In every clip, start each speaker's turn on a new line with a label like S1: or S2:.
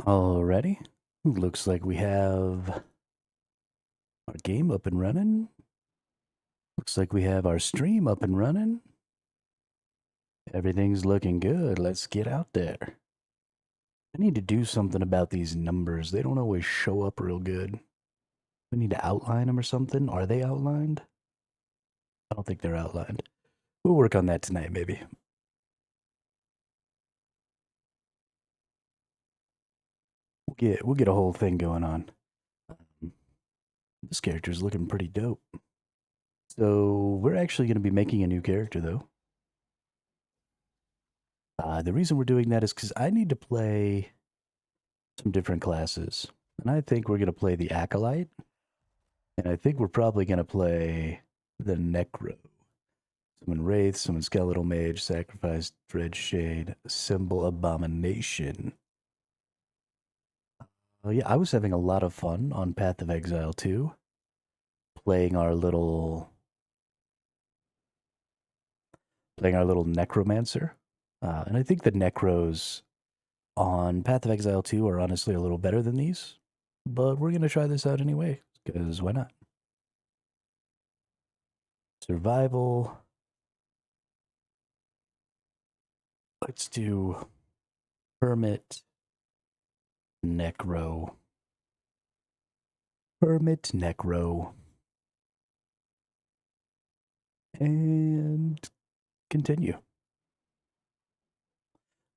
S1: Alrighty. Looks like we have our game up and running. Looks like we have our stream up and running. Everything's looking good. Let's get out there. I need to do something about these numbers. They don't always show up real good. We need to outline them or something. Are they outlined? I don't think they're outlined. We'll work on that tonight, maybe. We'll get a whole thing going on. This character's looking pretty dope. So we're actually going to be making a new character, though. The reason we're doing that is because I need to play some different classes. And I think we're going to play the Acolyte. And I think we're probably going to play the Necro. Summon Wraith, summon Skeletal Mage, Sacrifice, Dread Shade, Symbol Abomination. Oh yeah, I was having a lot of fun on Path of Exile 2. Playing our little Necromancer. And I think the Necros on Path of Exile 2 are honestly a little better than these. But we're going to try this out anyway, because why not? Survival. Let's do Hermit, Necro. Hermit, Necro. And continue.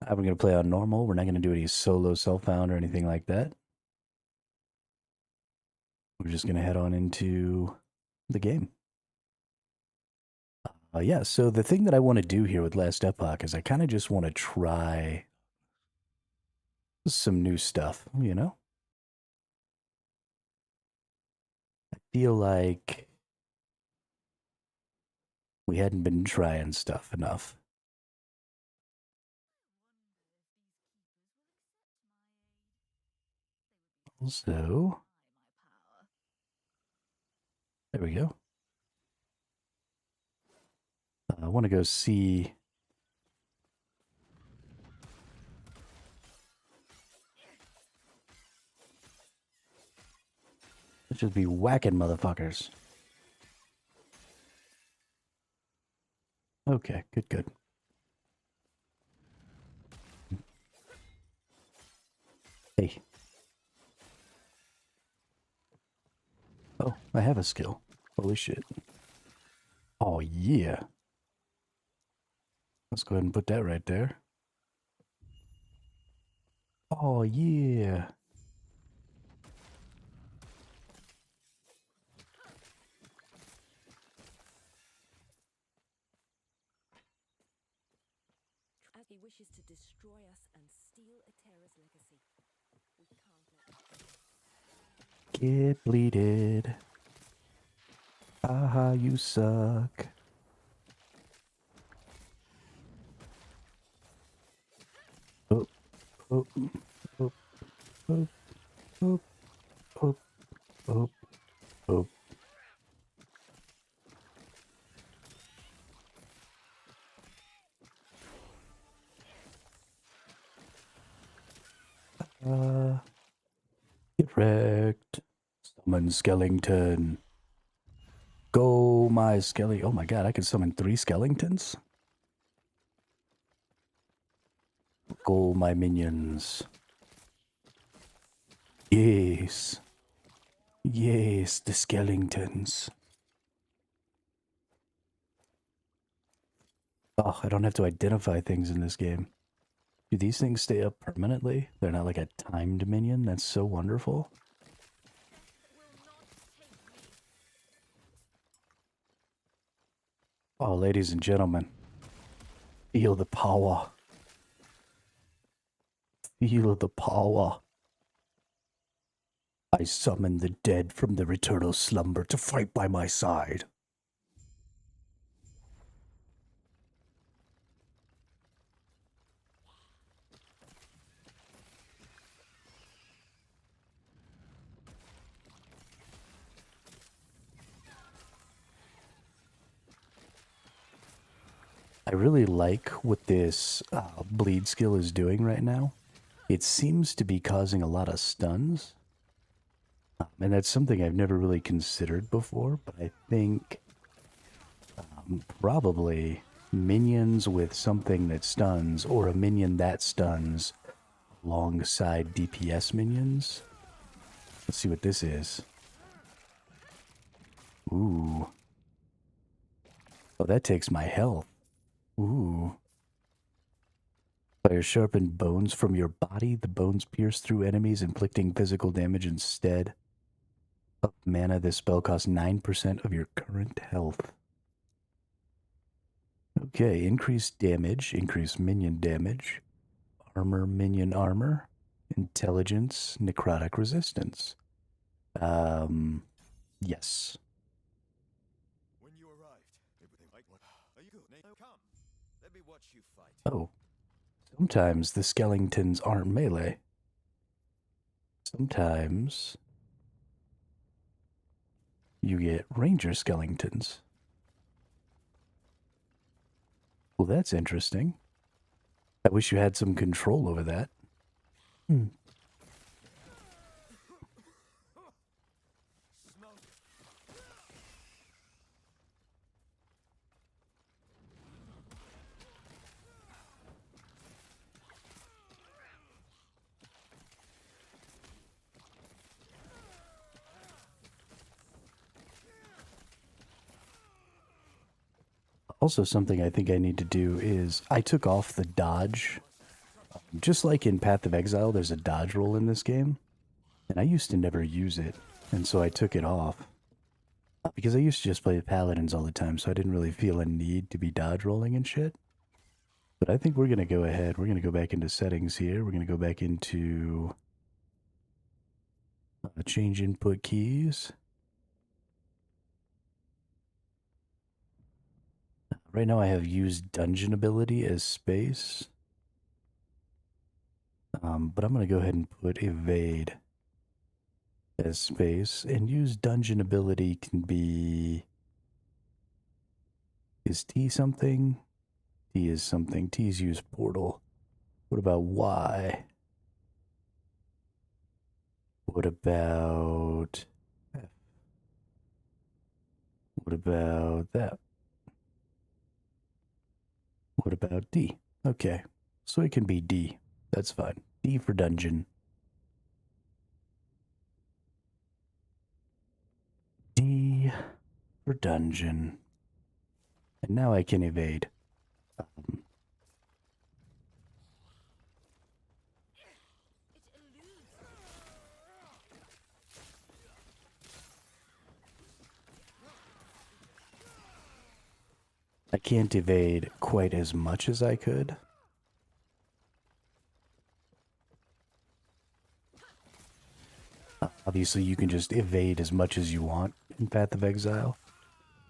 S1: We're going to play on normal. We're not going to do any solo self-found or anything like that. We're just going to head on into the game. Yeah, so the thing that I want to do here with Last Epoch is I kind of just want to try some new stuff, you know? I feel like we hadn't been trying stuff enough. So, there we go. I want to go see. Let's just be whacking motherfuckers. Okay, good. Hey. Oh, I have a skill. Holy shit. Oh, yeah. Let's go ahead and put that right there. Oh, yeah.
S2: As he wishes to destroy us and steal Atera's legacy. We can't let
S1: Get bleeded. Aha, you suck. Oh, oh, oh, oh, oh, oh, oh, oh. Get wrecked. Summon Skellington. Go, my Skelly. Oh my god, I can summon 3 Skellingtons? Go, my minions. Yes. Yes, the Skellingtons. Oh, I don't have to identify things in this game. Do these things stay up permanently? They're not like a timed minion? That's so wonderful. Oh, ladies and gentlemen. Feel the power. Feel the power. I summon the dead from their eternal slumber to fight by my side. I really like what this bleed skill is doing right now. It seems to be causing a lot of stuns. And that's something I've never really considered before, but I think probably minions with something that stuns, or a minion that stuns alongside DPS minions. Let's see what this is. Ooh. Oh, that takes my health. Ooh. Fire sharpened bones from your body. The bones pierce through enemies, inflicting physical damage instead of mana. This spell costs 9% of your current health. Okay, increased damage, increased minion damage, armor, minion armor, intelligence, necrotic resistance. Yes.
S3: When you arrived, everything like what? Are you good? Come, let me watch you fight.
S1: Oh, sometimes the skeletons aren't melee. Sometimes you get ranger skeletons. Well, that's interesting. I wish you had some control over that. Also, something I think I need to do is I took off the dodge. Just like in Path of Exile, there's a dodge roll in this game. And I used to never use it. And so I took it off. Because I used to just play the paladins all the time, so I didn't really feel a need to be dodge rolling and shit. But I think we're going to go ahead. We're going to go back into settings here. We're going to go back into change input keys. Right now I have used dungeon ability as space. But I'm going to go ahead and put evade as space. And use dungeon ability can be... Is T something? T is something. T is use portal. What about Y? What about F? What about that? What about D? Okay, so it can be D. That's fine. D for dungeon. D for dungeon. And now I can evade. I can't evade quite as much as I could. Obviously, you can just evade as much as you want in Path of Exile.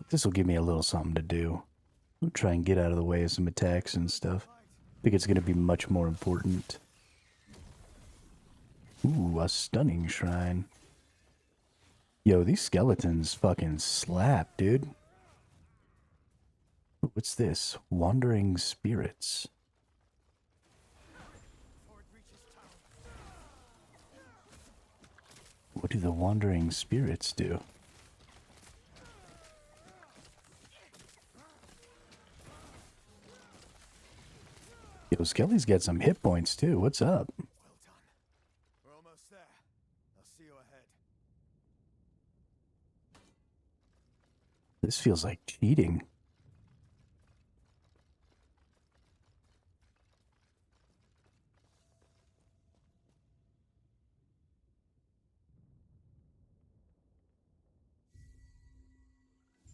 S1: This will give me a little something to do. I'll try and get out of the way of some attacks and stuff. I think it's going to be much more important. Ooh, a stunning shrine. Yo, these skeletons fucking slap, dude. What's this? Wandering spirits. What do the wandering spirits do? Yo, Skelly's got some hit points too. What's up?
S3: Well done. We're almost there. I'll see you ahead.
S1: This feels like cheating.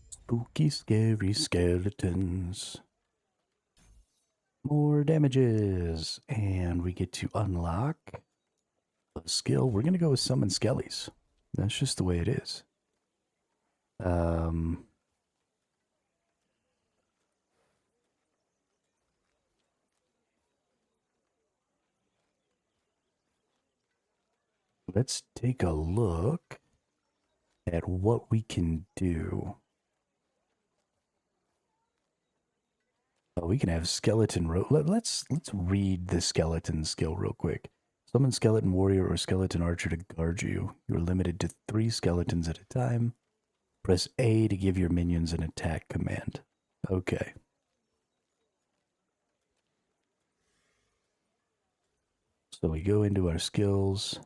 S1: Spooky, scary skeletons. More damages. And we get to unlock a skill. We're going to go with Summon Skellies. That's just the way it is. Let's take a look at what we can do. Oh, we can have skeleton let's read the skeleton skill real quick. Summon skeleton warrior or skeleton archer to guard you. You are limited to 3 skeletons at a time. Press A to give your minions an attack command. Okay. So we go into our skills.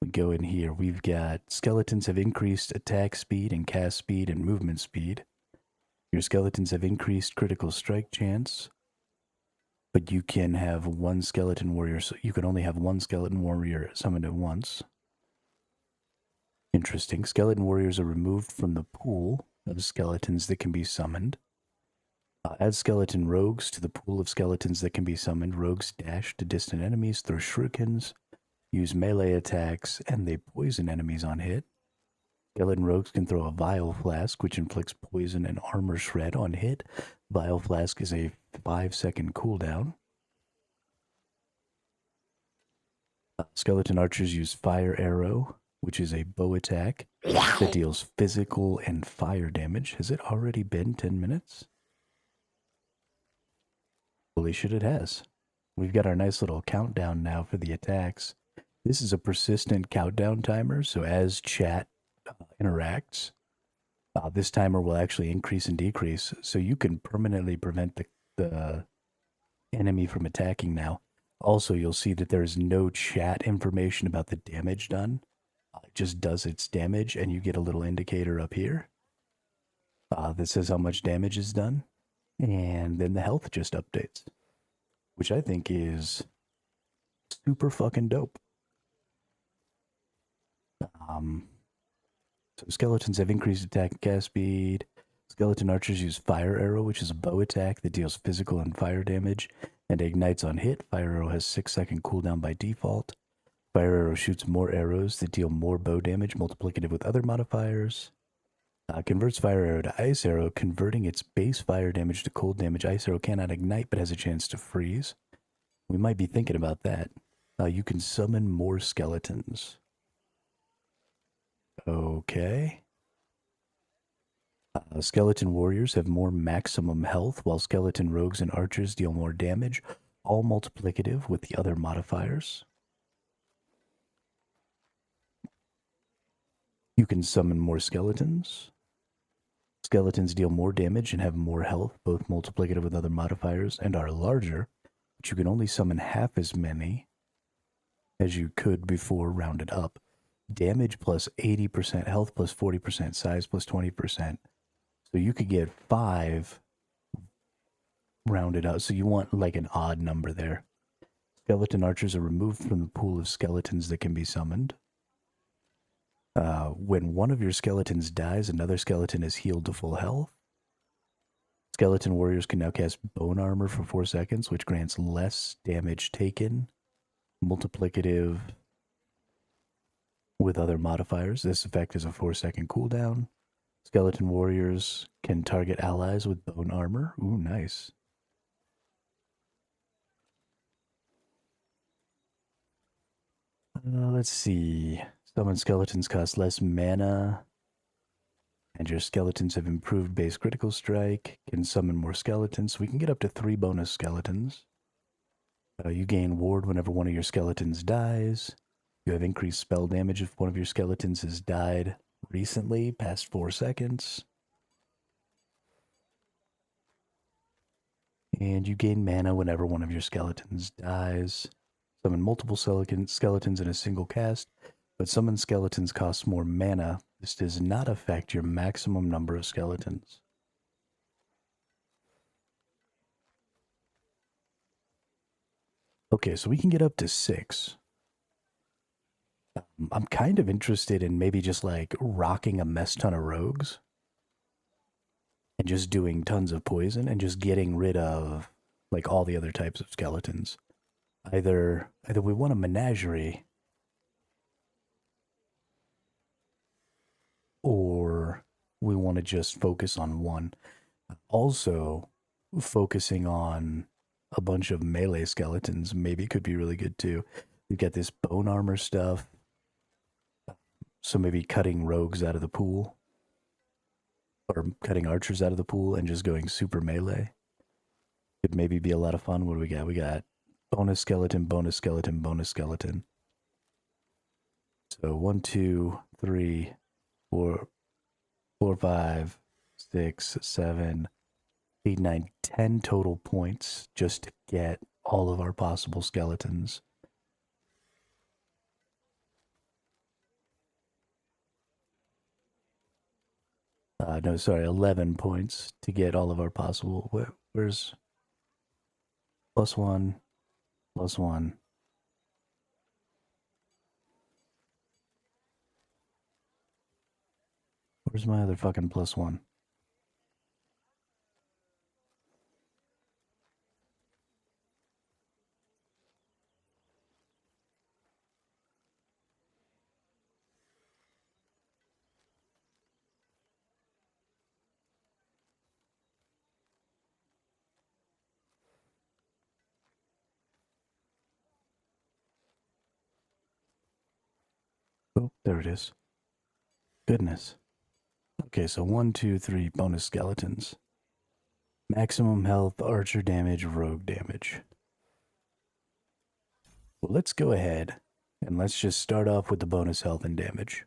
S1: We go in here. We've got skeletons have increased attack speed and cast speed and movement speed. Your skeletons have increased critical strike chance. But you can have one skeleton warrior, so you can only have one skeleton warrior summoned at once. Interesting. Skeleton warriors are removed from the pool of skeletons that can be summoned. Add skeleton rogues to the pool of skeletons that can be summoned. Rogues dash to distant enemies, throw shurikens, use melee attacks, and they poison enemies on hit. Skeleton rogues can throw a vial flask, which inflicts poison and armor shred on hit. Vial flask is a 5-second cooldown. Skeleton archers use fire arrow, which is a bow attack that deals physical and fire damage. Has it already been 10 minutes? Holy shit, it has. We've got our nice little countdown now for the attacks. This is a persistent countdown timer, so as chat interacts, this timer will actually increase and decrease, so you can permanently prevent the enemy from attacking now. Also, you'll see that there is no chat information about the damage done. It just does its damage, and you get a little indicator up here that says how much damage is done, and then the health just updates, which I think is super fucking dope. So skeletons have increased attack and cast speed. Skeleton archers use fire arrow, which is a bow attack that deals physical and fire damage and ignites on hit. Fire arrow has 6-second cooldown by default. Fire arrow shoots more arrows that deal more bow damage, multiplicative with other modifiers. Converts fire arrow to ice arrow, converting its base fire damage to cold damage. Ice arrow cannot ignite, but has a chance to freeze. We might be thinking about that. You can summon more skeletons. Okay. Skeleton warriors have more maximum health, while skeleton rogues and archers deal more damage, all multiplicative with the other modifiers. You can summon more skeletons. Skeletons deal more damage and have more health, both multiplicative with other modifiers, and are larger, but you can only summon half as many as you could before rounded up. Damage plus 80%, health plus 40%, size plus 20%. So you could get 5 rounded out. So you want like an odd number there. Skeleton archers are removed from the pool of skeletons that can be summoned. When one of your skeletons dies, another skeleton is healed to full health. Skeleton warriors can now cast bone armor for 4 seconds, which grants less damage taken, multiplicative with other modifiers. This effect is a 4-second cooldown. Skeleton warriors can target allies with bone armor. Ooh, nice. Let's see. Summon skeletons cost less mana. And your skeletons have improved base critical strike. Can summon more skeletons. So we can get up to 3 bonus skeletons. You gain ward whenever one of your skeletons dies. You have increased spell damage if one of your skeletons has died recently, past 4 seconds. And you gain mana whenever one of your skeletons dies. Summon multiple skeletons in a single cast, but summon skeletons costs more mana. This does not affect your maximum number of skeletons. Okay, so we can get up to 6. I'm kind of interested in maybe just like rocking a mess ton of rogues and just doing tons of poison and just getting rid of like all the other types of skeletons. Either we want a menagerie or we want to just focus on one. Also, focusing on a bunch of melee skeletons maybe could be really good too. We've got this bone armor stuff. So maybe cutting rogues out of the pool. Or cutting archers out of the pool and just going super melee. Could maybe be a lot of fun. What do we got? We got bonus skeleton, bonus skeleton, bonus skeleton. So 1, 2, 3, 4, 4, 5, 6, 7, 8, 9, 10 total points just to get all of our possible skeletons. No, sorry, 11 points to get all of our possible. Where's +1, +1? Where's my other fucking +1? Oh, there it is. Goodness. Okay, so 1, 2, 3 bonus skeletons. Maximum health, archer damage, rogue damage. Well, let's go ahead and let's just start off with the bonus health and damage.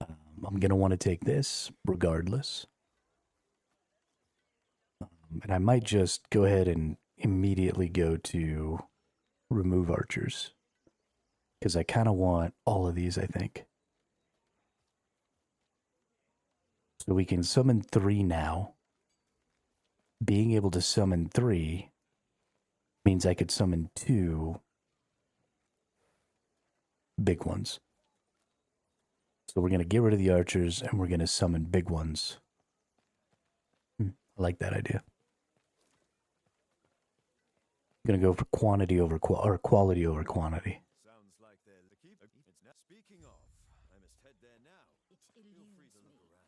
S1: I'm going to want to take this regardless. And I might just go ahead and immediately go to remove archers. Because I kind of want all of these, I think. So we can summon 3 now. Being able to summon 3 means I could summon 2 big ones. So we're going to get rid of the archers and we're going to summon big ones. I like that idea. I'm going to go for quantity over quality over quantity.
S3: Sounds like they're the keep. It's not speaking of. I must head there now.
S2: It
S3: Feel free to look around.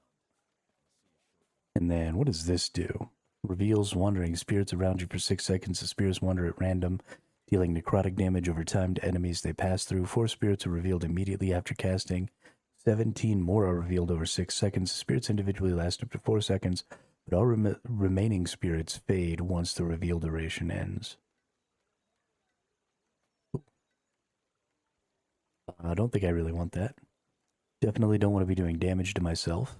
S1: And then what does this do? Reveals wandering spirits around you for 6 seconds. The spirits wander at random, dealing necrotic damage over time to enemies they pass through. 4 spirits are revealed immediately after casting. 17 more are revealed over 6 seconds. The spirits individually last up to 4 seconds, but all remaining spirits fade once the reveal duration ends. I don't think I really want that. Definitely don't want to be doing damage to myself.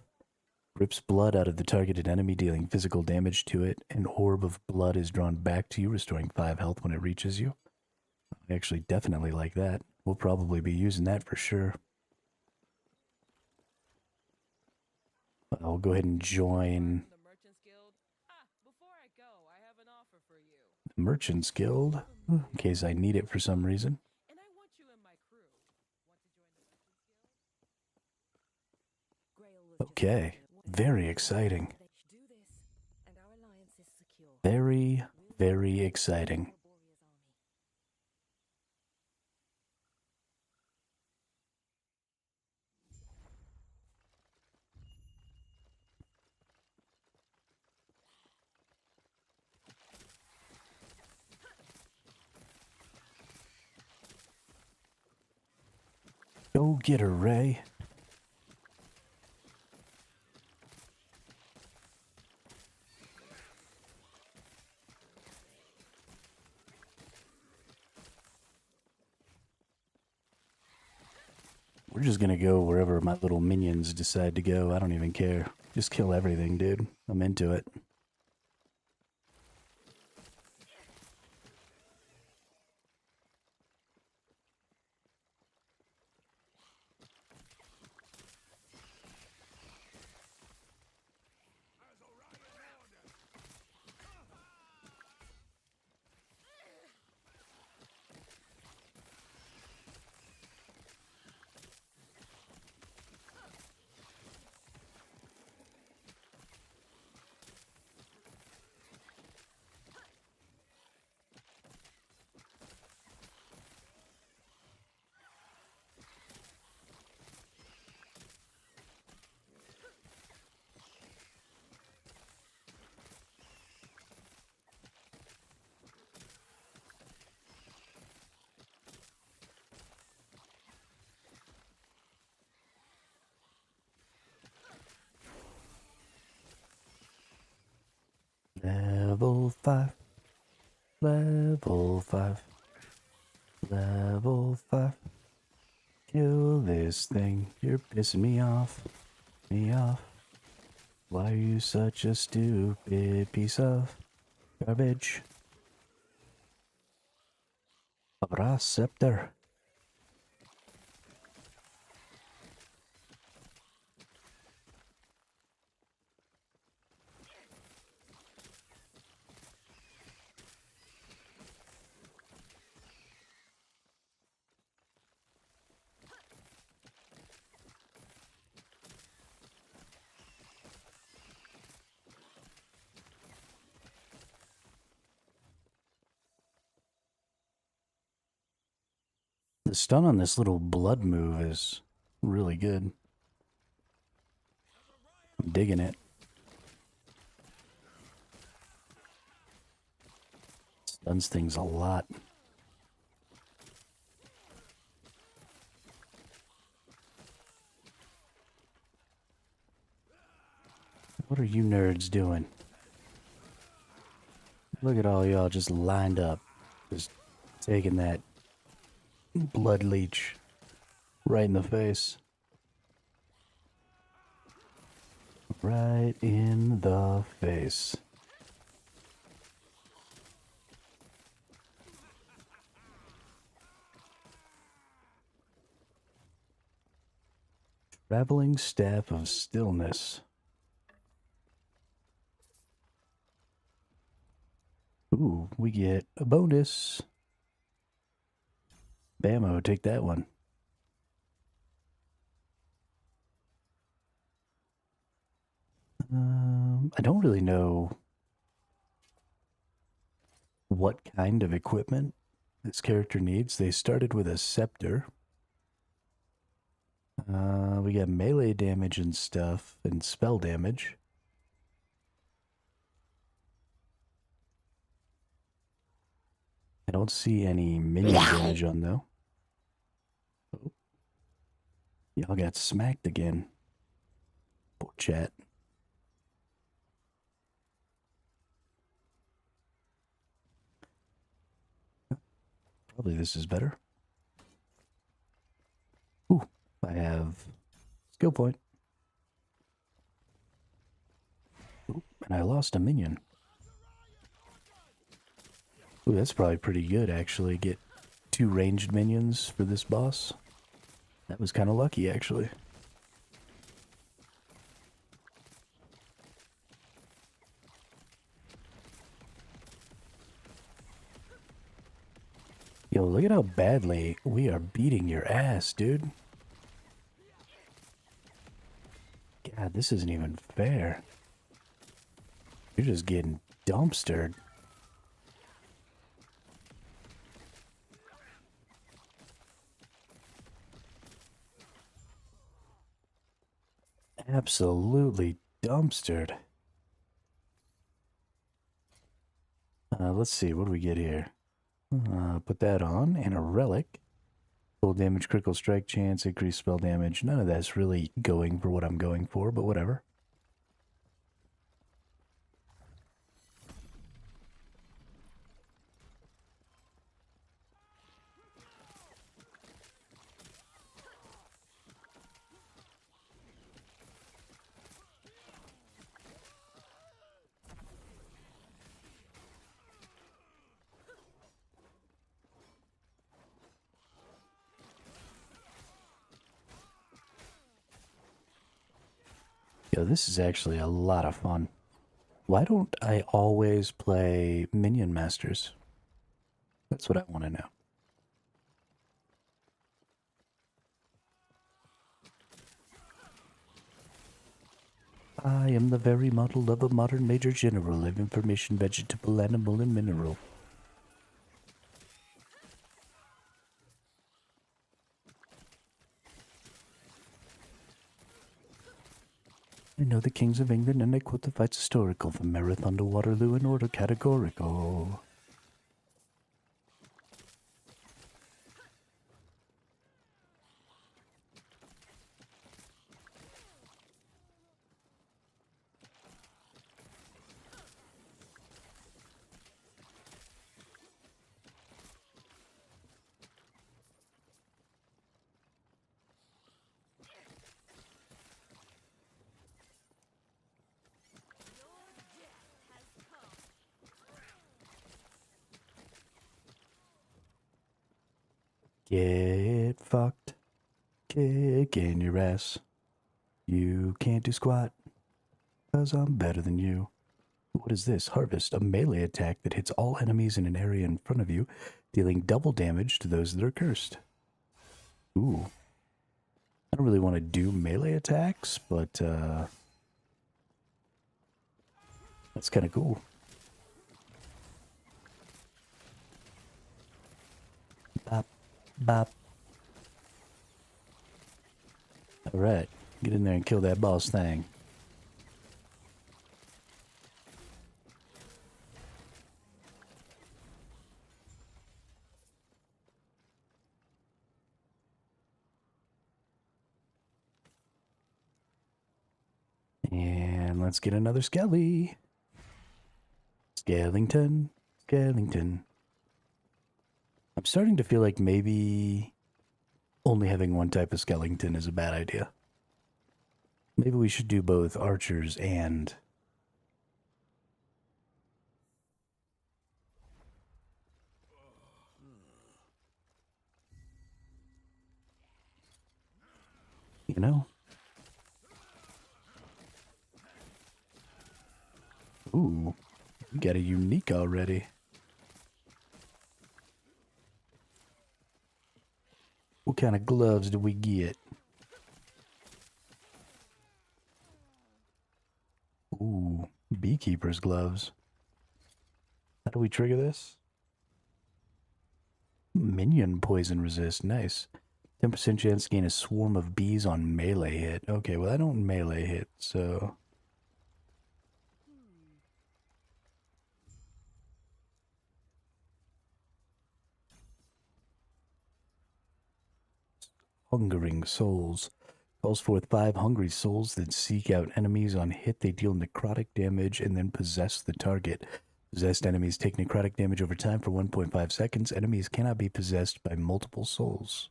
S1: Rips blood out of the targeted enemy, dealing physical damage to it. An orb of blood is drawn back to you, restoring 5 health when it reaches you. I actually definitely like that. We'll probably be using that for sure. I'll go ahead and join
S4: The Merchants Guild. Before I go, I have an offer for you.
S1: the Merchants Guild, in case I need it for some reason.
S4: And I want you in my crew. Want to join the Merchants Guild?
S2: Grail was just
S1: Okay,
S2: saying what-
S1: very exciting.
S2: They should do this, and our alliance is secure.
S1: Very,
S2: We'll
S1: very
S2: defeat
S1: exciting.
S2: Arborea's army.
S1: Go get her, Ray. We're just gonna go wherever my little minions decide to go. I don't even care. Just kill everything, dude. I'm into it. Level 5. Level 5. Level 5. Kill this thing. You're pissing me off. Me off. Why are you such a stupid piece of garbage? Abra scepter. The stun on this little blood move is really good. I'm digging it. Stuns things a lot. What are you nerds doing? Look at all y'all just lined up. Just taking that blood leech right in the face. Right in the face. Traveling Staff of Stillness. Ooh, we get a bonus. Bammo, take that one. I don't really know what kind of equipment this character needs. They started with a scepter. We got melee damage and stuff, and spell damage. I don't see any minion damage on, though. Oh. Y'all got smacked again. Poor chat. Probably this is better. Ooh, I have skill point. Ooh, and I lost a minion. Ooh, that's probably pretty good, actually. Get 2 ranged minions for this boss. That was kind of lucky, actually. Yo, look at how badly we are beating your ass, dude. God, this isn't even fair. You're just getting dumpstered. Absolutely dumpstered. Let's see, what do we get here? Put that on, and a relic. Full damage, critical strike chance, increased spell damage. None of that's really going for what I'm going for, but whatever. Yo, this is actually a lot of fun. Why don't I always play Minion Masters? That's what I want to know. I am the very model of a modern major general of information, vegetable, animal, and mineral. I know the kings of England, and I quote the fights historical from Marathon to Waterloo in order categorical. Get fucked. Kick in your ass. You can't do squat, 'cause I'm better than you. What is this? Harvest, a melee attack that hits all enemies in an area in front of you, dealing double damage to those that are cursed. Ooh. I don't really want to do melee attacks, but that's kind of cool. Bop, bop. Alright, get in there and kill that boss thing. And let's get another Skelly. Skellington. Skellington. I'm starting to feel like maybe only having one type of skeleton is a bad idea. Maybe we should do both archers and... You know? Ooh, we got a unique already. What kind of gloves do we get? Ooh, beekeeper's gloves. How do we trigger this? Minion poison resist, nice. 10% chance to gain a swarm of bees on melee hit. Okay, well I don't melee hit, so... Hungering souls. Calls forth 5 hungry souls that seek out enemies on hit. They deal necrotic damage and then possess the target. Possessed enemies take necrotic damage over time for 1.5 seconds. Enemies cannot be possessed by multiple souls.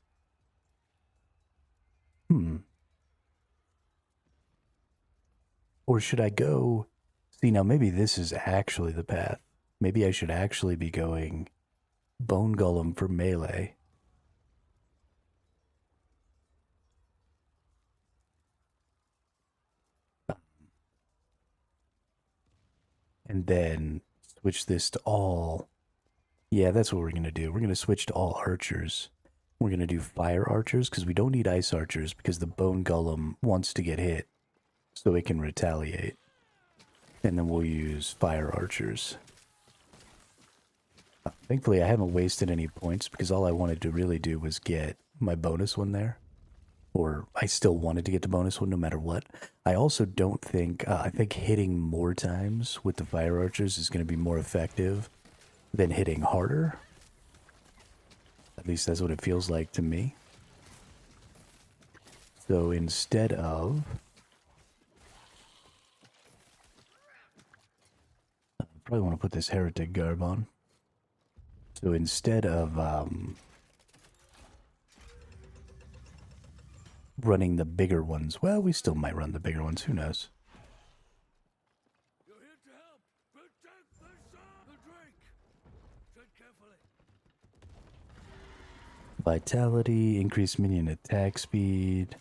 S1: Or should I go... See, now maybe this is actually the path. Maybe I should actually be going Bone Golem for melee. And then switch this to all... Yeah, that's what we're going to do. We're going to switch to all archers. We're going to do fire archers because we don't need ice archers because the bone golem wants to get hit so it can retaliate. And then we'll use fire archers. Thankfully, I haven't wasted any points because all I wanted to really do was get my bonus one there. Or I still wanted to get the bonus one no matter what. I also don't think, I think hitting more times with the fire archers is going to be more effective than hitting harder. At least that's what it feels like to me. So instead of... I probably want to put this heretic garb on. So instead of running the bigger ones, well, we still might run the bigger ones, who knows?
S3: You're here to help. Protect the drink. Tread carefully.
S1: Vitality, increase minion attack speed.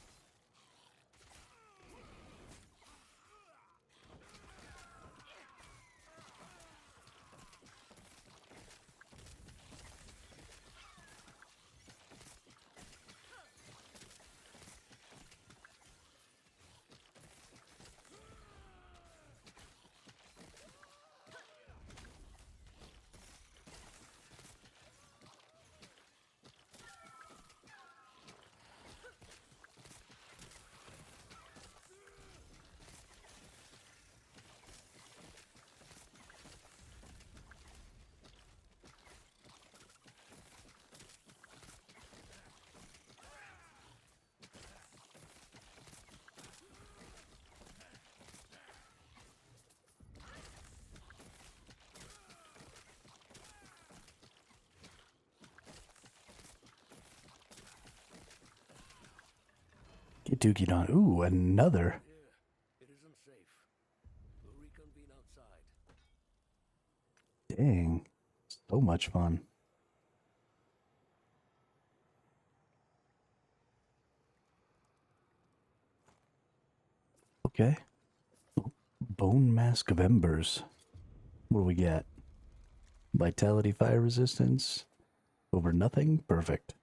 S1: Get Dookie on. Ooh, another.
S3: It isn't safe. We'll reconvene outside.
S1: Dang. So much fun. Okay. Bone Mask of Embers. What do we get? Vitality, fire resistance. Over nothing? Perfect.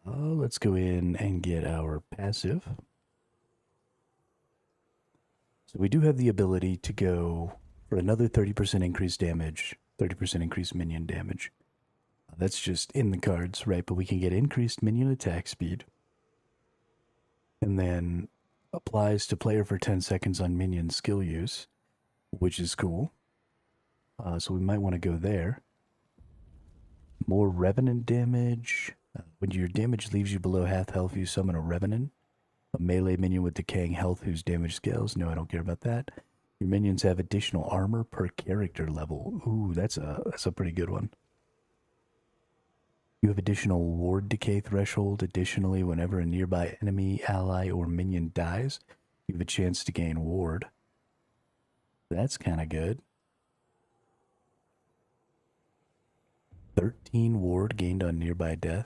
S1: Let's go in and get our passive. So we do have the ability to go for another 30% increased damage, 30% increased minion damage. That's just in the cards, right? But we can get increased minion attack speed. And then applies to player for 10 seconds on minion skill use, which is cool. So we might want to go there. More Revenant damage. When your damage leaves you below half health, you summon a Revenant. A melee minion with decaying health whose damage scales. No, I don't care about that. Your minions have additional armor per character level. Ooh, that's a pretty good one. You have additional ward decay threshold. Additionally, whenever a nearby enemy, ally, or minion dies, you have a chance to gain ward. That's kind of good. 13 ward gained on nearby death.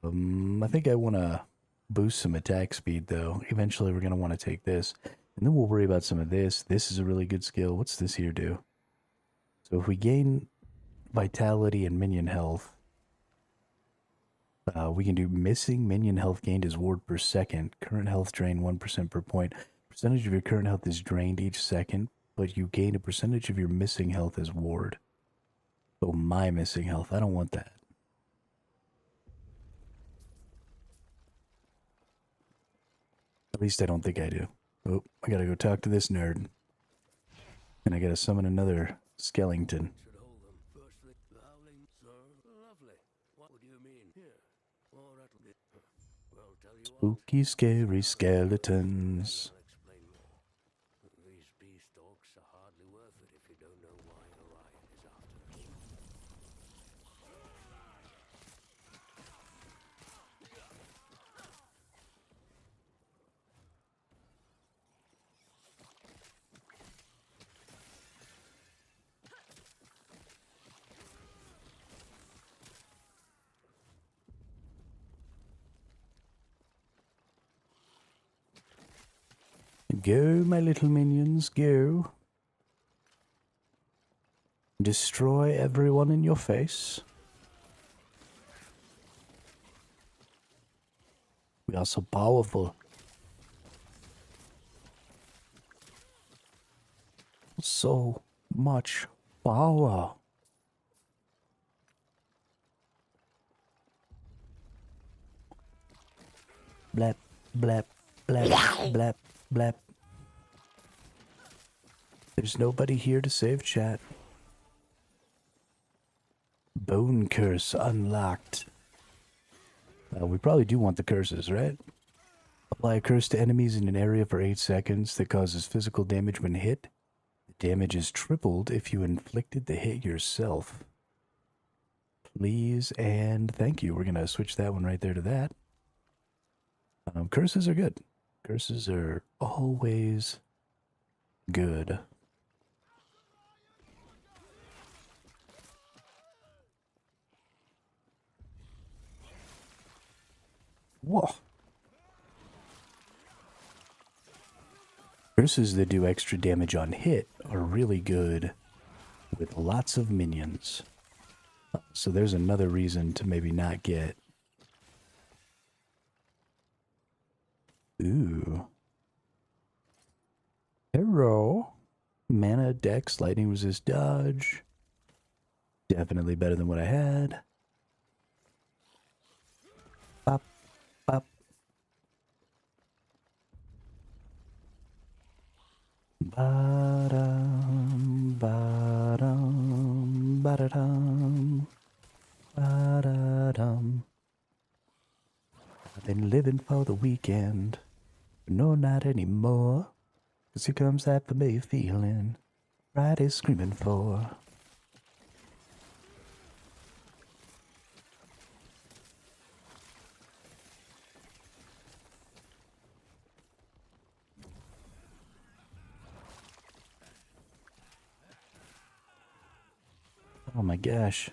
S1: I think I want to boost some attack speed, though. Eventually, we're going to want to take this. And then we'll worry about some of this. This is a really good skill. What's this here do? So if we gain vitality and minion health, we can do missing minion health gained as ward per second. Current health drain 1% per point. Percentage of your current health is drained each second, but you gain a percentage of your missing health as ward. Oh, my missing health. I don't want that. At least I don't think I do. Oh, I gotta go talk to this nerd. And I gotta summon another skeleton.
S5: Should hold them. Firstly, the howling, sir. Lovely. What would you mean? Here. Or that'll be. Well, tell you what.
S1: Spooky, scary skeletons.
S5: I'll explain more. These beast dogs are hardly worth it if you don't know why Orion is after them.
S1: Go, my little minions, go. Destroy everyone in your face. We are so powerful. So much power. Blap, blap, blap, blap, blap. There's nobody here to save chat. Bone curse unlocked. We probably do want the curses, right? Apply a curse to enemies in an area for 8 seconds that causes physical damage when hit. The damage is tripled if you inflicted the hit yourself. Please and thank you. We're going to switch that one right there to that. Curses are good. Curses are always good. Whoa. Curses that do extra damage on hit are really good with lots of minions. So there's another reason to maybe not get. Ooh. Hero. Mana, dex, lightning resist, dodge. Definitely better than what I had. Pop, pop. Ba-dum, ba-dum, ba-da-dum, ba-da-dum. I've been living for the weekend, but no, not anymore. 'Cause here comes that familiar feeling Friday's screaming for. Oh my gosh.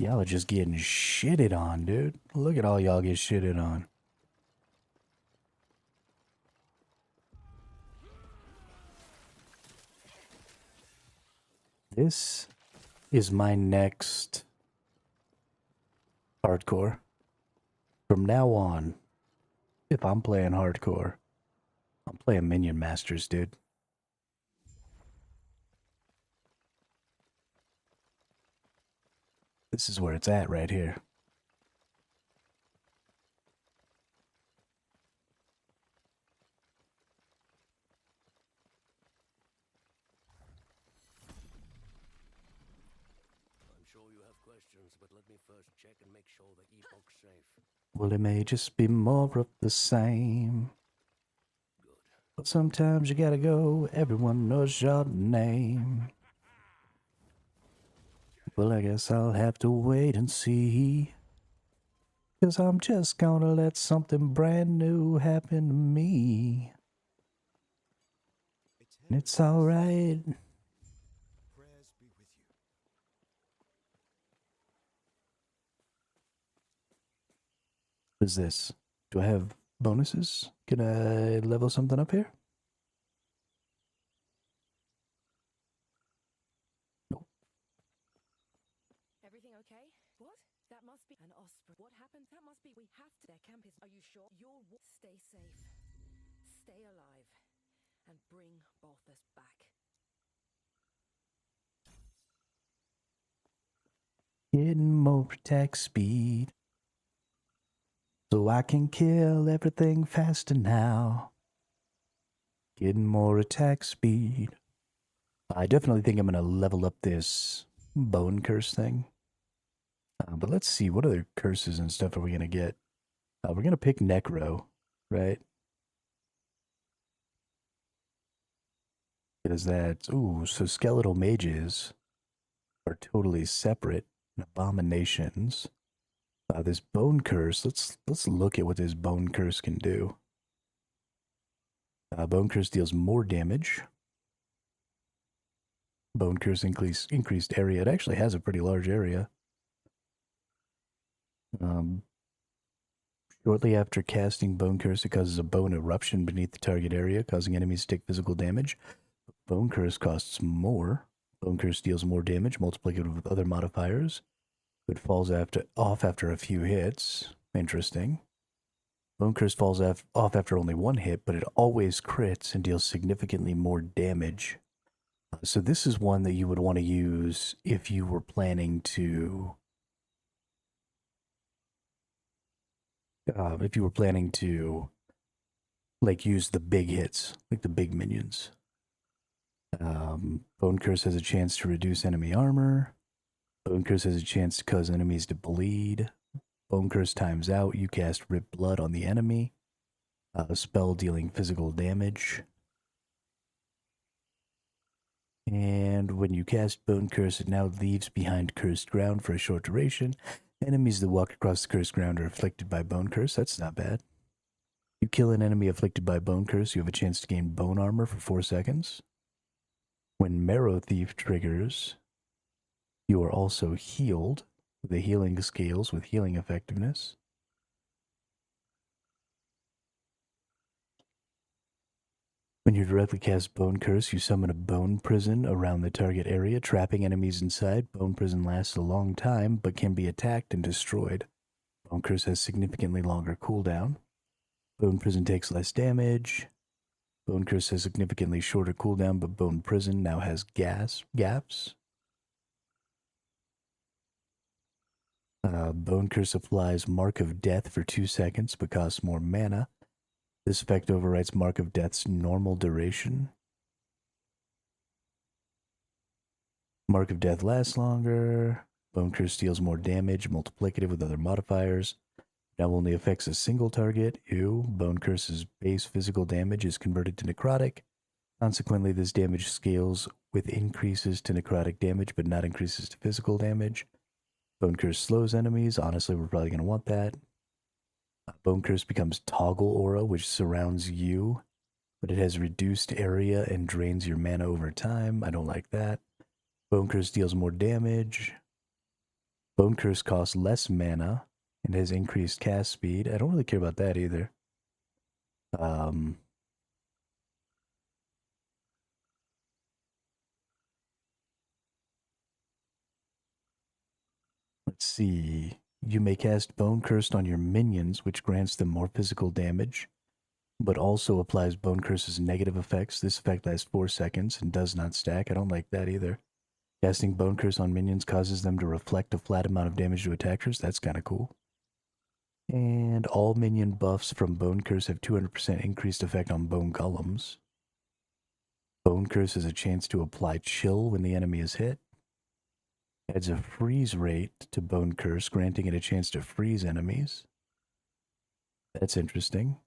S1: Y'all are just getting shitted on, dude. Look at all y'all get shitted on. This is my next hardcore. From now on, if I'm playing hardcore, I'm playing Minion Masters, dude. This is where it's at right here.
S5: I'm sure you have questions, but let me first check and make sure the Epoch's safe.
S1: Well, it may just be more of the same.
S5: Good.
S1: But sometimes you gotta go, everyone knows your name. Well, I guess I'll have to wait and see. 'Cause I'm just gonna let something brand new happen to me. And it's alright.
S3: Prayers be with you.
S1: What is this? Do I have bonuses? Can I level something up here? Nope.
S2: Everything okay? What? That must be an osprey. What happened? That must be. We have to. Their camp is. Are you sure? Stay safe. Stay alive. And bring Balthus back.
S1: Getting more attack speed. So I can kill everything faster now. Getting more attack speed. I definitely think I'm going to level up this bone curse thing. But let's see, what other curses and stuff are we going to get? We're going to pick Necro, right? Because that, ooh, so skeletal mages are totally separate abominations. This bone curse, let's look at what this bone curse can do. Bone curse deals more damage. Bone curse increased area. It actually has a pretty large area. Shortly after casting Bone Curse, it causes a bone eruption beneath the target area, causing enemies to take physical damage. Bone Curse costs more. Bone Curse deals more damage, multiplicative with other modifiers. It falls off after a few hits. Interesting. Bone Curse falls off after only one hit, but it always crits and deals significantly more damage. So this is one that you would want to use if you were planning to... like, use the big hits, like the big minions. Bone Curse has a chance to reduce enemy armor. Bone Curse has a chance to cause enemies to bleed. Bone Curse times out, you cast Rip Blood on the enemy. A spell dealing physical damage. And when you cast Bone Curse, it now leaves behind cursed ground for a short duration. Enemies that walk across the cursed ground are afflicted by Bone Curse. That's not bad. You kill an enemy afflicted by Bone Curse, you have a chance to gain bone armor for 4 seconds. When Marrow Thief triggers, you are also healed with the healing scales with healing effectiveness. When you directly cast Bone Curse, you summon a Bone Prison around the target area, trapping enemies inside. Bone Prison lasts a long time, but can be attacked and destroyed. Bone Curse has significantly longer cooldown. Bone Prison takes less damage. Bone Curse has significantly shorter cooldown, but Bone Prison now has gaps. Bone Curse applies Mark of Death for 2 seconds, but costs more mana. This effect overwrites Mark of Death's normal duration. Mark of Death lasts longer. Bone Curse deals more damage, multiplicative with other modifiers. Now only affects a single target. Ew. Bone Curse's base physical damage is converted to necrotic. Consequently, this damage scales with increases to necrotic damage, but not increases to physical damage. Bone Curse slows enemies. Honestly, we're probably going to want that. Bone Curse becomes Toggle Aura, which surrounds you, but it has reduced area and drains your mana over time. I don't like that. Bone Curse deals more damage. Bone Curse costs less mana and has increased cast speed. I don't really care about that either. Let's see. You may cast Bone Cursed on your minions, which grants them more physical damage, but also applies Bone Curse's negative effects. This effect lasts 4 seconds and does not stack. I don't like that either. Casting Bone Curse on minions causes them to reflect a flat amount of damage to attackers. That's kind of cool. And all minion buffs from Bone Curse have 200% increased effect on Bone Golems. Bone Curse has a chance to apply Chill when the enemy is hit. Adds a freeze rate to Bone Curse, granting it a chance to freeze enemies. That's interesting.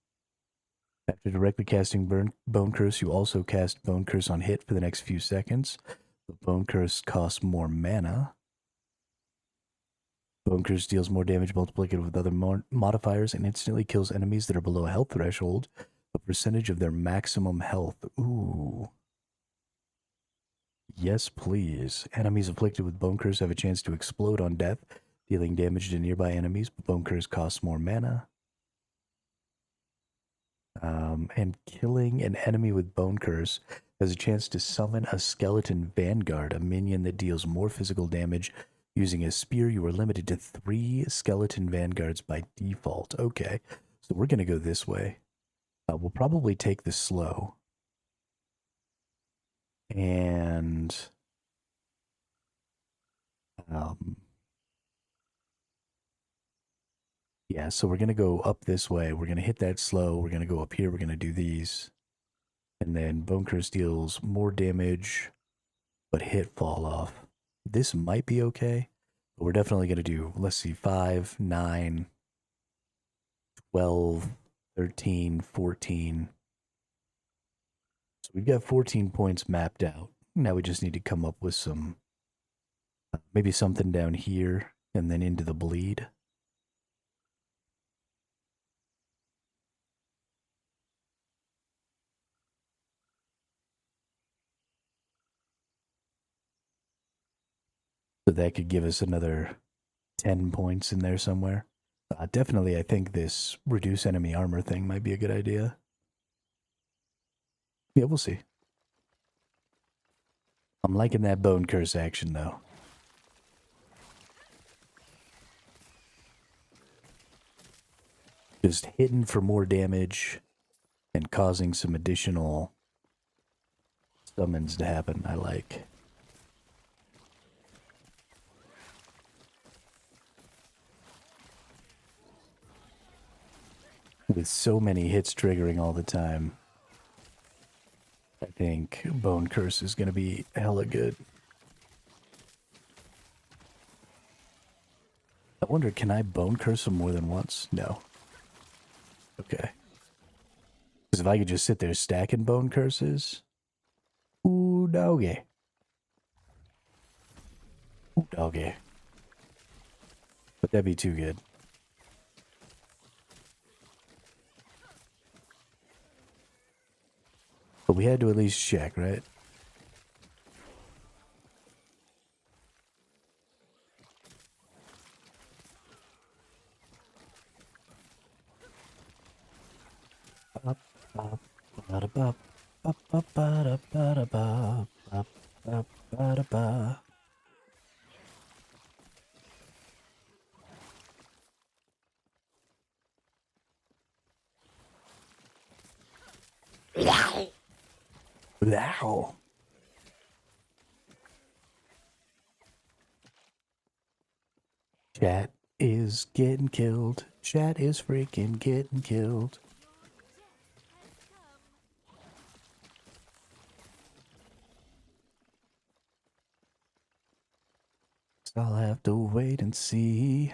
S1: After directly casting Bone Curse, you also cast Bone Curse on hit for the next few seconds. But Bone Curse costs more mana. Bone Curse deals more damage multiplicative with other modifiers and instantly kills enemies that are below a health threshold, a percentage of their maximum health. Ooh. Yes, please. Enemies afflicted with Bone Curse have a chance to explode on death, dealing damage to nearby enemies, but Bone Curse costs more mana. And killing an enemy with Bone Curse has a chance to summon a Skeleton Vanguard, a minion that deals more physical damage. Using a spear, you are limited to 3 Skeleton Vanguards by default. Okay, so we're going to go this way. We'll probably take the slow. And yeah, so we're going to go up this way. We're going to hit that slow. We're going to go up here. We're going to do these. And then Bone Curse deals more damage, but hit fall off. This might be okay, but we're definitely going to do, let's see, 5, 9, 12, 13, 14. So we've got 14 points mapped out. Now we just need to come up with some, maybe something down here and then into the bleed. So that could give us another 10 points in there somewhere. Definitely, I think this reduce enemy armor thing might be a good idea. Yeah, we'll see. I'm liking that Bone Curse action, though. Just hitting for more damage and causing some additional summons to happen, I like. With so many hits triggering all the time, I think Bone Curse is going to be hella good. I wonder, can I Bone Curse him more than once? No. Okay. Because if I could just sit there stacking Bone Curses... Ooh, doggy. Ooh, doggy. But that'd be too good. But we had to at least check, right? Wow. Chat is getting killed. Chat is freaking getting killed. So I'll have to wait and see.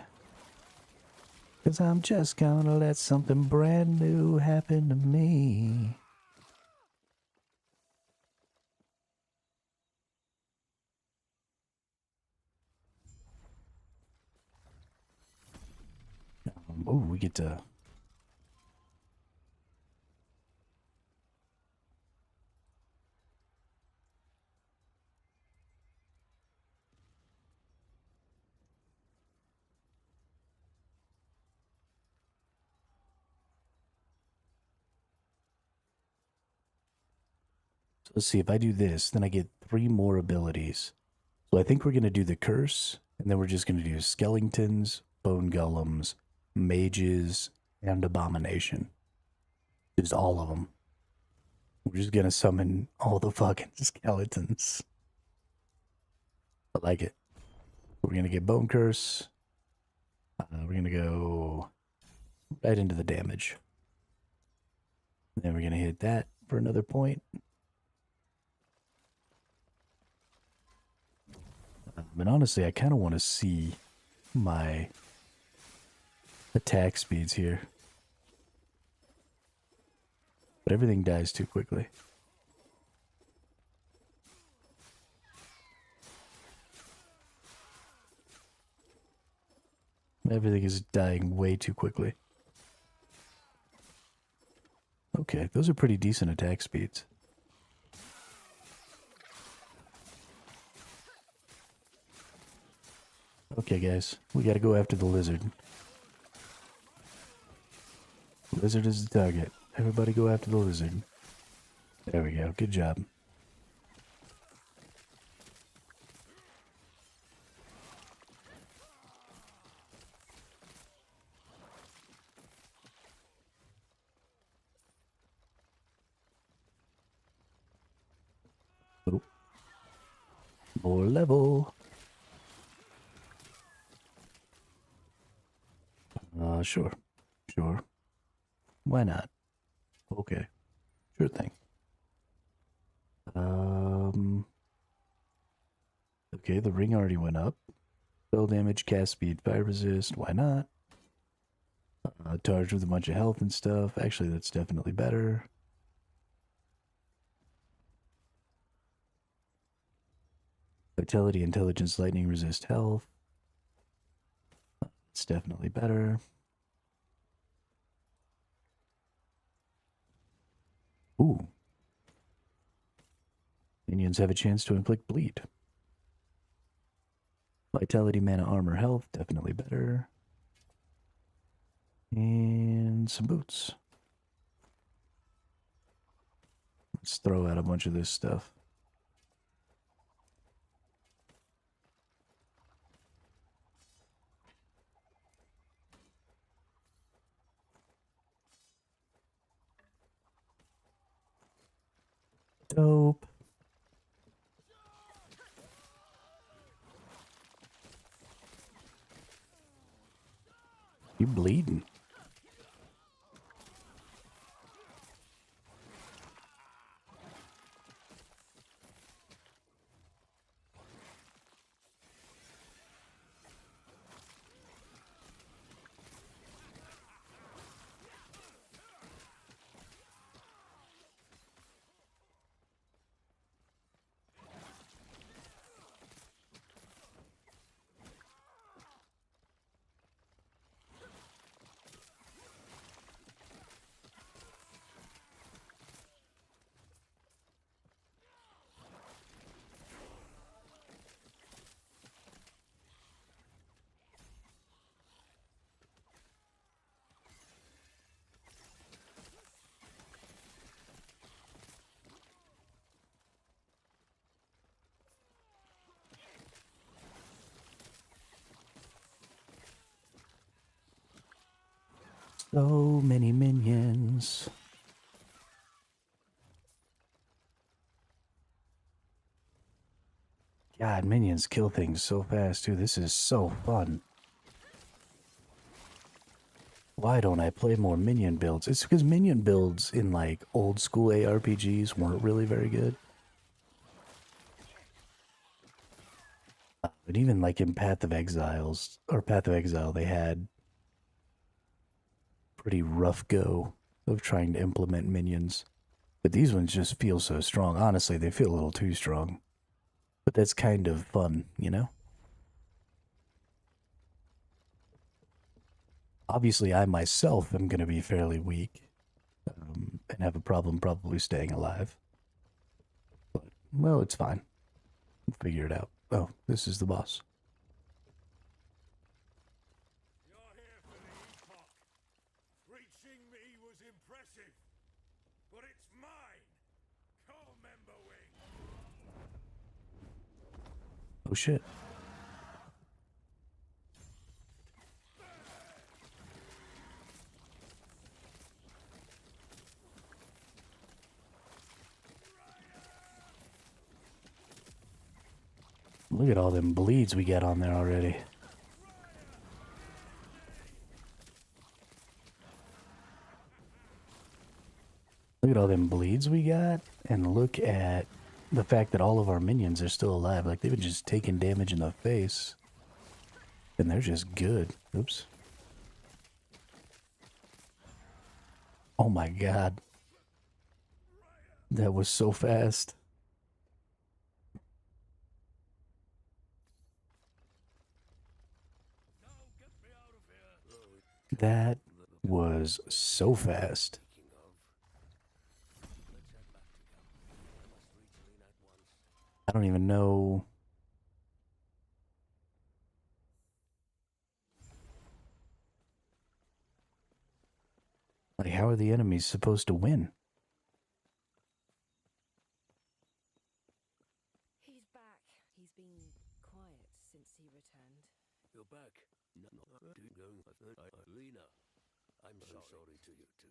S1: 'Cause I'm just gonna let something brand new happen to me. Oh, we get to... Let's see, if I do this, then I get 3 more abilities. So I think we're going to do the curse, and then we're just going to do skeletons, bone golems, mages, and abomination. Just all of them. We're just going to summon all the fucking skeletons. I like it. We're going to get bone curse. We're going to go right into the damage. Then we're going to hit that for another point. And honestly, I kind of want to see my attack speeds here. But everything dies too quickly. Everything is dying way too quickly. Okay, those are pretty decent attack speeds. Okay, guys, we gotta go after the lizard. Lizard is the target. Everybody go after the lizard. There we go. Good job. Oh. More level. Sure. Sure. Why not? Okay. Sure thing. Okay, the ring already went up. Spell damage, cast speed, fire resist. Why not? Charged with a bunch of health and stuff. Actually, that's definitely better. Vitality, intelligence, lightning, resist, health. It's definitely better. Ooh. Minions have a chance to inflict bleed. Vitality, mana, armor, health, definitely better. And some boots. Let's throw out a bunch of this stuff. Dope. You bleeding. So many minions. God, minions kill things so fast, too. This is so fun. Why don't I play more minion builds? It's because minion builds in, like, old school ARPGs weren't really very good. But even, like, in Path of Exile, they had pretty rough go of trying to implement minions. But these ones just feel so strong. Honestly, they feel a little too strong. But that's kind of fun, you know? Obviously, I myself am going to be fairly weak and have a problem probably staying alive. But, well, it's fine. We'll figure it out. Oh, this is the boss.
S3: You're here for the Epoch. Reaching me was impressive, but it's mine. Co-member
S1: Oh shit. Look at all them bleeds we got on there already. Look at all them bleeds we got, and look at the fact that all of our minions are still alive. Like, they've been just taking damage in the face, and they're just good. Oops. Oh my god. That was so fast. That was so fast. I don't even know. Like, how are the enemies supposed to win?
S2: He's back. He's been quiet since he returned.
S5: You're back. No, Lena, I'm so sorry to you too.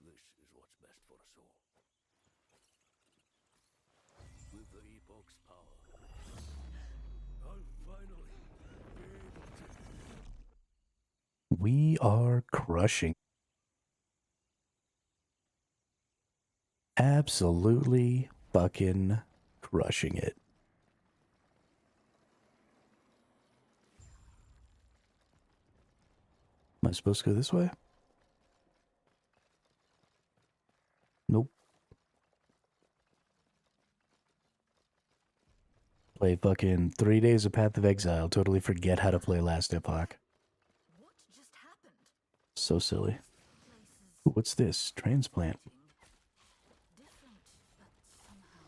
S5: This is what's best for us all. With the Epoch's power, I'll finally be able to...
S1: We are crushing. Absolutely fucking crushing it. Am I supposed to go this way? Nope. Play fucking 3 days of Path of Exile. Totally forget how to play Last Epoch.
S2: What just happened?
S1: So silly.
S2: Places
S1: Ooh, what's this? Transplant.
S2: different, but somehow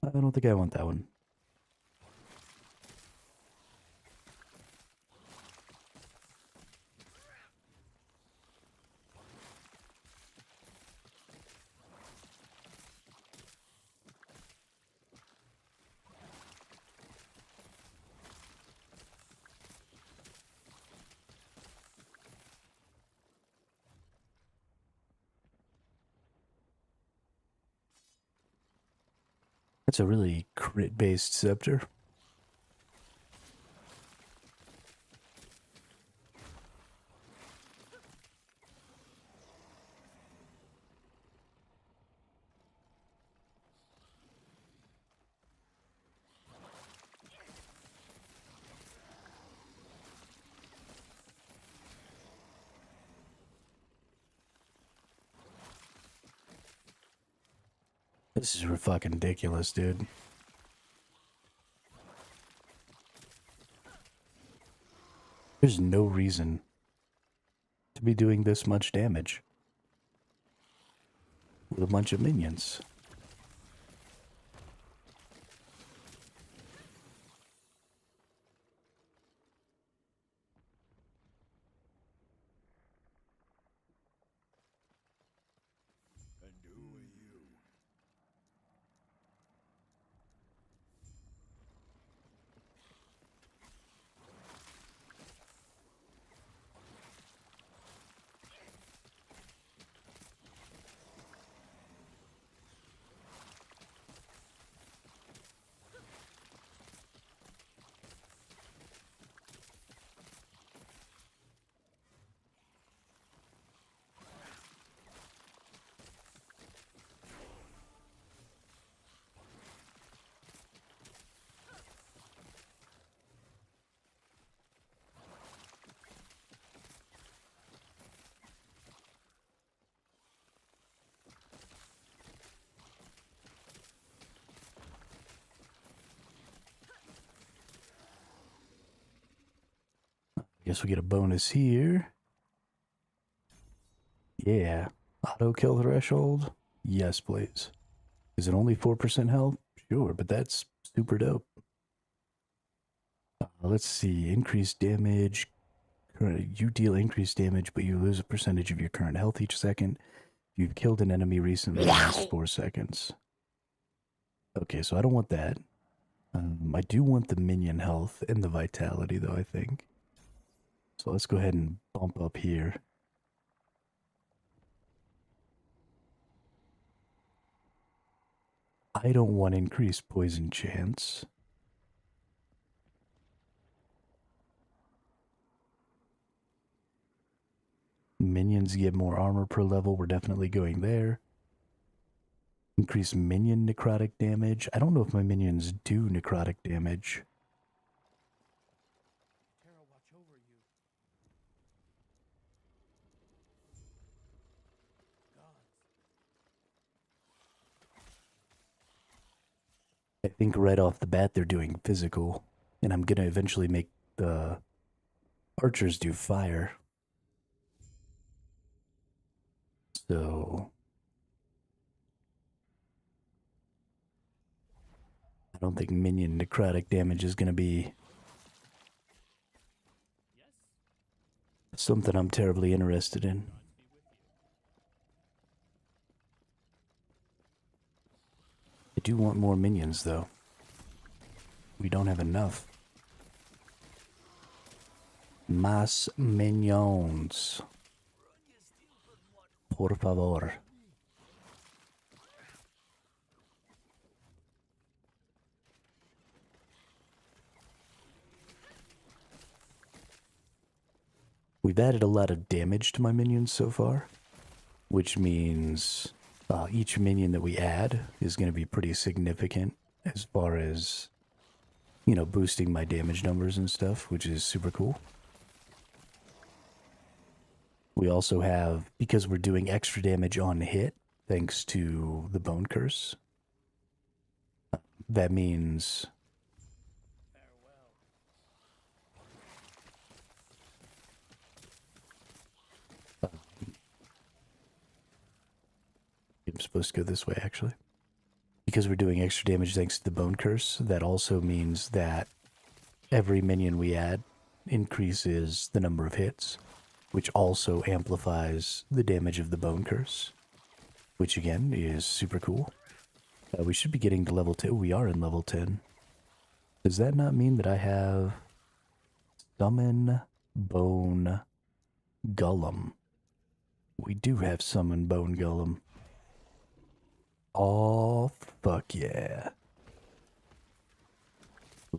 S2: the same.
S1: I don't think I want that one. That's a really crit-based scepter. This is fucking ridiculous, dude. There's no reason to be doing this much damage with a bunch of minions.
S3: And who are you?
S1: Guess we get a bonus here. Yeah. Auto kill threshold? Yes, please. Is it only 4% health? Sure, but that's super dope. Let's see. Increased damage. You deal increased damage, but you lose a percentage of your current health each second. You've killed an enemy recently, lasts 4 seconds. Okay, so I don't want that. I do want the minion health and the vitality, though, I think. So let's go ahead and bump up here. I don't want increased poison chance. Minions get more armor per level. We're definitely going there. Increase minion necrotic damage. I don't know if my minions do necrotic damage. I think right off the bat they're doing physical. And I'm going to eventually make the archers do fire. So I don't think minion necrotic damage is going to be something I'm terribly interested in. I do want more minions, though. We don't have enough. Más minions. Por favor. We've added a lot of damage to my minions so far, which means each minion that we add is going to be pretty significant as far as, you know, boosting my damage numbers and stuff, which is super cool. We also have, because we're doing extra damage on hit, thanks to the Bone Curse, that means I'm supposed to go this way, actually. Because we're doing extra damage thanks to the Bone Curse, that also means that every minion we add increases the number of hits, which also amplifies the damage of the Bone Curse, which again is super cool. We should be getting to level 10. We are in level 10. Does that not mean that I have Summon Bone Golem? We do have Summon Bone Golem. Oh, fuck yeah.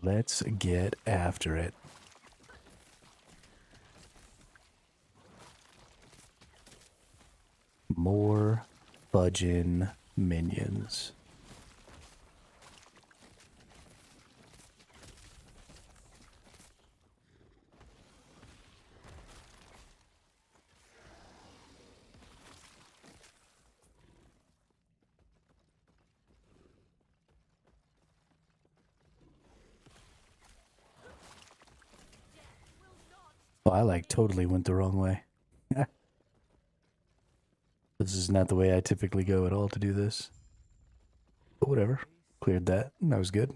S1: Let's get after it. More fudgin' minions. Oh, I like totally went the wrong way. This is not the way I typically go at all to do this. But whatever. Cleared that. That was good.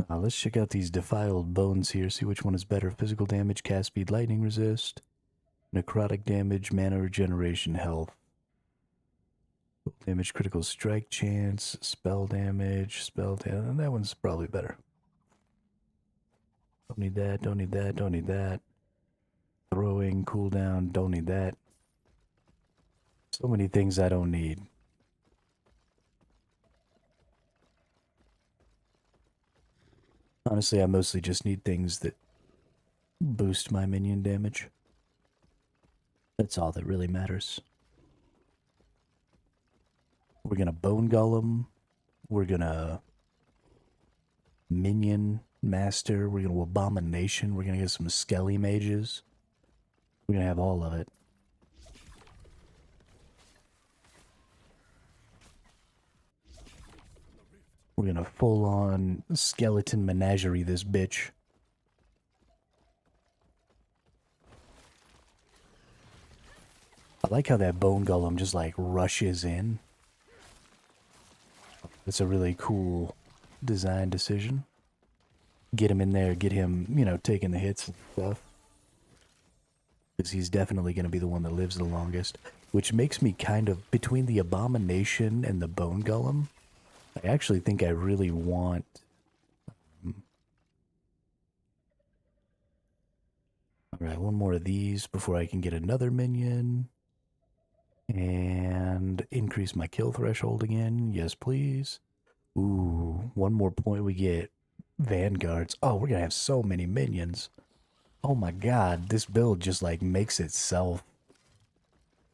S1: Let's check out these defiled bones here. See which one is better. Physical damage, cast speed, lightning resist. Necrotic damage, mana regeneration, health. Damage, critical strike chance, spell damage. That one's probably better. Don't need that, don't need that, don't need that. Throwing, cooldown, don't need that. So many things I don't need. Honestly, I mostly just need things that boost my minion damage. That's all that really matters. We're gonna Bone Golem. We're gonna Minion Master. We're gonna Abomination. We're gonna get some Skelly Mages. We're gonna have all of it. We're gonna full-on skeleton menagerie this bitch. I like how that Bone Golem just like rushes in. It's a really cool design decision. Get him in there, get him, you know, taking the hits and stuff. Because he's definitely going to be the one that lives the longest. which makes me kind of between the abomination and the bone golem. I actually think I really want alright, one more of these before I can get another minion. And increase my kill threshold again. Yes, please. Ooh, one more point we get vanguards. Oh, we're gonna have so many minions. Oh my god, this build just like makes itself.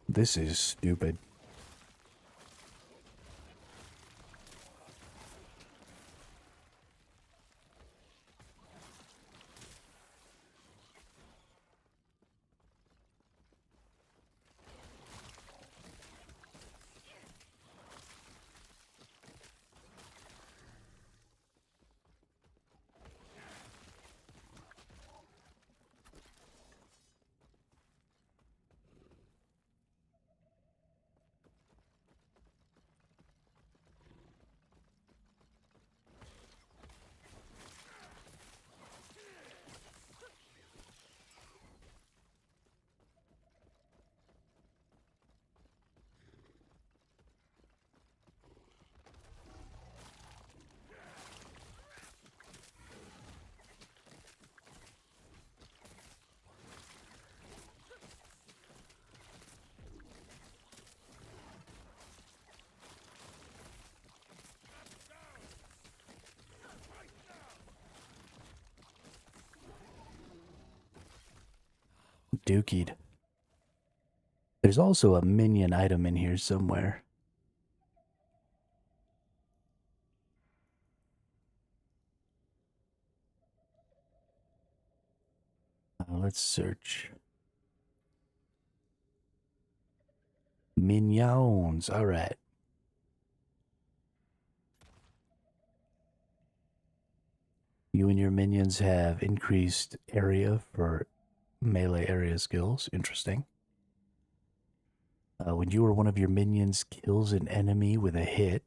S1: This is stupid. Dookied. There's also a minion item in here somewhere. Let's search. Minions. Alright. You and your minions have increased area for melee area skills. Interesting. When you or one of your minions kills an enemy with a hit,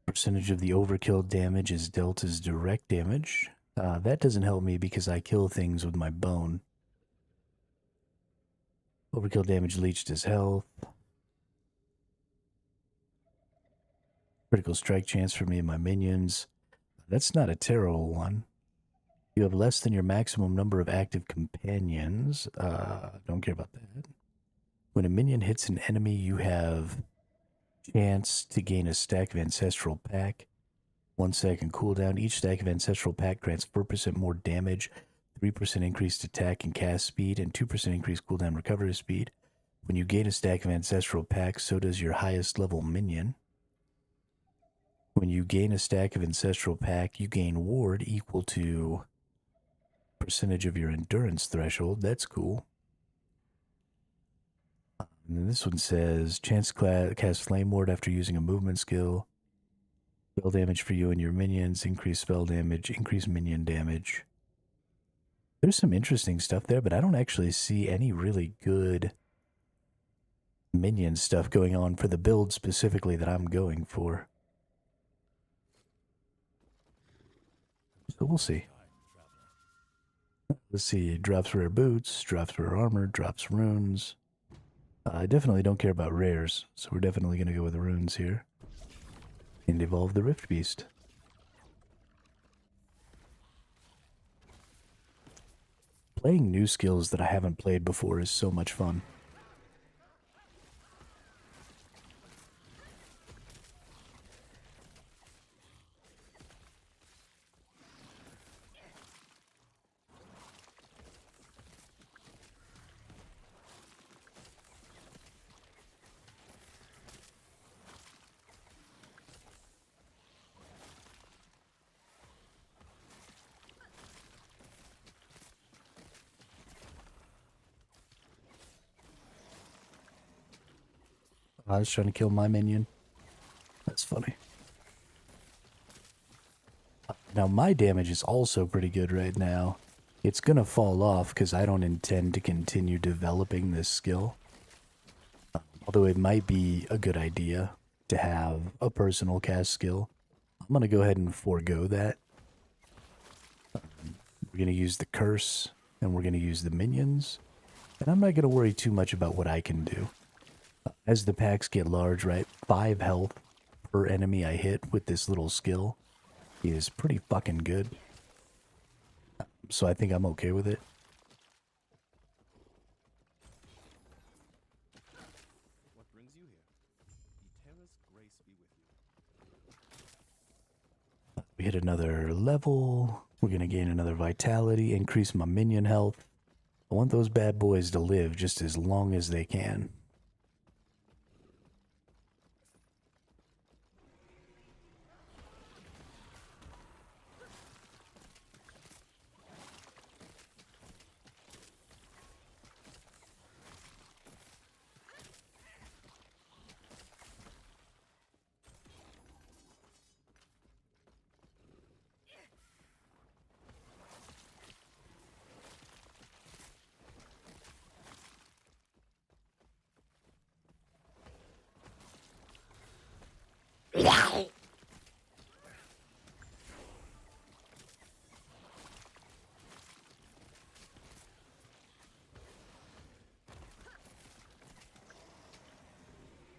S1: percentage of the overkill damage is dealt as direct damage. That doesn't help me because I kill things with my bone. Overkill damage leached as health. Critical strike chance for me and my minions. That's not a terrible one. You have less than your maximum number of active companions. Don't care about that. When a minion hits an enemy, you have chance to gain a stack of Ancestral Pack. 1 second cooldown. Each stack of Ancestral Pack grants 4% more damage, 3% increased attack and cast speed, and 2% increased cooldown recovery speed. When you gain a stack of Ancestral Pack, so does your highest level minion. When you gain a stack of Ancestral Pack, you gain ward equal to percentage of your endurance threshold. That's cool. And then this one says, chance to cast Flame Ward after using a movement skill. Spell damage for you and your minions. Increase spell damage. Increase minion damage. There's some interesting stuff there, but I don't actually see any really good minion stuff going on for the build specifically that I'm going for. So we'll see. Let's see. Drops rare boots, drops rare armor, drops runes. I definitely don't care about rares, so we're definitely going to go with the runes here. And evolve the Rift Beast. Playing new skills that I haven't played before is so much fun. I was trying to kill my minion. That's funny. Now my damage is also pretty good right now. It's gonna fall off because I don't intend to continue developing this skill. Although it might be a good idea to have a personal cast skill. I'm gonna go ahead and forego that. We're gonna use the curse and we're gonna use the minions. And I'm not going to worry too much about what I can do. As the packs get large, right, 5 health per enemy I hit with this little skill is pretty fucking good. So I think I'm okay with it.
S3: What brings you here? Eterra's grace be with you.
S1: We hit another level. We're going to gain another vitality, increase my minion health. I want those bad boys to live just as long as they can.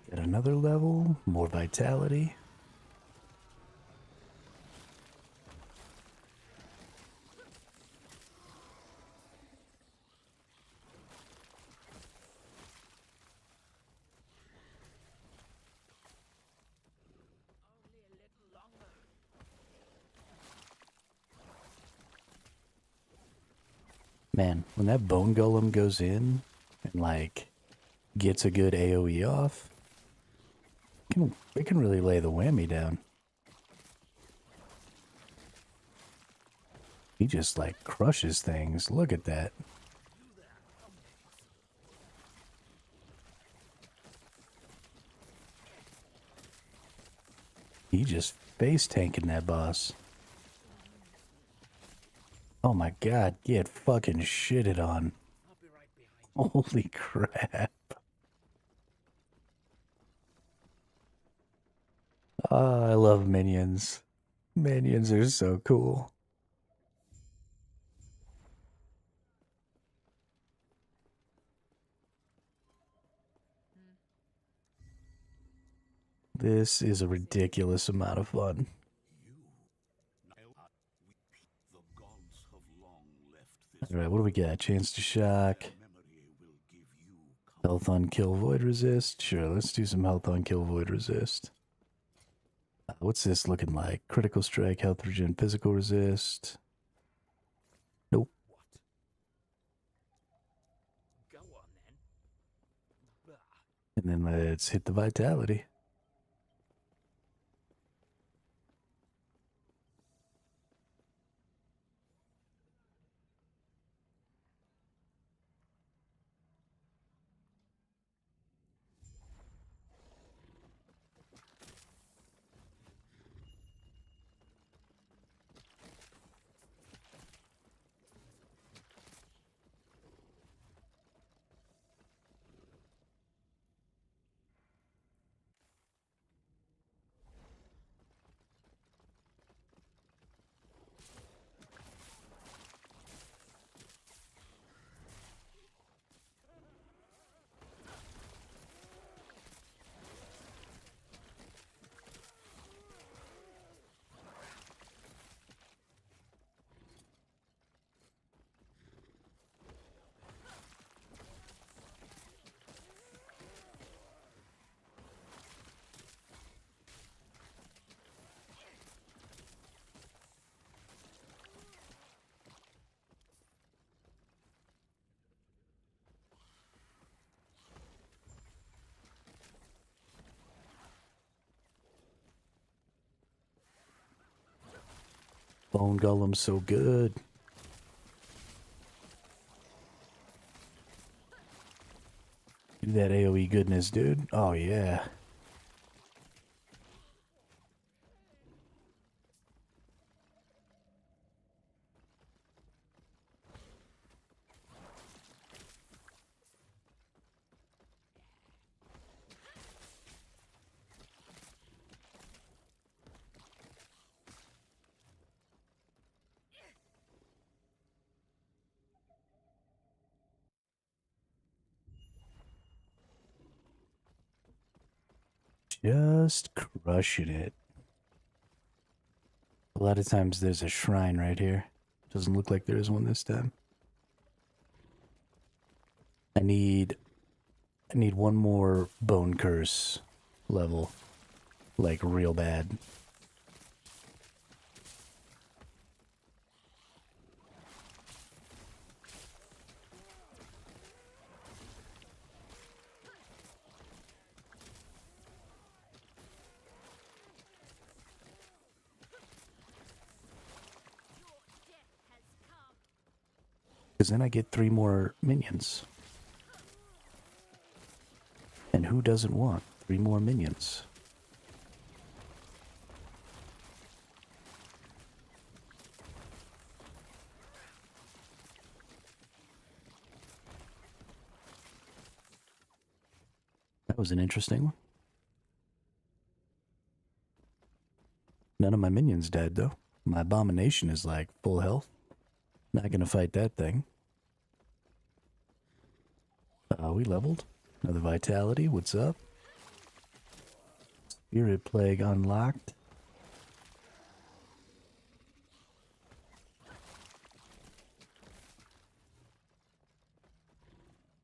S1: Get another level, more vitality. Man, when that bone golem goes in and like gets a good AoE off, it can really lay the whammy down. He just like crushes things. Look at that. He just face tanking that boss. Oh my god, get fucking shitted on. Holy crap. Ah, I love minions. Minions are so cool. This is a ridiculous amount of fun. Alright, what do we got? Chance to shock. Health on kill void resist. Sure, let's do some health on kill void resist. What's this looking like? Critical strike, health regen, physical resist. Nope.
S5: Go on then.
S1: And then let's hit the vitality. Bone Golem's so good. Do that AoE goodness, dude. Oh, yeah. Just crushing it. A lot of times there's a shrine right here. Doesn't look like there is one this time. I need one more bone curse level. Like real bad. Because then I get 3 more minions. And who doesn't want 3 more minions? That was an interesting one. None of my minions died, though. My abomination is like full health. Not gonna fight that thing. We leveled. Another vitality. What's up? Spirit Plague unlocked.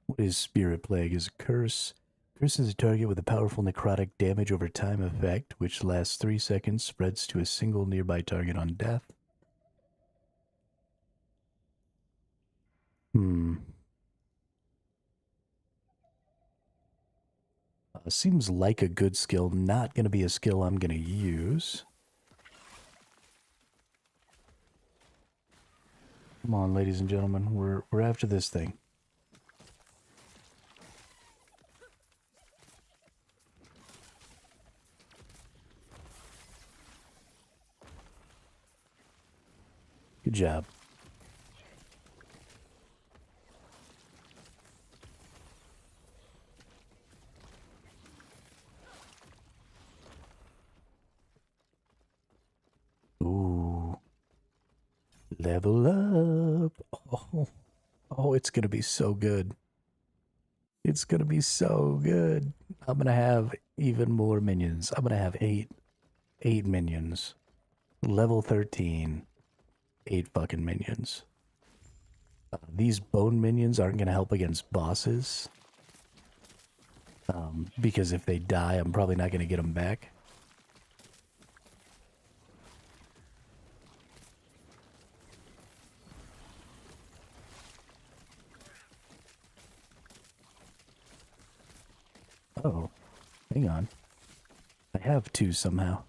S1: What is Spirit Plague? Is a curse. Curses a target with a powerful necrotic damage over time effect, which lasts 3 seconds, spreads to a single nearby target on death. Seems like a good skill. Not going to be a skill I'm going to use. Come on, ladies and gentlemen. We're after this thing. Good job. Ooh. Level up. Oh, it's going to be so good. It's going to be so good. I'm going to have even more minions. I'm going to have 8 minions. Level 13. 8 fucking minions. These bone minions aren't going to help against bosses. Because if they die, I'm probably not going to get them back. Oh, hang on. I have 2 somehow.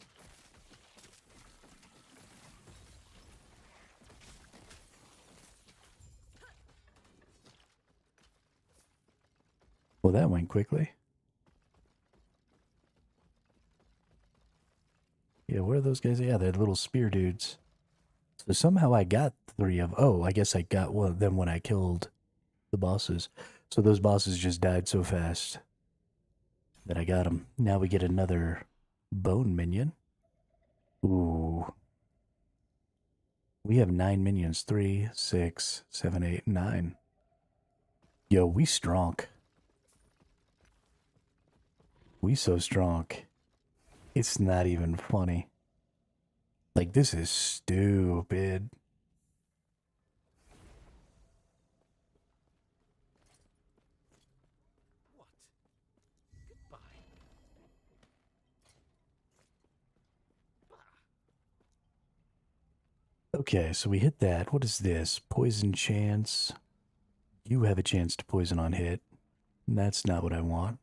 S1: Well, that went quickly. Yeah, where are those guys? Yeah, they're little spear dudes. So somehow I got 3 of... Oh, I guess I got one of them when I killed the bosses. So those bosses just died so fast that I got them. Now we get another bone minion. Ooh. We have 9 minions. 3, 6, 7, 8, 9. Yo, we strong. We so strong. It's not even funny. Like, this is stupid.
S5: What? Goodbye.
S1: Okay, so we hit that. What is this? Poison chance. You have a chance to poison on hit. That's not what I want.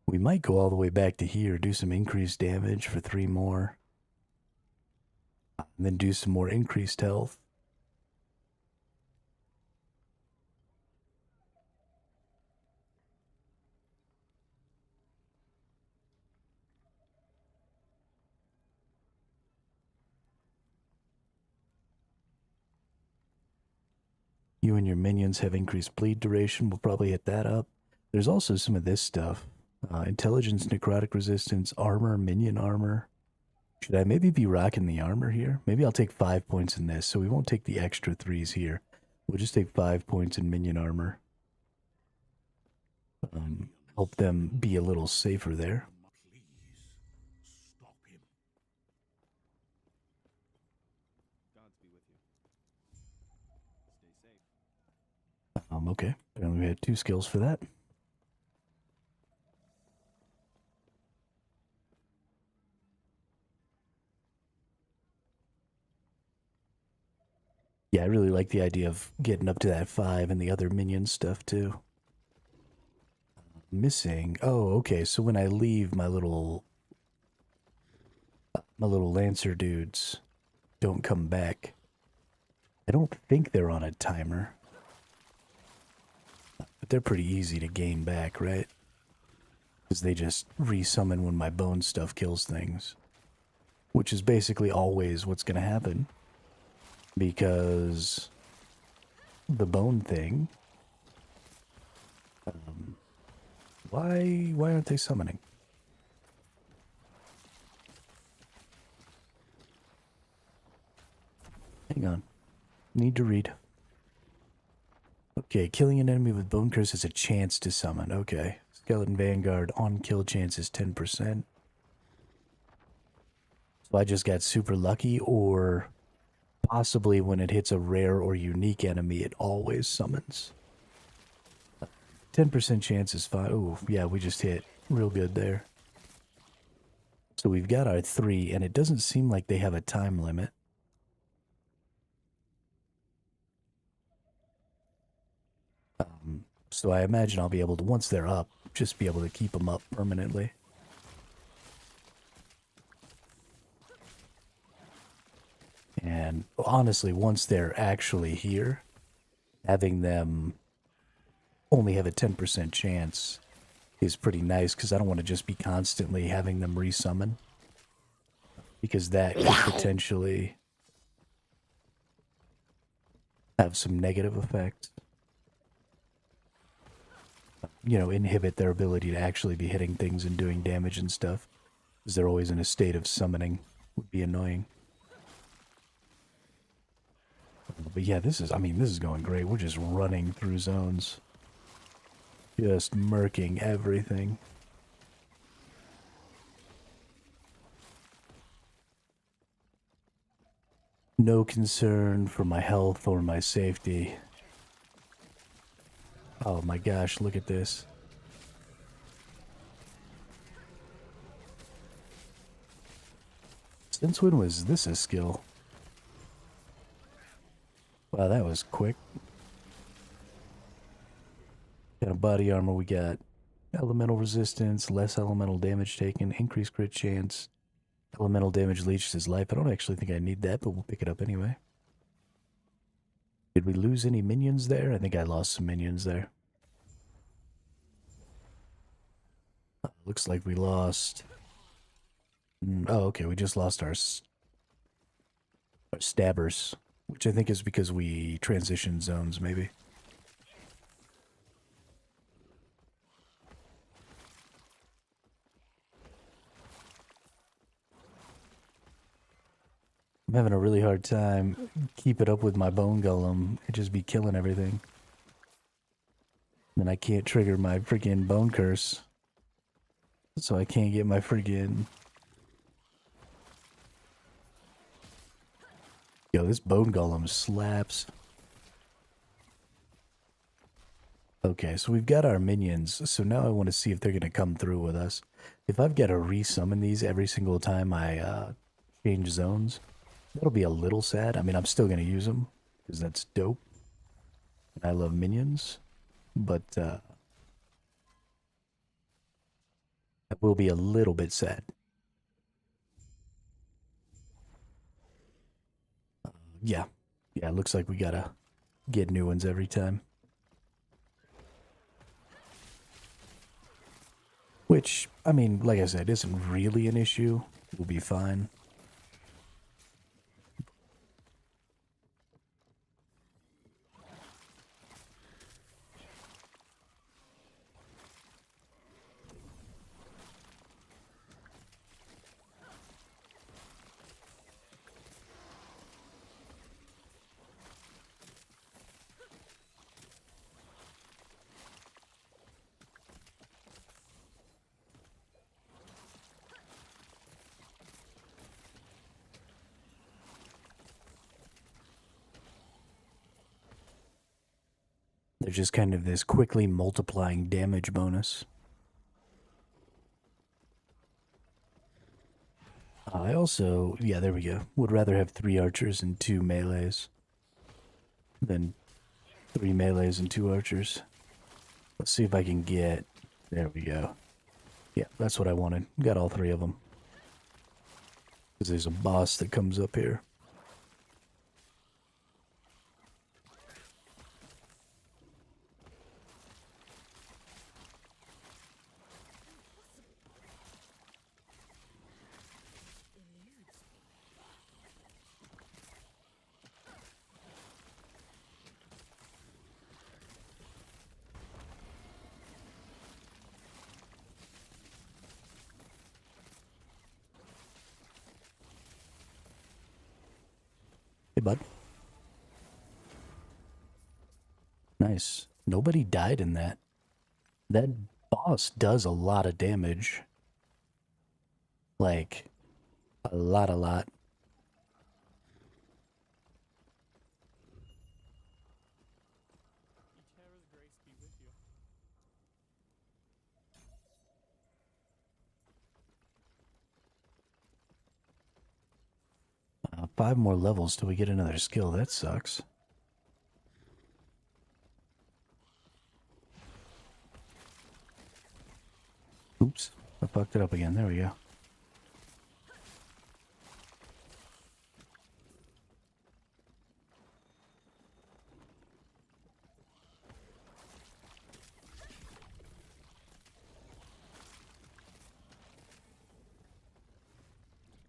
S1: We might go all the way back to here, do some increased damage for 3 more. And then do some more increased health. You and your minions have increased bleed duration. We'll probably hit that up. There's also some of this stuff. Intelligence, necrotic resistance, armor, minion armor. Should I maybe be rocking the armor here? Maybe I'll take 5 points in this, so we won't take the extra 3s here. We'll just take 5 points in minion armor. help them be a little safer there.
S5: Please stop him.
S3: Gods be with you. Stay safe.
S1: Okay. Apparently we had 2 skills for that. Yeah, I really like the idea of getting up to that 5 and the other minion stuff too. Missing. Oh, okay. So when I leave, my little lancer dudes don't come back. I don't think they're on a timer. But they're pretty easy to gain back, right? Because they just resummon when my bone stuff kills things. Which is basically always what's going to happen. Because the bone thing... why aren't they summoning? Hang on. Need to read. Okay, killing an enemy with Bone Curse has a chance to summon. Okay. Skeleton Vanguard on kill chance is 10%. So I just got super lucky, or possibly when it hits a rare or unique enemy, it always summons. 10% chance is fine. Oh, yeah, we just hit real good there. So we've got our 3, and it doesn't seem like they have a time limit. So I imagine I'll be able to, once they're up, just be able to keep them up permanently. And honestly, once they're actually here, having them only have a 10% chance is pretty nice, because I don't want to just be constantly having them resummon. Because that could potentially have some negative effects. You know, inhibit their ability to actually be hitting things and doing damage and stuff. Because they're always in a state of summoning. Would be annoying. But yeah, this is going great. We're just running through zones. Just murking everything. No concern for my health or my safety. Oh my gosh, look at this. Since when was this a skill? Wow, that was quick. Got a body armor, we got elemental resistance, less elemental damage taken, increased crit chance, elemental damage leeches his life. I don't actually think I need that, but we'll pick it up anyway. Did we lose any minions there? I think I lost some minions there. Looks like we lost... Oh, okay, we just lost our stabbers, which I think is because we transitioned zones, maybe. I'm having a really hard time keeping up with my bone golem. It just be killing everything. Then I can't trigger my freaking bone curse. So I can't get my freaking... Yo, this bone golem slaps. Okay, so we've got our minions. So now I want to see if they're going to come through with us. If I've got to resummon these every single time I change zones, that'll be a little sad. I mean, I'm still going to use them, because that's dope. And I love minions. But, that will be a little bit sad. Yeah. Yeah, it looks like we gotta get new ones every time. Which, I mean, like I said, isn't really an issue. We'll be fine. They're just kind of this quickly multiplying damage bonus. I also, yeah, there we go. Would rather have 3 archers and 2 melees than 3 melees and 2 archers. Let's see if I can get... There we go. Yeah, that's what I wanted. Got all 3 of them. Because there's a boss that comes up here. Hey, bud. Nice. Nobody died in that. That boss does a lot of damage. Like, a lot.
S6: Each grace be with you.
S1: 5 more levels till we get another skill. That sucks. Oops. I fucked it up again. There we go.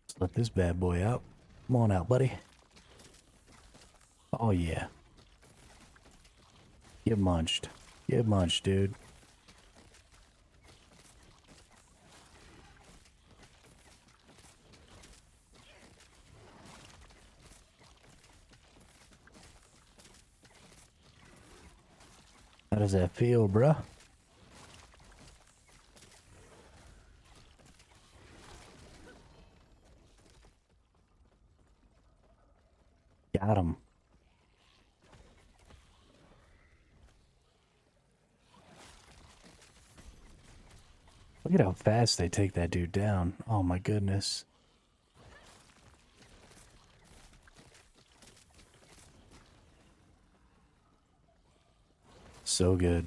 S1: Let's let this bad boy out. Come on out, buddy. Oh, yeah. Get munched. Get munched, dude. How does that feel, bruh? Got him. Look at how fast they take that dude down. Oh my goodness. So good.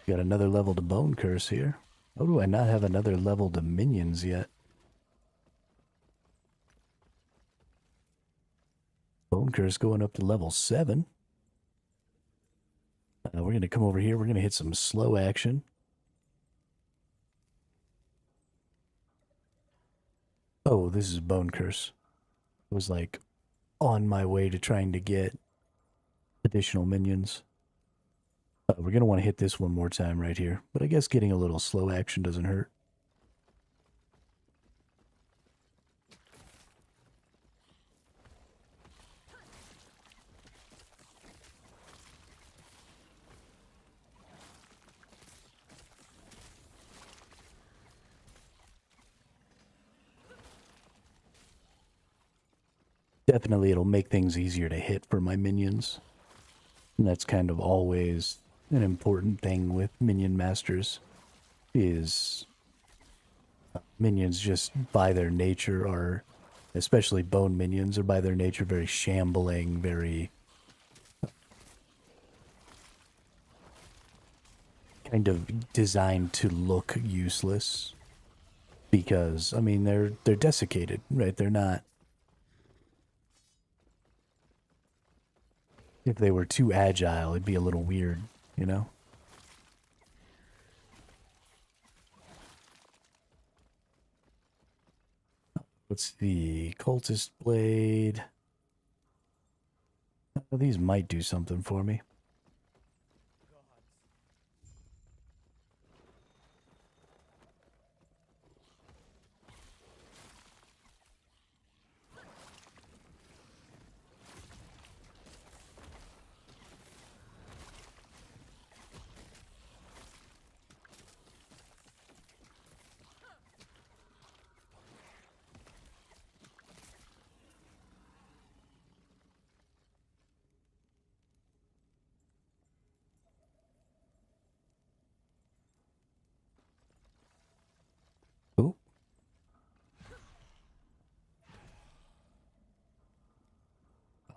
S1: Got another level to Bone Curse here. Oh, do I not have another level to Minions yet? Bone Curse going up to level 7. We're going to come over here. We're going to hit some slow action. Oh, this is Bone Curse. I was like on my way to trying to get additional minions. We're going to want to hit this one more time right here. But I guess getting a little slow action doesn't hurt. Definitely it'll make things easier to hit for my minions. And that's kind of always an important thing with minion masters, is minions just by their nature are, especially bone minions, are by their nature very shambling, very kind of designed to look useless. Because, I mean, they're desiccated, right? They're not... If they were too agile, it'd be a little weird, you know? What's the Cultist Blade? Oh, these might do something for me.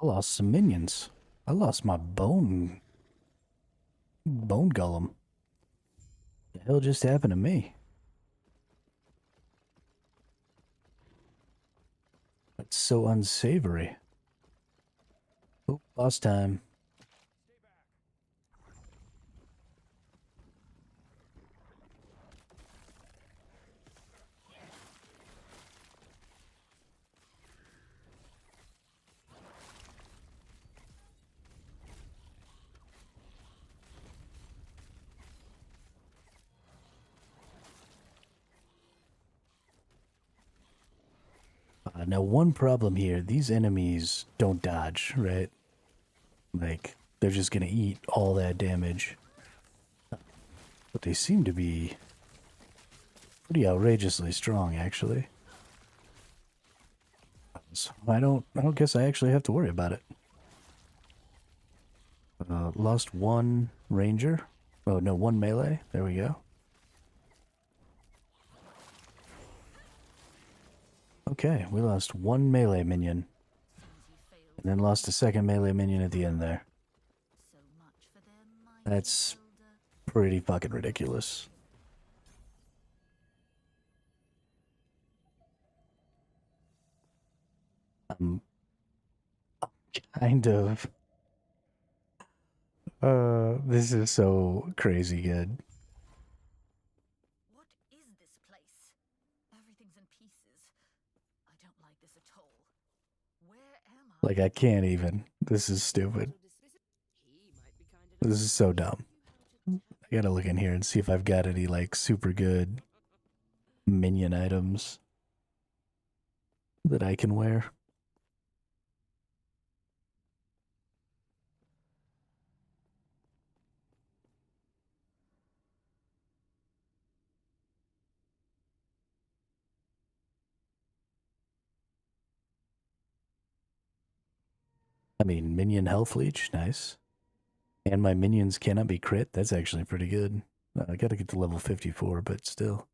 S1: I lost some minions. I lost my bone golem. The hell just happened to me? That's so unsavory. Oh, boss time. Now, one problem here, these enemies don't dodge, right? Like, they're just gonna eat all that damage. But they seem to be pretty outrageously strong, actually. So I don't guess I actually have to worry about it. Lost one ranger. Oh, no, one melee. There we go. Okay, we lost one melee minion. And then lost a second melee minion at the end there. That's pretty fucking ridiculous. I'm kind of... this is so crazy good.
S2: What is this place? Everything's in pieces. I don't like this at all. Where am I?
S1: Like, I can't even. This is stupid. This is so dumb. I gotta look in here and see if I've got any, like, super good minion items that I can wear. I mean, minion health leech, nice. And my minions cannot be crit, that's actually pretty good. I gotta get to level 54, but still.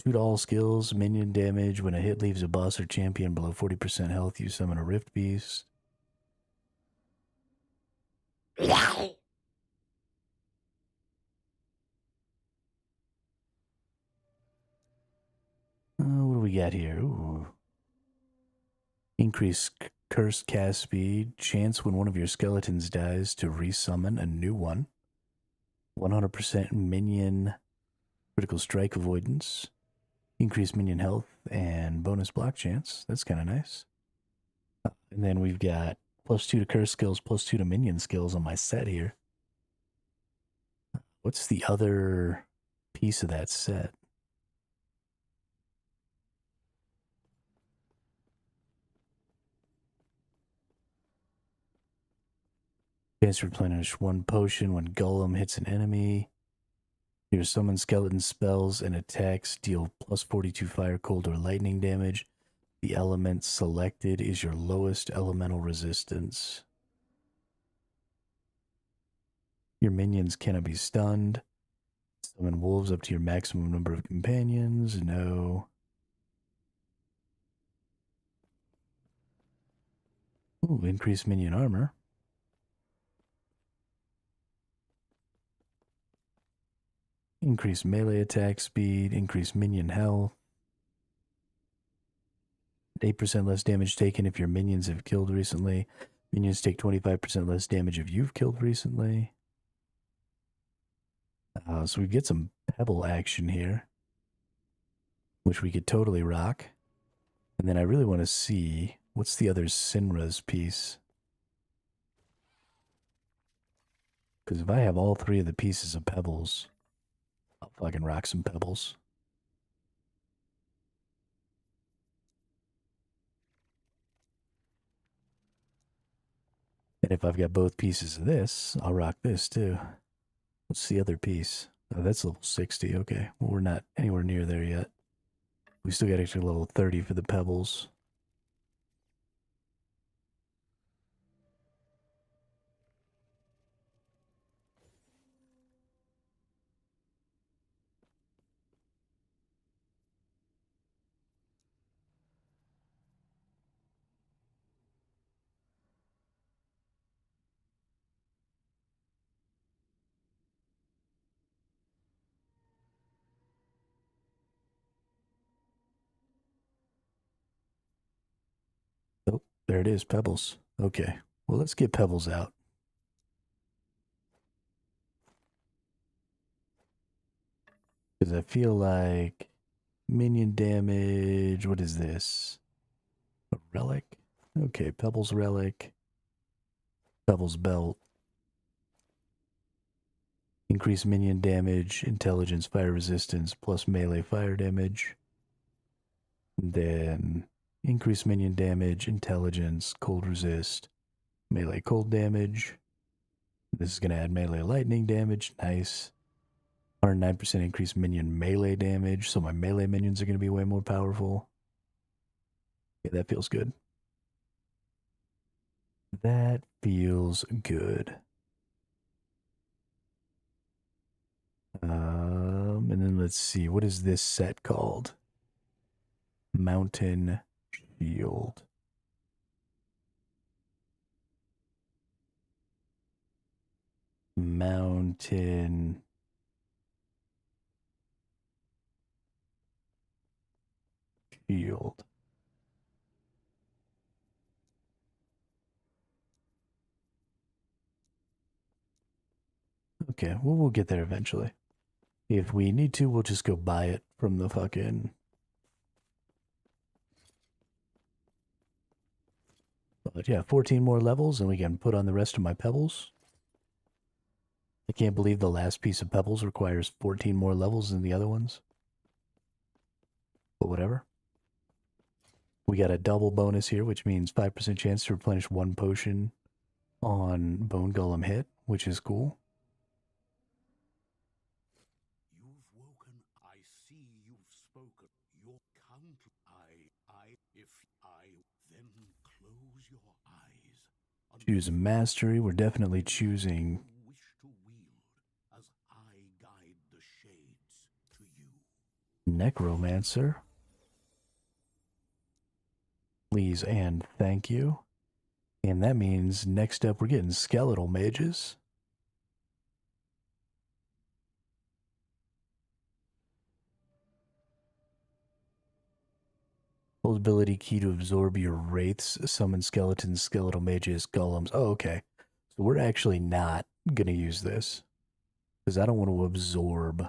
S1: 2 to all skills, minion damage. When a hit leaves a boss or champion below 40% health, you summon a Rift Beast. What do we got here? Ooh. Increase cursed cast speed. Chance when one of your skeletons dies to resummon a new one. 100% minion critical strike avoidance. Increase minion health and bonus block chance. That's kind of nice. And then we've got +2 to curse skills, +2 to minion skills on my set here. What's the other piece of that set? Chance to replenish 1 potion when Golem hits an enemy. Your summon skeleton spells and attacks deal +42 fire, cold, or lightning damage. The element selected is your lowest elemental resistance. Your minions cannot be stunned. Summon wolves up to your maximum number of companions. No. Ooh, increase minion armor. Increase melee attack speed. Increase minion health. 8% less damage taken if your minions have killed recently. Minions take 25% less damage if you've killed recently. So we get some pebble action here, which we could totally rock. And then I really want to see, what's the other Sinra's piece? Because if I have all 3 of the pieces of pebbles, I'll fucking rock some pebbles. And if I've got both pieces of this, I'll rock this too. What's the other piece? Oh, that's level 60. Okay. Well, we're not anywhere near there yet. We still got extra level 30 for the pebbles. there it is, Pebbles. Okay, well, let's get Pebbles out. Because I feel like minion damage, what is this? A relic? Okay, Pebbles relic. Pebbles belt. Increase minion damage, intelligence, fire resistance, plus melee fire damage. And then increase minion damage, intelligence, cold resist, melee cold damage. This is going to add melee lightning damage. Nice. 109% increase minion melee damage, so my melee minions are going to be way more powerful. Yeah, that feels good. That feels good. And then let's see, what is this set called? Mountain Shield. Mountain Shield. Okay, well, we'll get there eventually. If we need to, we'll just go buy it from the fucking... But yeah, 14 more levels and we can put on the rest of my pebbles. I can't believe the last piece of pebbles requires 14 more levels than the other ones. But whatever. We got a double bonus here, which means 5% chance to replenish one potion on Bone Golem hit, which is cool.
S5: You've woken. I see you've spoken. Your count. If I then close your eyes.
S1: Choose mastery. We're definitely choosing
S5: Wish to wield as I guide the shades to you.
S1: Necromancer. Please and thank you. And that means next up we're getting skeletal mages. Full ability key to absorb your wraiths, summon skeletons, skeletal mages, golems. Oh, okay. So we're actually not going to use this. Because I don't want to absorb.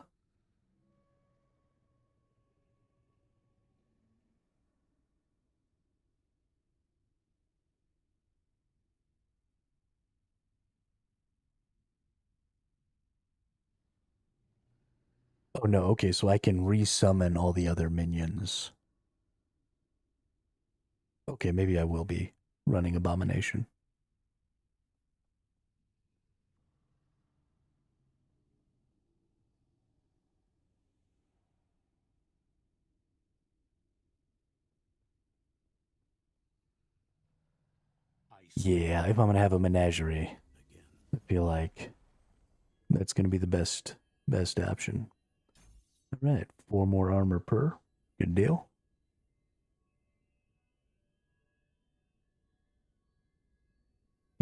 S1: Oh no, okay, so I can resummon all the other minions. Okay, maybe I will be running Abomination. Yeah, if I'm going to have a menagerie, I feel like that's going to be the best option. All right, 4 more armor per. Good deal.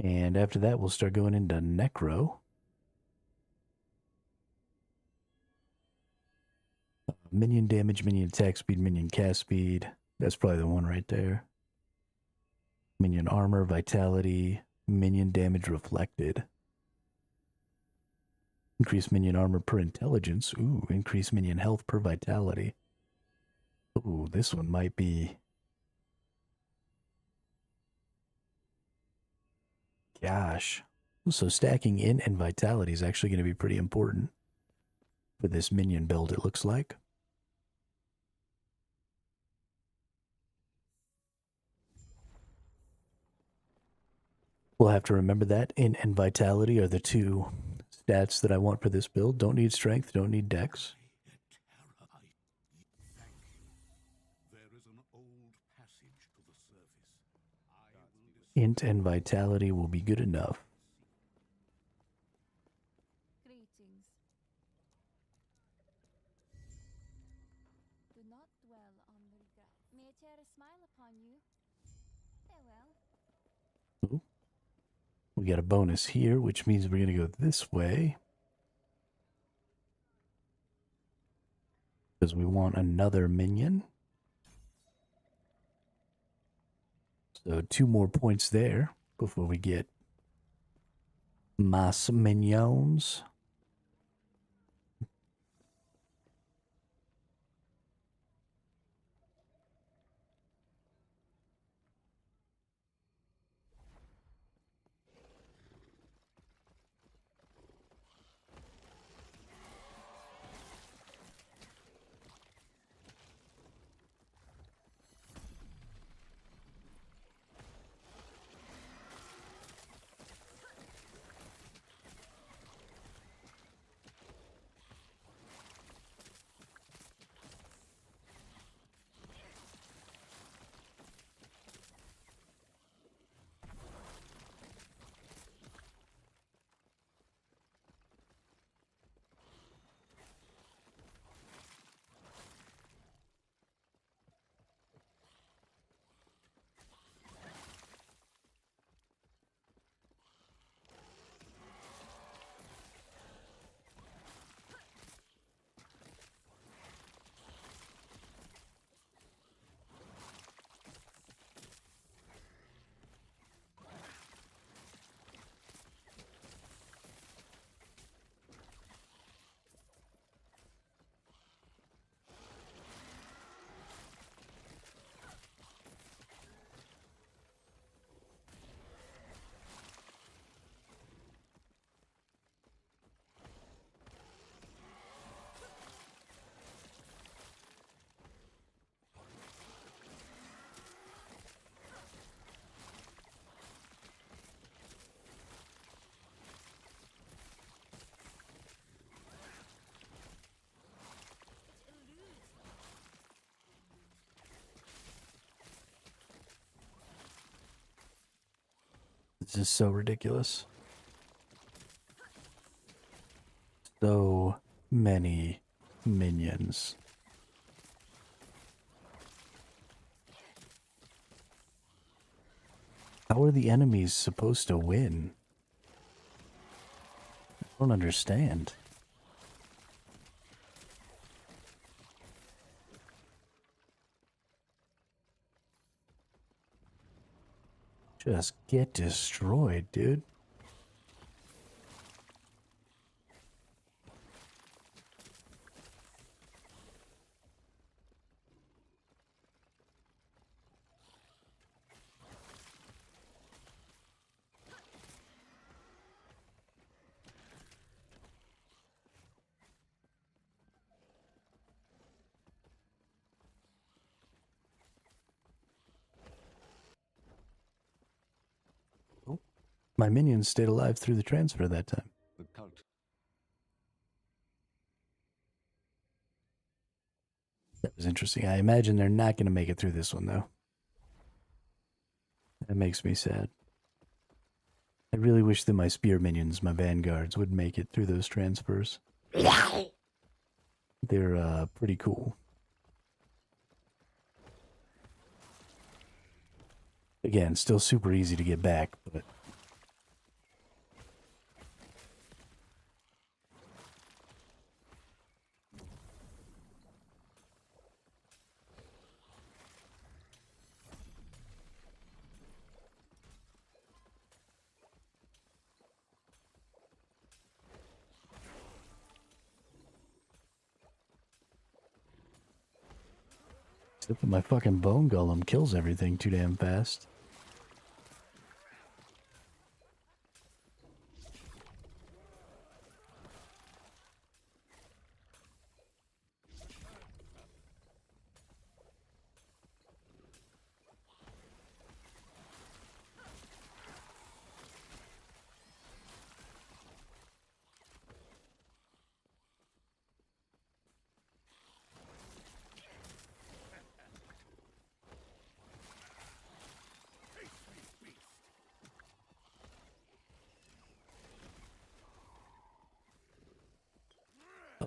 S1: And after that, we'll start going into Necro. Minion damage, minion attack speed, minion cast speed. That's probably the one right there. Minion armor, vitality, minion damage reflected. Increase minion armor per intelligence. Ooh, increase minion health per vitality. Ooh, this one might be... Gosh. So stacking int and vitality is actually going to be pretty important for this minion build, it looks like. We'll have to remember that int and vitality are the two stats that I want for this build. Don't need strength, don't need dex. Int and vitality will be good enough.
S7: Greetings. Do not dwell on regret. May I tear a smile upon you? Farewell.
S1: Ooh. We got a bonus here, which means we're going to go this way. Because we want another minion. So 2 more points there before we get mas minions. This is so ridiculous. So many minions. How are the enemies supposed to win? I don't understand. Just get destroyed, dude. My minions stayed alive through the transfer that time.
S5: The cult.
S1: That was interesting. I imagine they're not going to make it through this one, though. That makes me sad. I really wish that my spear minions, my vanguards, would make it through those transfers. They're pretty cool. Again, still super easy to get back, but... Except that my fucking bone golem kills everything too damn fast.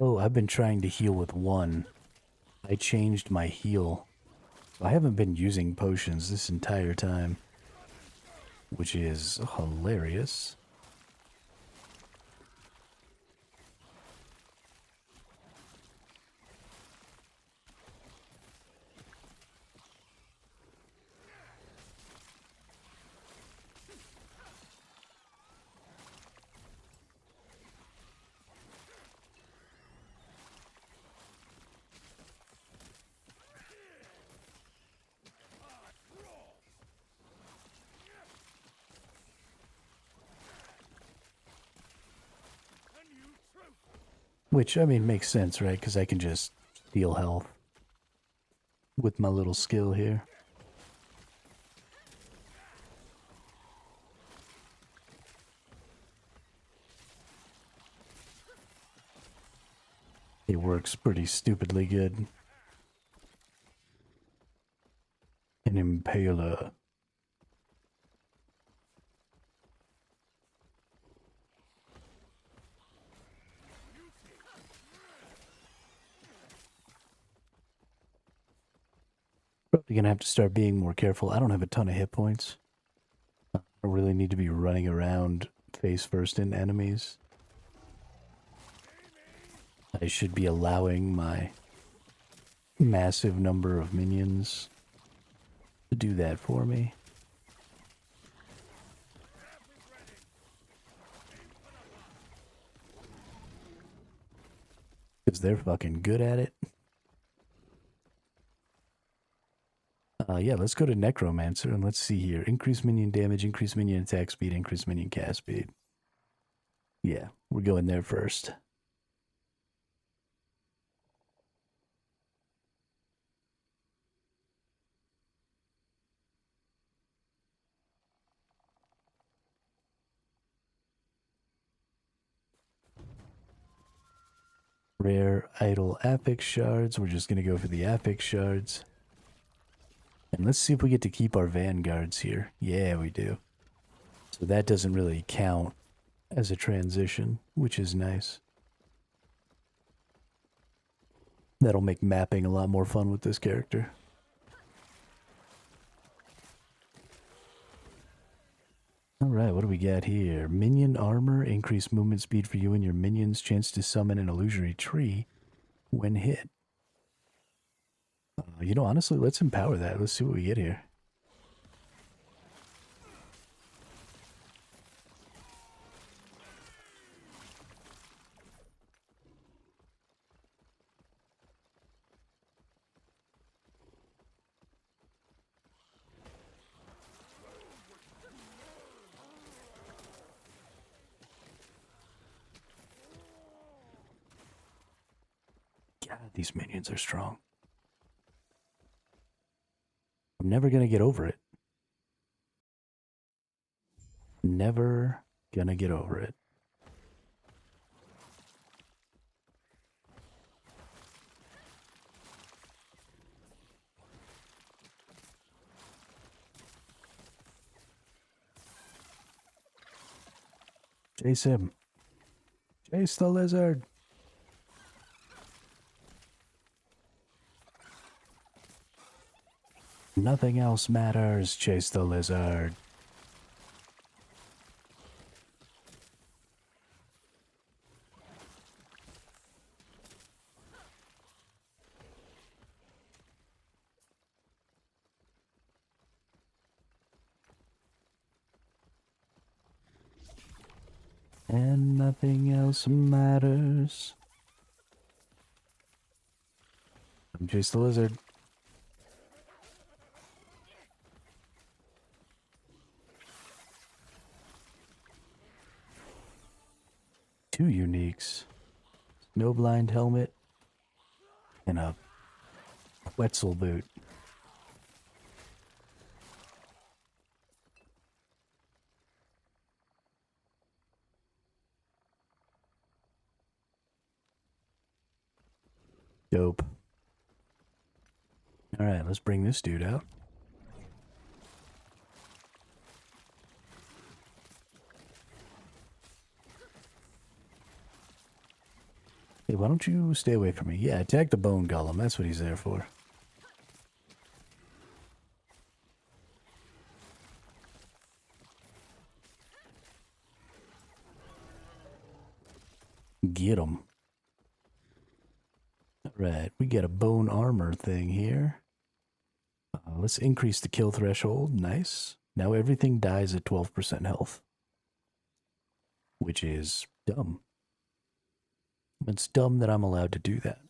S1: Oh, I've been trying to heal with one. I changed my heal. I haven't been using potions this entire time, which is hilarious. Which, I mean, makes sense, right? Because I can just steal health with my little skill here. It works pretty stupidly good. An impaler. Probably gonna have to start being more careful. I don't have a ton of hit points. I don't really need to be running around face first in enemies. I should be allowing my massive number of minions to do that for me. Because they're fucking good at it. Yeah, let's go to Necromancer and let's see here. Increase minion damage, increase minion attack speed, increase minion cast speed. Yeah, we're going there first. Rare idle affix shards. We're just going to go for the affix shards. And let's see if we get to keep our vanguards here. Yeah, we do. So that doesn't really count as a transition, which is nice. That'll make mapping a lot more fun with this character. Alright, what do we got here? Minion armor, increased movement speed for you and your minions, chance to summon an illusory tree when hit. You know, honestly, let's empower that. Let's see what we get here. God, these minions are strong. I'm never gonna get over it. Never gonna get over it. Chase him. Chase the lizard. Nothing else matters. Chase the lizard. And nothing else matters. Come chase the lizard. Two uniques. Snowblind helmet and a Quetzal boot. Dope. Alright, let's bring this dude out. Hey, why don't you stay away from me? Yeah, attack the bone golem. That's what he's there for. Get him. Alright, we get a bone armor thing here. Let's increase the kill threshold. Nice. Now everything dies at 12% health. Which is dumb. It's dumb that I'm allowed to do that.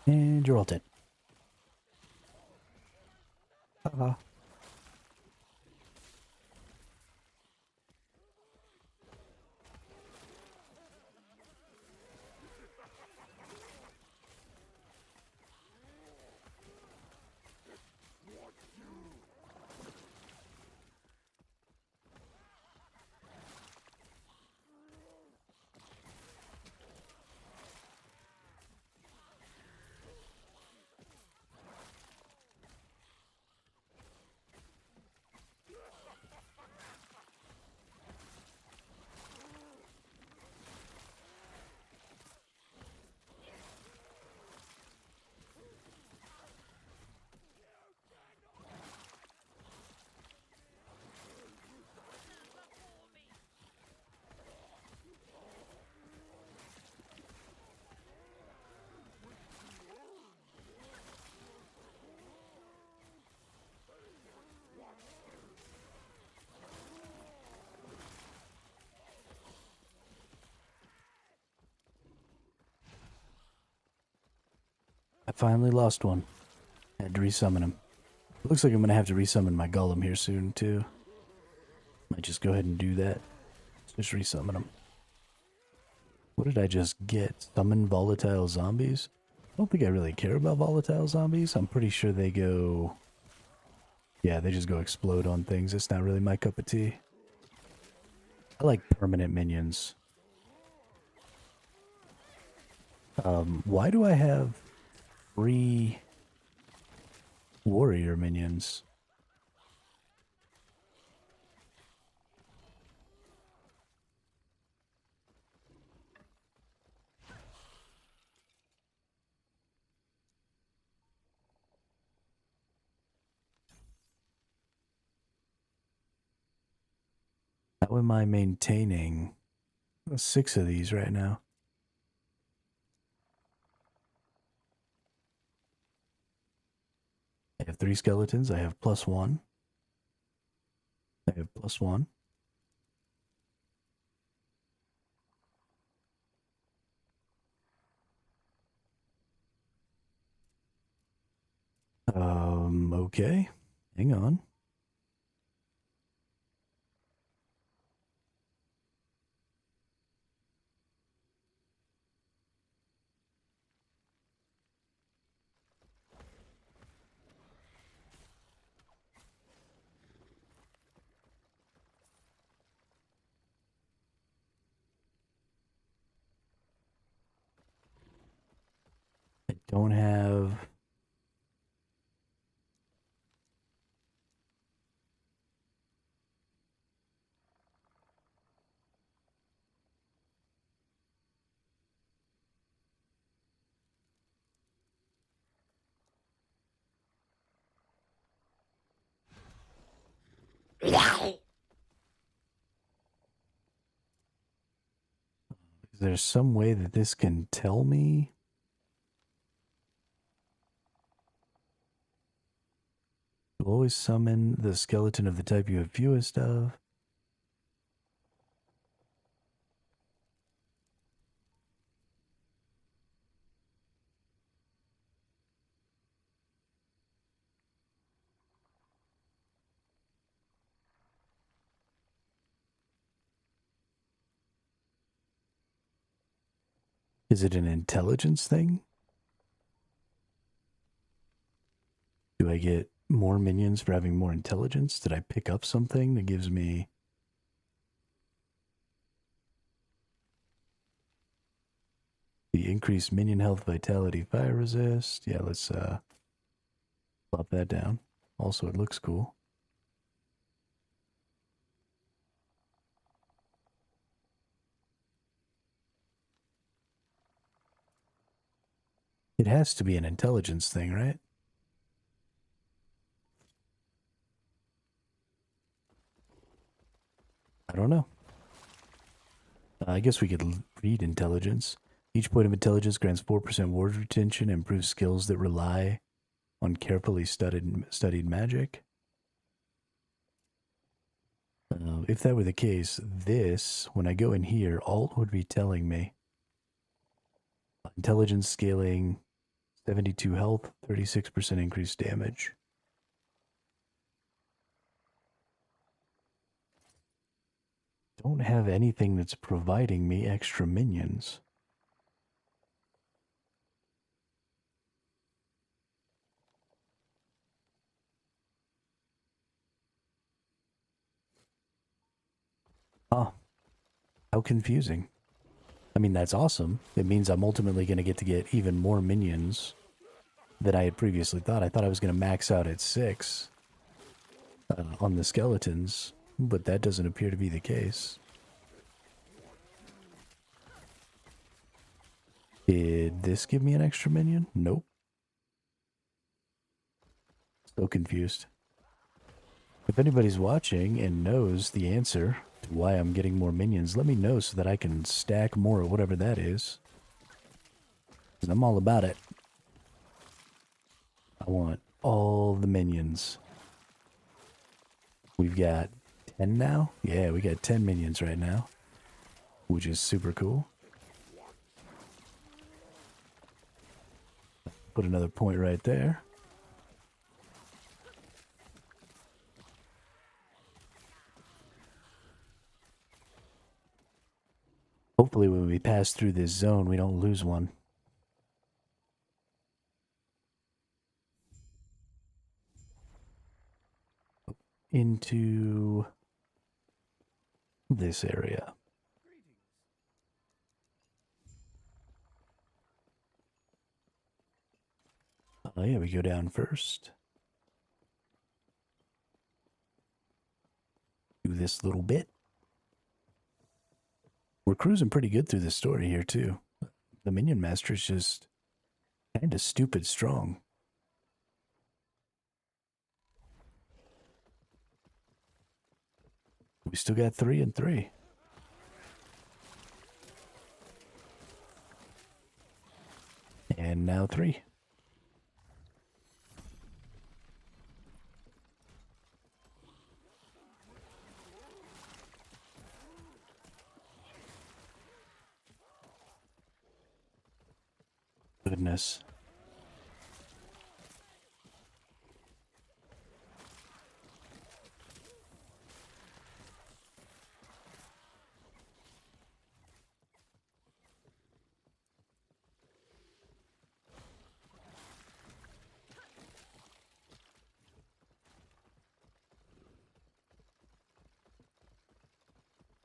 S1: And you're all dead. Haha. I finally lost one. Had to resummon him. Looks like I'm gonna have to resummon my golem here soon too. Might just go ahead and do that. Just resummon him. What did I just get? Summon volatile zombies? I don't think I really care about volatile zombies. I'm pretty sure they go... Yeah, they just go explode on things. It's not really my cup of tea. I like permanent minions. Why do I have 3 warrior minions? How am I maintaining 6 of these right now? I have 3 skeletons. I have +1. I have +1. Okay. Hang on. I don't have... Is there some way that this can tell me? You'll always summon the skeleton of the type you have fewest of. Is it an intelligence thing? Do I get more minions for having more intelligence? Did I pick up something that gives me... the increased minion health, vitality, fire resist? Yeah, let's plop that down. Also, it looks cool. It has to be an intelligence thing, right? I don't know. I guess we could read intelligence. Each point of intelligence grants 4% ward retention and improves skills that rely on carefully studied magic. If that were the case, this, when I go in here, alt would be telling me intelligence scaling 72 health, 36% increased damage. Don't have anything that's providing me extra minions. Huh. How confusing. I mean, that's awesome. It means I'm ultimately going to get even more minions than I had previously thought. I thought I was going to max out at 6 on the skeletons, but that doesn't appear to be the case. Did this give me an extra minion? Nope. So confused. If anybody's watching and knows the answer to why I'm getting more minions, let me know so that I can stack more of whatever that is. 'Cause I'm all about it. I want all the minions. We've got 10 now? Yeah, we got 10 minions right now, which is super cool. Put another point right there. Hopefully when we pass through this zone, we don't lose one. Into this area. Oh yeah, we go down first. Do this little bit. We're cruising pretty good through the story here too. The Minion Master's just kind of stupid strong. We still got 3 and 3. And now 3. Goodness.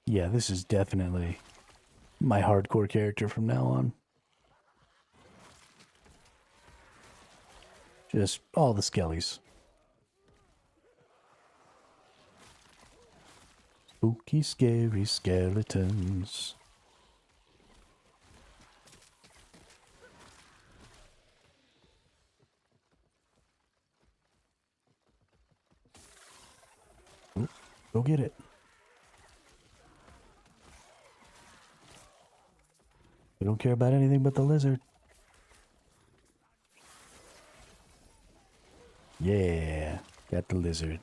S1: Yeah, this is definitely my hardcore character from now on. Just all the skellies. Spooky, scary skeletons. Ooh, go get it. We don't care about anything but the lizard. Yeah, got the lizard.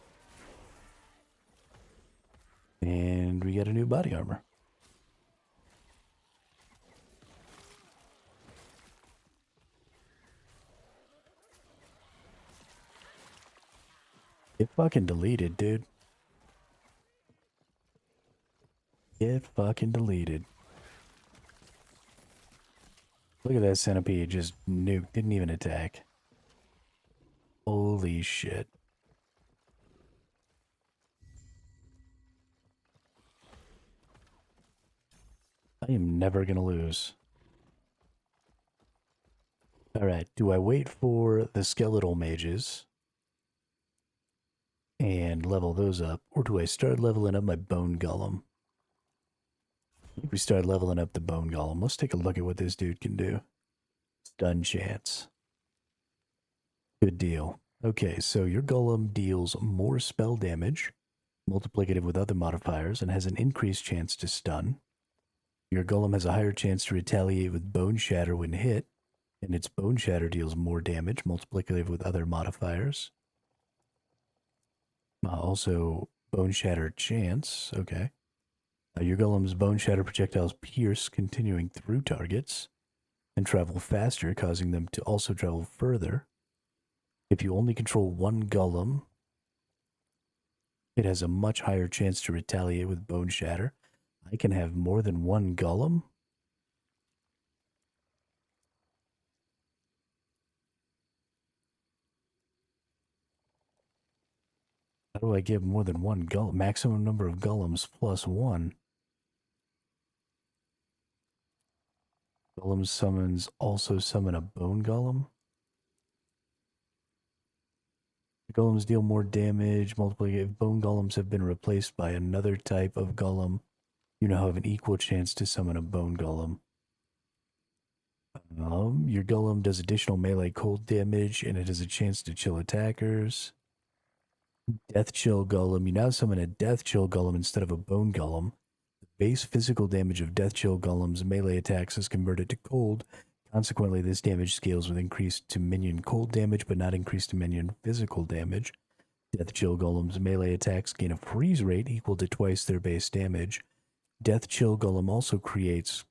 S1: And we got a new body armor. Get fucking deleted, dude. Get fucking deleted. Look at that centipede, just nuked, didn't even attack. Holy shit. I am never gonna lose. Alright, do I wait for the skeletal mages and level those up, or do I start leveling up my bone golem? I think we start leveling up the bone golem. Let's take a look at what this dude can do. Stun chance. Good deal. Okay, so your golem deals more spell damage, multiplicative with other modifiers, and has an increased chance to stun. Your golem has a higher chance to retaliate with bone shatter when hit, and its bone shatter deals more damage, multiplicative with other modifiers. Also, bone shatter chance. Okay. Your golem's bone shatter projectiles pierce, continuing through targets, and travel faster, causing them to also travel further. If you only control one golem, it has a much higher chance to retaliate with Bone Shatter. I can have more than one golem? How do I get more than one golem? Maximum number of golems plus one. Golem summons also summon a bone golem. The golems deal more damage. Multiply if bone golems have been replaced by another type of golem, you now have an equal chance to summon a bone golem. Your golem does additional melee cold damage, and it has a chance to chill attackers. Death Chill Golem. You now summon a Death Chill Golem instead of a Bone Golem. The base physical damage of Death Chill Golem's melee attacks is converted to cold. Consequently, this damage scales with increased to minion cold damage, but not increased to minion physical damage. Death Chill Golem's melee attacks gain a freeze rate equal to twice their base damage. Death Chill Golem also casts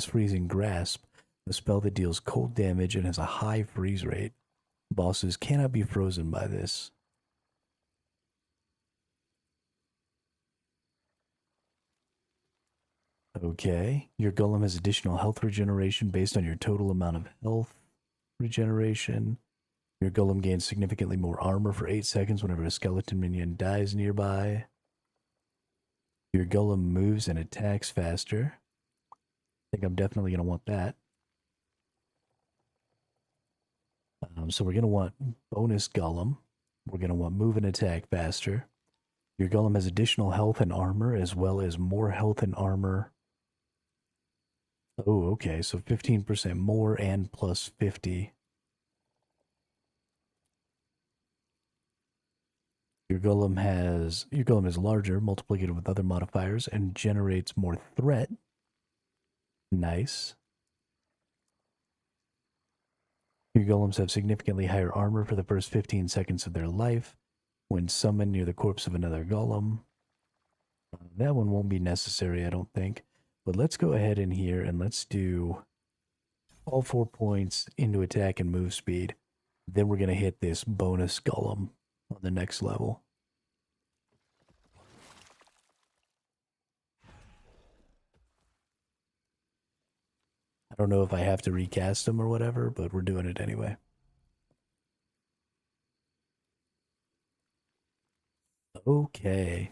S1: Freezing Grasp, a spell that deals cold damage and has a high freeze rate. Bosses cannot be frozen by this. Okay, your golem has additional health regeneration based on your total amount of health regeneration. Your golem gains significantly more armor for 8 seconds whenever a skeleton minion dies nearby. Your golem moves and attacks faster. I think I'm definitely going to want that. So we're going to want bonus golem. We're going to want move and attack faster. Your golem has additional health and armor as well as more health and armor. Oh, okay, so 15% more and plus 50. Your golem is larger, multiplicated with other modifiers, and generates more threat. Nice. Your golems have significantly higher armor for the first 15 seconds of their life when summoned near the corpse of another golem. That one won't be necessary, I don't think. But let's go ahead in here and let's do all 4 points into attack and move speed. Then we're going to hit this bonus golem on the next level. I don't know if I have to recast them or whatever, but we're doing it anyway. Okay.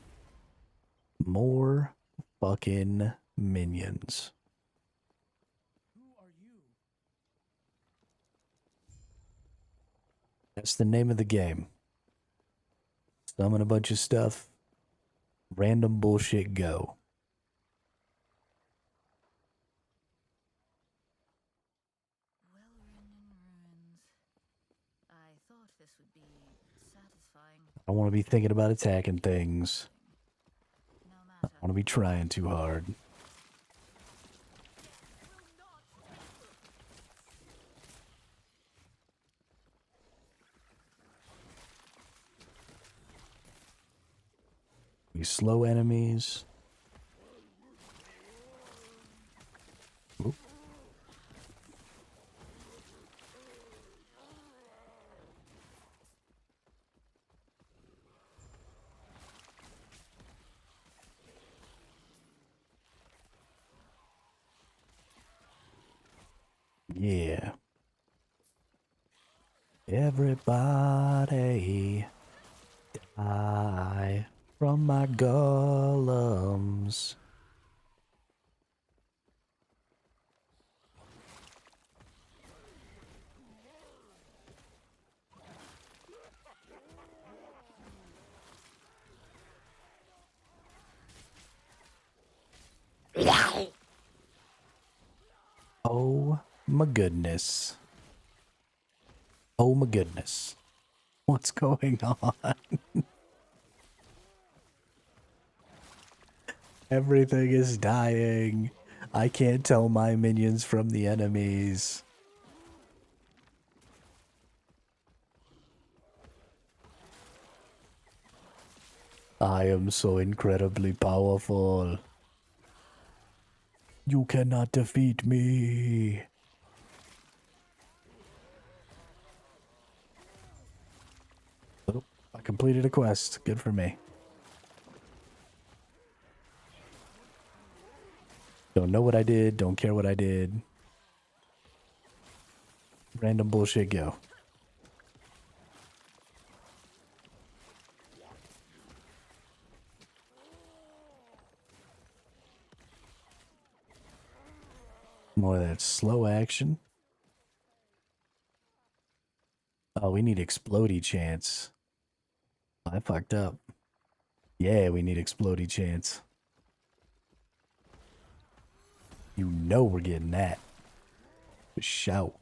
S1: More fucking minions.
S6: Who are you?
S1: That's the name of the game. Summon a bunch of stuff. Random bullshit go.
S2: Well-written runes. I thought this would be satisfying.
S1: I want to be thinking about attacking things.
S2: No
S1: I
S2: matter.
S1: want to be trying too hard. We slow enemies. Oop. Yeah. Everybody die from my golems. Oh my goodness. Oh my goodness. What's going on? Everything is dying. I can't tell my minions from the enemies. I am so incredibly powerful. You cannot defeat me. completed a quest. Good for me. Don't know what I did. Don't care what I did. Random bullshit go. More of that slow action. Oh, we need explodey chance. I fucked up. Yeah, we need explodey chance. You know we're getting that. Shout.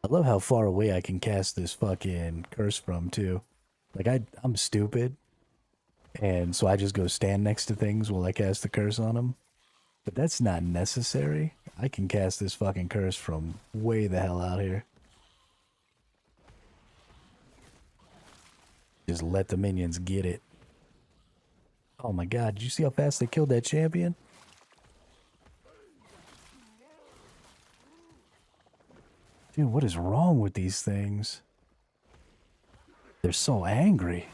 S1: I love how far away I can cast this fucking curse from, too. Like, I'm stupid. And so I just go stand next to things while I cast the curse on them. But that's not necessary. I can cast this fucking curse from way the hell out here. Just let the minions get it. Oh my god, did you see how fast they killed that champion? Dude, what is wrong with these things? They're so angry.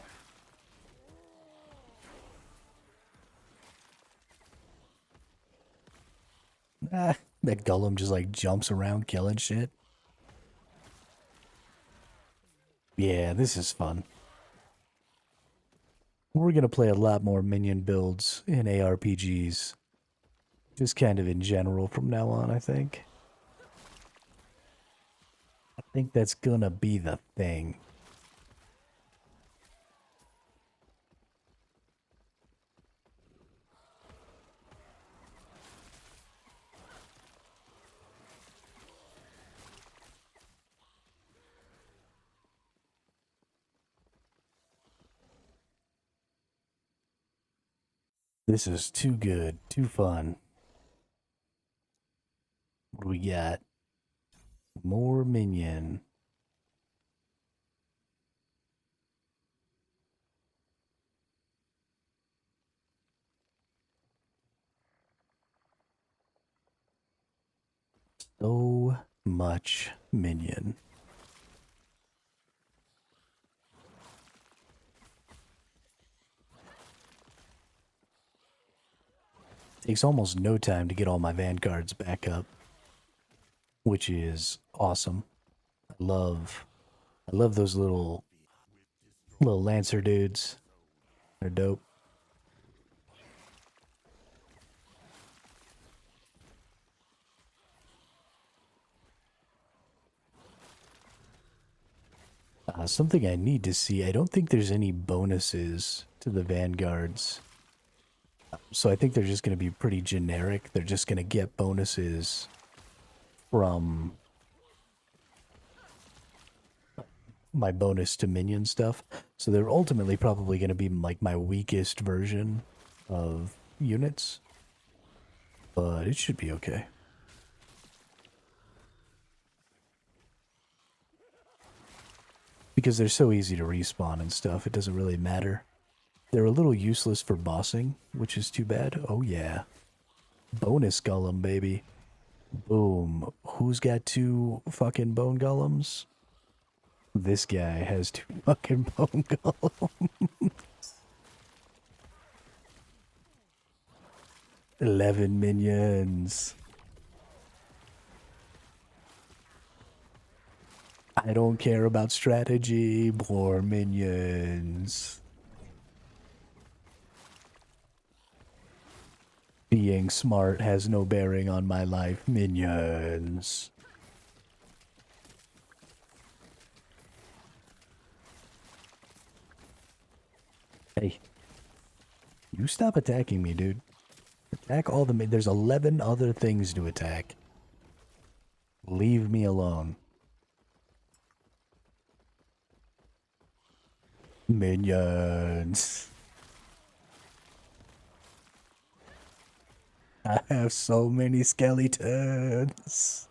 S1: Ah, that Golem just like jumps around killing shit. Yeah, this is fun. We're gonna play a lot more minion builds in ARPGs. Just kind of in general from now on, I think. I think that's gonna be the thing. This is too good, too fun. What do we got? More minion. So much minion. Takes almost no time to get all my vanguards back up, which is awesome. I love those little lancer dudes. They're dope. Something I need to see. I don't think there's any bonuses to the vanguards. So I think they're just going to be pretty generic. They're just going to get bonuses from my bonus to minion stuff. So they're ultimately probably going to be like my weakest version of units. But it should be okay. Because they're so easy to respawn and stuff, it doesn't really matter. They're a little useless for bossing, which is too bad. Oh yeah. Bonus golem, baby. Boom. Who's got 2 fucking bone golems? This guy has 2 fucking bone golems. 11 minions. I don't care about strategy, more minions. Being smart has no bearing on my life, minions. Hey, you stop attacking me, dude. Attack all the there's 11 other things to attack. Leave me alone. Minions. I have so many skeletons.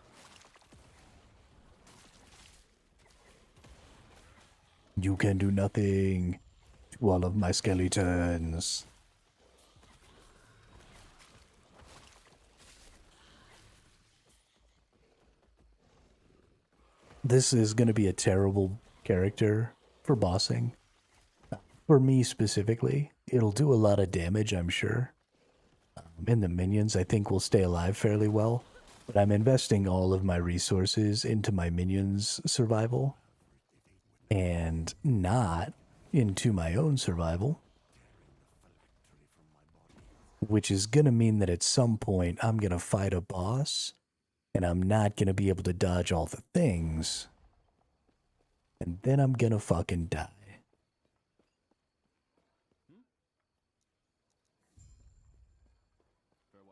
S1: You can do nothing to all of my skeletons. This is going to be a terrible character for bossing. for me specifically, it'll do a lot of damage, I'm sure. And the minions, I think, will stay alive fairly well. But I'm investing all of my resources into my minions' survival and not into my own survival. Which is going to mean that at some point I'm going to fight a boss and I'm not going to be able to dodge all the things. And then I'm going to fucking die.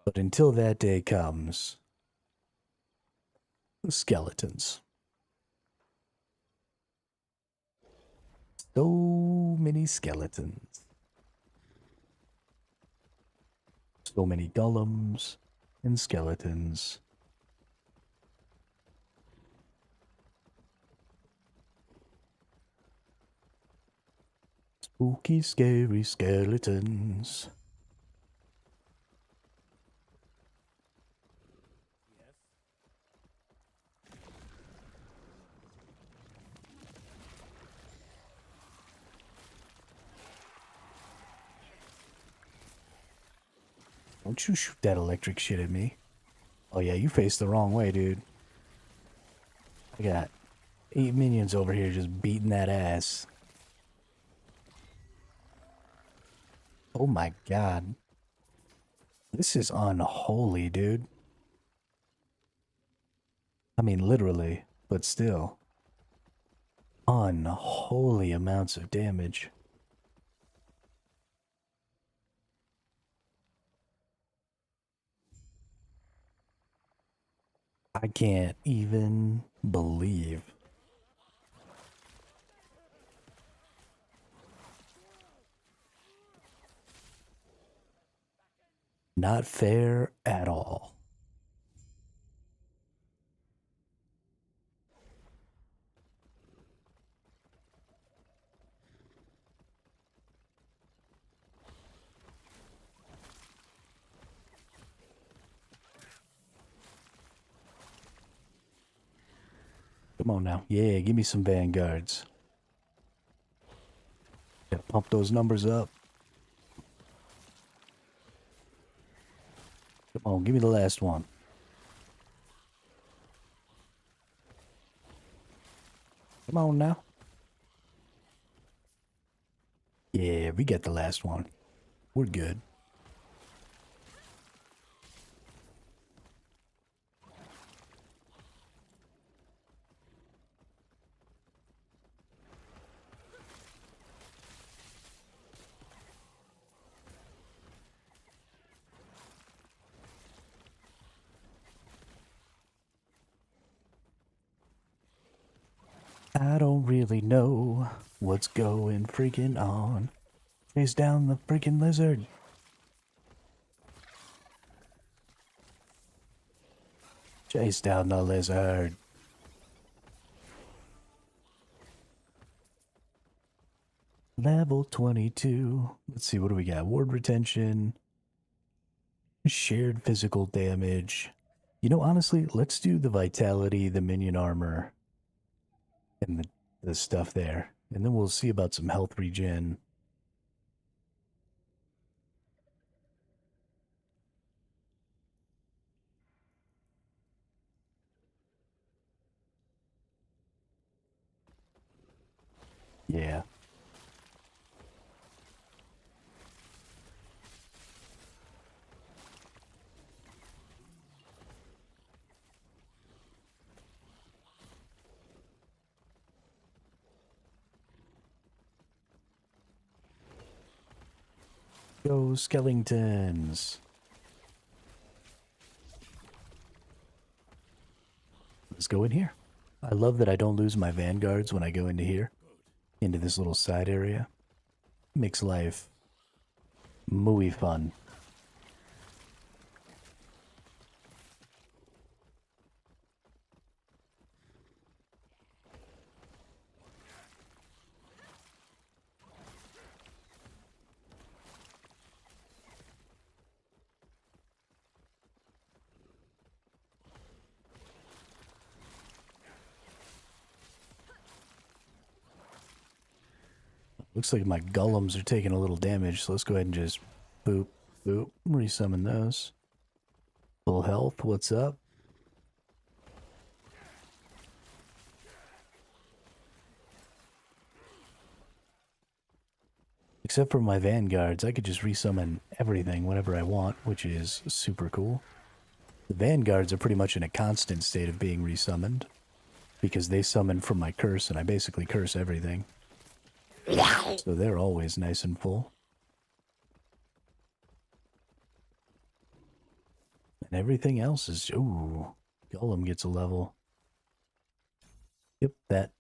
S1: But until that day comes, skeletons. So many skeletons. So many golems and skeletons. Spooky, scary skeletons. Don't you shoot that electric shit at me. Oh yeah, you faced the wrong way, dude. I got 8 minions over here just beating that ass. Oh my god. This is unholy, dude. I mean, literally, but still. Unholy amounts of damage. I can't even believe. Not fair at all. Come on now. Yeah, give me some vanguards. Gotta pump those numbers up. Come on, give me the last one. Come on now. Yeah, we get the last one. We're good. I don't really know what's going freaking on. Chase down the freaking lizard. Chase down the lizard. Level 22. Let's see, what do we got? Ward retention. Shared physical damage. You know, honestly, let's do the vitality, the minion armor, and the stuff there. And then we'll see about some health regen. Yeah. Go skeletons. Let's go in here. I love that I don't lose my vanguards when I go into here. Into this little side area. Makes life muy fun. Looks like my golems are taking a little damage, so let's go ahead and just boop, boop, resummon those. Full health, what's up? Except for my vanguards, I could just resummon everything whenever I want, which is super cool. The vanguards are pretty much in a constant state of being resummoned, because they summon from my curse, and I basically curse everything. So they're always nice and full. And everything else is... Ooh, Golem gets a level. Yep, that.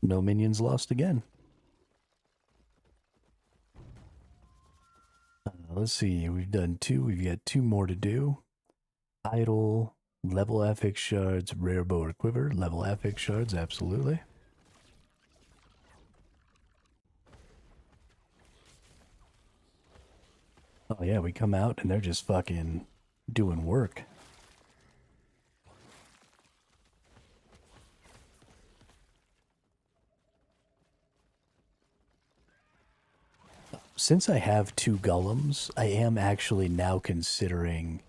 S1: No minions lost again. Let's see, we've done 2, we've got 2 more to do. Idle, level affix shards, rare bow or quiver, level affix shards, absolutely. Oh yeah, we come out and they're just fucking doing work. Since I have 2 golems, I am actually now considering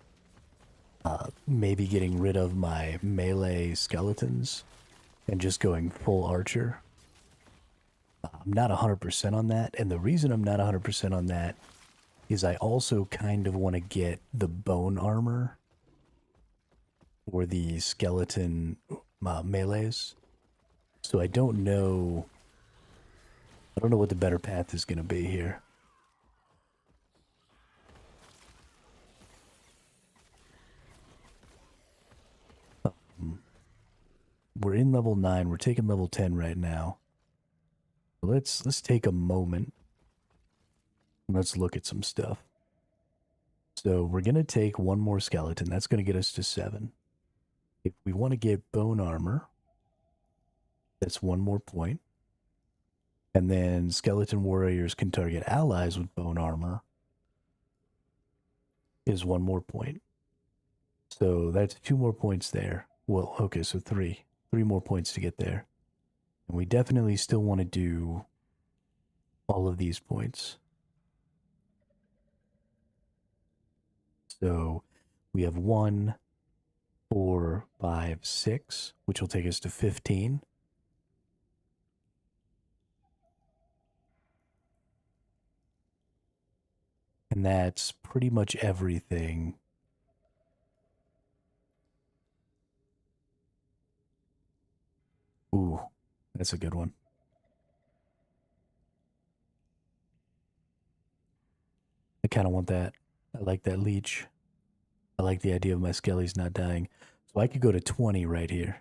S1: maybe getting rid of my melee skeletons and just going full archer. I'm not 100% on that, and the reason I'm not 100% on that is I also kind of want to get the bone armor or the skeleton melees. So I don't know what the better path is going to be here. We're in level 9. We're taking level 10 right now. Let's take a moment. Let's look at some stuff. So we're going to take 1 more skeleton. That's going to get us to 7. If we want to get bone armor, that's 1 more point. And then skeleton warriors can target allies with bone armor is 1 more point. So that's 2 more points there. Well, okay, so 3 more points to get there. And we definitely still want to do all of these points. So we have 1, 4, 5, 6, which will take us to 15. And that's pretty much everything. Ooh, that's a good one. I kind of want that. I like that leech. I like the idea of my skellies not dying. So I could go to 20 right here.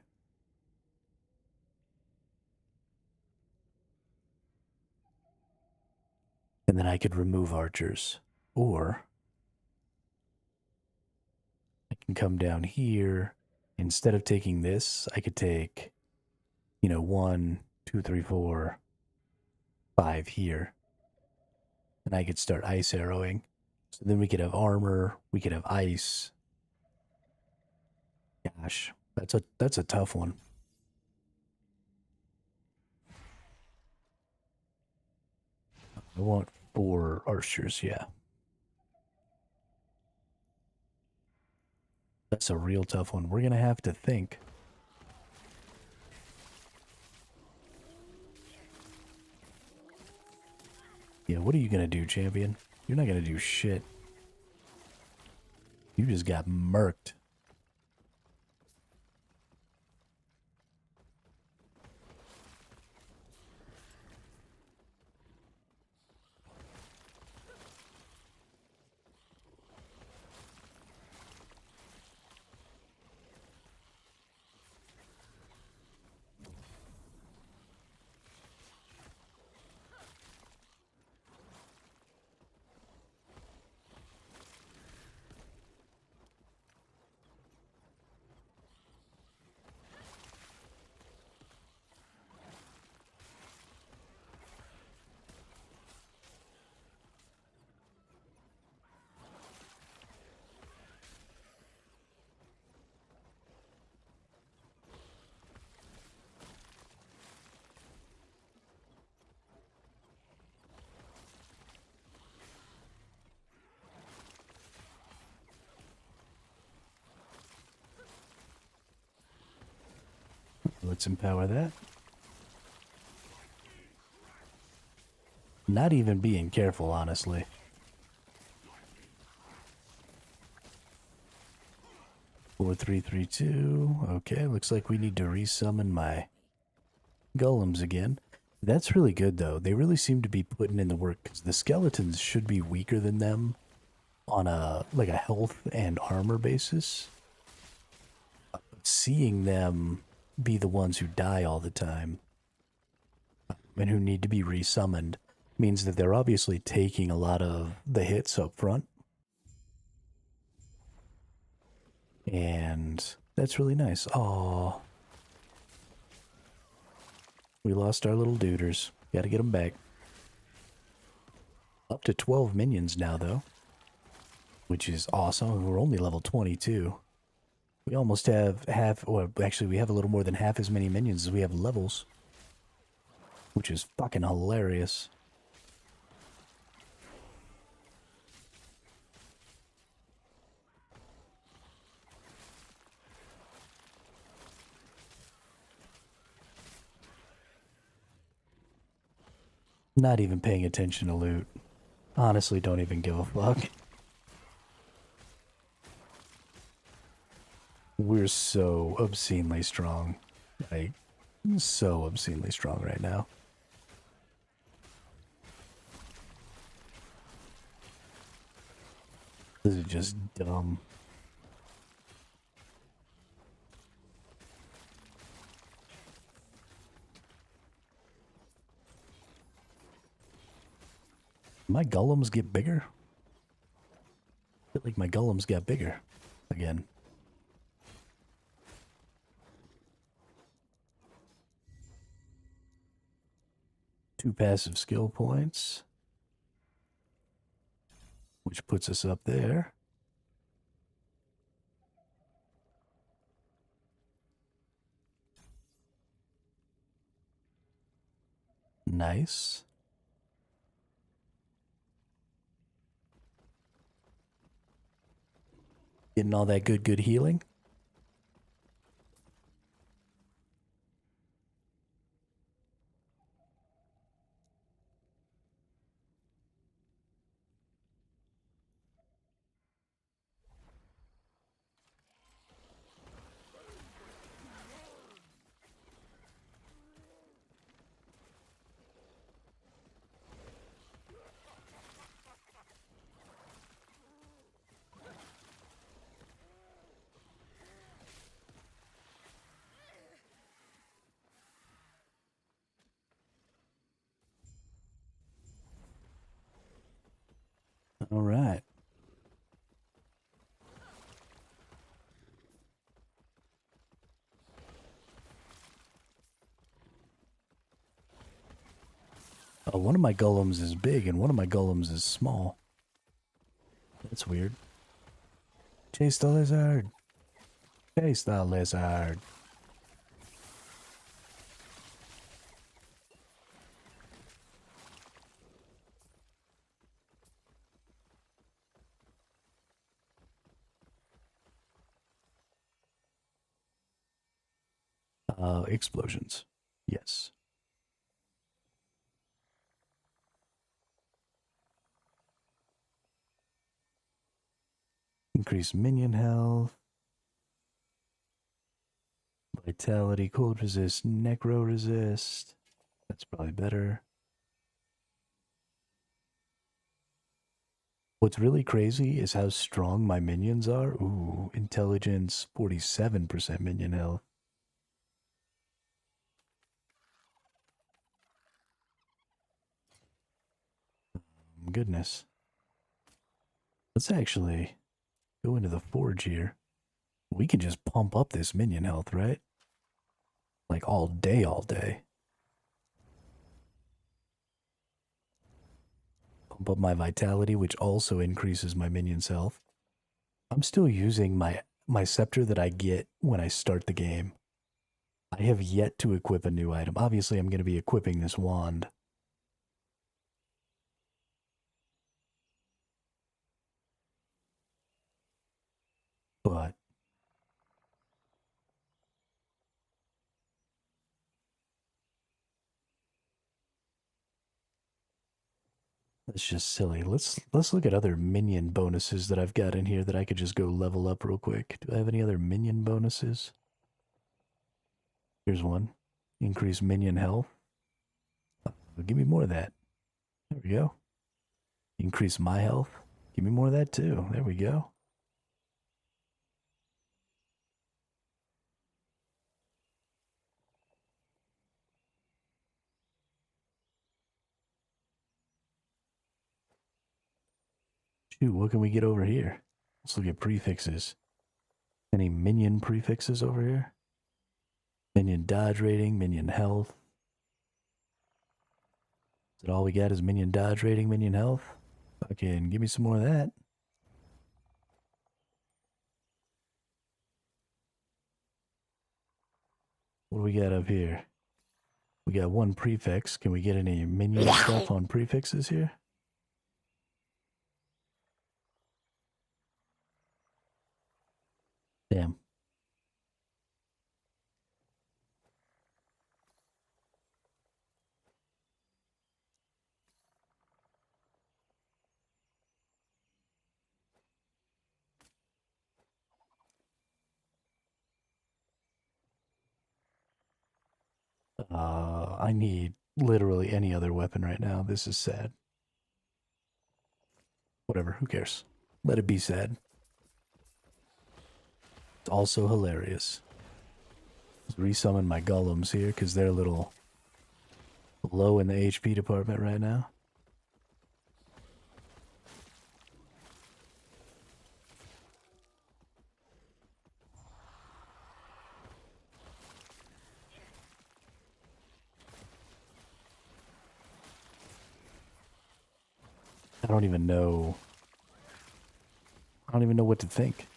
S1: And then I could remove archers. Or I can come down here. Instead of taking this, I could take, 1, 2, 3, 4, 5 here. And I could start ice arrowing. So then we could have armor, we could have ice. Gosh, that's a tough one. I want 4 archers, yeah. That's a real tough one. We're gonna have to think. Yeah, what are you gonna do, champion? You're not gonna do shit. You just got murked. let's empower that. Not even being careful, honestly. Four, 3, 3, 2. Okay, looks like we need to resummon my golems again. That's really good, though. They really seem to be putting in the work, because the skeletons should be weaker than them on a health and armor basis. But seeing them be the ones who die all the time and who need to be resummoned means that they're obviously taking a lot of the hits up front. And that's really nice. Aww. We lost our little duders. Gotta get them back. Up to 12 minions now, though. Which is awesome. We're only level 22. We almost have half, or actually we have a little more than half as many minions as we have levels. Which is fucking hilarious. Not even paying attention to loot. Honestly, don't even give a fuck. We're so obscenely strong. Like, so obscenely strong right now. This is just dumb. My golems get bigger? I feel like my golems got bigger again. Two passive skill points, which puts us up there. Nice. Getting all that good healing. All right. One of my golems is big and one of my golems is small. That's weird. Chase the lizard. Chase the lizard. Explosions. Yes. Increase minion health. Vitality, cold resist, necro resist. That's probably better. What's really crazy is how strong my minions are. Ooh, intelligence, 47% minion health. Goodness. Let's actually go into the forge here. We can just pump up this minion health, right? Like all day, all day. Pump up my vitality, which also increases my minion's health. I'm still using my scepter that I get when I start the game. I have yet to equip a new item. Obviously, I'm going to be equipping this wand. But That's just silly. Let's look at other minion bonuses that I've got in here that I could just go level up real quick. Do I have any other minion bonuses? Here's one. Increase minion health. Give me more of that. There we go. Increase my health. Give me more of that too. There we go. Shoot, what can we get over here? Let's look at prefixes. Any minion prefixes over here? Minion dodge rating, minion health. Is that all we got is minion dodge rating, minion health? Fucking give me some more of that. What do we got up here? We got one prefix. Can we get any minion stuff on prefixes here? Damn. I need literally any other weapon right now. This is sad. Whatever, who cares? Let it be sad. It's also hilarious. Let's resummon my golems here because they're a little low in the HP department right now. I don't even know what to think.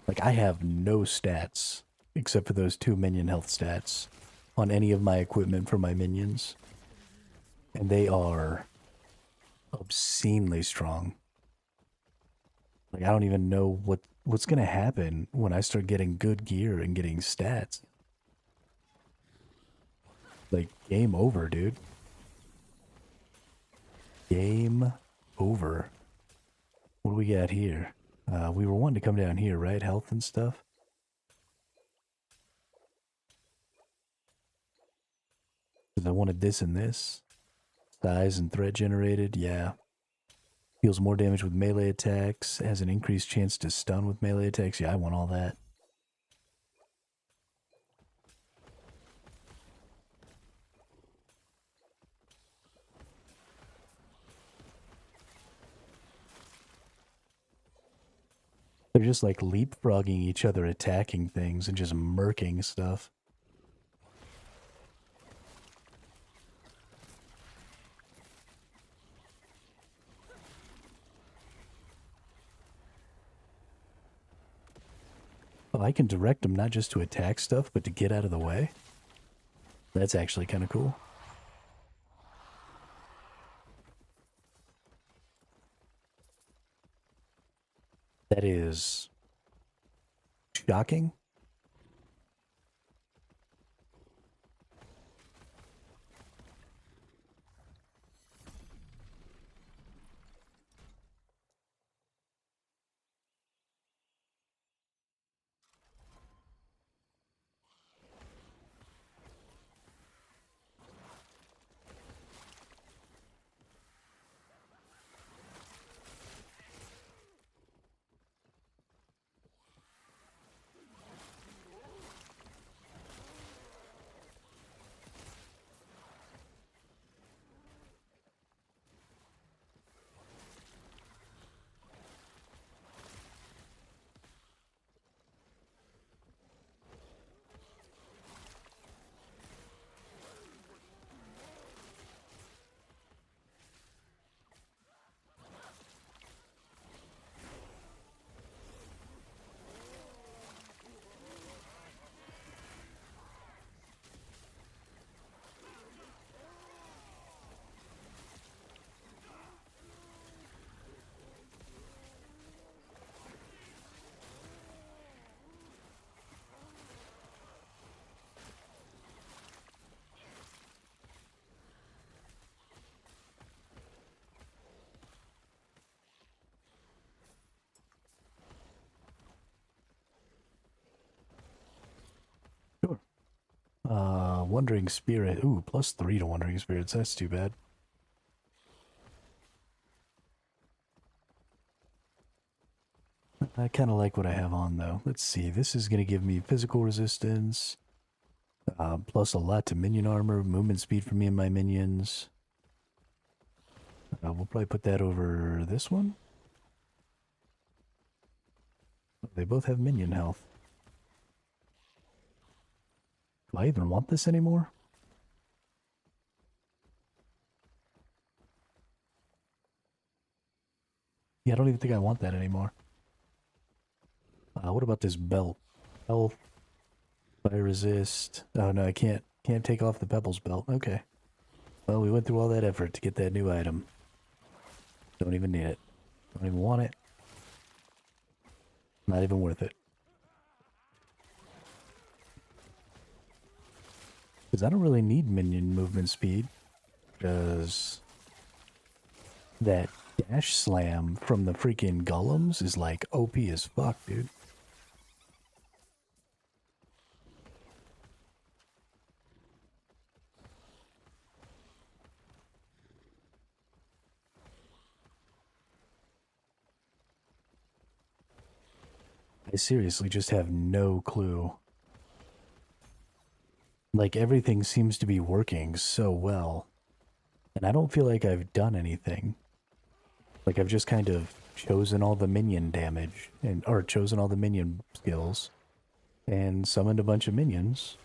S1: Like, I have no stats except for those 2 minion health stats on any of my equipment for my minions. And they are obscenely strong. Like, I don't even know what's gonna happen when I start getting good gear and getting stats. Like, game over, dude. Game over. What do we got here? We were wanting to come down here, right? Health and stuff. Because I wanted this and this. Size and threat generated, yeah. Deals more damage with melee attacks. Has an increased chance to stun with melee attacks. Yeah, I want all that. They're just like leapfrogging each other, attacking things, and just murking stuff. Oh, I can direct them not just to attack stuff, but to get out of the way. That's actually kind of cool. That is shocking. Wandering Spirit. Ooh, +3 to Wandering Spirits. That's too bad. I kind of like what I have on, though. Let's see. This is going to give me physical resistance, plus a lot to minion armor, movement speed for me and my minions. We'll probably put that over this one. They both have minion health. Do I even want this anymore? Yeah, I don't even think I want that anymore. What about this belt? Health, fire resist. Oh no, I can't take off the Pebbles belt. Okay. Well, we went through all that effort to get that new item. Don't even need it. Don't even want it. Not even worth it. Because I don't really need minion movement speed. Because that dash slam from the freaking golems is like OP as fuck, dude. I seriously just have no clue. Like, everything seems to be working so well. And I don't feel like I've done anything. Like, I've just kind of chosen all the minion damage, or chosen all the minion skills, and summoned a bunch of minions.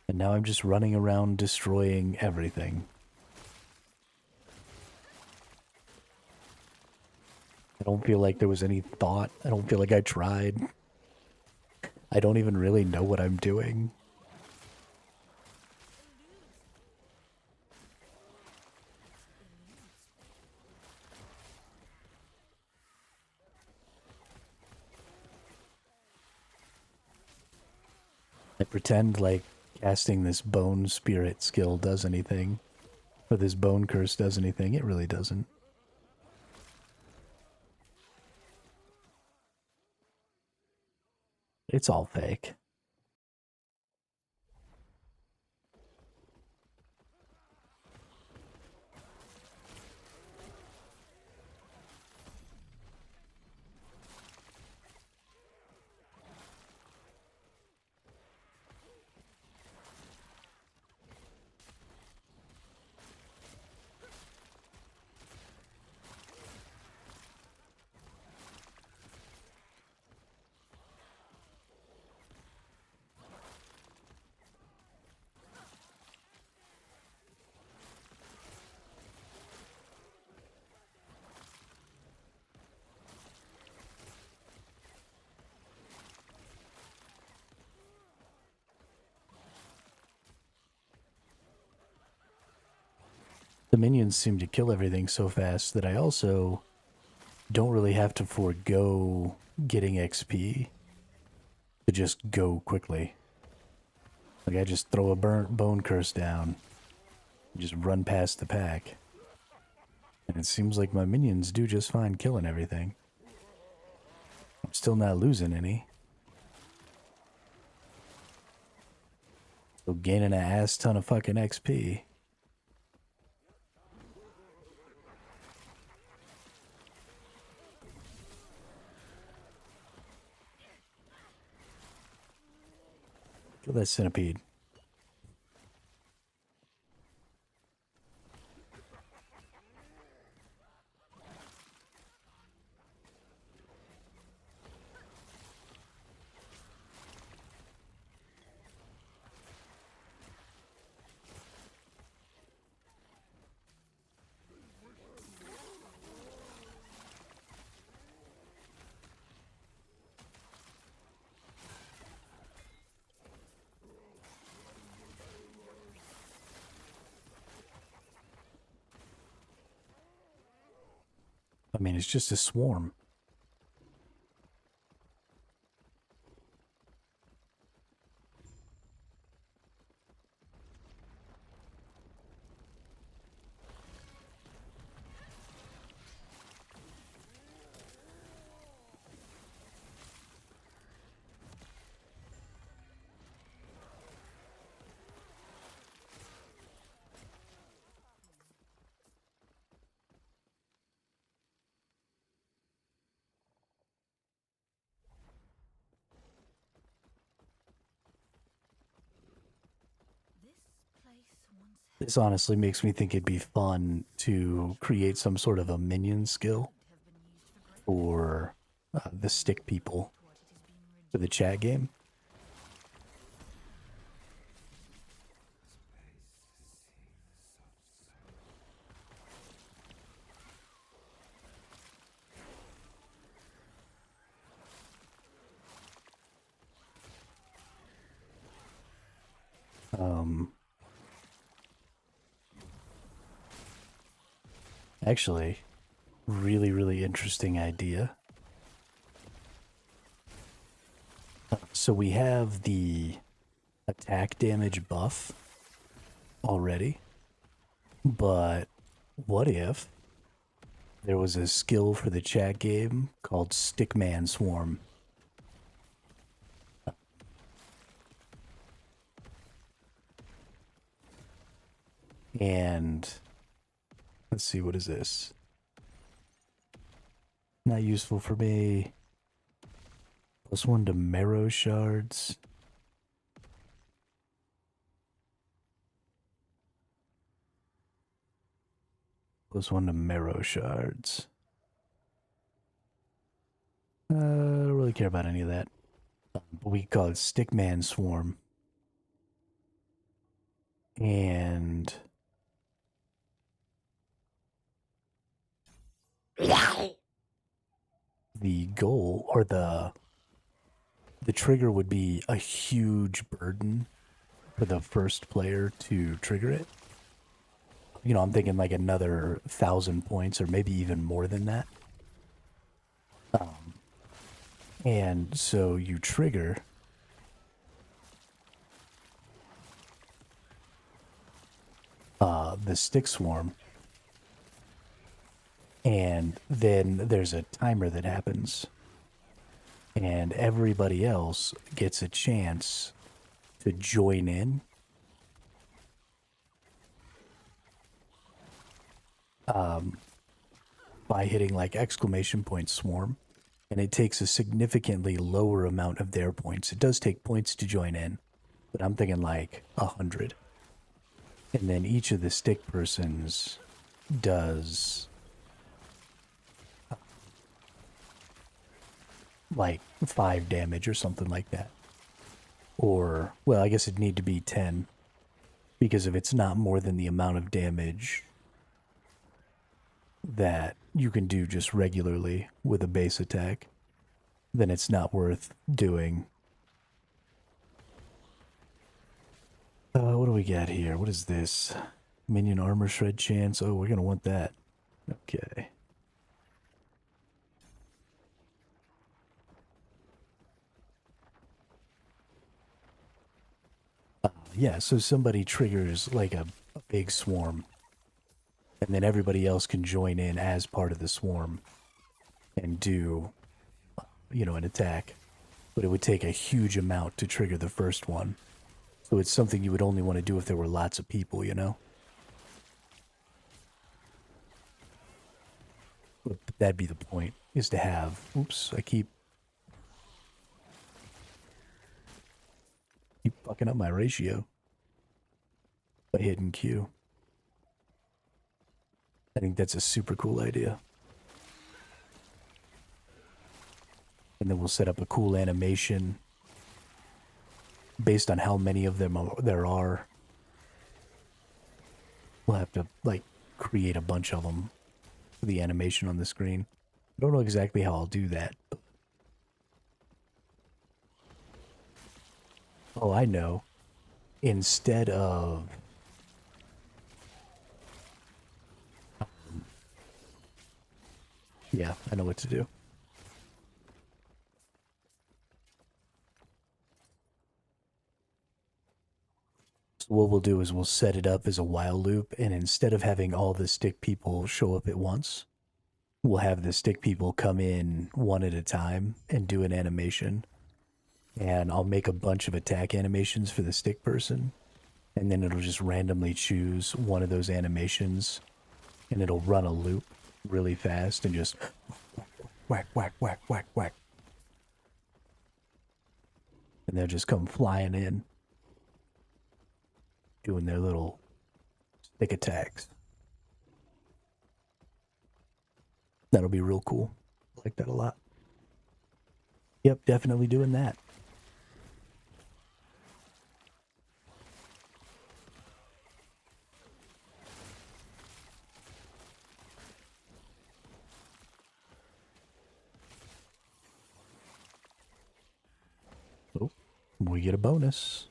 S1: And now I'm just running around destroying everything. I don't feel like there was any thought. I don't feel like I tried. I don't even really know what I'm doing. I pretend like casting this bone spirit skill does anything, or this bone curse does anything. It really doesn't. It's all fake. The minions seem to kill everything so fast that I also don't really have to forego getting XP to just go quickly. Like, I just throw a bone curse down, just run past the pack. And it seems like my minions do just fine killing everything. I'm still not losing any. Still gaining an ass ton of fucking XP. Kill that centipede. I mean, it's just a swarm. This honestly makes me think it'd be fun to create some sort of a minion skill for the stick people for the chat game. Actually, really interesting idea. So we have the attack damage buff already, but what if there was a skill for the chat game called Stickman Swarm? And let's see, what is this? Not useful for me. +1 to marrow shards. +1 to marrow shards. I don't really care about any of that. But we call it Stickman Swarm. And the goal, or the trigger, would be a huge burden for the first player to trigger it. You know, I'm thinking like another 1,000 points, or maybe even more than that. And so you trigger the stick swarm, and then there's a timer that happens, and everybody else gets a chance to join in. By hitting like !swarm, and it takes a significantly lower amount of their points. It does take points to join in, but I'm thinking like 100. And then each of the stick persons does like 5 damage or something like that. Or, well, I guess it'd need to be 10, because if it's not more than the amount of damage that you can do just regularly with a base attack, then it's not worth doing. What do we got here? What is this? Minion armor shred chance. Oh, we're going to want that. Okay. Yeah, so somebody triggers like a big swarm, and then everybody else can join in as part of the swarm and do, you know, an attack. But it would take a huge amount to trigger the first one. So it's something you would only want to do if there were lots of people, you know? But that'd be the point, is to have... Oops, I keep fucking up my ratio by hitting Q. I think that's a super cool idea. And then we'll set up a cool animation based on how many of them there are. We'll have to, like, create a bunch of them for the animation on the screen. I don't know exactly how I'll do that. Oh, I know. Instead of... yeah, I know what to do. So what we'll do is we'll set it up as a while loop, and instead of having all the stick people show up at once, we'll have the stick people come in one at a time and do an animation. And I'll make a bunch of attack animations for the stick person, and then it'll just randomly choose one of those animations, and it'll run a loop really fast and just whack, whack, whack, whack, whack. And they'll just come flying in, doing their little thick attacks. That'll be real cool. I like that a lot. Yep, definitely doing that. Oh, we get a bonus.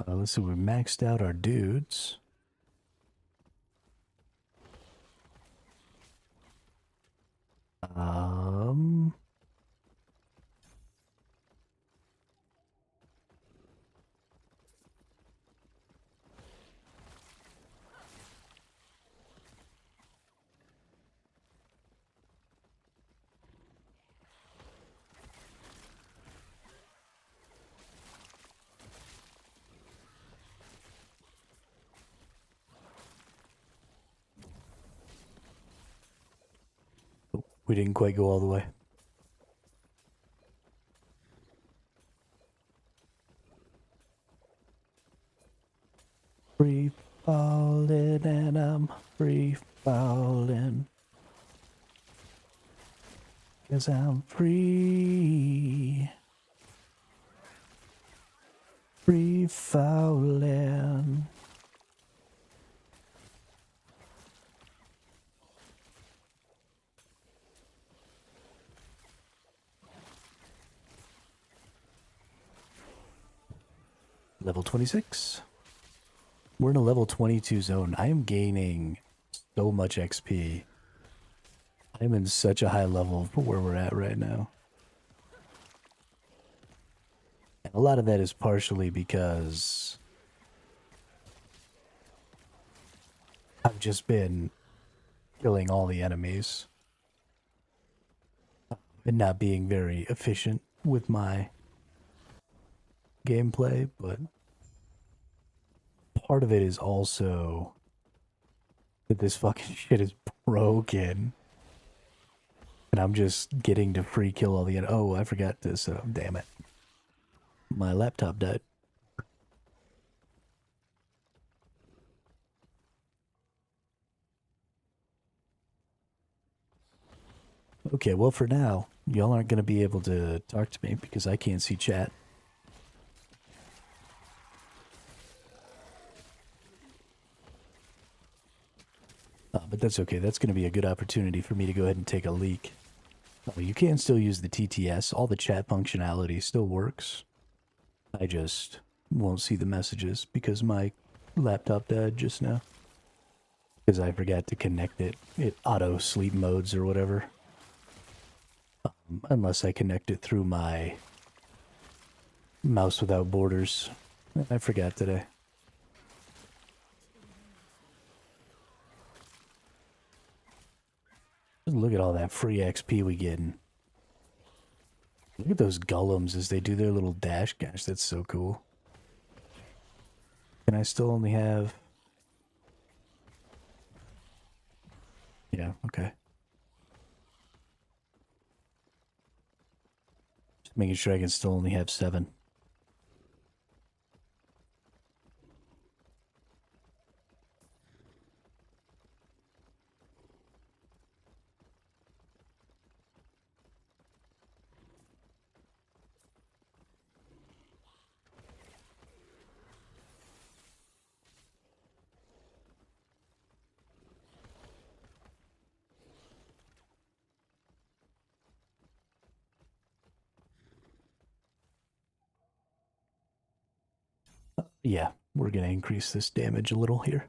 S1: Let's see, we maxed out our dudes. Um, we didn't quite go all the way. Free falling and I'm free falling. 'Cause I'm free. Free falling. Level 26. We're in a level 22 zone. I am gaining so much XP. I'm in such a high level for where we're at right now. And a lot of that is partially because I've just been killing all the enemies and not being very efficient with my gameplay, but part of it is also that this fucking shit is broken. And I'm just getting to free kill all the... Oh, I forgot this. Damn it. My laptop died. Okay, well for now, y'all aren't going to be able to talk to me because I can't see chat. But that's okay. That's going to be a good opportunity for me to go ahead and take a leak. Oh, you can still use the TTS. All the chat functionality still works. I just won't see the messages because my laptop died just now. Because I forgot to connect it. It auto sleep modes or whatever. Unless I connect it through my mouse without borders. I forgot today. Just look at all that free XP we getting. Look at those golems as they do their little dash. Gosh, that's so cool. And I still only have... Yeah, okay. Just making sure I can still only have 7. Yeah, we're going to increase this damage a little here.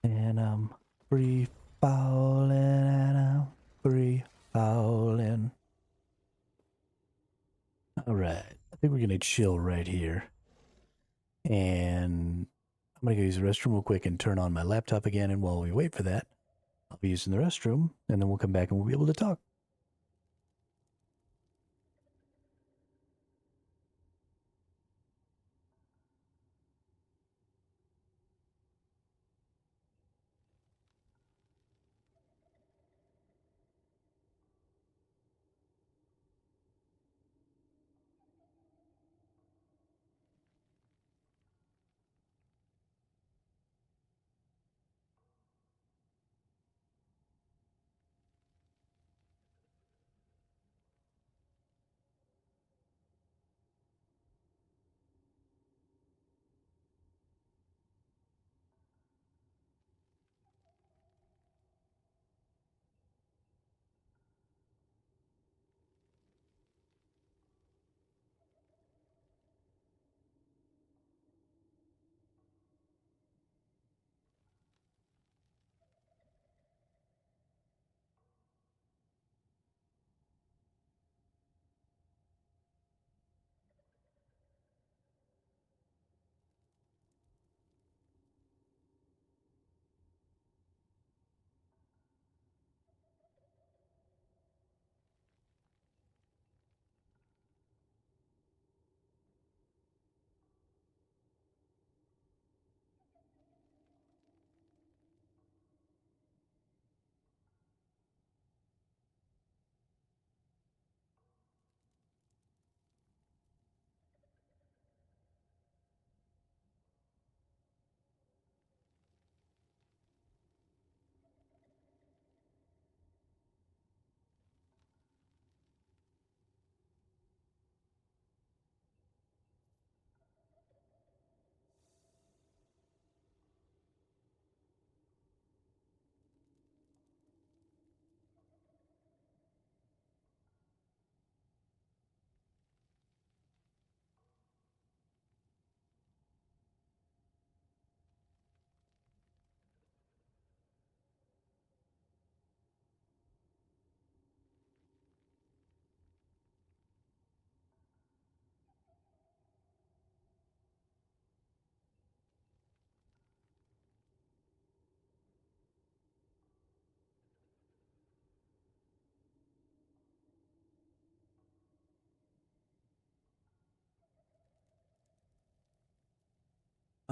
S1: And I'm free falling, and I'm free falling. Alright, I think we're going to chill right here. And I'm going to go use the restroom real quick and turn on my laptop again. And while we wait for that, I'll be using the restroom, and then we'll come back and we'll be able to talk.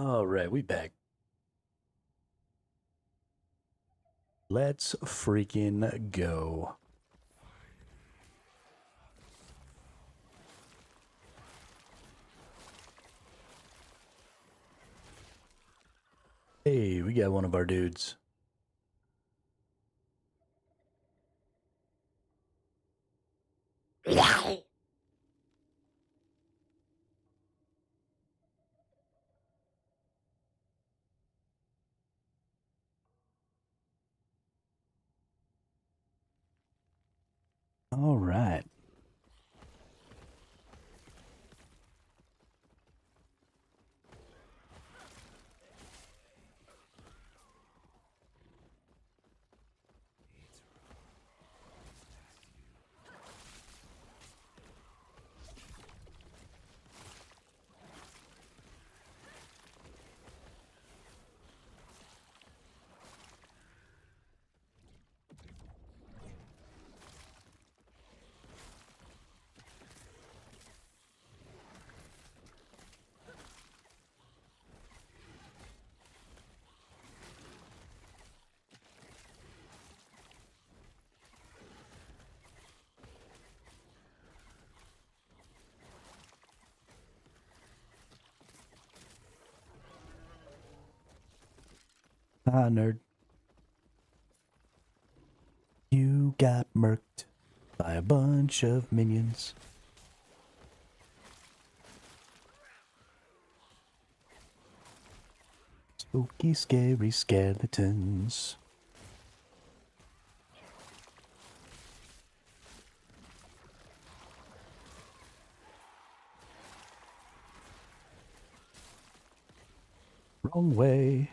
S1: All right, we back. Let's freaking go. Hey, we got one of our dudes. All right. Ah, nerd. You got murked by a bunch of minions. Spooky, scary skeletons. Wrong way.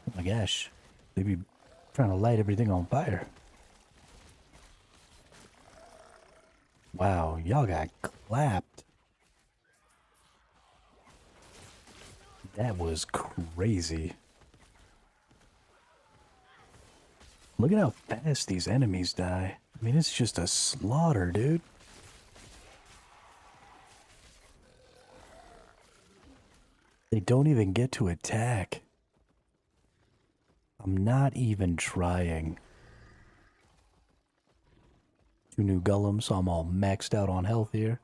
S1: Oh my gosh. They be trying to light everything on fire. Wow, y'all got clapped. That was crazy. Look at how fast these enemies die. I mean, it's just a slaughter, dude. They don't even get to attack. I'm not even trying. 2 new golems, so I'm all maxed out on health here.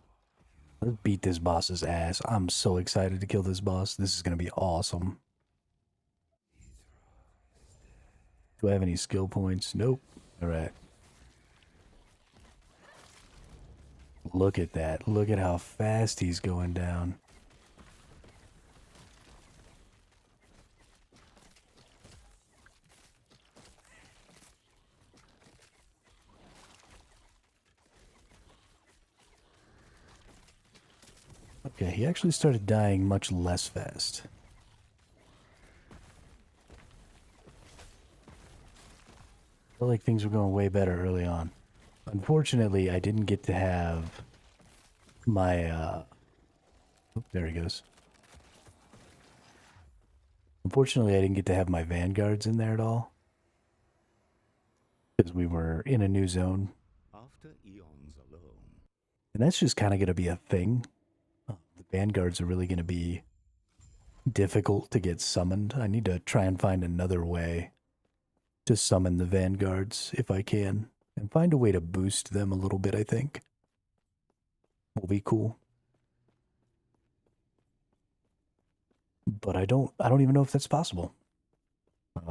S1: Let's beat this boss's ass. I'm so excited to kill this boss. This is going to be awesome. Do I have any skill points? Nope. Alright. Look at that. Look at how fast he's going down. Okay, he actually started dying much less fast. Felt like things were going way better early on. Unfortunately, I didn't get to have my, oh, there he goes. Unfortunately, I didn't get to have my vanguards in there at all. Because we were in a new zone.
S3: After eons alone.
S1: And that's just kind of going to be a thing. The vanguards are really going to be difficult to get summoned. I need to try and find another way to summon the vanguards if I can. And find a way to boost them a little bit, I think. Will be cool. But I don't even know if that's possible.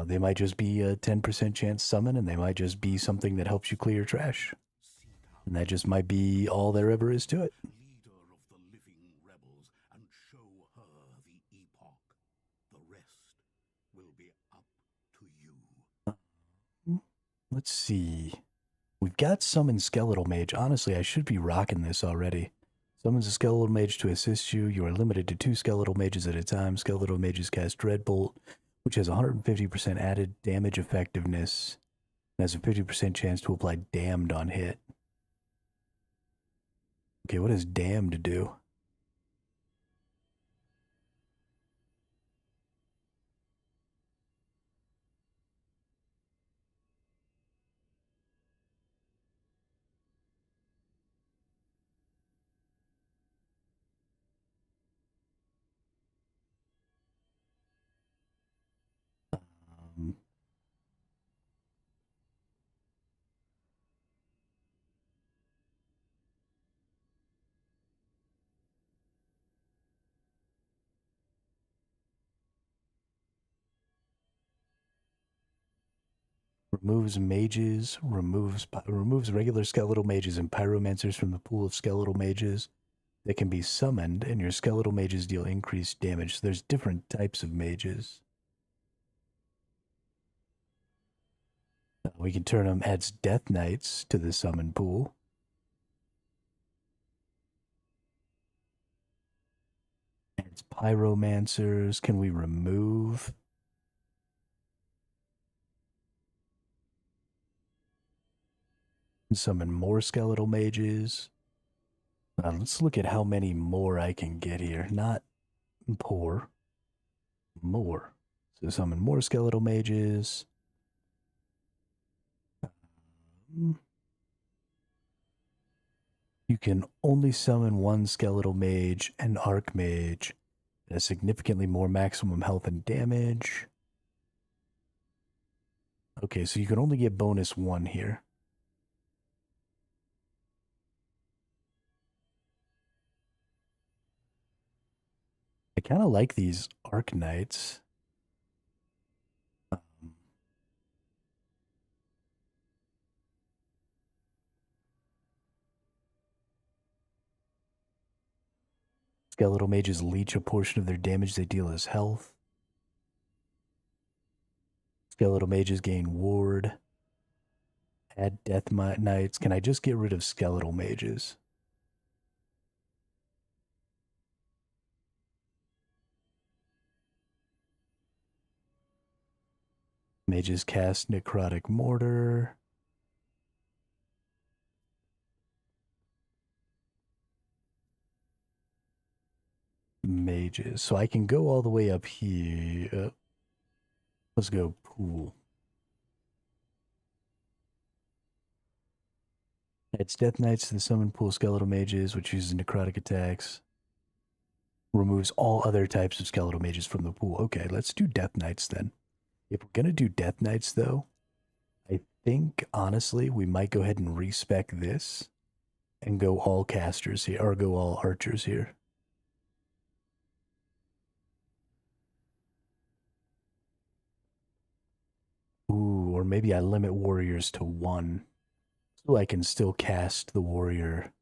S1: They might just be a 10% chance summon, and they might just be something that helps you clear trash. And that just might be all there ever is to it.
S5: Leader of the living rebels, and show her the Epoch. The rest will be up to you.
S1: Let's see. We've got Summon Skeletal Mage. Honestly, I should be rocking this already. Summons a Skeletal Mage to assist you. You are limited to 2 Skeletal Mages at a time. Skeletal Mages cast Dreadbolt, which has 150% added damage effectiveness and has a 50% chance to apply Damned on hit. Okay, what does Damned do? Removes mages, removes regular skeletal mages and pyromancers from the pool of skeletal mages that can be summoned, and your skeletal mages deal increased damage. So there's different types of mages. We can turn them, adds Death Knights to the summon pool. Adds pyromancers. Can we remove? Summon more skeletal mages. Let's look at how many more I can get here. Not poor. More. So summon more skeletal mages. You can only summon one skeletal mage and archmage that has significantly more maximum health and damage. Okay, so you can only get bonus 1 here. I kind of like these Arc Knights. Skeletal mages leech a portion of their damage they deal as health. Skeletal mages gain ward. Add Death Knights. Can I just get rid of skeletal mages? Mages cast Necrotic Mortar. Mages. So I can go all the way up here. Let's go pool. Adds Death Knights to the summon pool skeletal mages, which uses necrotic attacks. Removes all other types of skeletal mages from the pool. Okay, let's do Death Knights then. If we're going to do Death Knights, though, I think, honestly, we might go ahead and respec this and go all casters here, or go all archers here. Ooh, or maybe I limit warriors to 1, so I can still cast the warrior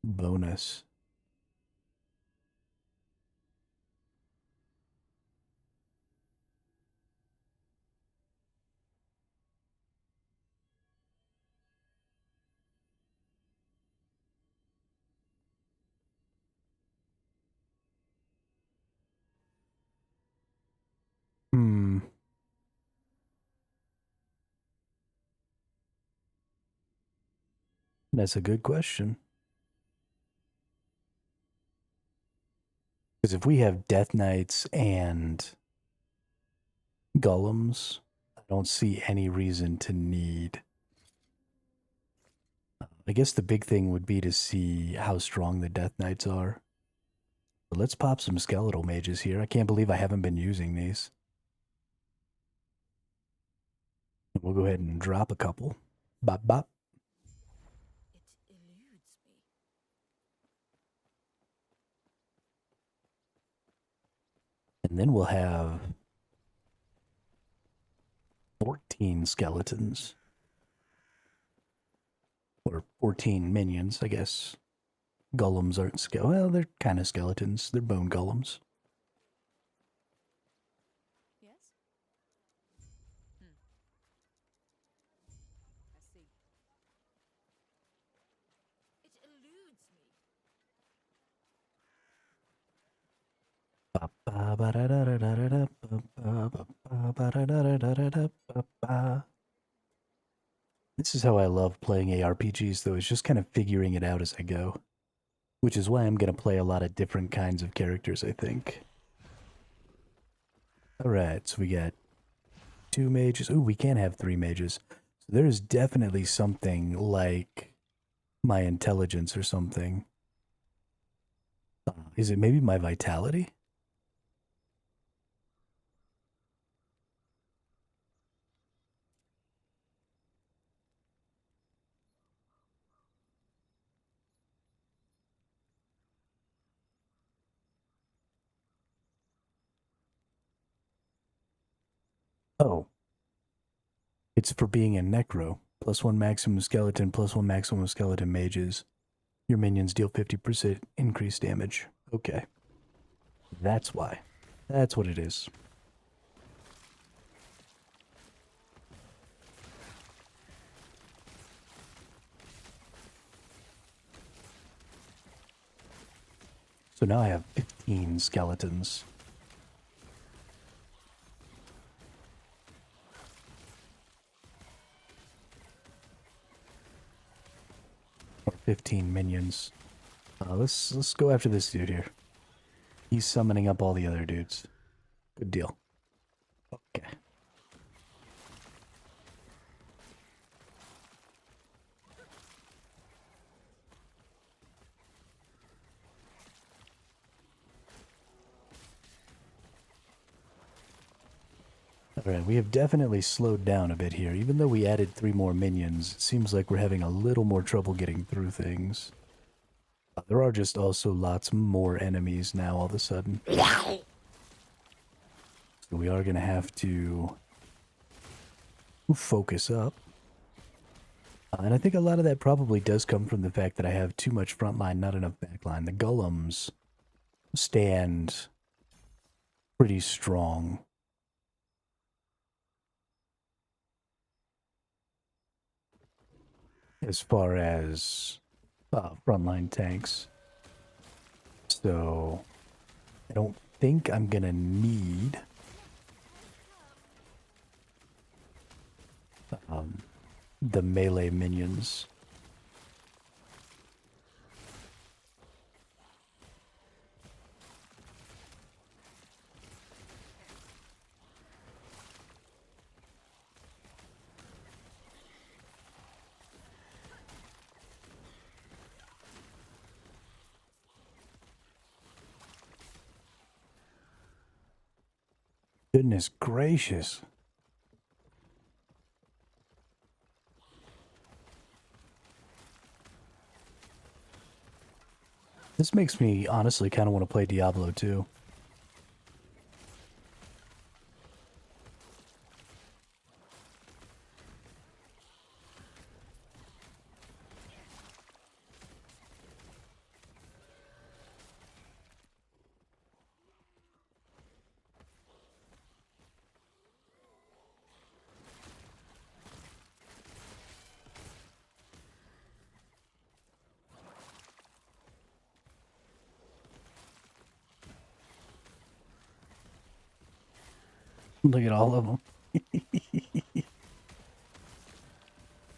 S1: bonus. That's a good question. Because if we have Death Knights and Golems, I don't see any reason to need. I guess the big thing would be to see how strong the Death Knights are. But let's pop some skeletal mages here. I can't believe I haven't been using these. We'll go ahead and drop a couple. Bop, bop.
S2: It eludes me.
S1: And then we'll have 14 skeletons. Or 14 minions, I guess. Golems aren't well, they're kind of skeletons. They're bone golems.
S2: Yes? I see. It eludes me. This is how I love playing ARPGs, though, is just kind of figuring it out as I go. Which is why I'm going to play a lot of different kinds of characters, I think. Alright, so we got 2 mages. Ooh, we can't have 3 mages. So there's definitely something like my intelligence or something. Is it maybe my vitality?
S1: Oh, it's for being a necro. +1 maximum skeleton, +1 maximum skeleton mages. Your minions deal 50% increased damage. Okay. That's why. That's what it is. So now I have 15 skeletons. Or 15 minions. Let's go after this dude here. He's summoning up all the other dudes. Good deal. Okay. Alright, we have definitely slowed down a bit here. Even though we added 3 more minions, it seems like we're having a little more trouble getting through things. There are just also lots more enemies now all of a sudden. So we are going to have to focus up. And I think a lot of that probably does come from the fact that I have too much front line, not enough back line. The golems stand pretty strong. As far as frontline tanks. So I don't think I'm gonna need the melee minions. Goodness gracious. This makes me honestly kind of want to play Diablo 2. Look at all of them.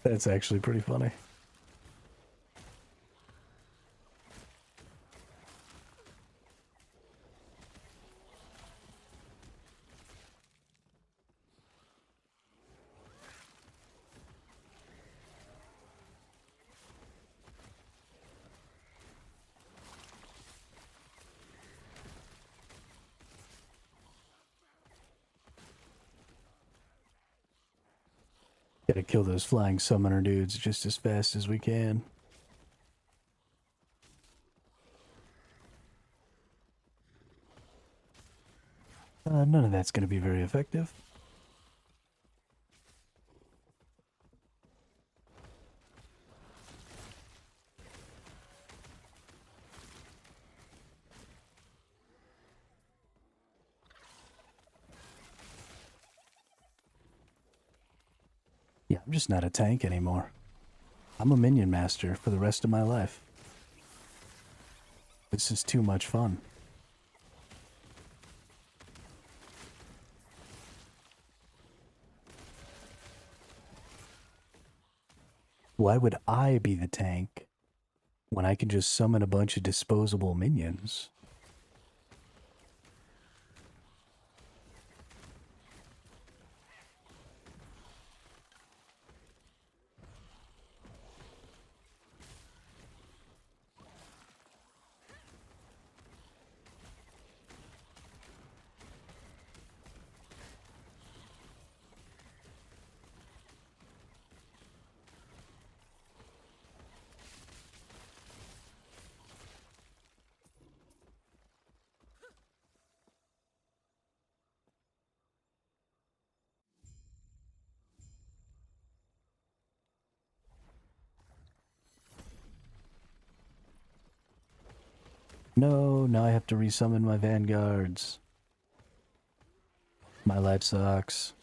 S1: That's actually pretty funny. Gotta kill those flying summoner dudes just as fast as we can. None of that's gonna be very effective. Yeah, I'm just not a tank anymore. I'm a minion master for the rest of my life. This is too much fun. Why would I be the tank when I can just summon a bunch of disposable minions? No, now I have to resummon my vanguards. My life sucks.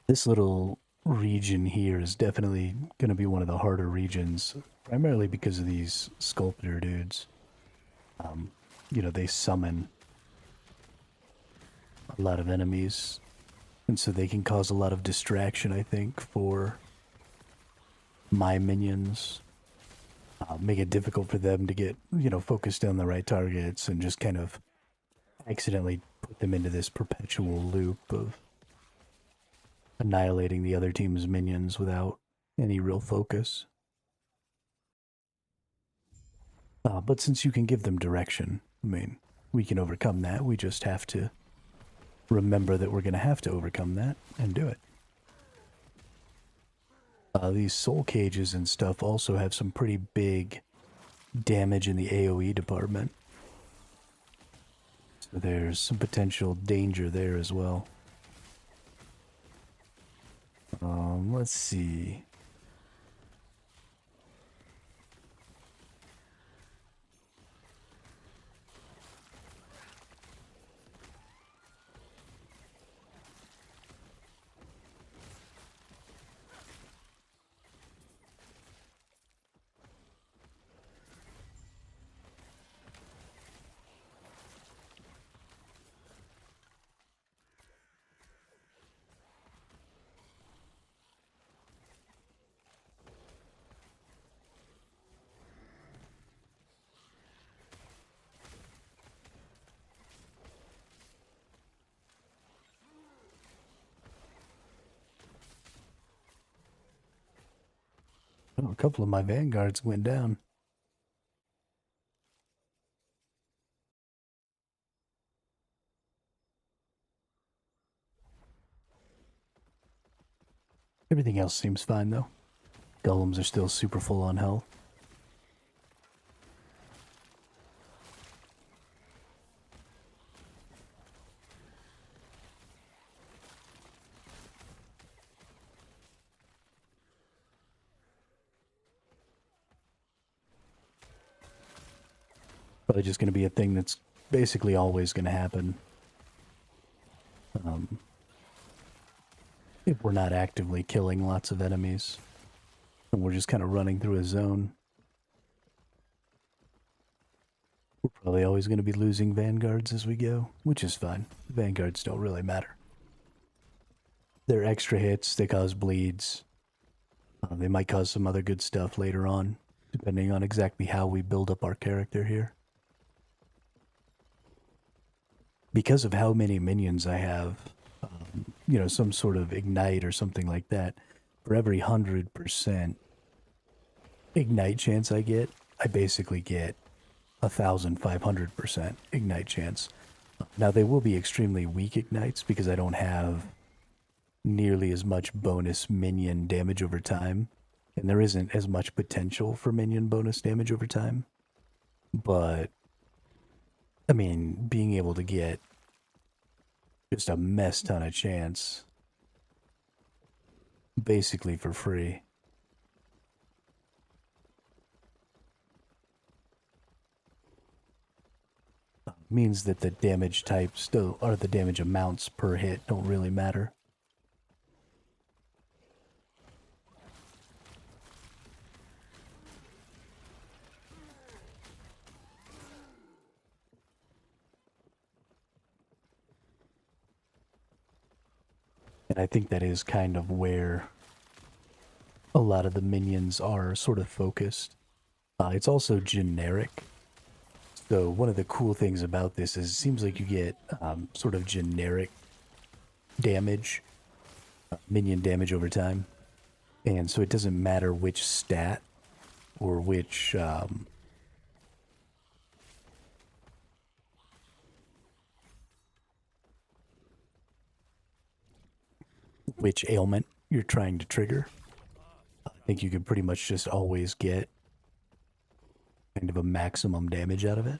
S1: This little region here is definitely going to be one of the harder regions, primarily because of these sculptor dudes. You know, they summon a lot of enemies, and so they can cause a lot of distraction, I think, for my minions. Make it difficult for them to get, you know, focused on the right targets and just kind of accidentally put them into this perpetual loop of annihilating the other team's minions without any real focus. But since you can give them direction, I mean, we can overcome that. We just have to remember that we're going to have to overcome that and do it. These soul cages and stuff also have some pretty big damage in the AoE department. So there's some potential danger there as well. Let's see. Oh, a couple of my vanguards went down. Everything else seems fine, though. Golems are still super full on health. Probably just going to be a thing that's basically always going to happen. If we're not actively killing lots of enemies, and we're just kind of running through a zone, we're probably always going to be losing vanguards as we go, which is fine. Vanguards don't really matter. They're extra hits, they cause bleeds. They might cause some other good stuff later on, depending on exactly how we build up our character here. Because of how many minions I have, you know, some sort of ignite or something like that, for every 100% ignite chance I get, I basically get 1,500% ignite chance. Now, they will be extremely weak ignites because I don't have nearly as much bonus minion damage over time, and there isn't as much potential for minion bonus damage over time. But, I mean, being able to get just a mess ton of chance basically for free means that the damage types still, or the damage amounts per hit, don't really matter. And I think that is kind of where a lot of the minions are sort of focused. It's also generic. So one of the cool things about this is it seems like you get sort of generic damage, minion damage over time. And so it doesn't matter which stat or which ailment you're trying to trigger. I think you can pretty much just always get kind of a maximum damage out of it.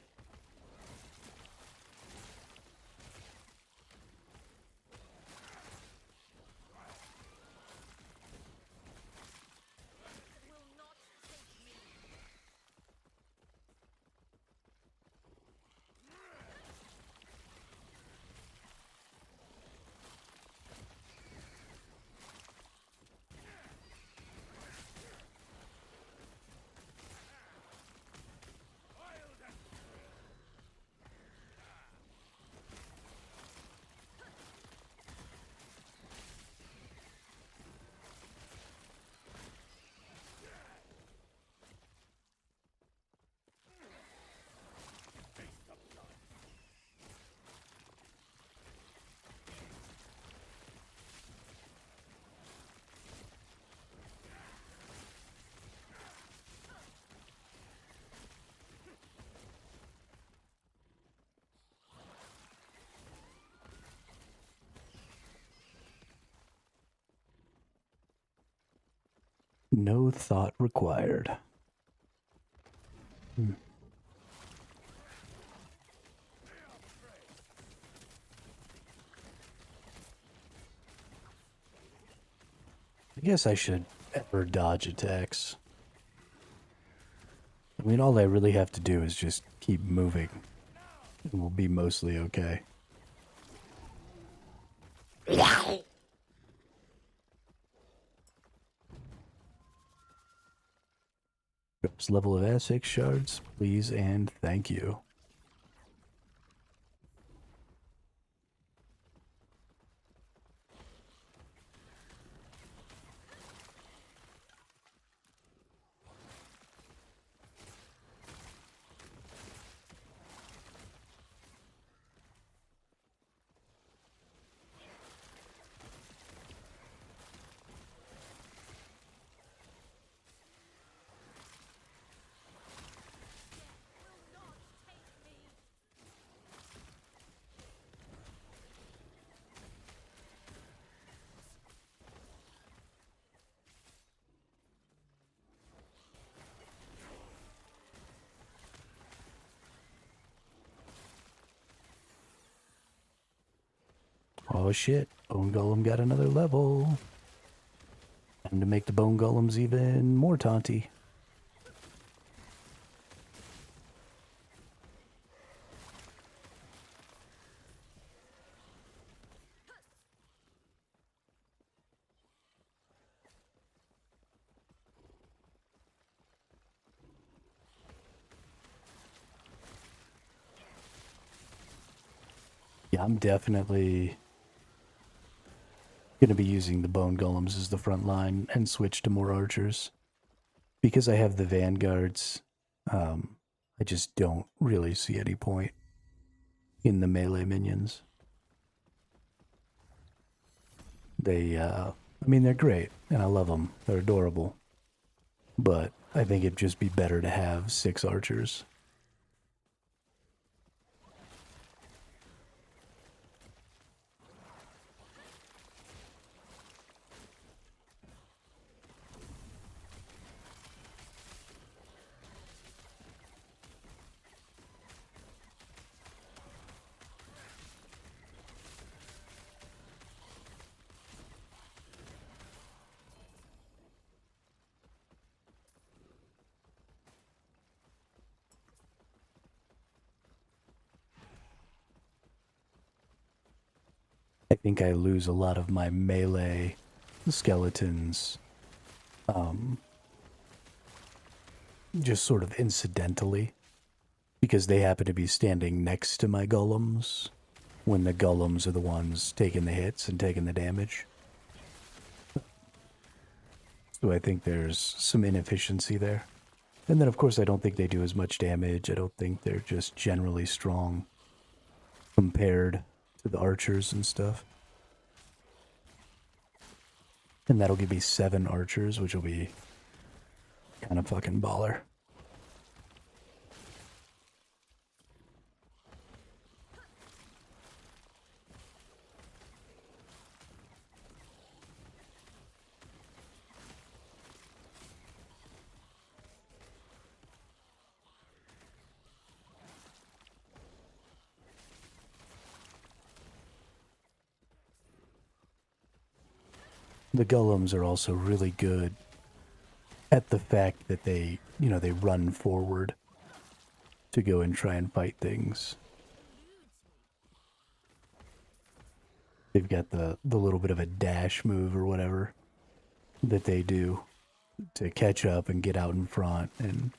S1: No thought required. I guess I should ever dodge attacks. I mean, all I really have to do is just keep moving, and we'll be mostly okay. Drops level of A6 shards, please and thank you. Oh shit, Bone Golem got another level. Time to make the Bone Golems even more taunty. Yeah, I'm definitely going to be using the Bone Golems as the front line and switch to more archers. Because I have the Vanguards, I just don't really see any point in the melee minions. I mean, they're great, and I love them. They're adorable. But I think it'd just be better to have 6 archers. I think I lose a lot of my melee skeletons just sort of incidentally because they happen to be standing next to my golems when the golems are the ones taking the hits and taking the damage. So I think there's some inefficiency there. And then, of course, I don't think they do as much damage. I don't think they're just generally strong compared to the archers and stuff. And that'll give me 7 archers, which will be kind of fucking baller. The golems are also really good at the fact that they, they run forward to go and try and fight things. They've got the little bit of a dash move or whatever that they do to catch up and get out in front and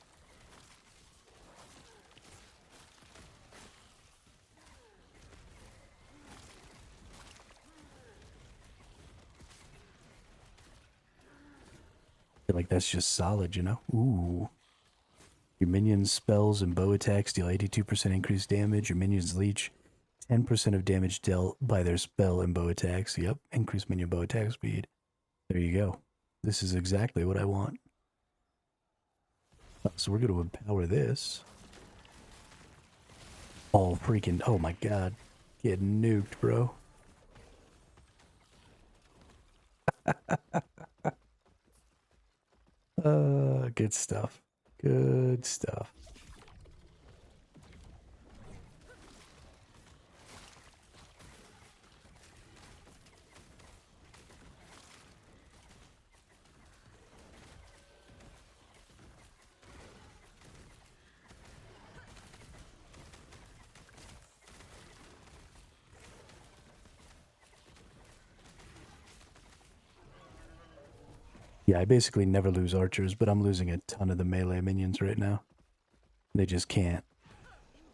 S1: like that's just solid, Ooh. Your minions' spells and bow attacks deal 82% increased damage. Your minions leech 10% of damage dealt by their spell and bow attacks. Yep, increased minion bow attack speed. There you go. This is exactly what I want. So we're going to empower this. Oh, freaking, oh my god. Getting nuked, bro. Good stuff. Good stuff. Yeah, I basically never lose archers, but I'm losing a ton of the melee minions right now. They just can't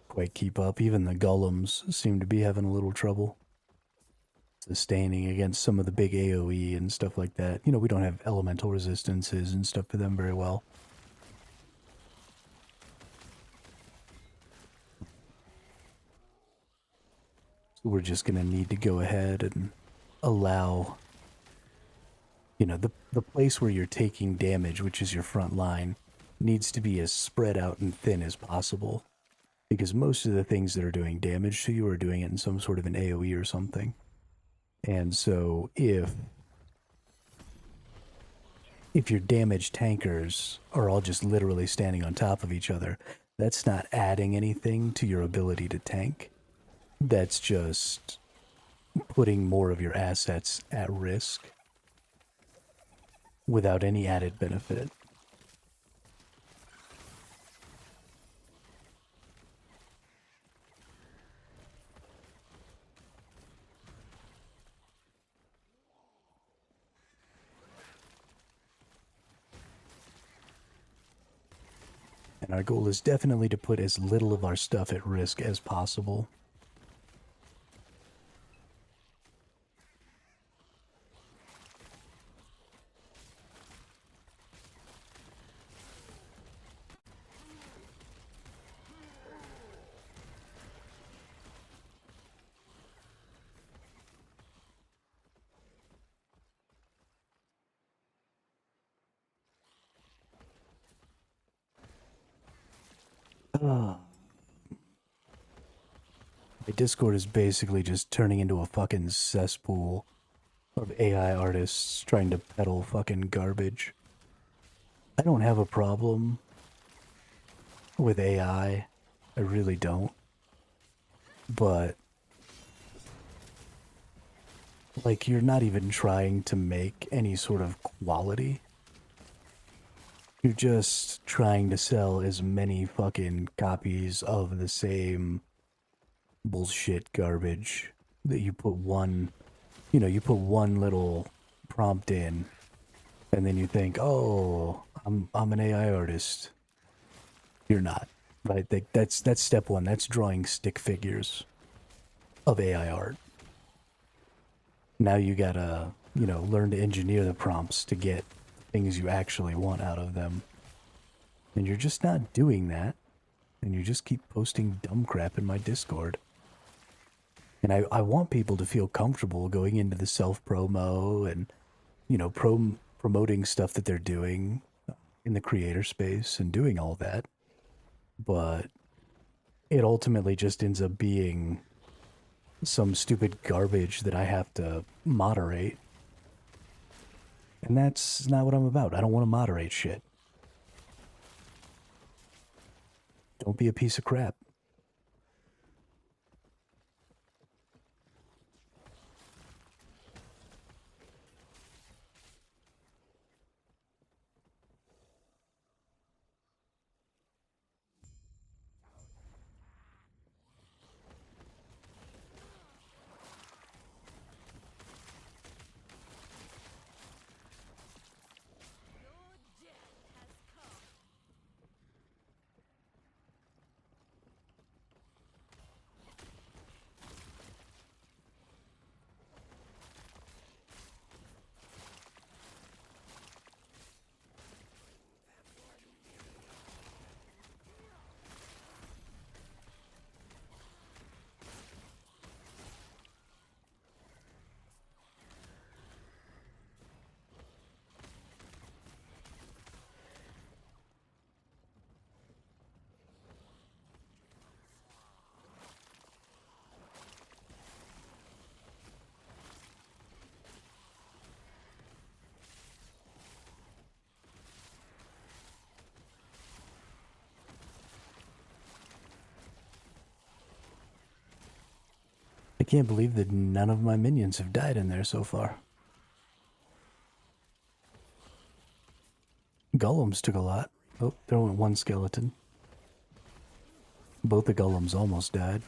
S1: quite keep up. Even the golems seem to be having a little trouble sustaining against some of the big AoE and stuff like that. We don't have elemental resistances and stuff for them very well. So we're just going to need to go ahead and allow... the place where you're taking damage, which is your front line, needs to be as spread out and thin as possible. Because most of the things that are doing damage to you are doing it in some sort of an AoE or something. And so if your damaged tankers are all just literally standing on top of each other, that's not adding anything to your ability to tank. That's just putting more of your assets at risk without any added benefit. And our goal is definitely to put as little of our stuff at risk as possible. My Discord is basically just turning into a fucking cesspool of AI artists trying to peddle fucking garbage. I don't have a problem with AI. I really don't. But, like, you're not even trying to make any sort of quality. You're just trying to sell as many fucking copies of the same bullshit garbage that you put one, you put one little prompt in and then you think, oh, I'm an AI artist. You're not, right? That's step one. That's drawing stick figures of AI art. Now you gotta, learn to engineer the prompts to get things you actually want out of them. And you're just not doing that. And you just keep posting dumb crap in my Discord. And I want people to feel comfortable going into the self-promo and, you know, promoting stuff that they're doing in the creator space and doing all that. But it ultimately just ends up being some stupid garbage that I have to moderate. And that's not what I'm about. I don't want to moderate shit. Don't be a piece of crap. I can't believe that none of my minions have died in there so far. Golems took a lot. Oh, there went one skeleton. Both the golems almost died.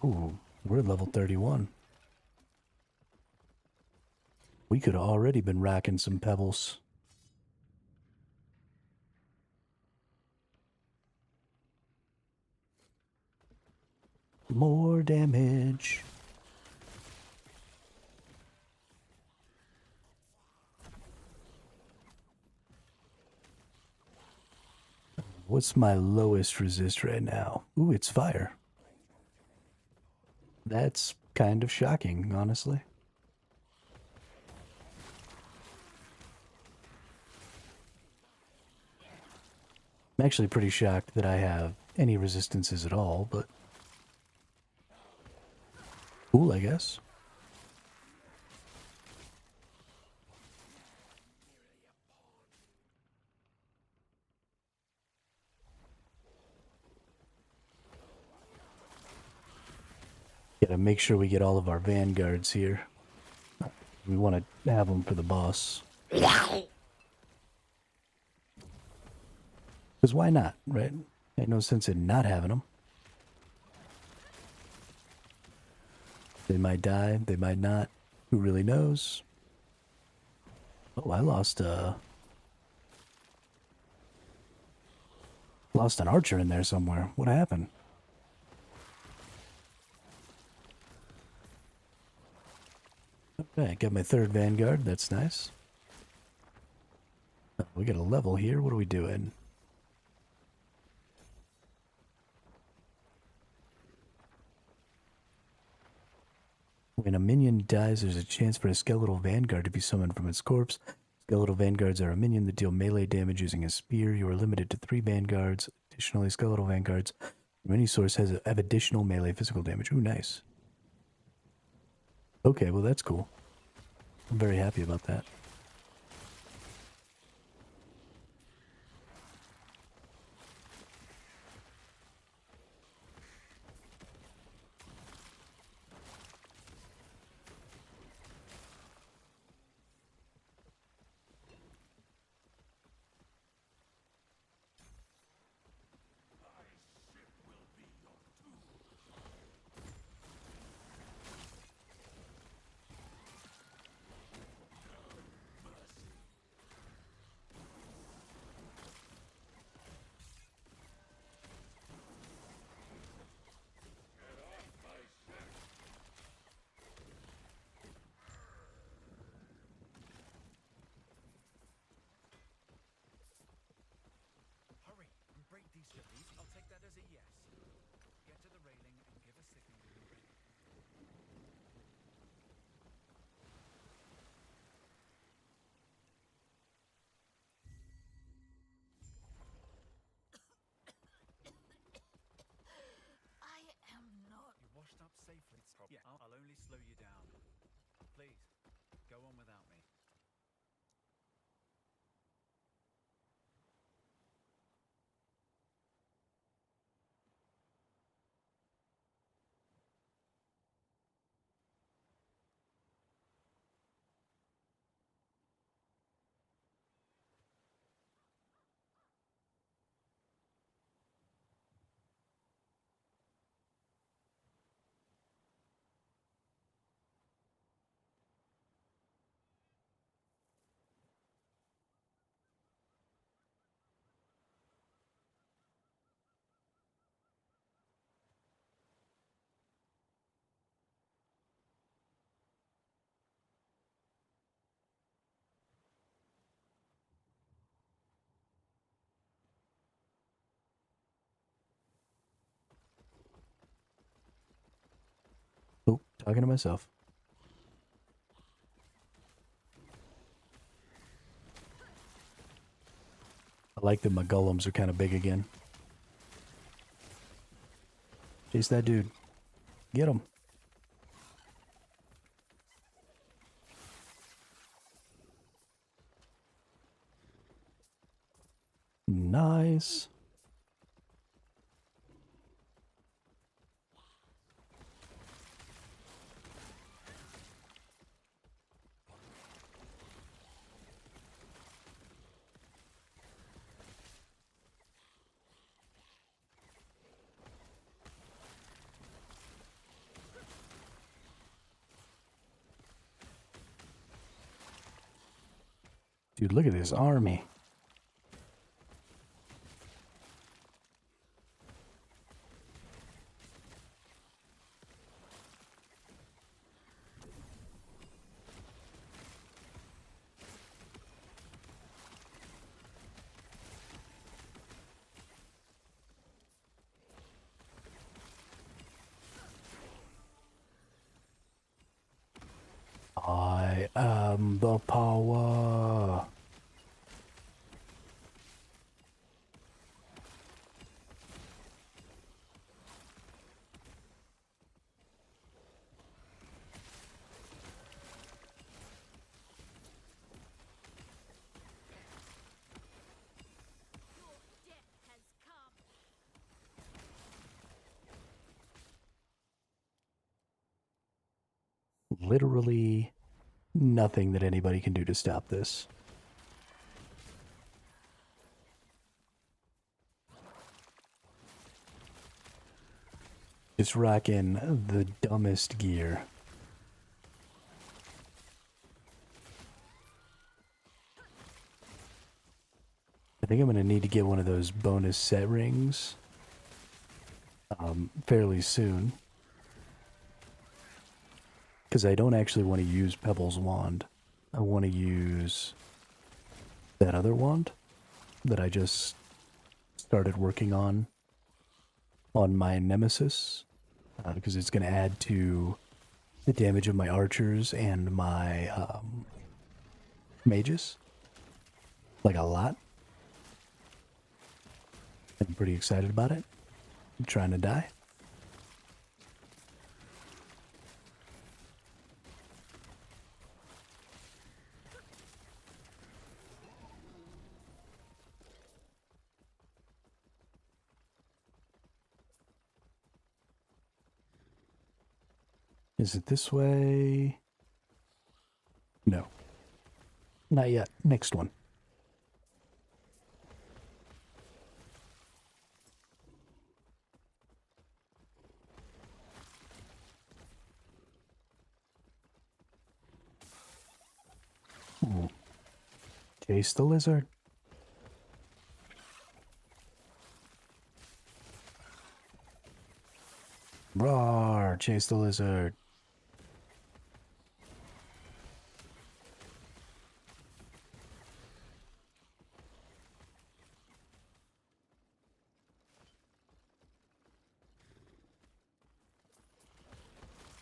S1: Oh, we're level 31. We could have already been racking some pebbles. More damage. What's my lowest resist right now? Ooh, it's fire. That's kind of shocking, honestly. I'm actually pretty shocked that I have any resistances at all, but cool, I guess. Gotta make sure we get all of our vanguards here. We want to have them for the boss. Because why not, right? Ain't no sense in not having them. They might die, they might not. Who really knows? Oh, I lost an archer in there somewhere. What happened? Okay, got my third vanguard. That's nice. Oh, we got a level here. What are we doing? When a minion dies, there's a chance for a skeletal vanguard to be summoned from its corpse. Skeletal vanguards are a minion that deal melee damage using a spear. You are limited to 3 vanguards. Additionally, skeletal vanguards from any source have additional melee physical damage. Ooh, nice. Okay, well that's cool. I'm very happy about that.
S6: Yeah, I'll only slow you down. Please, go on without me.
S1: Oh, talking to myself. I like that my golems are kind of big again. Chase that dude. Get him. Nice. Dude, look at this army. I am the power. Literally nothing that anybody can do to stop this. Just rocking the dumbest gear. I think I'm going to need to get one of those bonus set rings fairly soon. Because I don't actually want to use Pebble's wand. I want to use that other wand that I just started working on my nemesis. Because it's going to add to the damage of my archers and my mages. Like a lot. I'm pretty excited about it. I'm trying to die. Is it this way? No. Not yet. Next one. Ooh. Chase the lizard. Roar! Chase the lizard.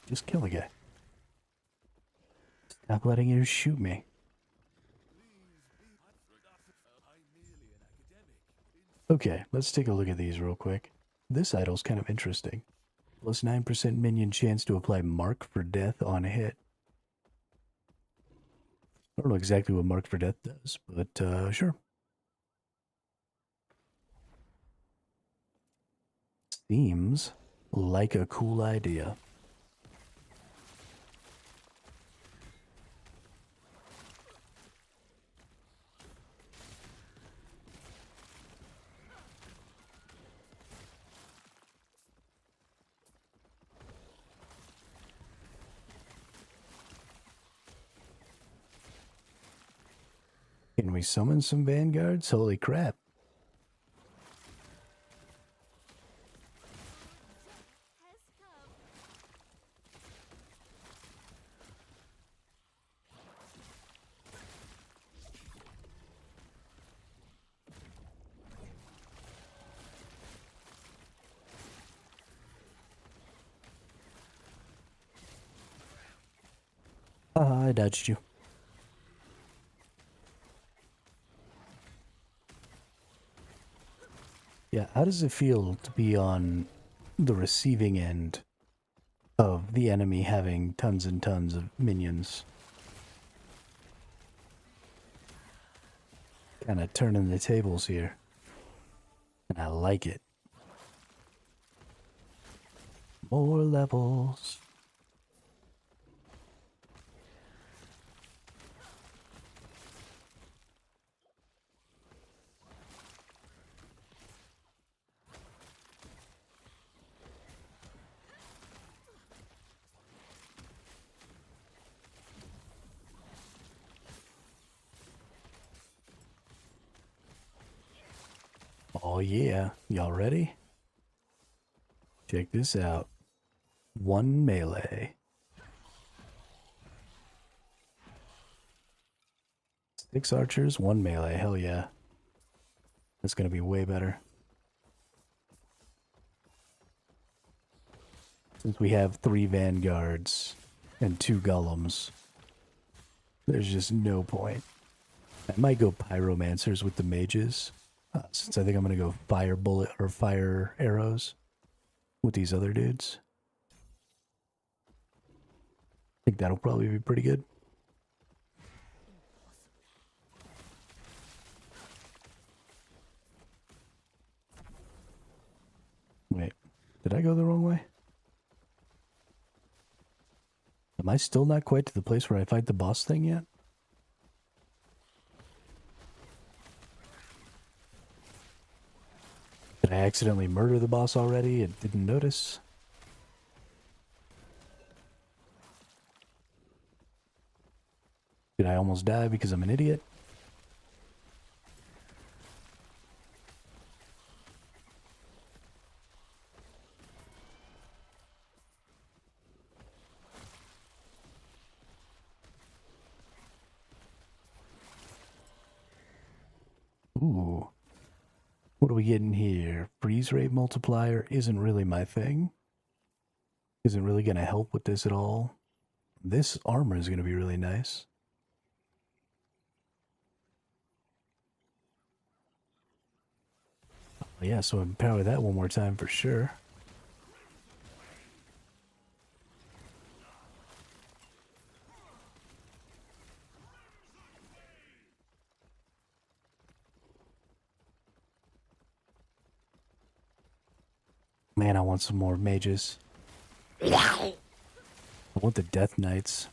S1: Just kill the guy. Stop letting you shoot me. Okay, let's take a look at these real quick. This idol's kind of interesting. plus 9% minion chance to apply Mark for Death on hit. I don't know exactly what Mark for Death does, but sure. Seems like a cool idea. Can we summon some vanguards? Holy crap.
S7: Has come.
S1: I dodged you. Yeah, how does it feel to be on the receiving end of the enemy having tons and tons of minions? Kind of turning the tables here. And I like it. More levels. Oh yeah, y'all ready? Check this out. 1 melee. 6 archers, 1 melee, hell yeah. That's gonna be way better. Since we have 3 vanguards and 2 golems, there's just no point. I might go pyromancers with the mages, since I think I'm gonna go fire bullet or fire arrows with these other dudes. I think that'll probably be pretty good. Wait, did I go the wrong way? Am I still not quite to the place where I fight the boss thing yet? Did I accidentally murder the boss already and didn't notice? Did I almost die because I'm an idiot? Ooh. What are we getting here? Freeze rate multiplier isn't really my thing. Isn't really going to help with this at all. This armor is going to be really nice. Oh, yeah, so empower that one more time for sure. Man, I want some more mages. I want the Death Knights.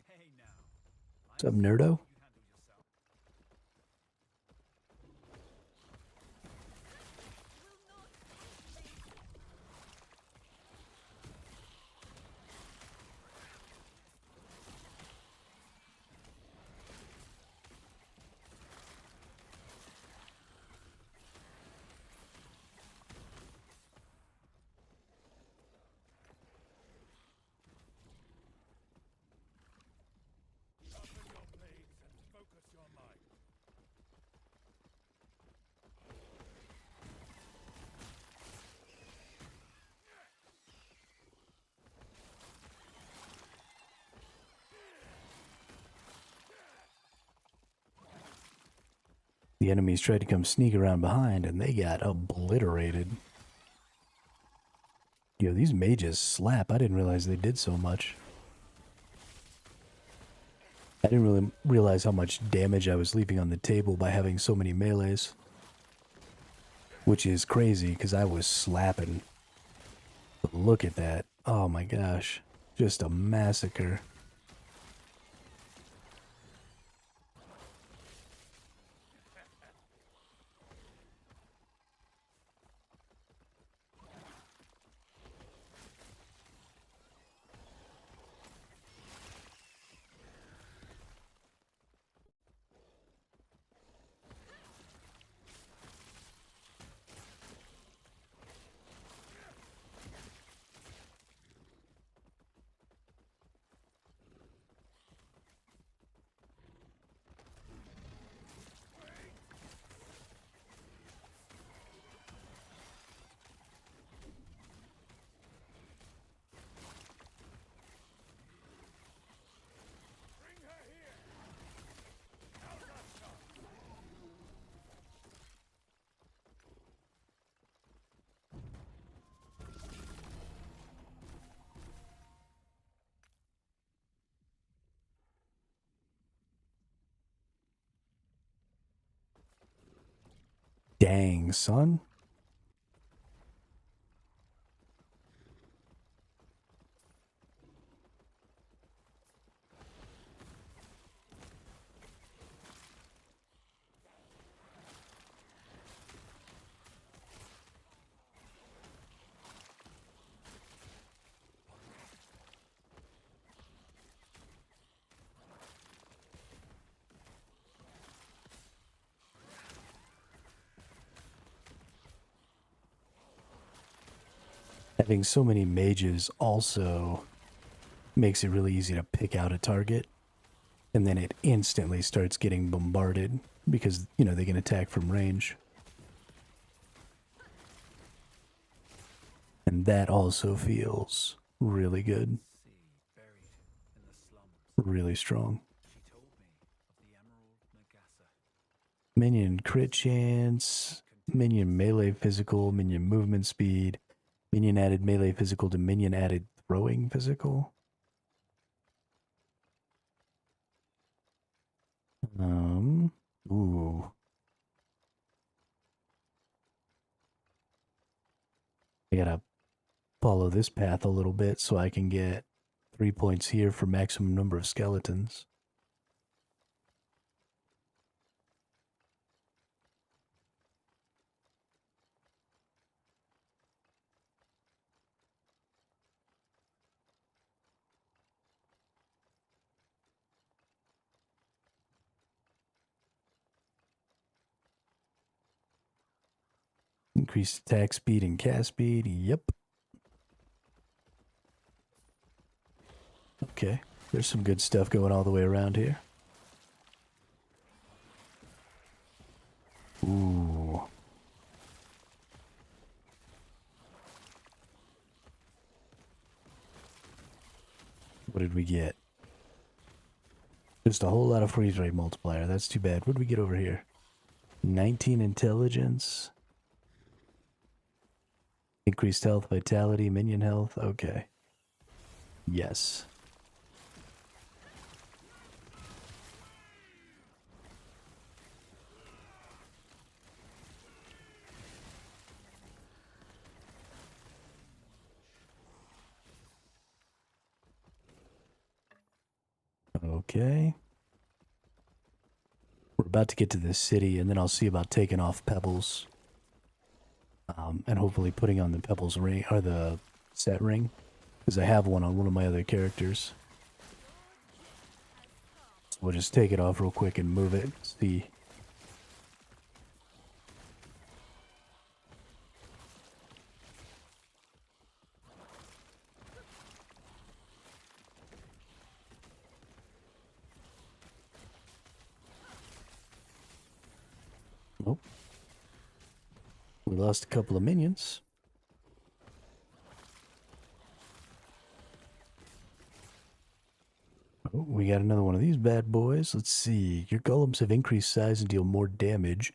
S6: Hey now.
S1: What's up, nerdo?
S6: You handle yourself.
S1: The enemies tried to come sneak around behind, and they got obliterated. Yo, these mages slap. I didn't realize they did so much. I didn't really realize how much damage I was leaving on the table by having so many melees. Which is crazy, because I was slapping. But look at that. Oh my gosh. Just a massacre. Dang, son. Having so many mages also makes it really easy to pick out a target. And then it instantly starts getting bombarded because, you know, they can attack from range. And that also feels really good. Really strong. Minion crit chance, minion melee physical, minion movement speed, minion added melee physical to minion added throwing physical. Ooh. I gotta follow this path a little bit so I can get 3 points here for maximum number of skeletons. Increased attack speed and cast speed. Yep. Okay. There's some good stuff going all the way around here. Ooh. What did we get? Just a whole lot of freeze rate multiplier. That's too bad. What did we get over here? 19 intelligence. Increased health, vitality, minion health. Okay. Yes. Okay. We're about to get to this city, and then I'll see about taking off Pebbles. And hopefully putting on the Pebbles ring, or the set ring. Because I have one on one of my other characters. So we'll just take it off real quick and move it. See. Nope. We lost a couple of minions. Oh, we got another one of these bad boys. Let's see. Your golems have increased size and deal more damage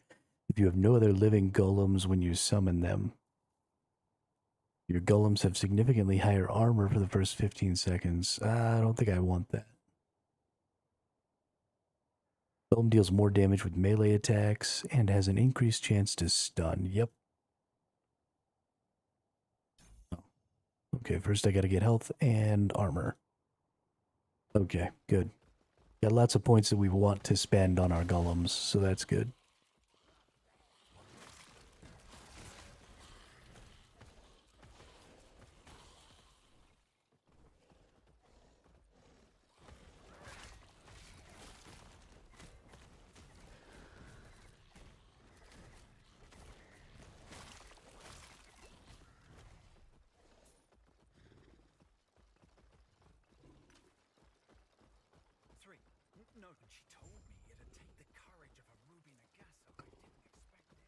S1: if you have no other living golems when you summon them. Your golems have significantly higher armor for the first 15 seconds. I don't think I want that. Golem deals more damage with melee attacks and has an increased chance to stun. Yep. Oh. Okay, first I gotta get health and armor. Okay, good. Got lots of points that we want to spend on our golems, so that's good.
S6: No, and she told me it'd take the courage of a Ruby Nagasa. I didn't expect this.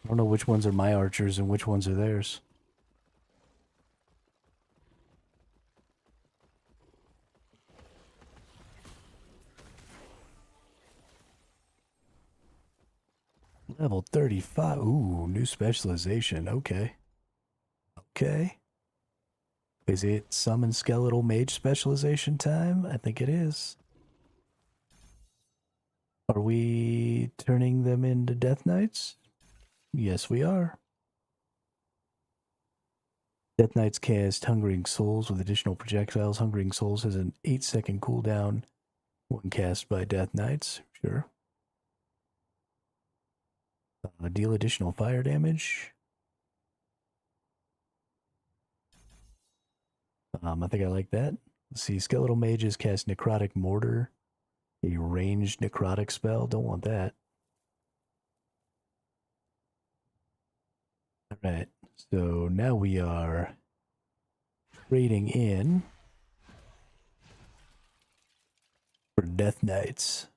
S1: I don't know which ones are my archers and which ones are theirs. Level 35. Ooh, new specialization. Okay. Okay. Is it summon skeletal mage specialization time? I think it is. Are we turning them into Death Knights? Yes, we are. Death Knights cast Hungering Souls with additional projectiles. Hungering Souls has an 8-second cooldown when cast by Death Knights. Sure. Deal additional fire damage. I think I like that. Let's see. Skeletal Mages cast Necrotic Mortar. A ranged necrotic spell. Don't want that. Alright. So now we are trading in for Death Knights.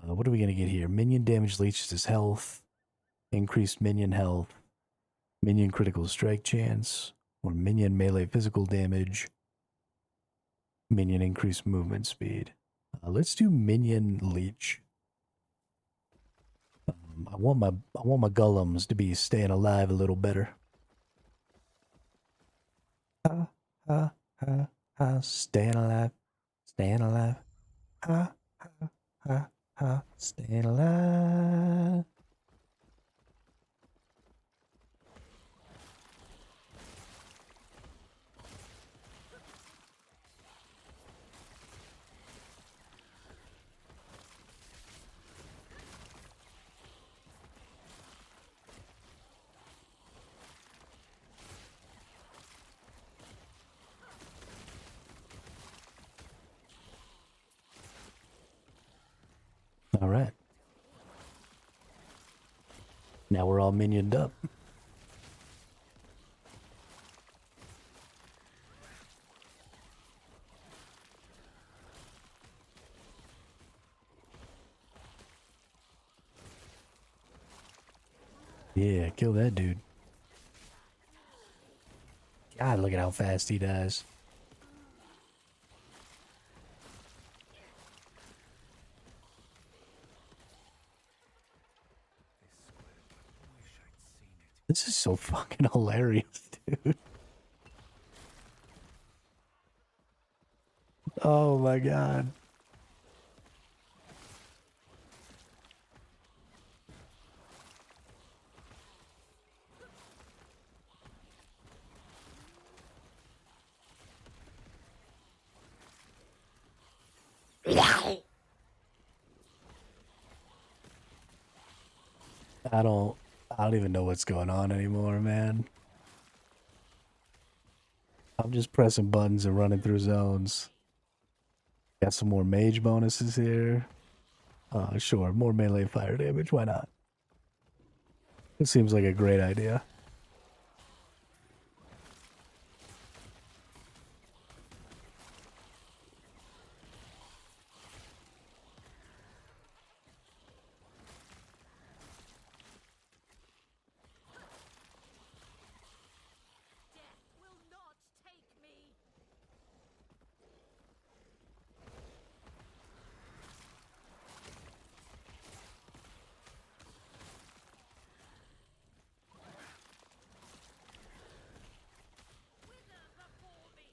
S1: What are we going to get here? Minion damage leeches his health. Increased minion health. Minion critical strike chance. Or minion melee physical damage. Minion increased movement speed. Let's do minion leech. I want my golems to be staying alive a little better. Ha ha ha ha, staying alive, staying alive. Ha ha ha ha, staying alive. All right. Now we're all minioned up. Yeah, kill that dude. God, look at how fast he dies. This is so fucking hilarious, dude. Oh my god. I don't even know what's going on anymore, man. I'm just pressing buttons and running through zones. Got some more mage bonuses here. Sure, more melee fire damage. Why not? It seems like a great idea.
S2: Death will not take me. Wither before me.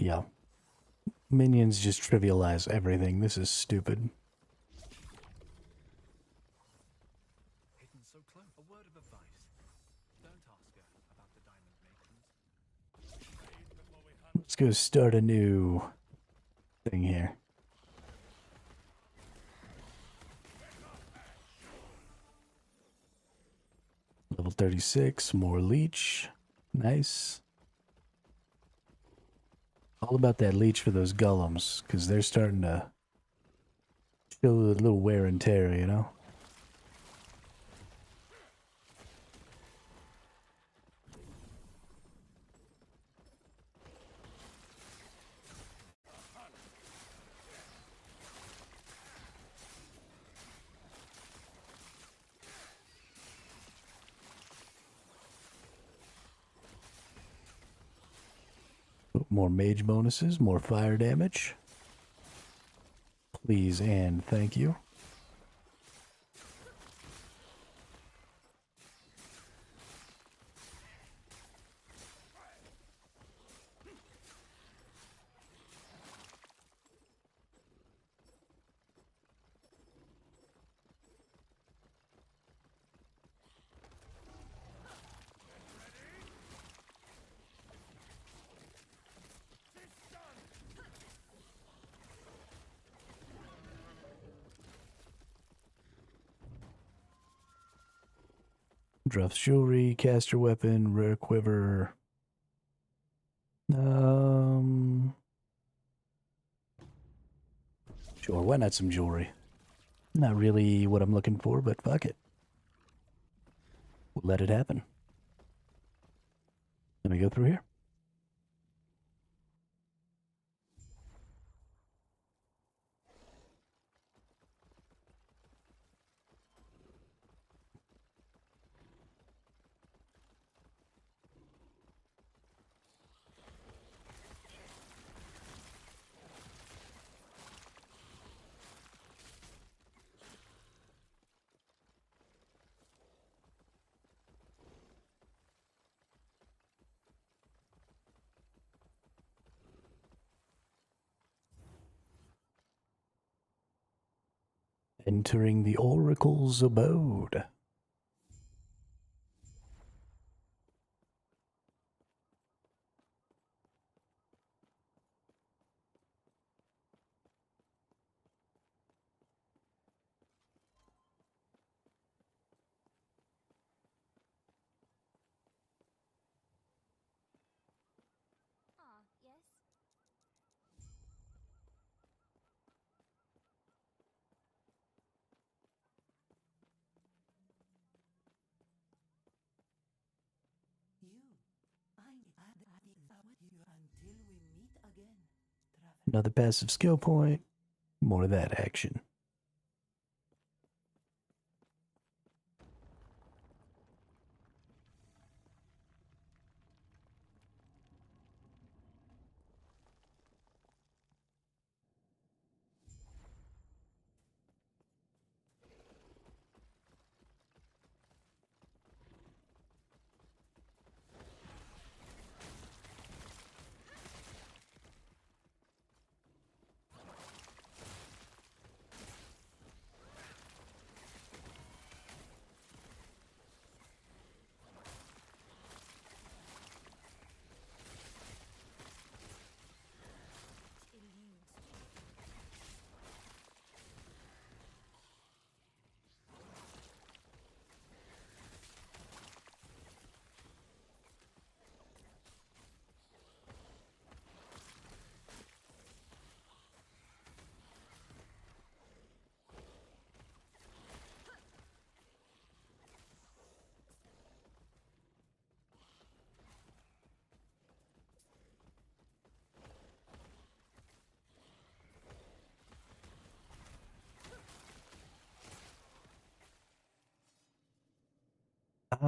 S1: Yeah. Minions just trivialize everything. This is stupid.
S6: Hidden so close. A word of advice. Don't ask her about the diamond matrons.
S1: Let's go start a new thing here. Level 36, more leech. Nice. All about that leech for those golems, because they're starting to show a little wear and tear, you know? More mage bonuses, more fire damage. Please and thank you. Druff's jewelry, caster weapon, rare quiver. Sure, why not some jewelry? Not really what I'm looking for, but fuck it. We'll let it happen. Let me go through here. Entering the Oracle's abode.
S7: Ah, yes.
S1: Another passive skill point. More of that action.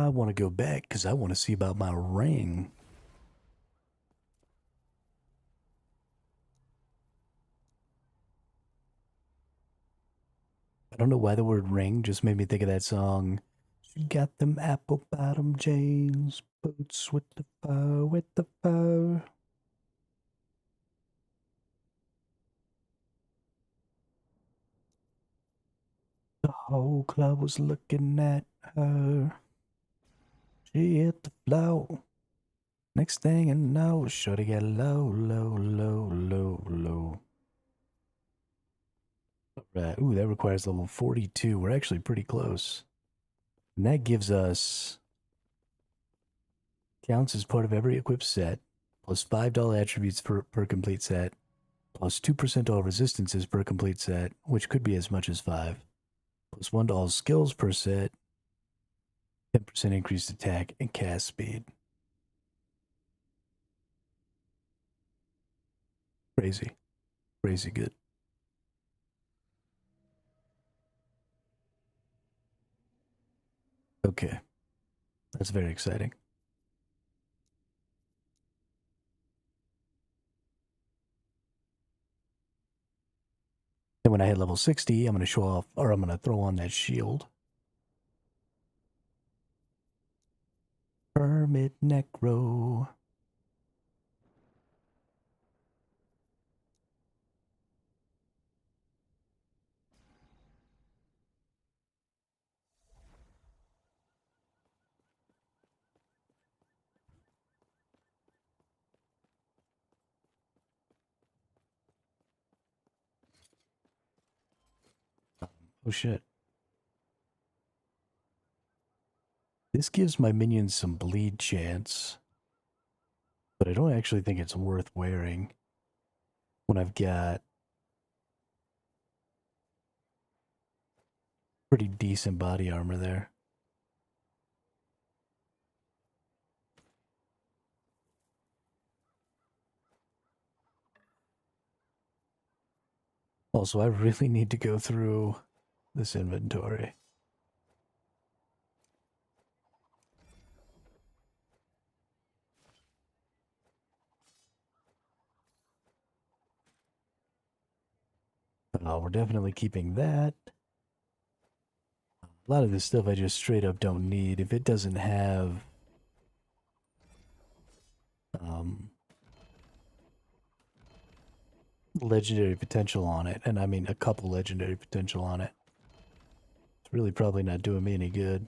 S1: I want to go back because I want to see about my ring. I don't know why the word ring just made me think of that song. She got them apple bottom jeans, boots with the fur, with the fur. The whole club was looking at her. She hit the floor. Next thing you know, shorty got low, low, low, low, low. Alright, ooh, that requires level 42. We're actually pretty close. And that gives us, counts as part of every equipped set, plus $5 attributes per complete set, plus 2% all resistances per complete set, which could be as much as 5, plus 1 to all skills per set, 10% increased attack and cast speed. Crazy. Crazy good. Okay. That's very exciting. And when I hit level 60, I'm going to show off, or I'm going to throw on that shield. Hermit Necro. Oh shit. This gives my minions some bleed chance, but I don't actually think it's worth wearing when I've got pretty decent body armor there. Also, I really need to go through this inventory. We're definitely keeping that. A lot of this stuff I just straight up don't need. If it doesn't have legendary potential on it, and I mean a couple legendary potential on it, it's really probably not doing me any good.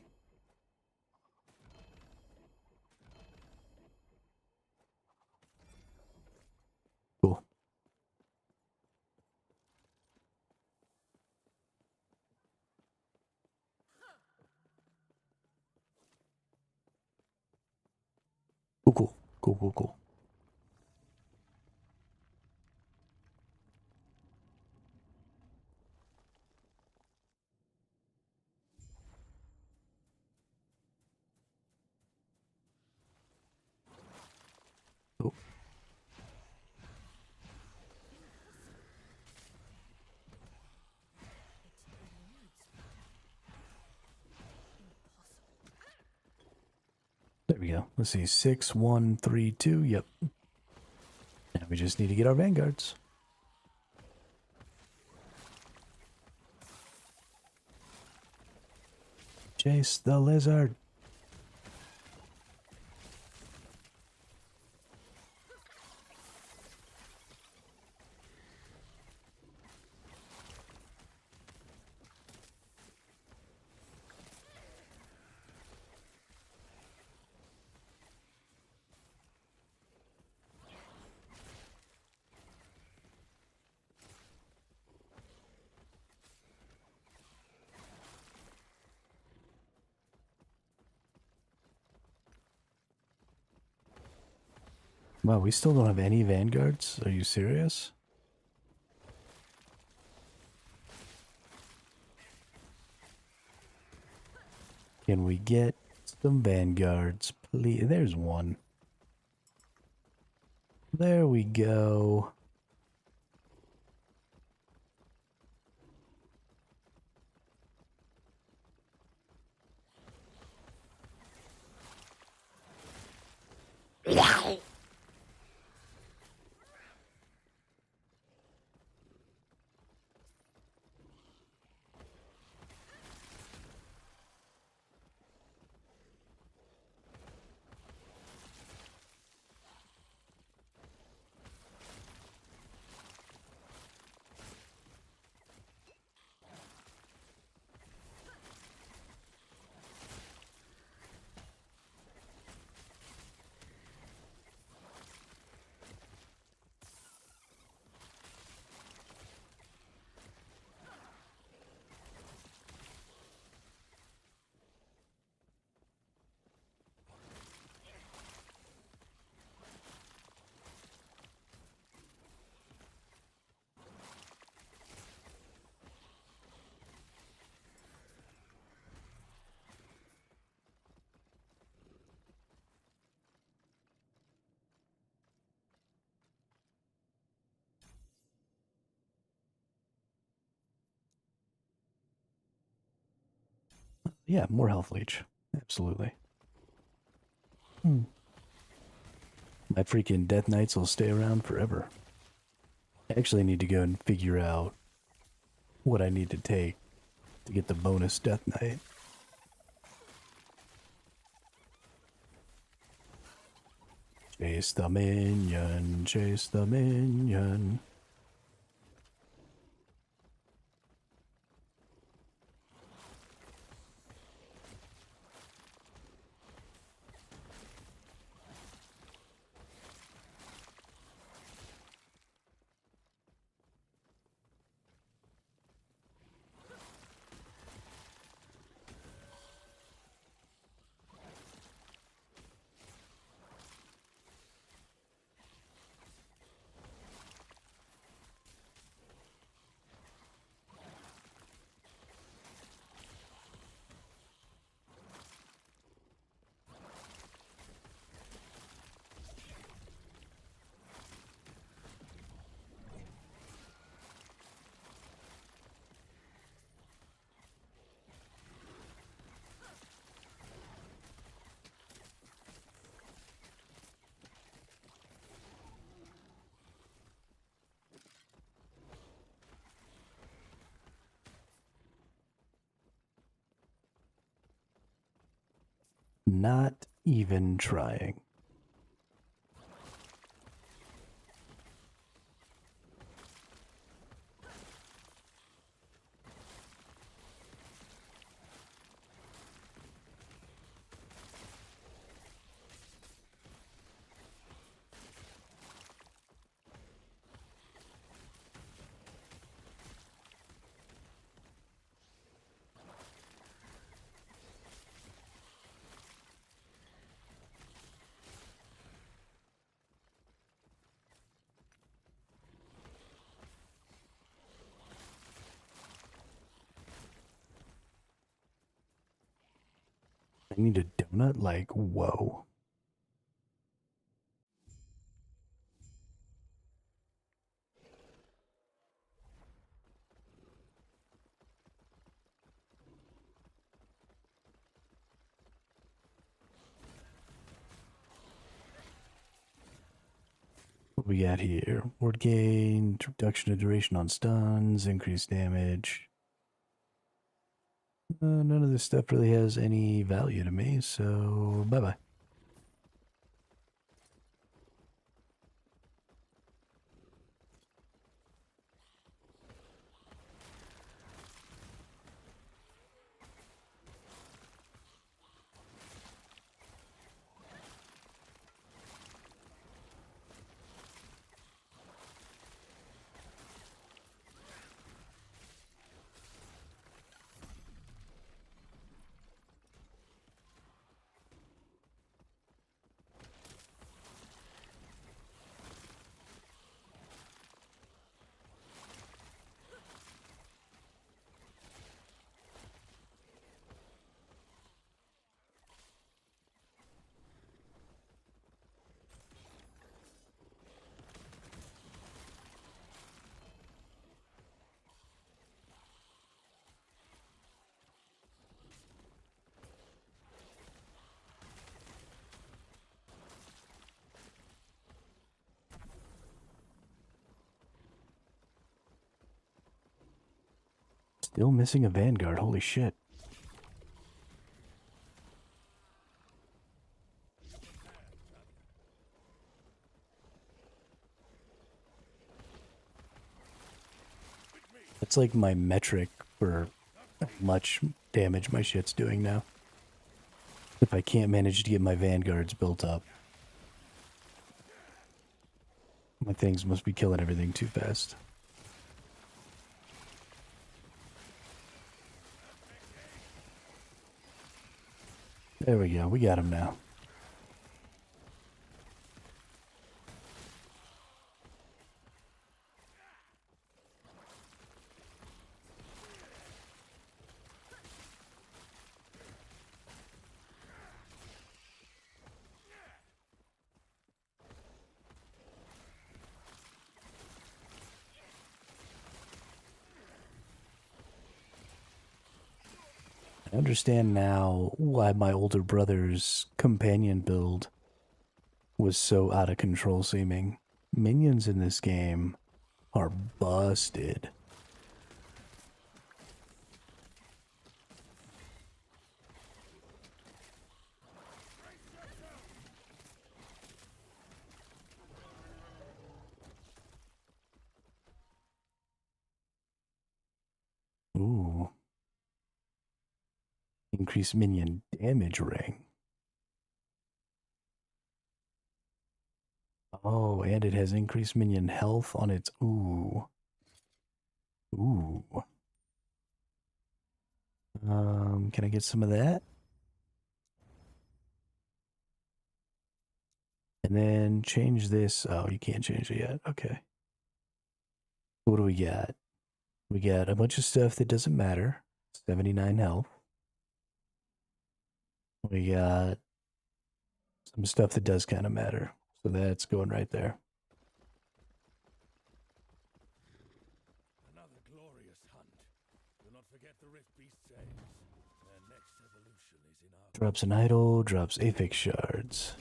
S1: Cool. Cool, cool, cool, cool, cool. Oh. There we go. Let's see. 6, 1, 3, 2. Yep. Now we just need to get our vanguards. Chase the lizard. Wow, we still don't have any vanguards? Are you serious? Can we get some vanguards, please? There's one. There we go. Yeah, more health leech. Absolutely. My freaking Death Knights will stay around forever. I actually need to go and figure out what I need to take to get the bonus Death Knight. Chase the minion, chase the minion. Not even trying. I need a donut? Like, whoa. What we got here? Ward gain, reduction of duration on stuns, increased damage. None of this stuff really has any value to me, so bye-bye. Still missing a Vanguard. Holy shit. That's like my metric for how much damage my shit's doing now. If I can't manage to get my Vanguards built up. My things must be killing everything too fast. There we go. We got him now. I understand now why my older brother's companion build was so out of control seeming. Minions in this game are busted. Ooh. Increase minion damage ring. Oh, and it has increased minion health on its... Ooh. Ooh. Can I get some of that? And then change this. Oh, you can't change it yet. Okay. What do we got? We got a bunch of stuff that doesn't matter. 79 health. We got some stuff that does kind of matter. So that's going right there.
S3: Another glorious hunt. Do not forget the Rift Beast's eggs. Their next evolution is in our
S1: Drops an idol, drops Apex shards.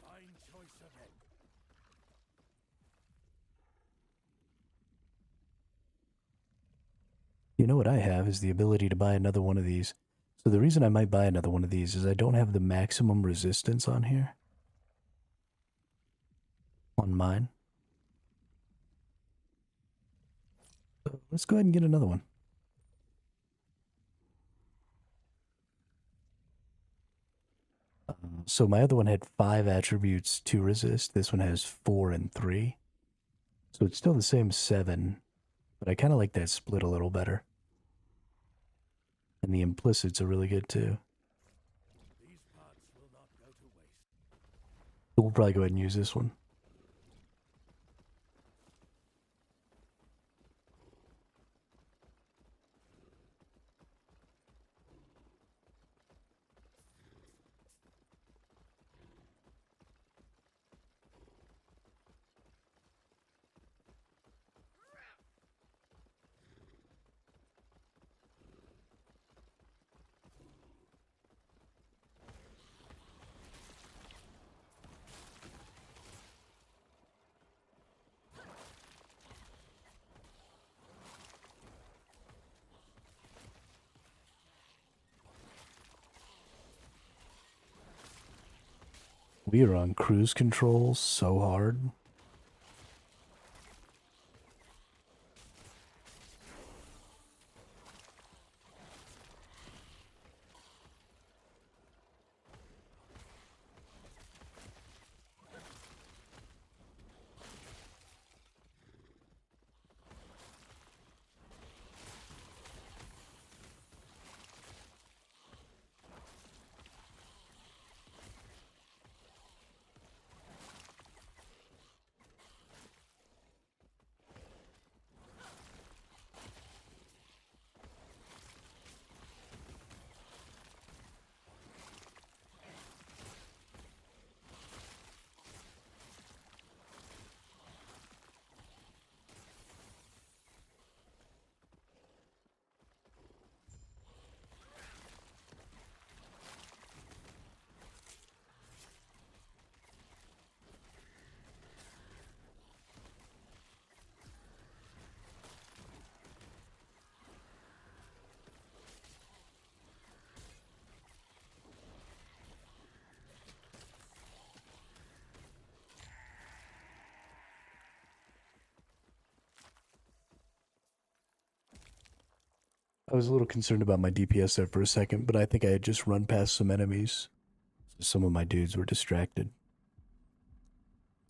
S3: fine choice of egg.
S1: You know what I have is the ability to buy another one of these. So the reason I might buy another one of these is I don't have the maximum resistance on here. On mine. So let's go ahead and get another one. So my other one had 5 attributes to resist. This one has 4 and 3. So it's still the same 7. But I kind of like that split a little better. And the implicits are really good too.
S3: These parts will not go to waste.
S1: So we'll probably go ahead and use this one. We are on cruise control so hard. I was a little concerned about my DPS there for a second, but I think I had just run past some enemies. So some of my dudes were distracted.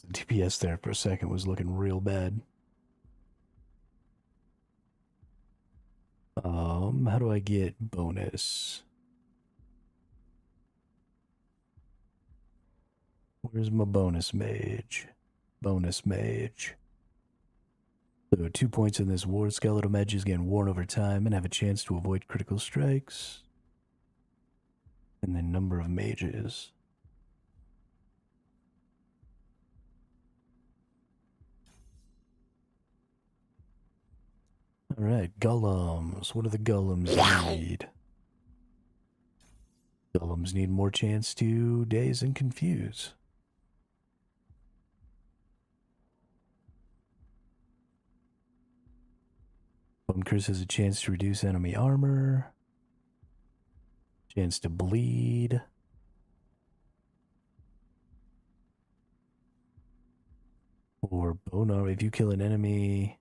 S1: The DPS there for a second was looking real bad. How do I get bonus? Where's my bonus mage? Bonus mage. So 2 points in this ward. Skeletal mages gain worn over time and have a chance to avoid critical strikes. And then number of mages. Alright, golems. What do the golems need? Golems need more chance to daze and confuse. Bone Curse has a chance to reduce enemy armor. Chance to bleed. Or bone armor. If you kill an enemy,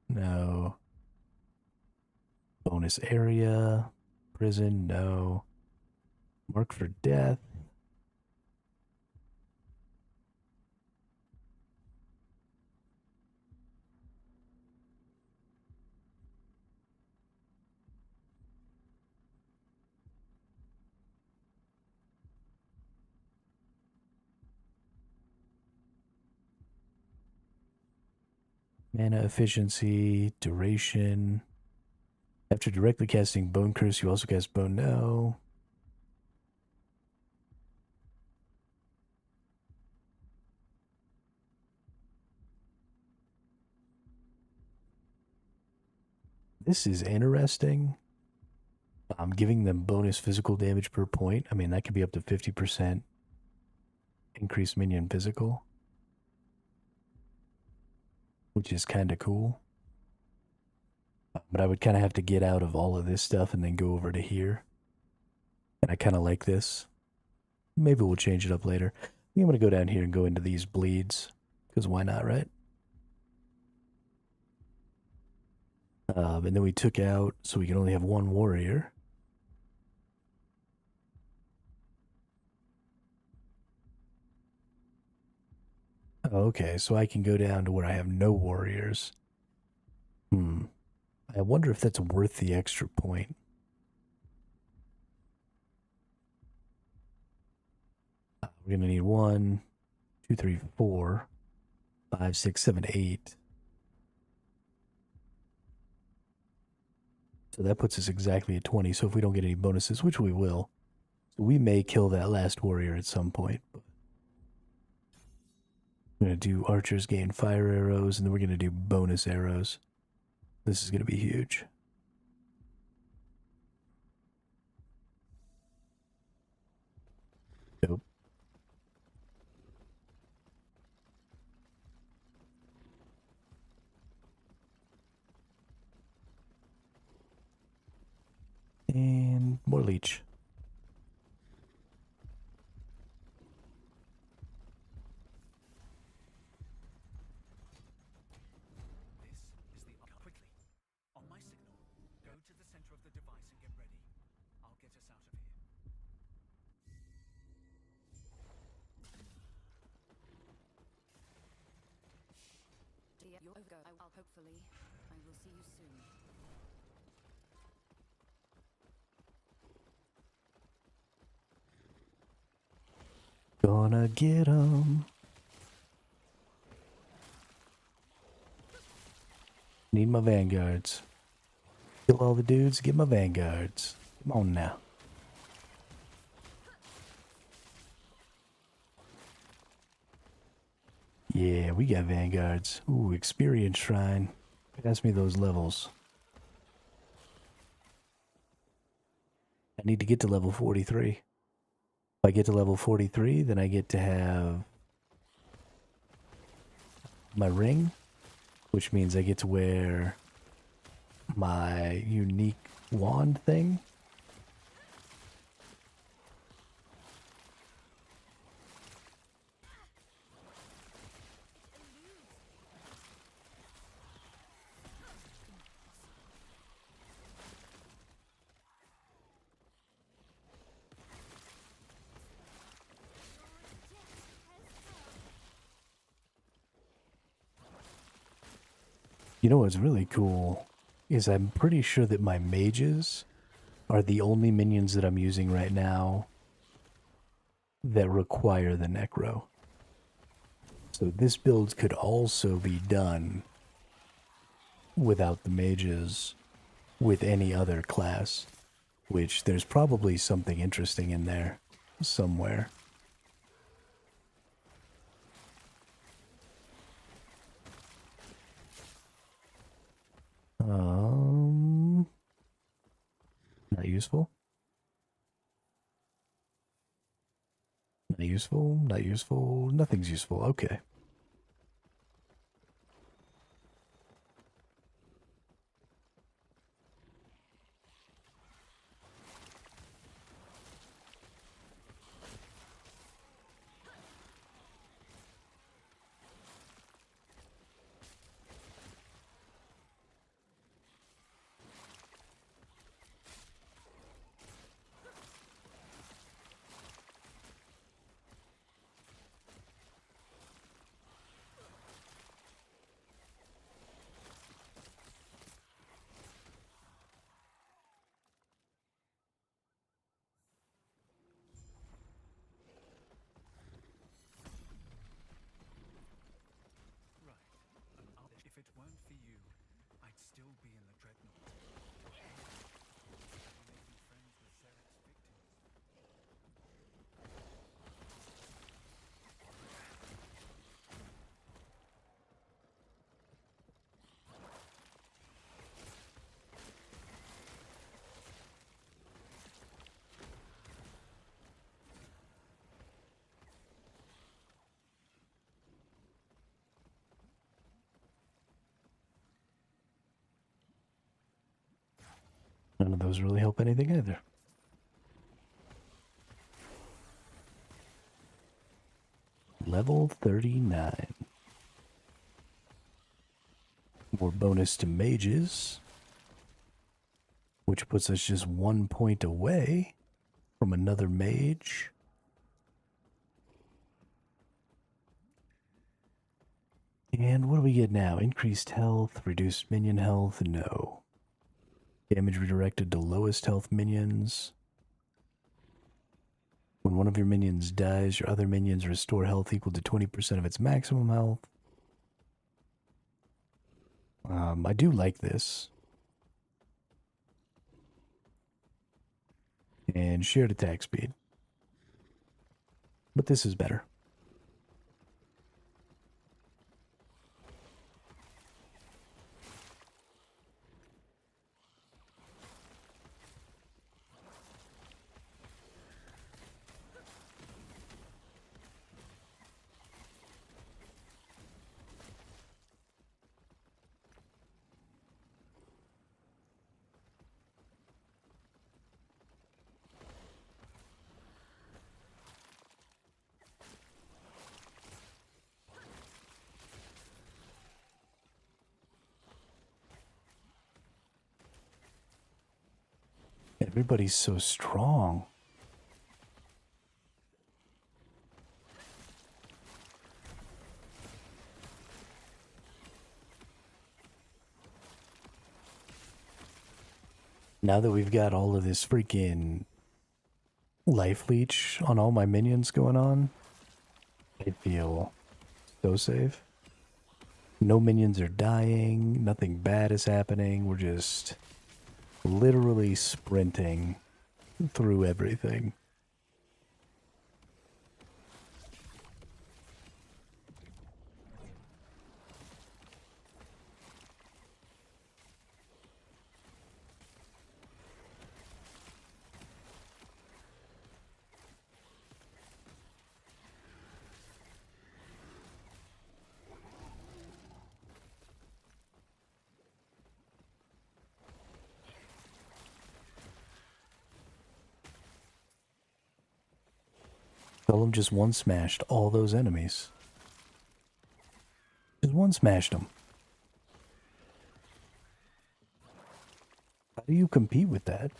S1: no. Bonus area. Prison, no. Mark for death. Mana efficiency, duration. After directly casting Bone Curse, you also cast Bone. No. This is interesting. I'm giving them bonus physical damage per point. I mean, that could be up to 50% increased minion physical, which is kind of cool. But I would kind of have to get out of all of this stuff and then go over to here. And I kind of like this. Maybe we'll change it up later. I think I'm going to go down here and go into these bleeds. Because why not, right? And then we took out, so we can only have one warrior. Okay, so I can go down to where I have no warriors. I wonder if that's worth the extra point. We're gonna need 1, 2, 3, 4, 5, 6, 7, 8. So that puts us exactly at 20. So if we don't get any bonuses, which we will, so we may kill that last warrior at some point. But we're going to do archers gain fire arrows, and then we're going to do bonus arrows. This is going to be huge. Nope. And more leech.
S6: This is the quickly. On my signal, go to the center of the device and get ready. I'll get us out of here.
S2: Dear, you'll go. I'll hopefully. I will see you soon.
S1: Gonna get 'em. Need my vanguards. Kill all the dudes, get my vanguards. Come on now. Yeah, we got vanguards. Ooh, experience shrine. Pass me those levels. I need to get to level 43. If I get to level 43, then I get to have my ring, which means I get to wear my unique wand thing. You know what's really cool is I'm pretty sure that my mages are the only minions that I'm using right now that require the necro. So this build could also be done without the mages with any other class, which there's probably something interesting in there somewhere. Not useful. Not useful, not useful, nothing's useful. Okay.
S6: Right. If it weren't for you, I'd still be in the dreadnought. Making friends with Zerek's victims.
S1: None of those really help anything either. Level 39. More bonus to mages, which puts us just 1 point away from another mage. And what do we get now? Increased health, reduced minion health? No. Damage redirected to lowest health minions. When one of your minions dies, your other minions restore health equal to 20% of its maximum health. I do like this. And shared attack speed. But this is better. Everybody's so strong. Now that we've got all of this freaking life leech on all my minions going on, I feel so safe. No minions are dying, nothing bad is happening, we're just literally sprinting through everything. Golem just one smashed all those enemies. Just one smashed them. How do you compete with that?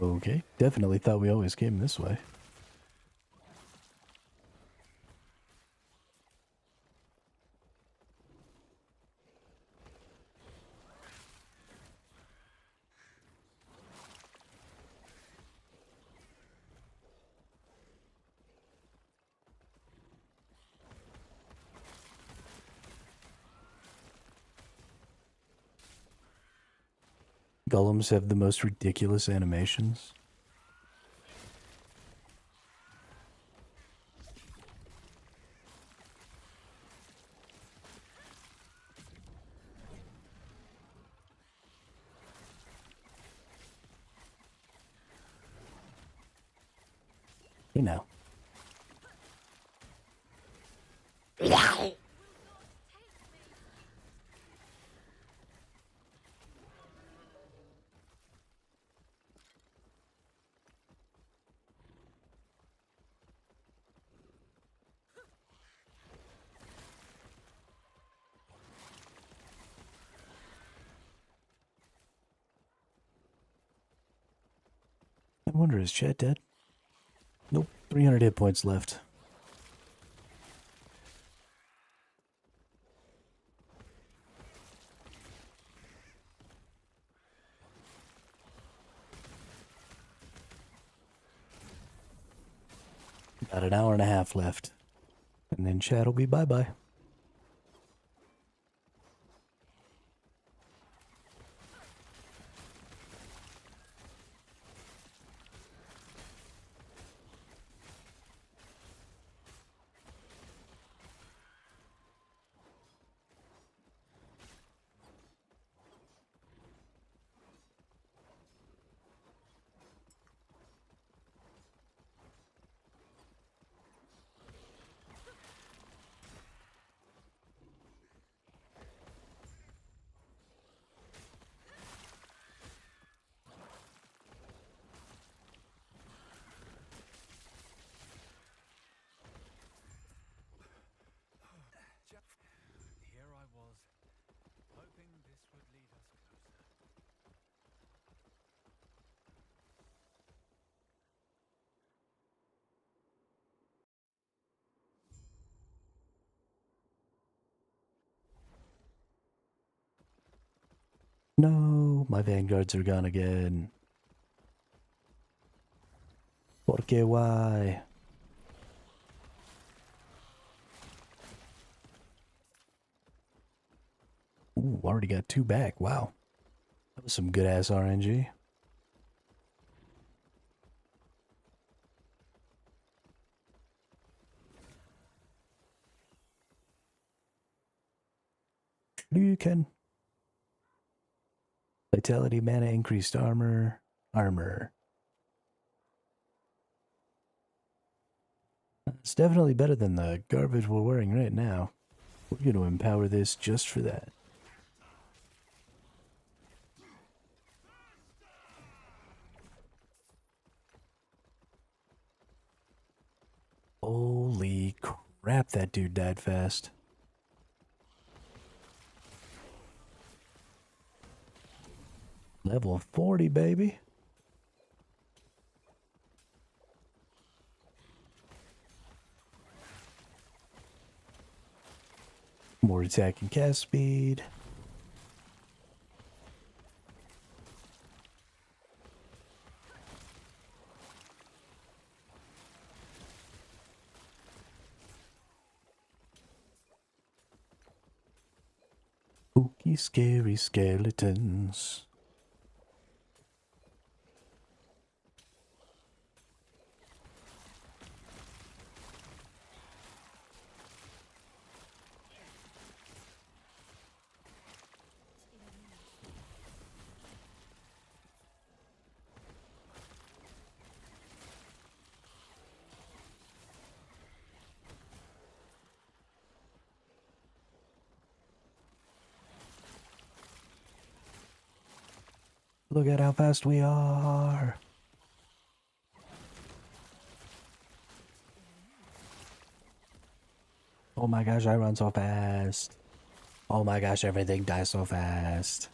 S1: Okay, definitely thought we always came this way. Golems have the most ridiculous animations. You know. I wonder, is Chet dead? Nope, 300 hit points left. About an hour and a half left. And then Chad will be bye-bye.
S6: Here I was, hoping this would lead us closer.
S1: No, my vanguards are gone again. Porque why? Ooh, already got 2 back. Wow. That was some good ass RNG. You can. Vitality, mana, increased armor. Armor. It's definitely better than the garbage we're wearing right now. We're going to empower this just for that. Holy crap, that dude died fast. Level 40, baby. More attack and cast speed. Spooky, scary skeletons. Look at how fast we are. Oh my gosh, I run so fast. Oh my gosh, everything dies so fast.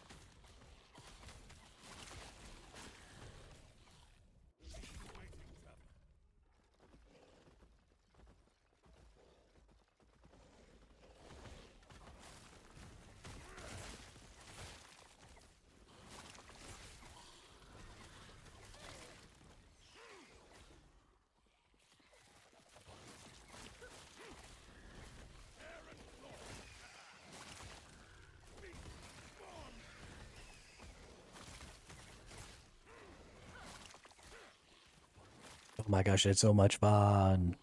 S1: Oh my gosh, it's so much fun.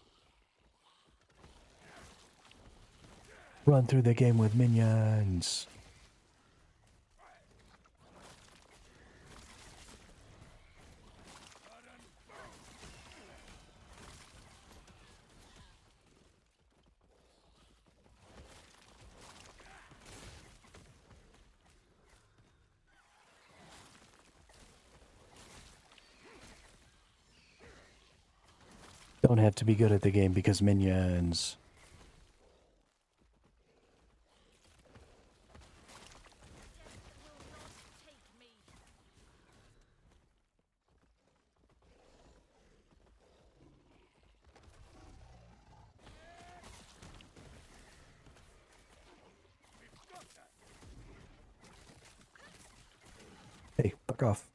S1: Run through the game with minions. Don't have to be good at the game because minions. Hey, fuck off.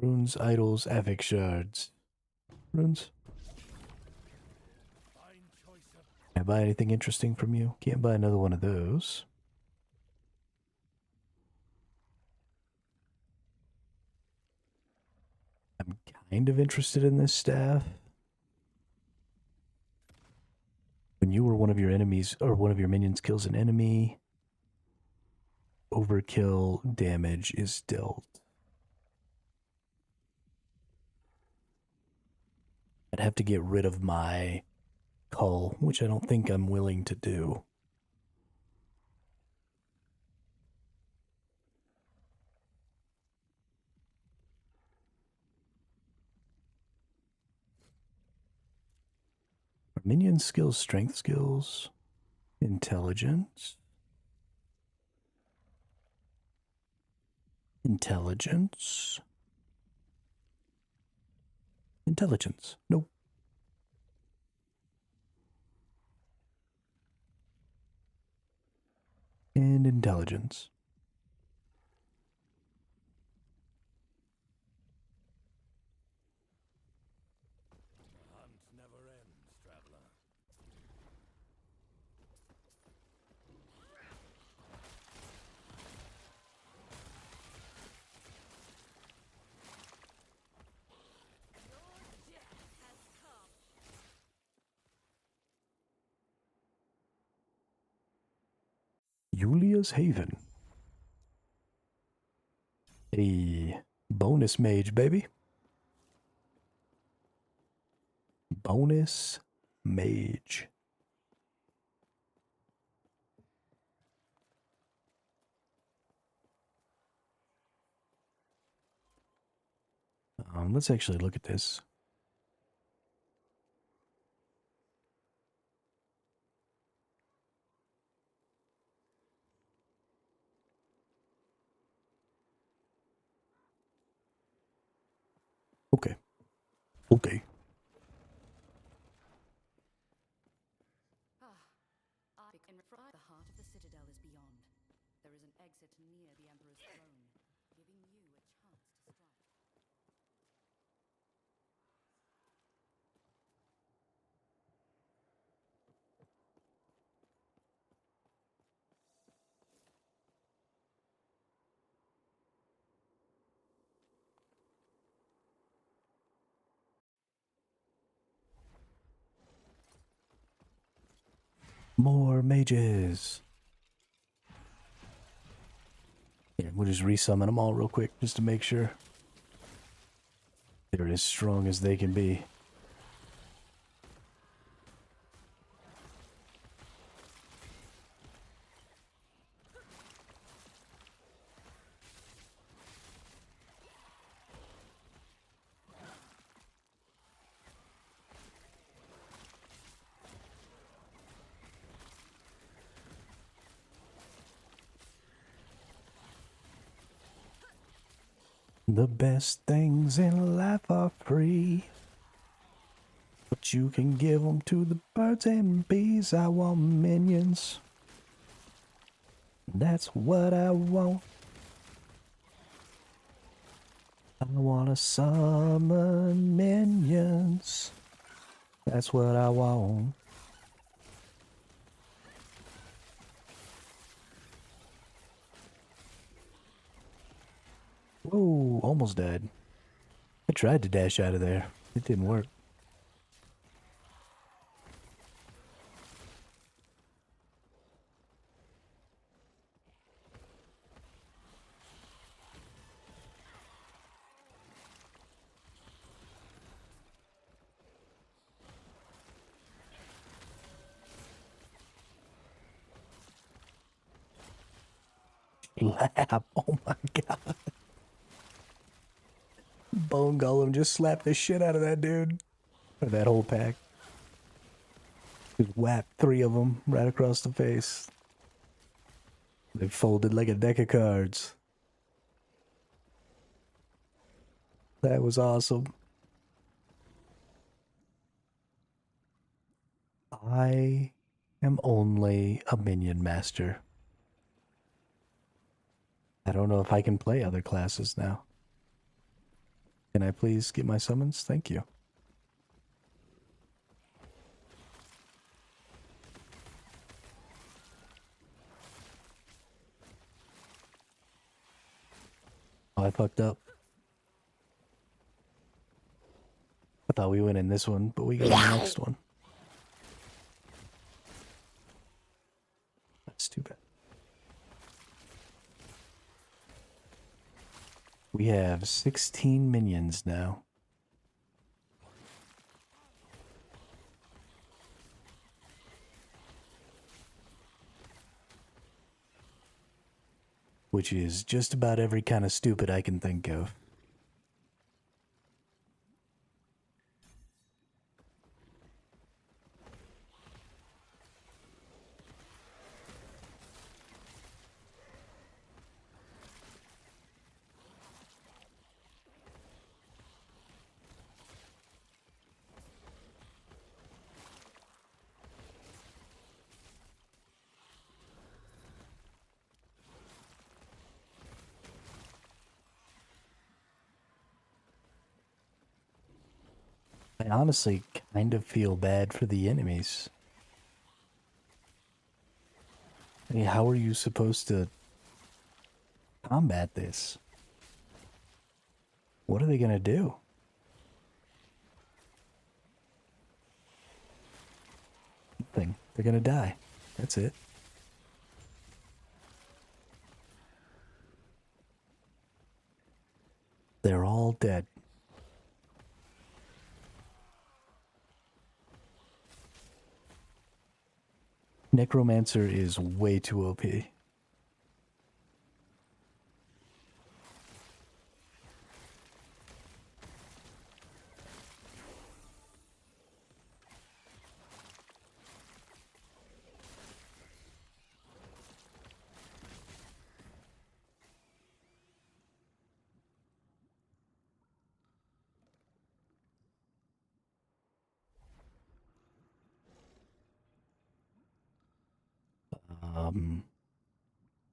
S1: Runes, idols, Avic shards. Runes? Can I buy anything interesting from you? Can't buy another one of those. I'm kind of interested in this staff. When you or one of your enemies or one of your minions kills an enemy, overkill damage is dealt. I'd have to get rid of my cull, which I don't think I'm willing to do. Are minion skills strength skills? Intelligence? Intelligence? Intelligence. Nope. And intelligence.
S3: Hunt never ends, traveler.
S1: Julia's Haven. A bonus mage, baby. Bonus mage. Let's actually look at this. Okay. Okay.
S2: The heart of the citadel is beyond. There is an exit near the Emperor's throne, giving you a chance to strike.
S1: More mages. Yeah, we'll just resummon them all real quick just to make sure they're as strong as they can be. The best things in life are free, but you can give them to the birds and bees. I want minions. That's what I want. I want to summon minions. That's what I want. Oh, almost died. I tried to dash out of there. It didn't work. Slap. Oh my god. Bone Golem just slapped the shit out of that dude. Or that whole pack. Just whacked 3 of them right across the face. They folded like a deck of cards. That was awesome. I am only a minion master. I don't know if I can play other classes now. Can I please get my summons? Thank you. Oh, I fucked up. I thought we went in this one, but we got in the next one. That's too bad. We have 16 minions now. Which is just about every kind of stupid I can think of. I honestly kind of feel bad for the enemies. I mean, how are you supposed to combat this? What are they gonna do? Nothing. They're gonna die. That's it. They're all dead. Necromancer is way too OP.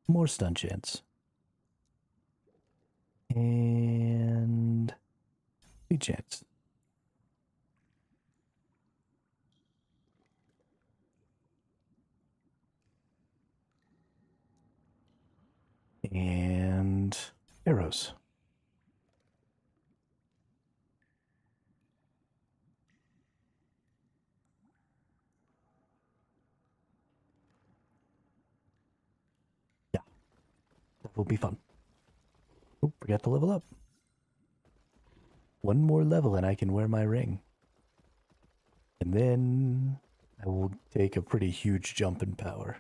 S1: More stun chance. And speed chance. And arrows. Yeah, that will be fun. Oh, forgot to level up. One more level and I can wear my ring. And then I will take a pretty huge jump in power.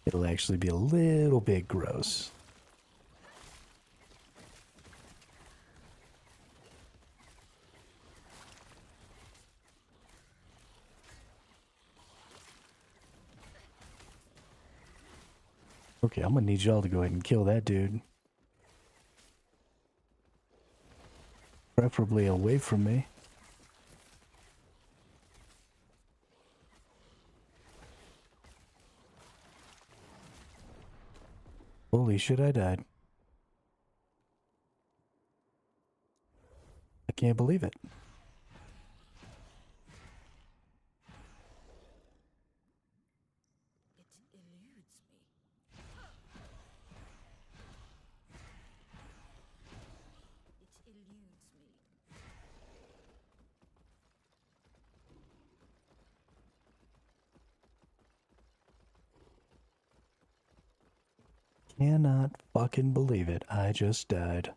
S1: It'll actually be a little bit gross. Okay, I'm gonna need y'all to go ahead and kill that dude. Preferably away from me. Holy shit, I died. I can't believe it.
S2: It eludes me. It eludes me.
S1: Cannot fucking believe it. I just died.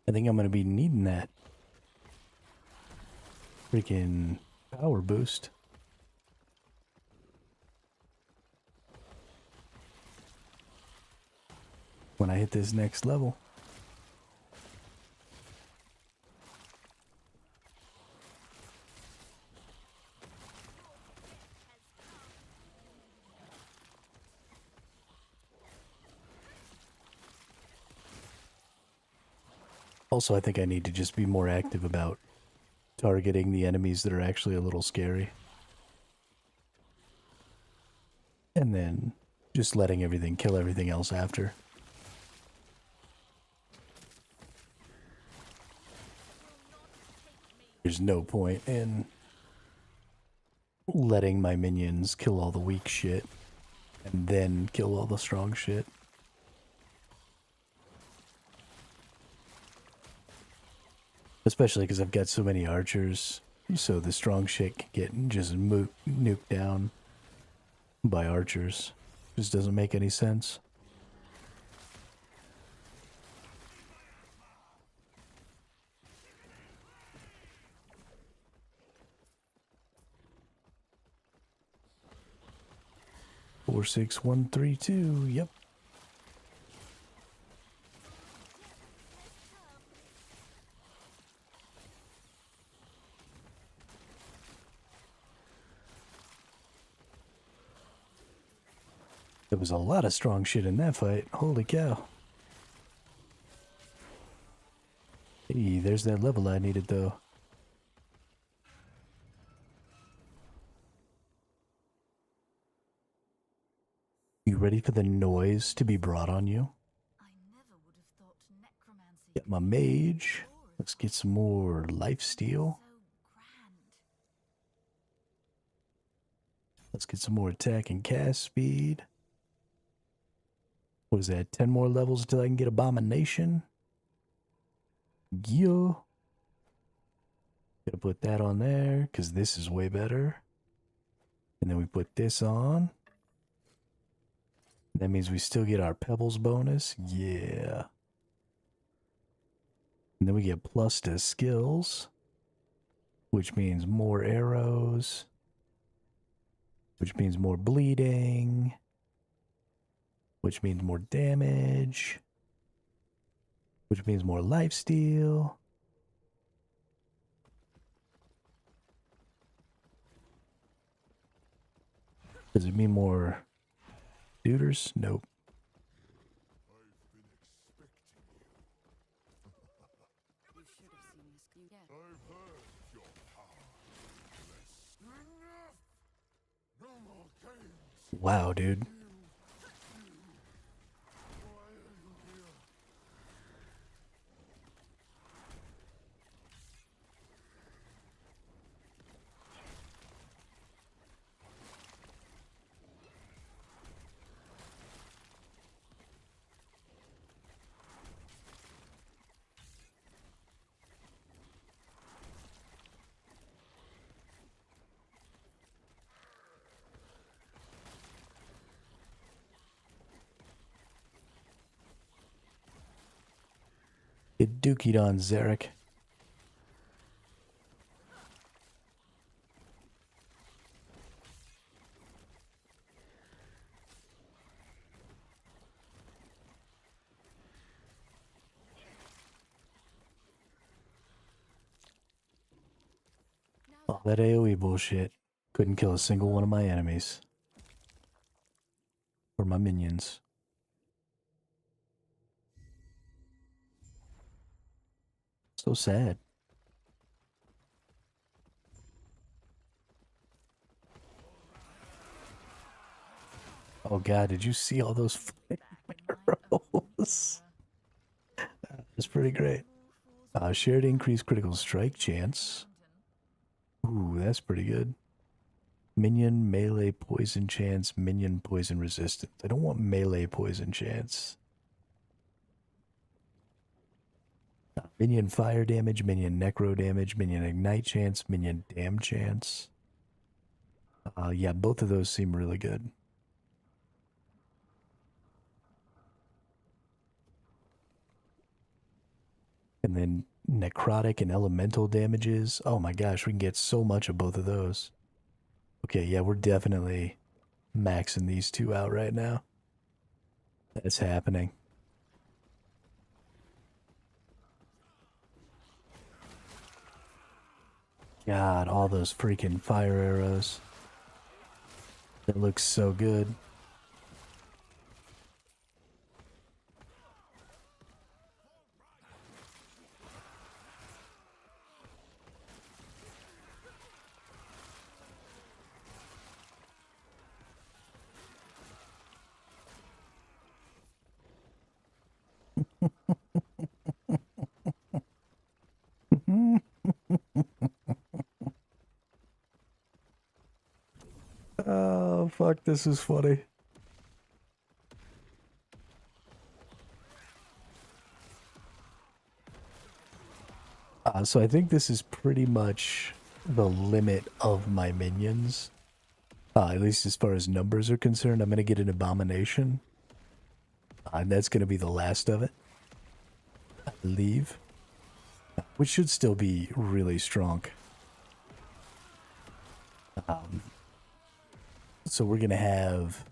S1: I think I'm going to be needing that freaking power boost. When I hit this next level. Also, I think I need to just be more active about targeting the enemies that are actually a little scary. And then just letting everything kill everything else after. There's no point in letting my minions kill all the weak shit and then kill all the strong shit. Especially because I've got so many archers, so the strong shit can get just nuked down by archers. Just doesn't make any sense. Four, 6, 1, 3, 2. Yep. There was a lot of strong shit in that fight. Holy cow. Hey, there's that level I needed, though. You ready for the noise to be brought on you?
S2: I never would have thought necromancy.
S1: Get my mage. Let's get some more lifesteal.
S2: So grand.
S1: Let's get some more attack and cast speed. What is that? 10 more levels until I can get Abomination? Yeah. Gotta put that on there, because this is way better. And then we put this on. That means we still get our Pebbles bonus. Yeah. And then we get plus to skills, which means more arrows, which means more bleeding, which means more damage, which means more lifesteal. Does it mean more shooters? Nope.
S2: You should have seen this. You get.
S3: I've heard your power. Enough! No more games!
S1: Wow, dude.
S3: Why are you here?
S1: Get dookied on, Zarek. That AoE bullshit. Couldn't kill a single one of my enemies. Or my minions. So sad. Oh god, did you see all those flaming arrows? That's pretty great. Shared increased critical strike chance. Ooh, that's pretty good. Minion melee poison chance, minion poison resistance. I don't want melee poison chance. Minion fire damage, minion necro damage, minion ignite chance, minion dam chance. Yeah, both of those seem really good. And then necrotic and elemental damages. Oh my gosh, we can get so much of both of those. Okay, yeah, we're definitely maxing these two out right now. That's happening. God, all those freaking fire arrows. That looks so good. Oh, fuck, this is funny. So I think this is pretty much the limit of my minions. At least as far as numbers are concerned. I'm going to get an abomination. And that's going to be the last of it. I believe. Which should still be really strong. So we're going to have,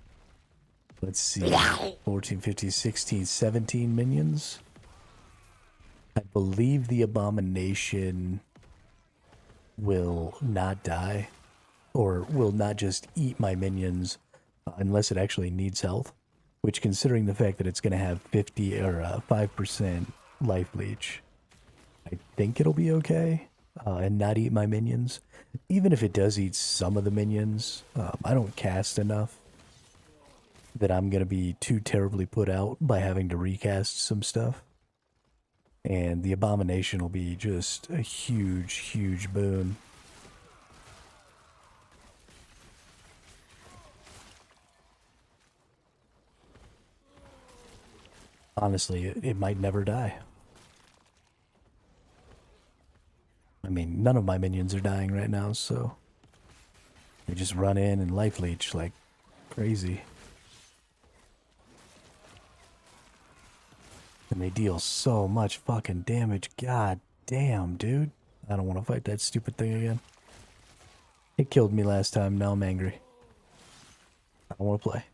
S1: let's see, 14, 15, 16, 17 minions. I believe the abomination will not die, or will not just eat my minions unless it actually needs health, which, considering the fact that it's going to have 50 or 5% life leech, I think it'll be okay, and not eat my minions. Even if it does eat some of the minions, I don't cast enough that I'm going to be too terribly put out by having to recast some stuff. And the abomination will be just a huge, huge boon. Honestly, it might never die. I mean, none of my minions are dying right now, so they just run in and life leech like crazy. And they deal so much fucking damage. God damn, dude. I don't want to fight that stupid thing again. It killed me last time, now I'm angry. I don't want to play.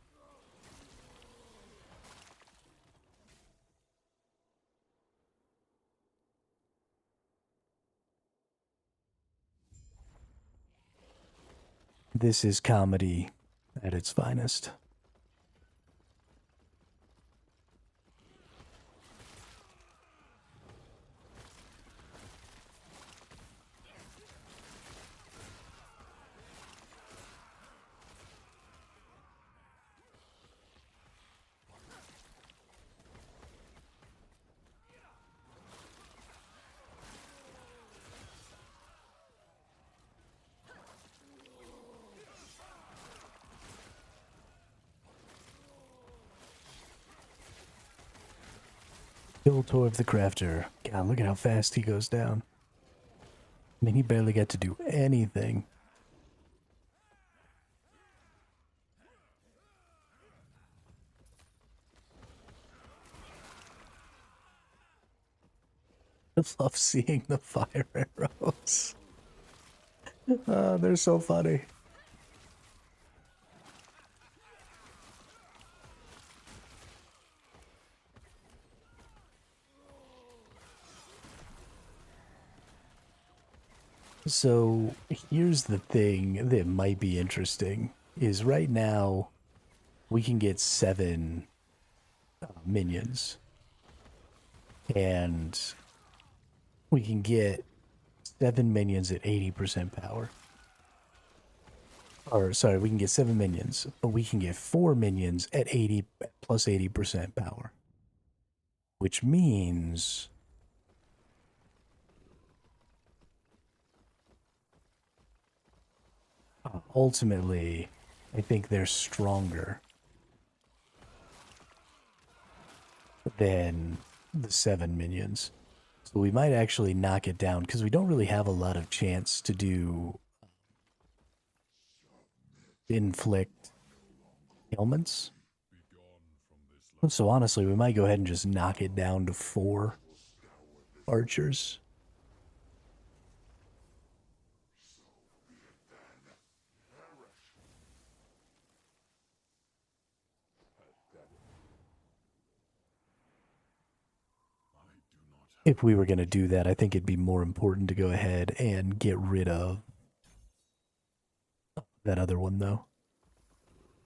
S1: This is comedy at its finest. Kill Torv the Crafter. God, look at how fast he goes down. I mean, he barely got to do anything. I love seeing the fire arrows. They're so funny. So here's the thing that might be interesting is right now we can get 7 minions and we can get 7 minions at 80% power. Or sorry, we can get 7 minions, but we can get 4 minions at 80 plus 80% power. Which means ultimately I think they're stronger than the 7 minions. So we might actually knock it down because we don't really have a lot of chance to do inflict ailments. So honestly, we might go ahead and just knock it down to 4 archers. If we were going to do that, I think it'd be more important to go ahead and get rid of that other one, though.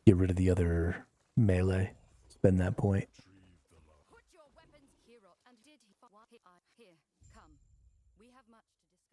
S1: Get rid of the other melee. Spend that point.
S2: Put your weapons here, and did he here? Come. We have much to discuss.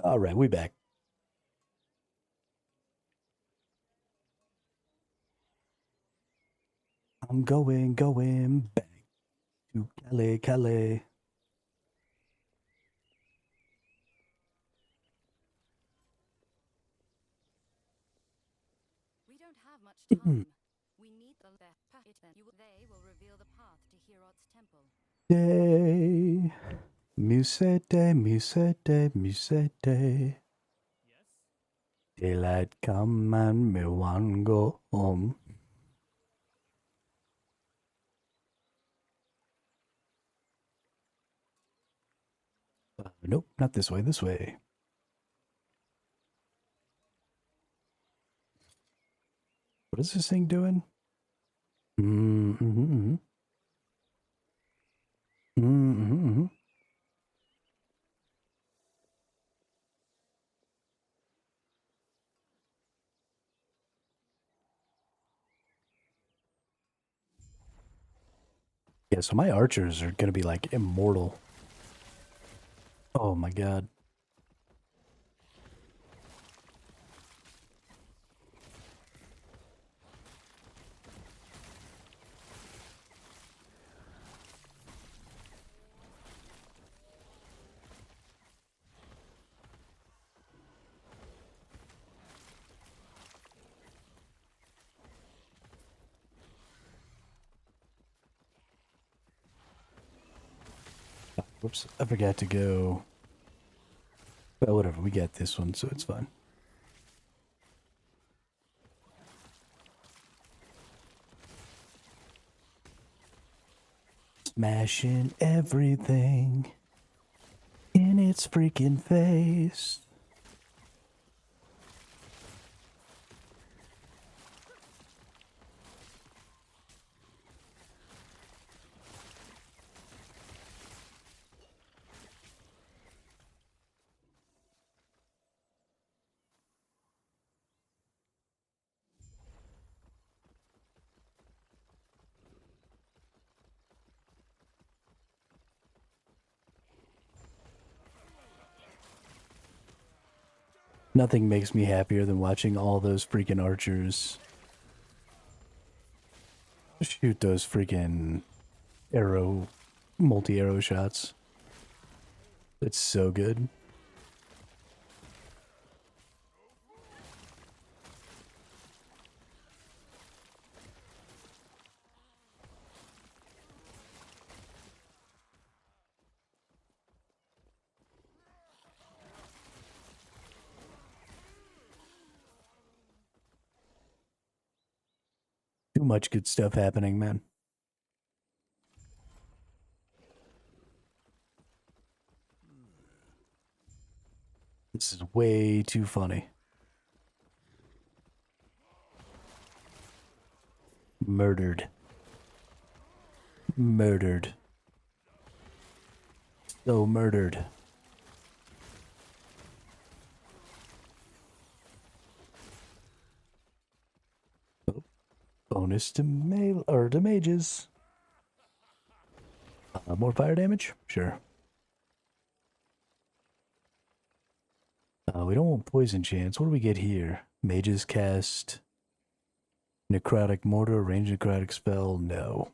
S1: All right, we back. I'm going back to Calais.
S2: We don't have much time. We need the they will reveal the path to Herod's temple.
S1: Day, musette, musette, musette. Daylight come and me want go home. Nope, not this way, this way. What is this thing doing? Mm-hmm. Mm-hmm. Yeah, so my archers are gonna be like immortal. Oh my god. Whoops, I forgot to go. Well, whatever, we got this one, so it's fine. Smashing everything in its freaking face. Nothing makes me happier than watching all those freaking archers shoot those freaking multi-arrow shots. It's so good. Too much good stuff happening, man. This is way too funny. Murdered. Murdered. So murdered. Oh. Bonus to melee or to mages. More fire damage? Sure. We don't want poison chance. What do we get here? Mages cast necrotic mortar, range necrotic spell. No.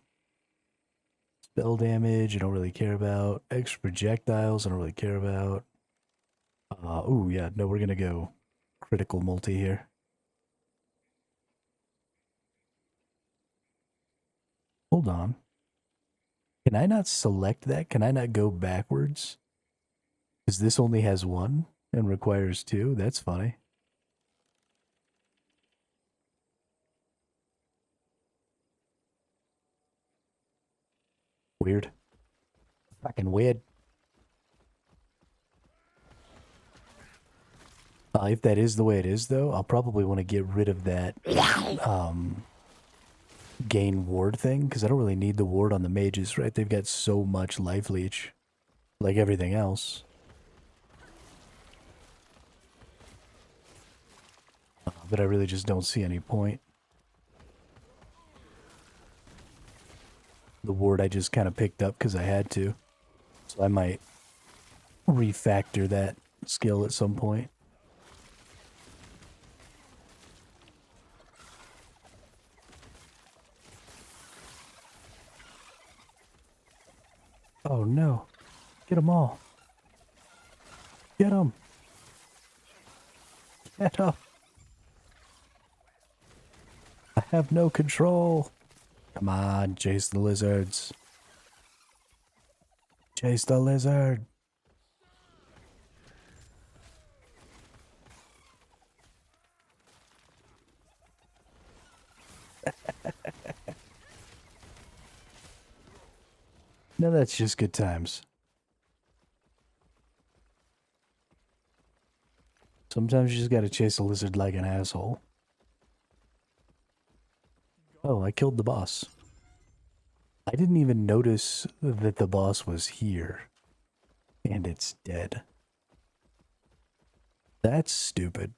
S1: Spell damage, I don't really care about. Extra projectiles, I don't really care about. Ooh, yeah, no, we're gonna go critical multi here. Hold on. Can I not select that? Can I not go backwards? Because this only has one and requires two? That's funny. Weird. Fucking weird. If that is the way it is, though, I'll probably want to get rid of that gain ward thing, because I don't really need the ward on the mages, right? They've got so much life leech, like everything else. But I really just don't see any point. The ward I just kind of picked up because I had to. So I might refactor that skill at some point. Oh no. Get them all. Get them. Get up. I have no control. Come on, chase the lizards. Chase the lizard. No, that's just good times. Sometimes you just gotta chase a lizard like an asshole. Oh, I killed the boss. I didn't even notice that the boss was here. And it's dead. That's stupid.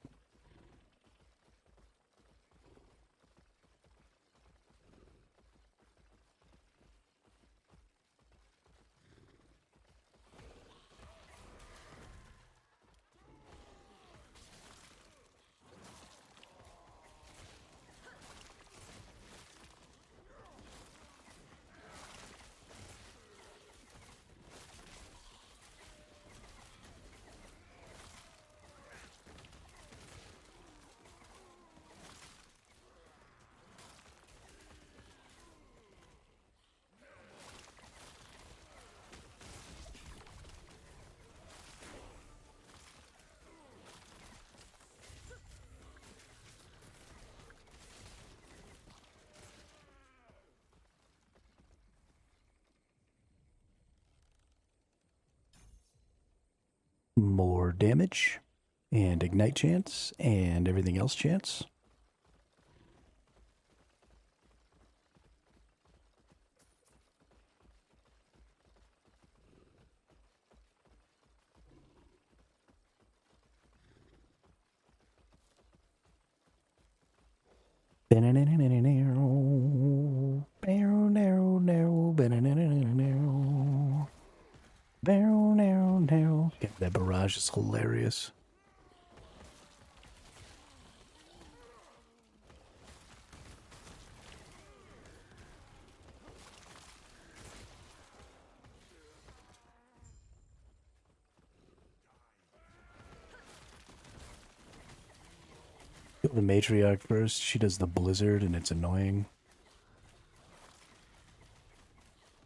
S1: more damage, and ignite chance, and everything else chance. God, that barrage is hilarious. Kill the matriarch first. She does the blizzard and it's annoying.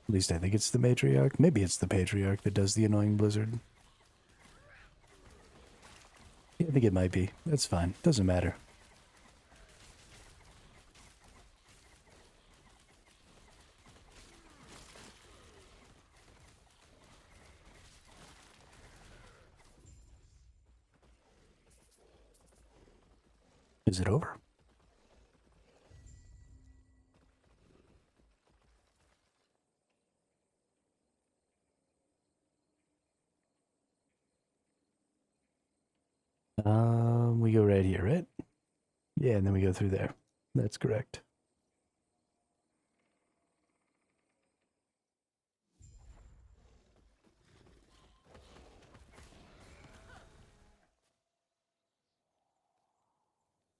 S1: At least I think it's the matriarch. Maybe it's the patriarch that does the annoying blizzard. Yeah, I think it might be. That's fine. Doesn't matter. Is it over? We go right here, right? Yeah, and then we go through there. That's correct.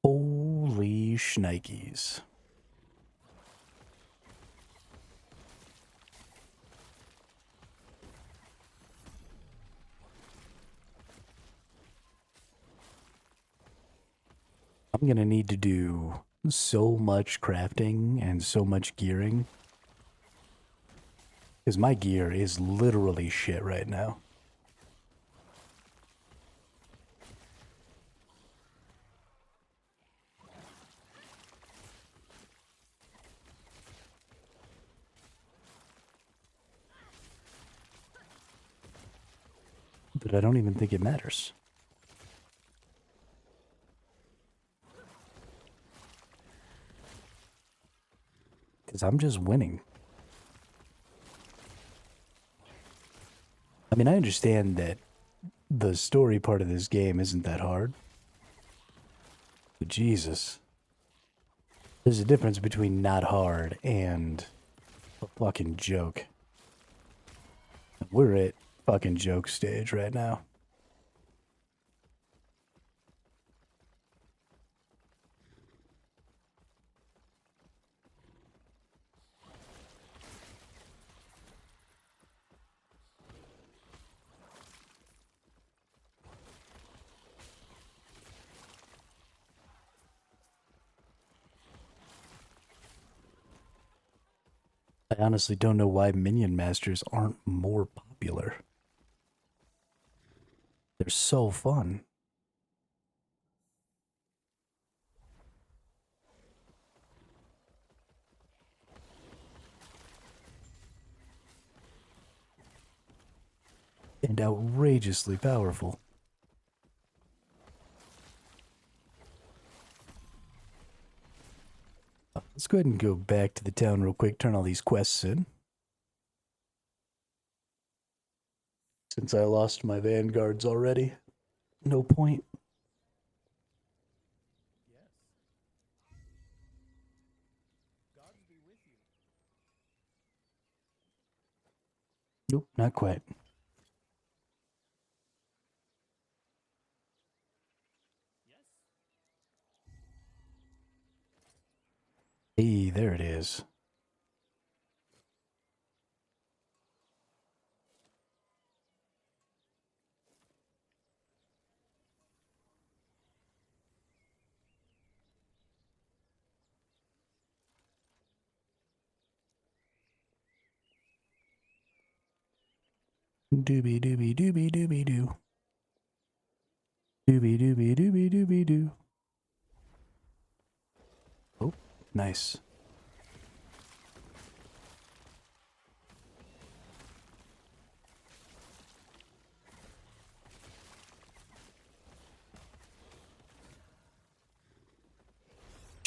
S1: Holy shnikes. I'm gonna need to do so much crafting and so much gearing. Because my gear is literally shit right now. But I don't even think it matters. Because I'm just winning. I mean, I understand that the story part of this game isn't that hard. But Jesus. There's a difference between not hard and a fucking joke. We're at fucking joke stage right now. I honestly don't know why Minion Masters aren't more popular. They're so fun. And outrageously powerful. Let's go ahead and go back to the town real quick, turn all these quests in. Since I lost my vanguards already, no point. Nope, not quite. Hey, there it is. Doobie doobie doobie doobie doo. Doobie doobie doobie doobie doo. Oh, nice.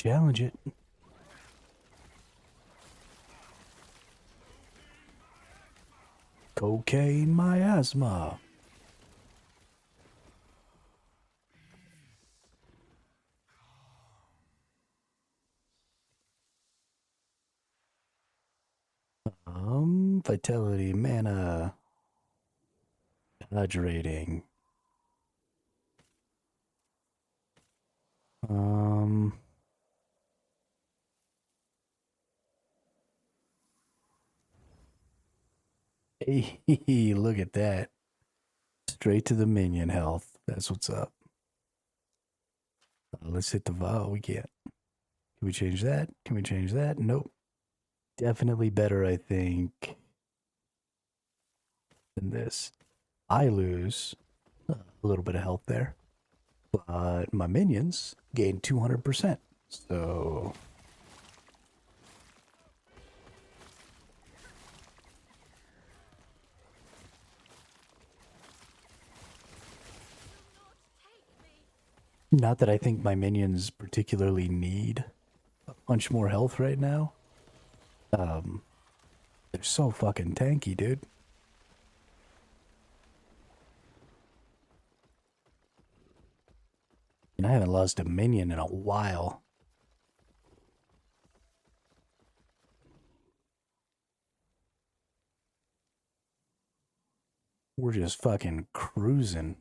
S1: challenge it. Cocaine miasma. Vitality, mana, hydrating. Hey, look at that. Straight to the minion health. That's what's up. Let's hit the vial. We can't. Can we change that? Can we change that? Nope. Definitely better, I think, than this. I lose a little bit of health there, but my minions gain 200%. So not that I think my minions particularly need a bunch more health right now. They're so fucking tanky, dude. And I haven't lost a minion in a while. We're just fucking cruising.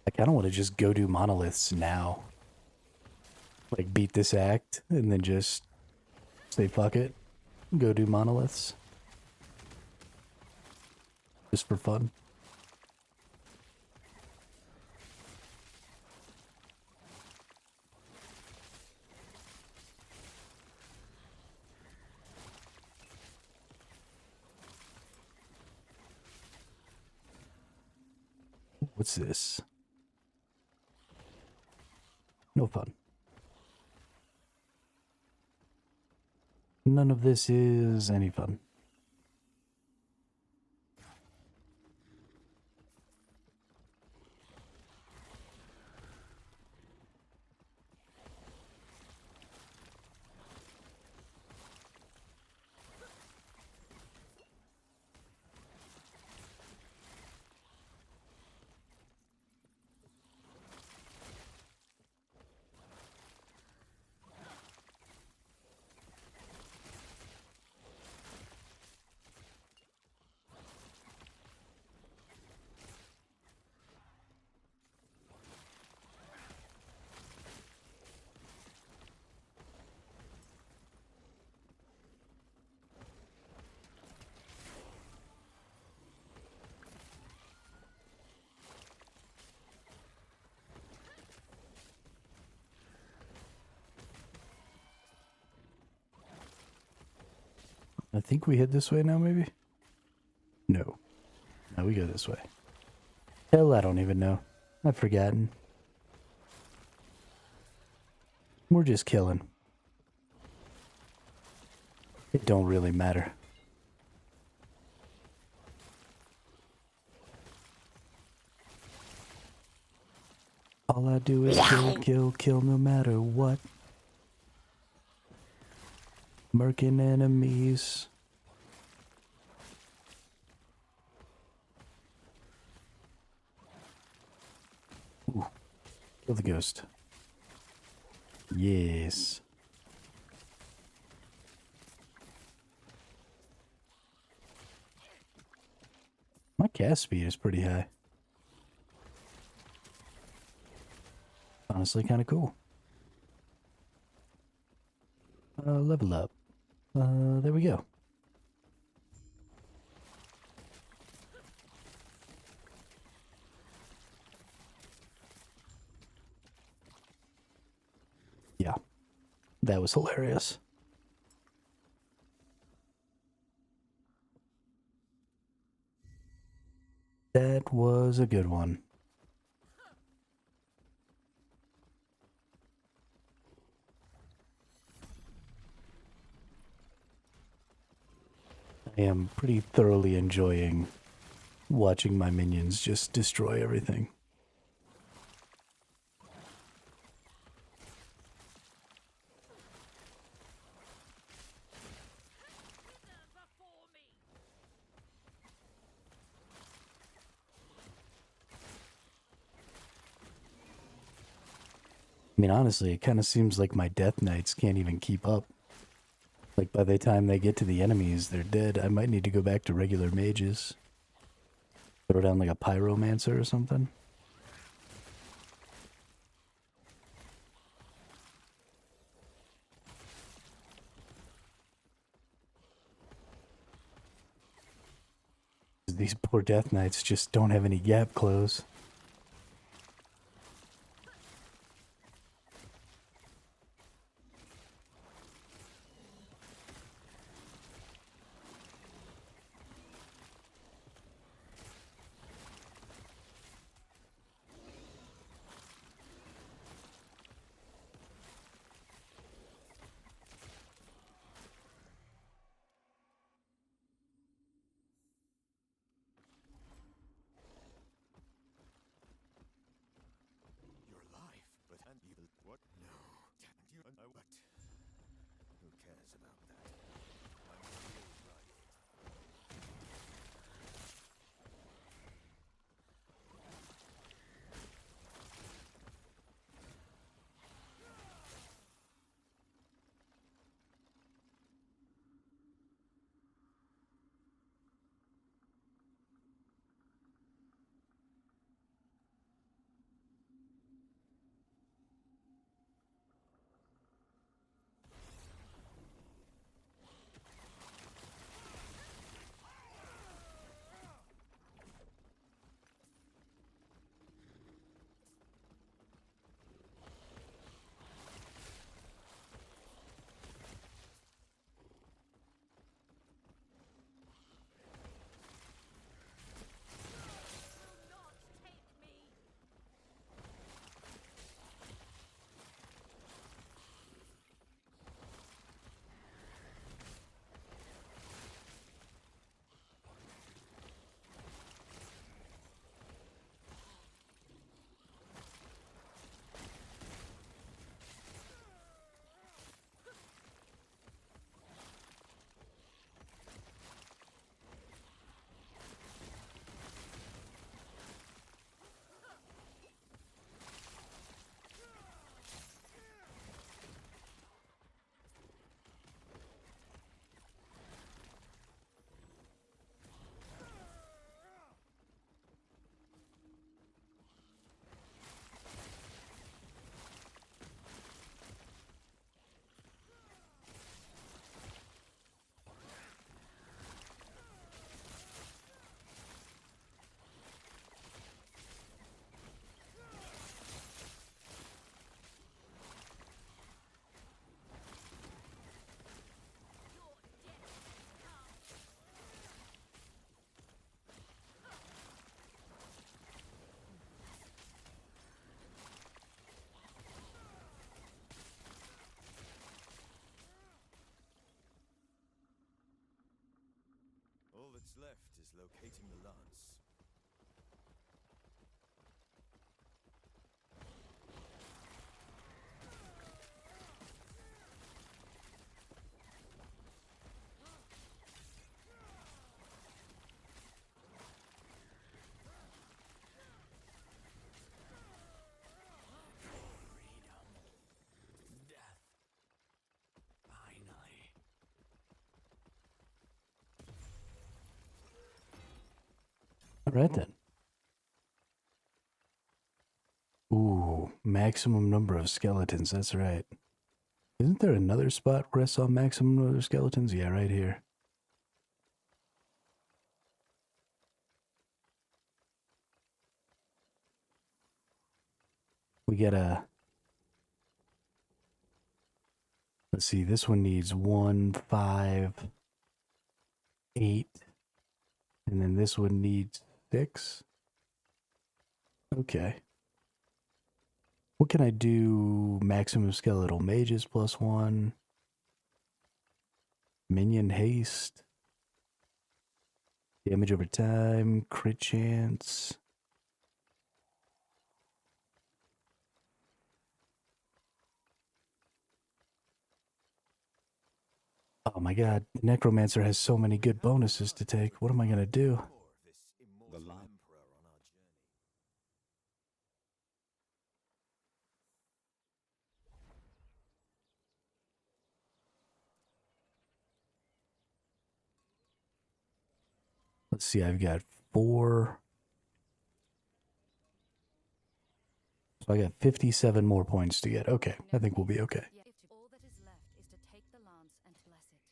S1: I kind of want to just go do monoliths now. Like, beat this act, and then just say fuck it. Go do monoliths. Just for fun. What's this? No fun. None of this is any fun. I think we head this way now, maybe? No. No, we go this way. Hell, I don't even know. I've forgotten. We're just killing. It don't really matter. All I do is kill, kill, kill no matter what. Murking enemies. Ooh. Kill the ghost. Yes. My cast speed is pretty high. Honestly, kind of cool. Level up. There we go. Yeah, that was hilarious. That was a good one. I am pretty thoroughly enjoying watching my minions just destroy everything. I mean, honestly, it kind of seems like my Death Knights can't even keep up. Like, by the time they get to the enemies, they're dead. I might need to go back to regular mages. Throw down like a pyromancer or something. These poor Death Knights just don't have any gap close.
S3: You're alive, but and you what? No, damn you! What? Who cares about that? I'm still right. All that's left is locating the lance.
S1: All right then. Ooh, maximum number of skeletons. That's right. Isn't there another spot where I saw maximum number of skeletons? Yeah, right here. We get a... Let's see, this one needs 1, 5, 8. And then this one needs 6. Okay. What can I do? Maximum skeletal mages +1. Minion haste. Damage over time, crit chance. Oh my god, the Necromancer has so many good bonuses to take. What am I gonna do?
S3: The lamp.
S1: Let's see, I've got 4. So I got 57 more points to get. Okay, I think we'll be okay.
S7: Yeah, if all that is left is to take the lance and bless it.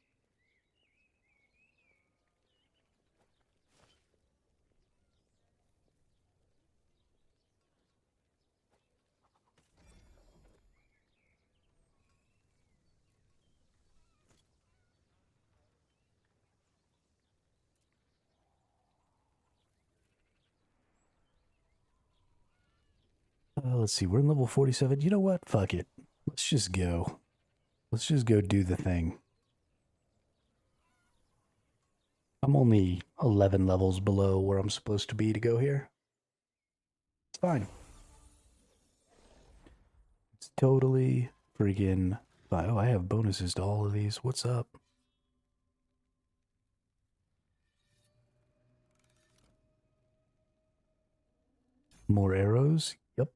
S1: Let's see, we're in level 47. You know what? Fuck it. Let's just go. Let's just go do the thing. I'm only 11 levels below where I'm supposed to be to go here. It's fine. It's totally freaking fine. Oh, I have bonuses to all of these. What's up? More arrows? Yep.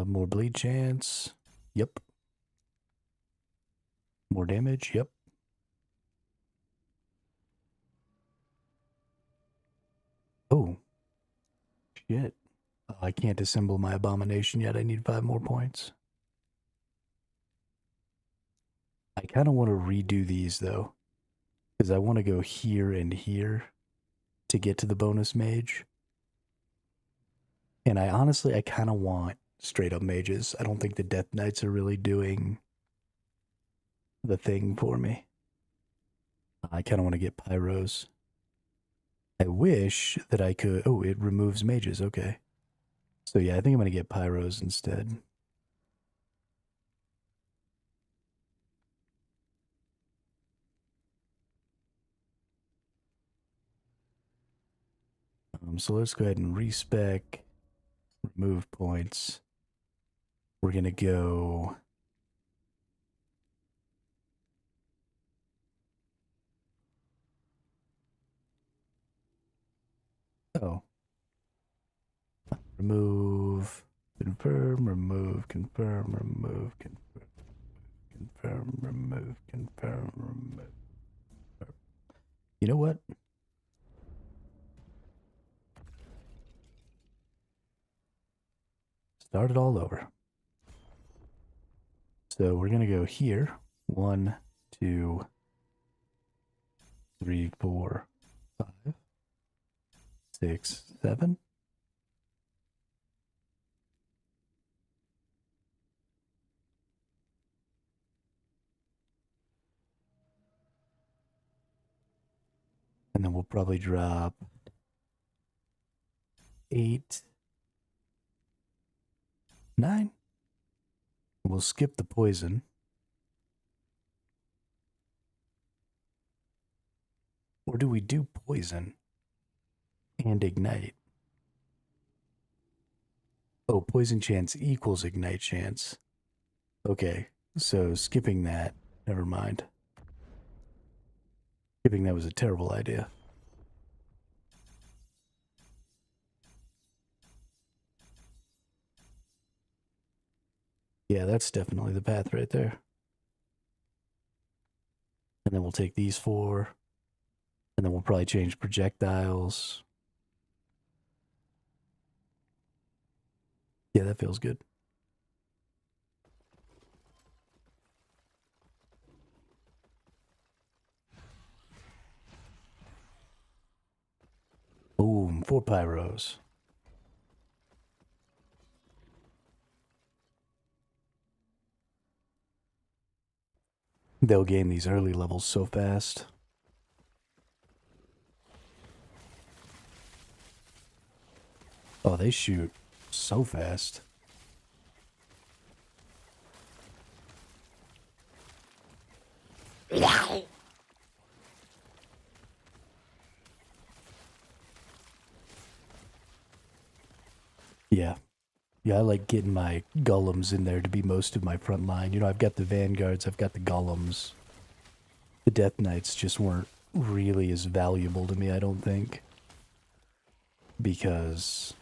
S1: More bleed chance? Yep. More damage? Yep. Oh. Shit. Oh, I can't assemble my abomination yet. I need 5 more points. I kind of want to redo these, though. Because I want to go here and here to get to the bonus mage. And I kind of want straight up mages. I don't think the Death Knights are really doing the thing for me. I kind of want to get pyros. I wish that I could... Oh, it removes mages. Okay. So yeah, I think I'm going to get pyros instead. So let's go ahead and respec, remove points. We're going to go... Oh. Remove, confirm, remove, confirm, remove, confirm, confirm, remove, confirm, remove. You know what? Start it all over. So we're going to go here. 1, 2, 3, 4, 5, 6, 7. And then we'll probably drop 8, 9. We'll skip the poison. Or do we do poison and ignite? Oh, poison chance equals ignite chance. Okay, so skipping that, never mind. Skipping that was a terrible idea. Yeah, that's definitely the path right there. And then we'll take these 4. And then we'll probably change projectiles. Yeah, that feels good. Boom, 4 pyros. They'll gain these early levels so fast. Oh, they shoot so fast. Yeah. Yeah, I like getting my golems in there to be most of my front line. You know, I've got the vanguards, I've got the golems. The Death Knights just weren't really as valuable to me, I don't think. Because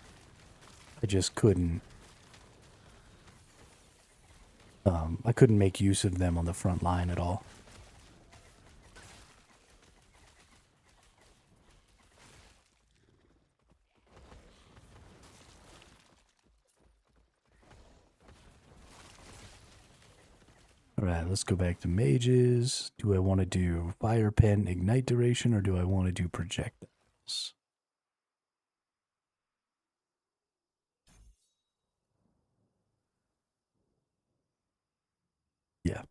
S1: I just couldn't. I couldn't make use of them on the front line at all. Alright, let's go back to mages. Do I want to do fire pen ignite duration or do I want to do projectiles? Yeah.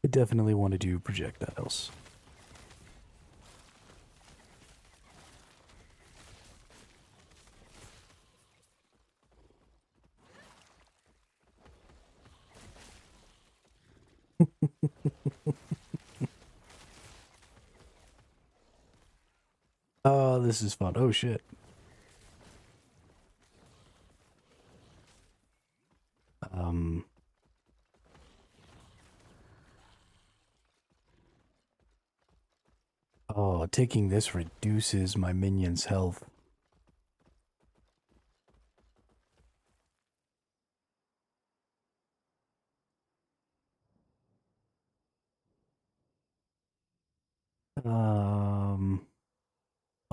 S1: I definitely want to do projectiles. Oh, this is fun. Oh, shit. Oh, taking this reduces my minion's health.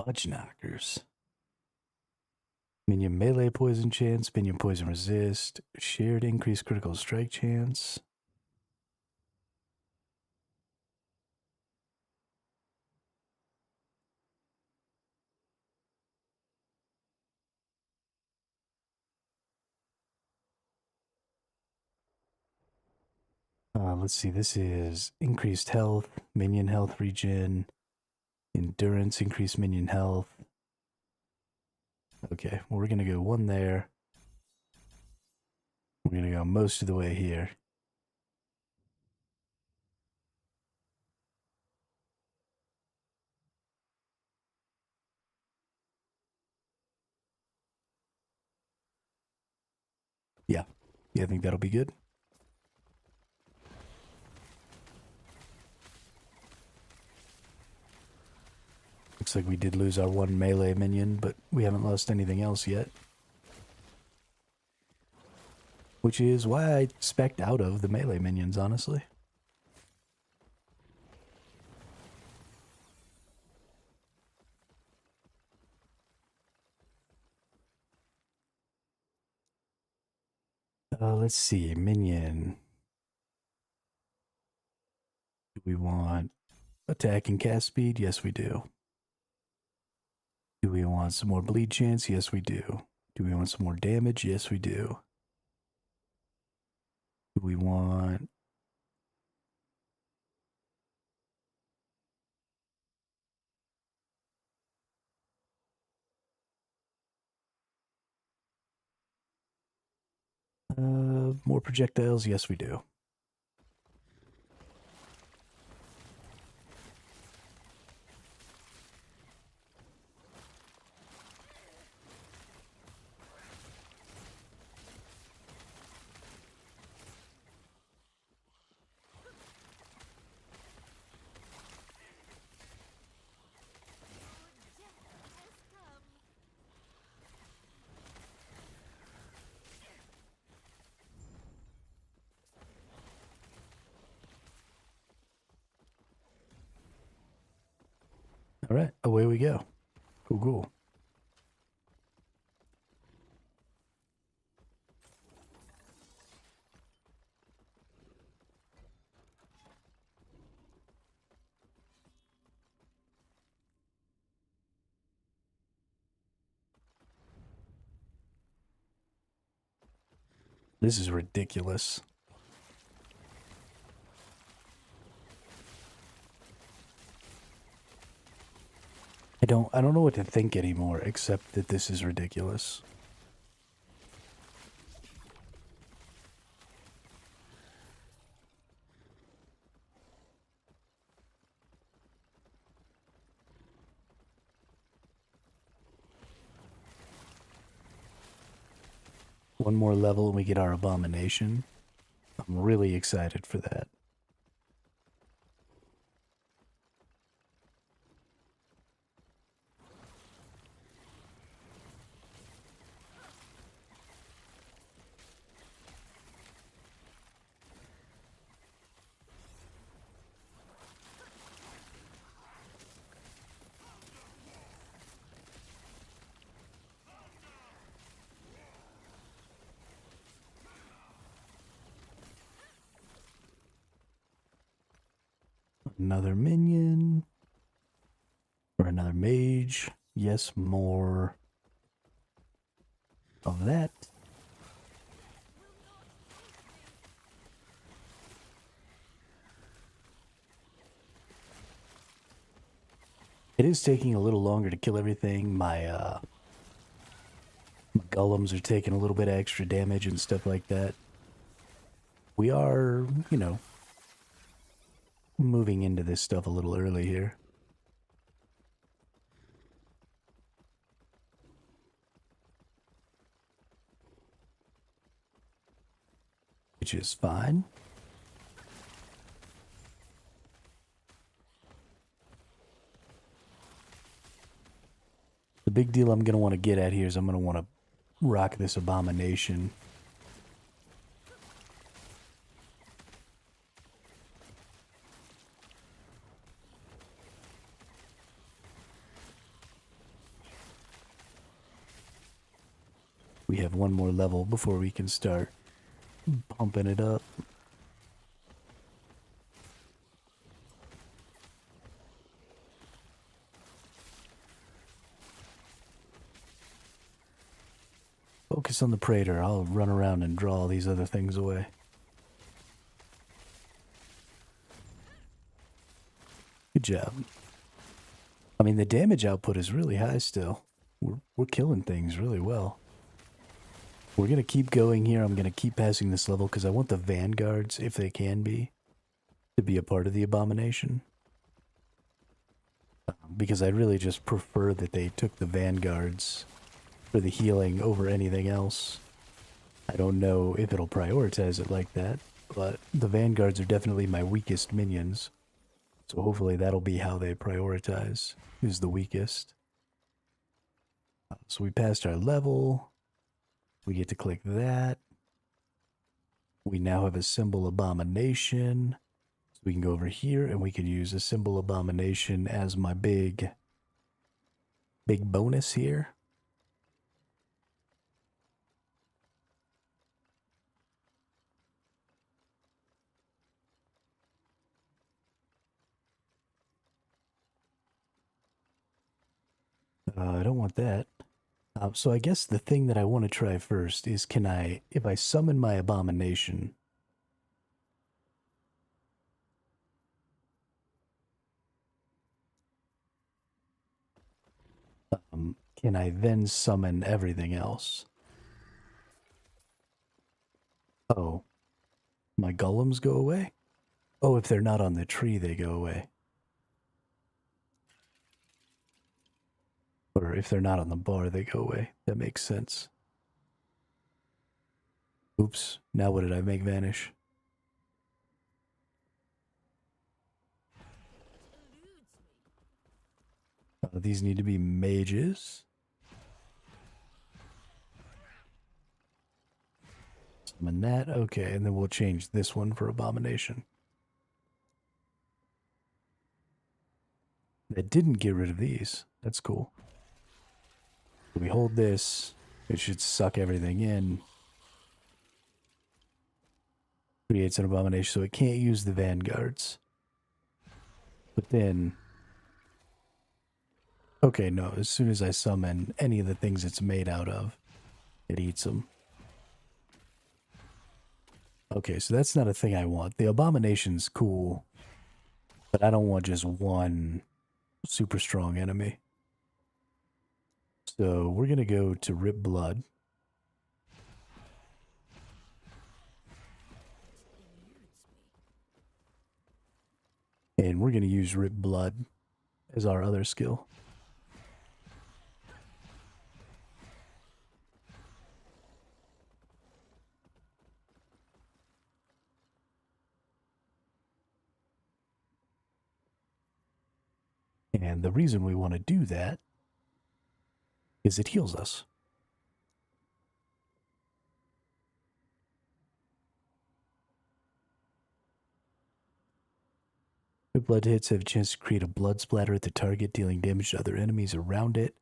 S1: Fudge knockers. Minion melee poison chance, minion poison resist, shared increased critical strike chance. Let's see, this is increased health, minion health regen, endurance, increased minion health. Okay, well, we're going to go one there. We're going to go most of the way here. Yeah, I think that'll be good. Looks like we did lose our one melee minion, but we haven't lost anything else yet. Which is why I spec'd out of the melee minions, honestly. Let's see, minion. Do we want attack and cast speed? Yes, we do. Do we want some more bleed chance? Yes, we do. Do we want some more damage? Yes, we do. Do we want... more projectiles? Yes, we do. All right, away we go. Cool, cool. This is ridiculous. I don't know what to think anymore, except that this is ridiculous. One more level and we get our abomination. I'm really excited for that. Another minion. Or another mage. Yes, more of that. It is taking a little longer to kill everything. My golems are taking a little bit of extra damage and stuff like that. We are, you know, moving into this stuff a little early here. Which is fine. The big deal I'm going to want to get at here is I'm going to want to rock this abomination. We have one more level before we can start pumping it up. Focus on the Praetor. I'll run around and draw all these other things away. Good job. I mean, the damage output is really high still. We're killing things really well. We're going to keep going here. I'm going to keep passing this level because I want the vanguards, if they can be, to be a part of the abomination. Because I really just prefer that they took the vanguards for the healing over anything else. I don't know if it'll prioritize it like that, but the vanguards are definitely my weakest minions. So hopefully that'll be how they prioritize, who's the weakest. So we passed our level. We get to click that. We now have a symbol abomination. So we can go over here and we can use a symbol abomination as my big bonus here. I don't want that. So I guess the thing that I want to try first is if I summon my abomination, can I then summon everything else? Oh, my golems go away? Oh, if they're not on the tree, they go away. Or if they're not on the bar, they go away. That makes sense. Oops, now what did I make vanish? These need to be mages. Summon that, okay, and then we'll change this one for abomination. That didn't get rid of these. That's cool. We hold this, it should suck everything in. Creates an abomination, so it can't use the vanguards. But then... Okay, no, as soon as I summon any of the things it's made out of, it eats them. Okay, so that's not a thing I want. The abomination's cool, but I don't want just one super strong enemy. So we're going to go to Rip Blood. And we're going to use Rip Blood as our other skill. And the reason we want to do that is it heals us. Red blood hits have a chance to create a blood splatter at the target, dealing damage to other enemies around it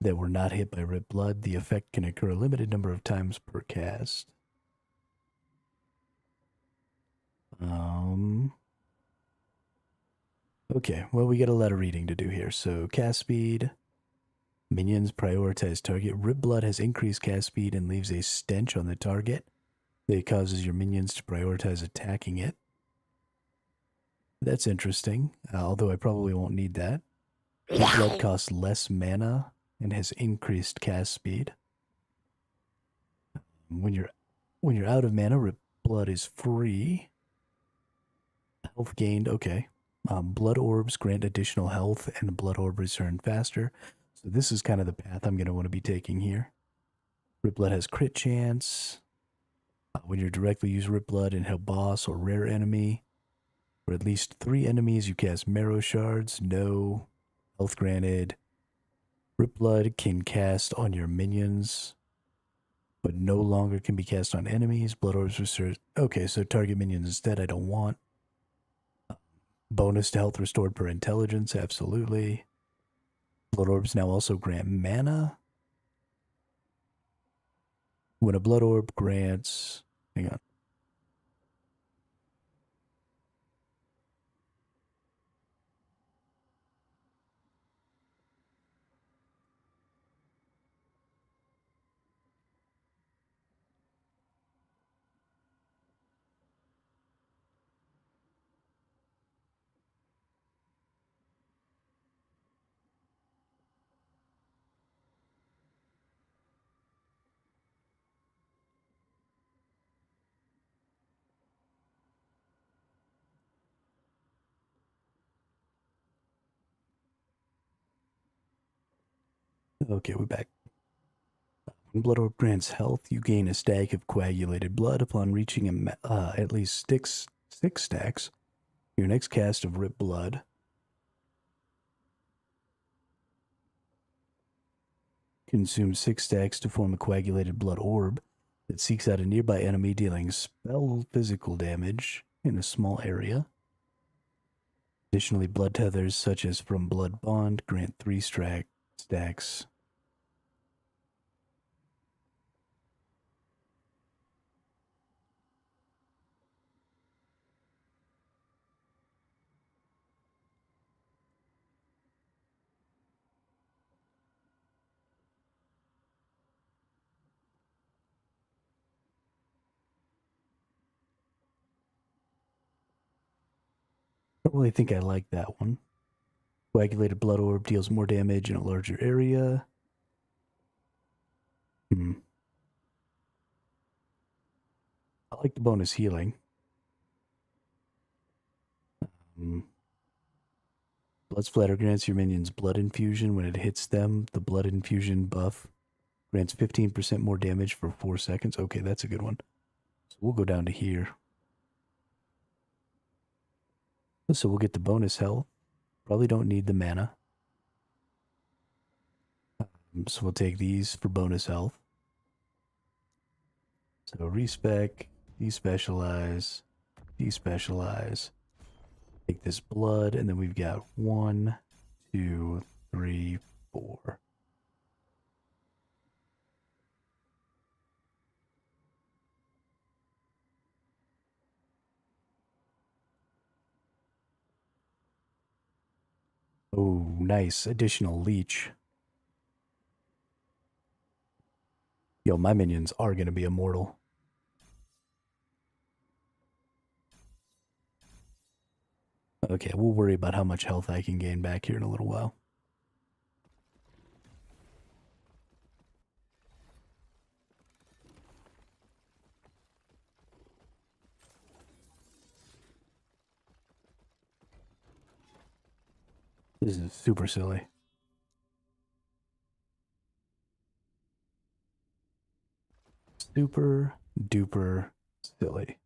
S1: that were not hit by red blood. The effect can occur a limited number of times per cast. Okay, well, we got a lot of reading to do here. So, cast speed, minions prioritize target. Red blood has increased cast speed and leaves a stench on the target that causes your minions to prioritize attacking it. That's interesting, although I probably won't need that. Red blood costs less mana and has increased cast speed. When you're out of mana, red blood is free. Health gained, okay. Blood orbs grant additional health, and blood orb return faster. So this is kind of the path I'm going to want to be taking here. Red blood has crit chance. When you directly use red blood and hit boss or rare enemy, for at least 3 enemies, you cast marrow shards. No health granted. Red blood can cast on your minions, but no longer can be cast on enemies. Blood orbs research. Okay, so target minions instead I don't want. Bonus to health restored per intelligence, absolutely. Blood orbs now also grant mana. When a blood orb grants... Hang on. Okay, we're back. When blood orb grants health, you gain a stack of coagulated blood upon reaching at least six stacks. Your next cast of red blood consumes 6 stacks to form a coagulated blood orb that seeks out a nearby enemy, dealing spell physical damage in a small area. Additionally, blood tethers such as from blood bond grant 3 stacks. I don't really think I like that one. Coagulated blood orb deals more damage in a larger area. I like the bonus healing. Blood splatter grants your minions blood infusion. When it hits them, the blood infusion buff grants 15% more damage for 4 seconds. Okay, that's a good one. So we'll go down to here. So we'll get the bonus health. Probably don't need the mana. So we'll take these for bonus health. So respec, despecialize, despecialize. Take this blood, and then we've got 1, 2, 3, 4. Oh, nice. Additional leech. Yo, my minions are going to be immortal. Okay, we'll worry about how much health I can gain back here in a little while. This is super silly. Super duper silly.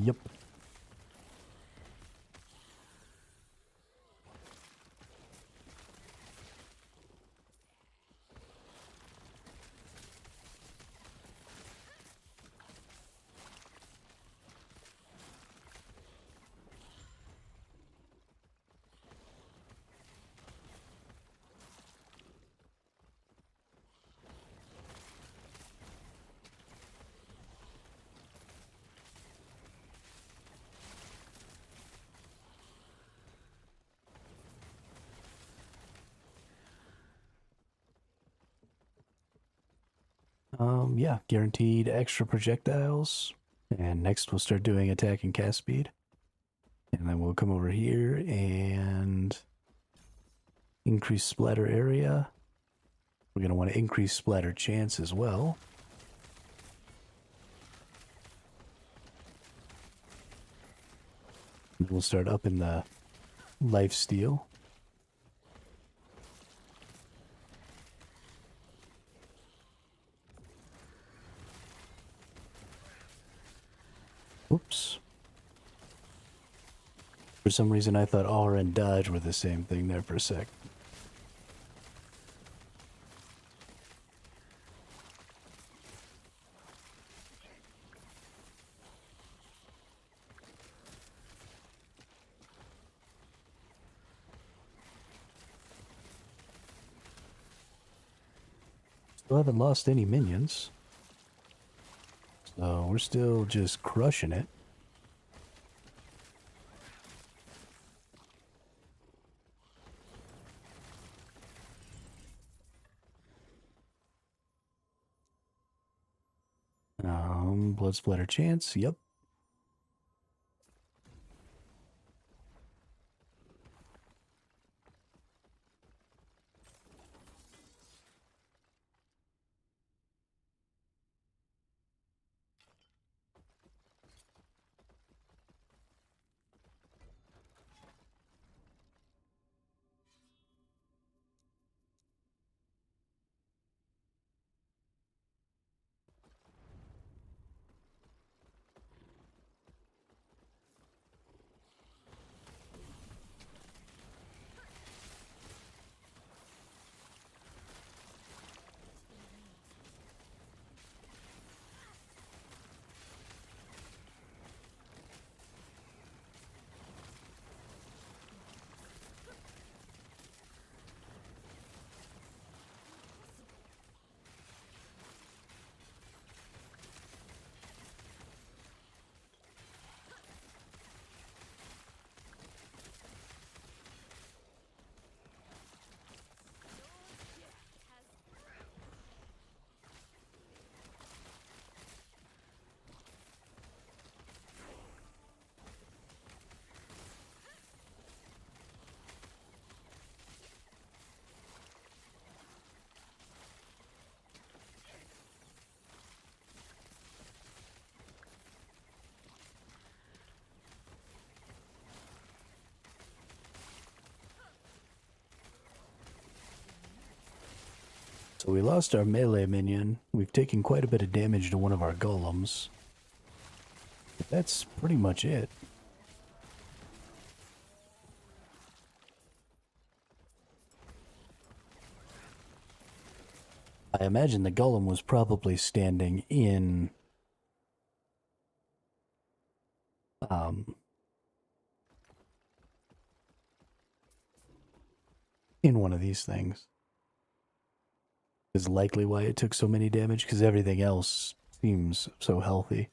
S1: Yep. Yeah, guaranteed extra projectiles. And next we'll start doing attack and cast speed. And then we'll come over here and increase splatter area. We're going to want to increase splatter chance as well. And we'll start up in the life steal. Oops. For some reason I thought R and dodge were the same thing there for a sec. Still haven't lost any minions. So we're still just crushing it. Blood splatter chance, yep. So we lost our melee minion. We've taken quite a bit of damage to one of our golems. But that's pretty much it. I imagine the golem was probably standing in one of these things. Is likely why it took so many damage, because everything else seems so healthy.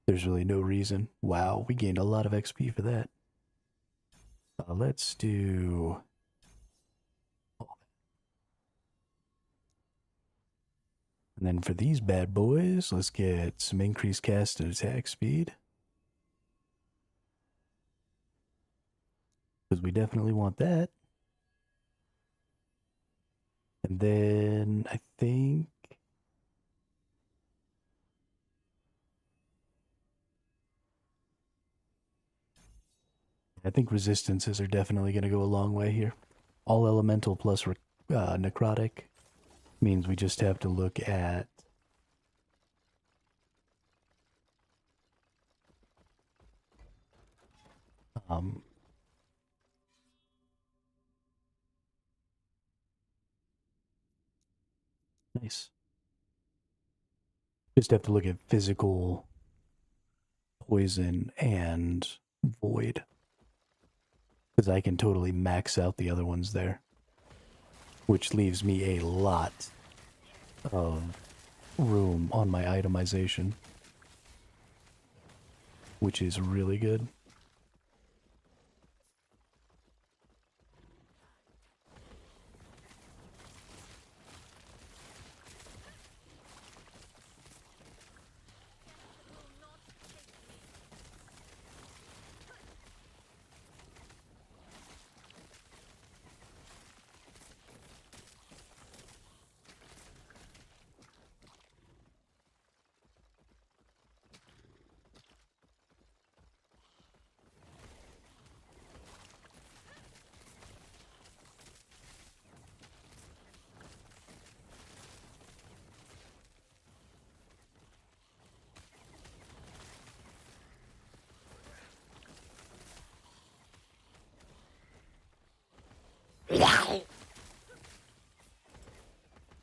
S1: There's really no reason. Wow, we gained a lot of XP for that. Let's do... And then for these bad boys, let's get some increased cast and attack speed. Because we definitely want that. And then I think resistances are definitely going to go a long way here. All elemental plus necrotic means we just have to look at Nice. Just have to look at physical poison and void. Because I can totally max out the other ones there. Which leaves me a lot of room on my itemization. Which is really good.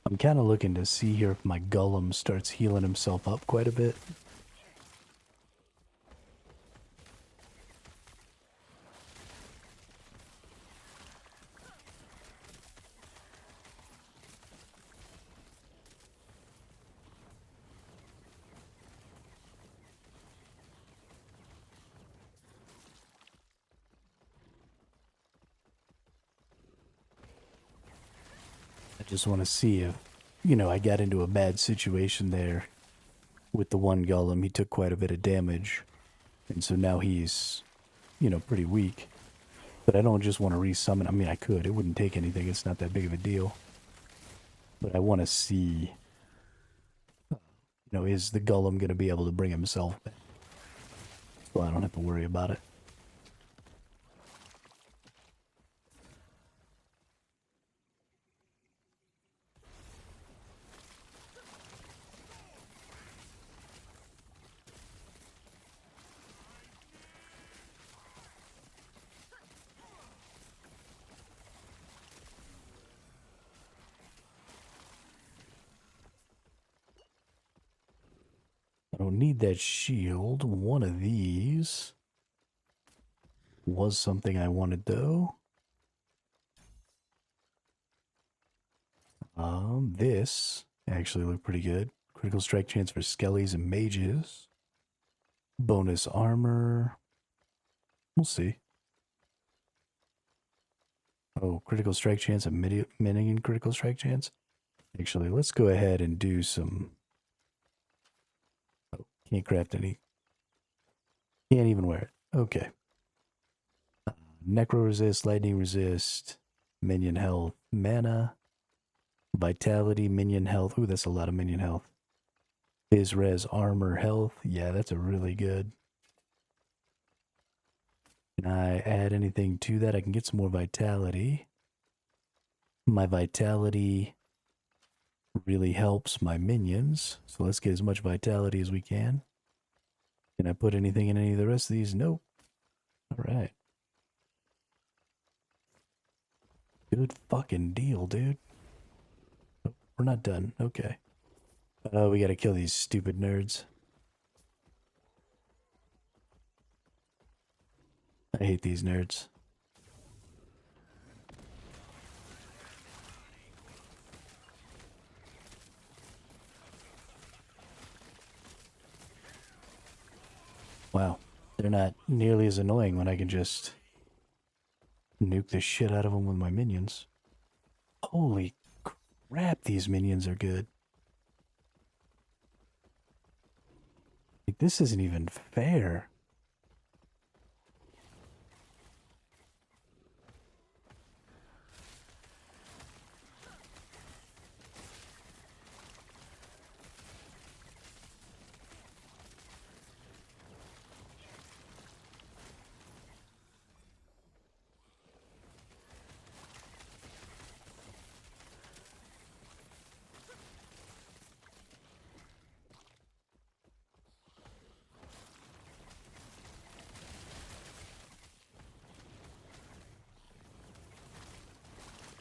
S1: I'm kind of looking to see here if my golem starts healing himself up quite a bit. I just want to see if, you know, I got into a bad situation there with the one golem. He took quite a bit of damage, and so now he's, you know, pretty weak. But I don't just want to resummon. I mean, I could. It wouldn't take anything. It's not that big of a deal. But I want to see, you know, is the golem going to be able to bring himself back? So I don't have to worry about it. I don't need that shield. One of these was something I wanted, though. This actually looked pretty good. Critical strike chance for skellies and mages. Bonus armor. We'll see. Oh, critical strike chance and minion critical strike chance. Actually, let's go ahead and do some... Oh, can't craft any. Can't even wear it. Okay. Necro resist, lightning resist, minion health, mana, vitality, minion health. Ooh, that's a lot of minion health. Biz res, armor, health. Yeah, that's a really good. Can I add anything to that? I can get some more vitality. My vitality really helps my minions. So let's get as much vitality as we can. Can I put anything in any of the rest of these? Nope. All right. Good fucking deal, dude. Oh, we're not done. Okay. We gotta kill these stupid nerds. I hate these nerds. Wow. They're not nearly as annoying when I can just nuke the shit out of them with my minions. Holy crap, these minions are good. Like, this isn't even fair.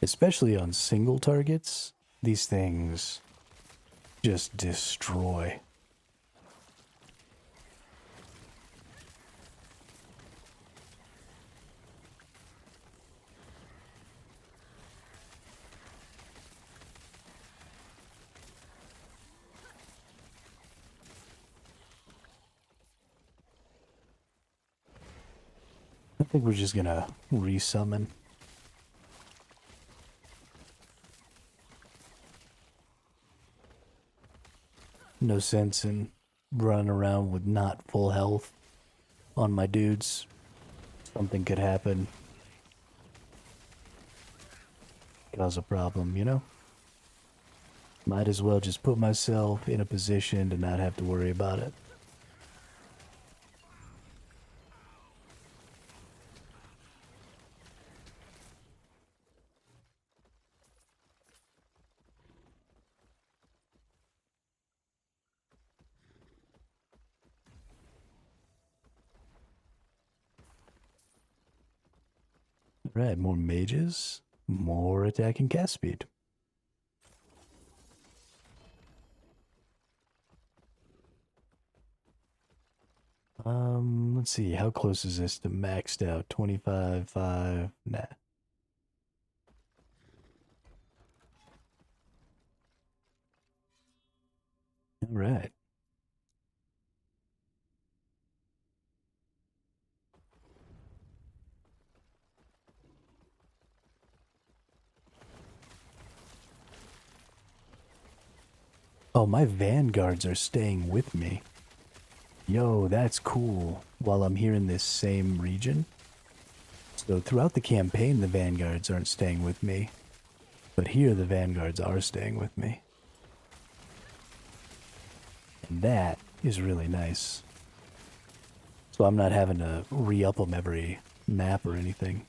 S1: Especially on single targets, these things just destroy. I think we're just gonna resummon. No sense in running around with not full health on my dudes. Something could happen. Cause a problem, you know? Might as well just put myself in a position to not have to worry about it. Right, more mages, more attack and cast speed. Let's see, how close is this to maxed out? 25, 5, nah. All right. Oh, my vanguards are staying with me. Yo, that's cool. While I'm here in this same region. So throughout the campaign, the vanguards aren't staying with me. But here, the vanguards are staying with me. And that is really nice. So I'm not having to re-up them every map or anything.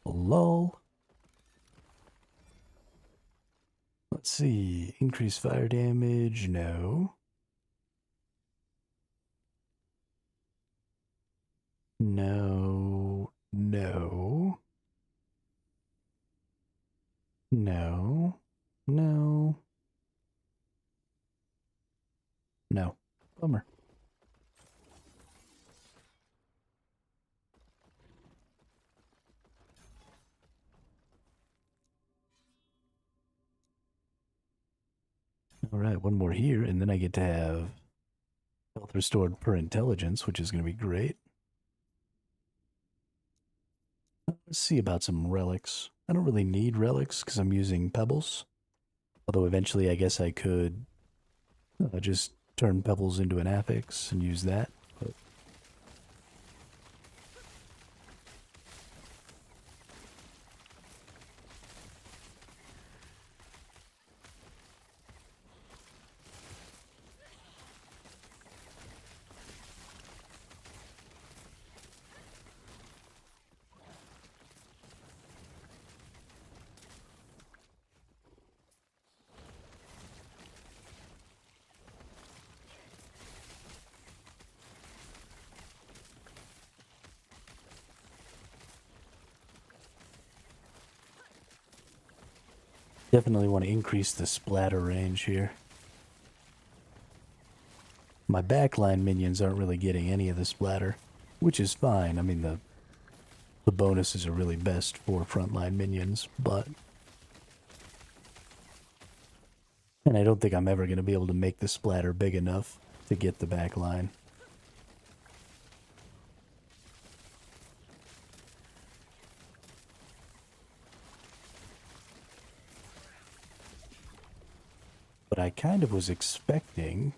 S1: Lol. Let's see. Increase fire damage. No. No. No. No. No. No. Bummer. All right, one more here, and then I get to have health restored per intelligence, which is going to be great. Let's see about some relics. I don't really need relics because I'm using pebbles. Although eventually I guess I could just turn pebbles into an affix and use that. But Definitely want to increase the splatter range here. My backline minions aren't really getting any of the splatter, which is fine. I mean, the bonuses are really best for frontline minions, but... And I don't think I'm ever going to be able to make the splatter big enough to get the backline. But I kind of was expecting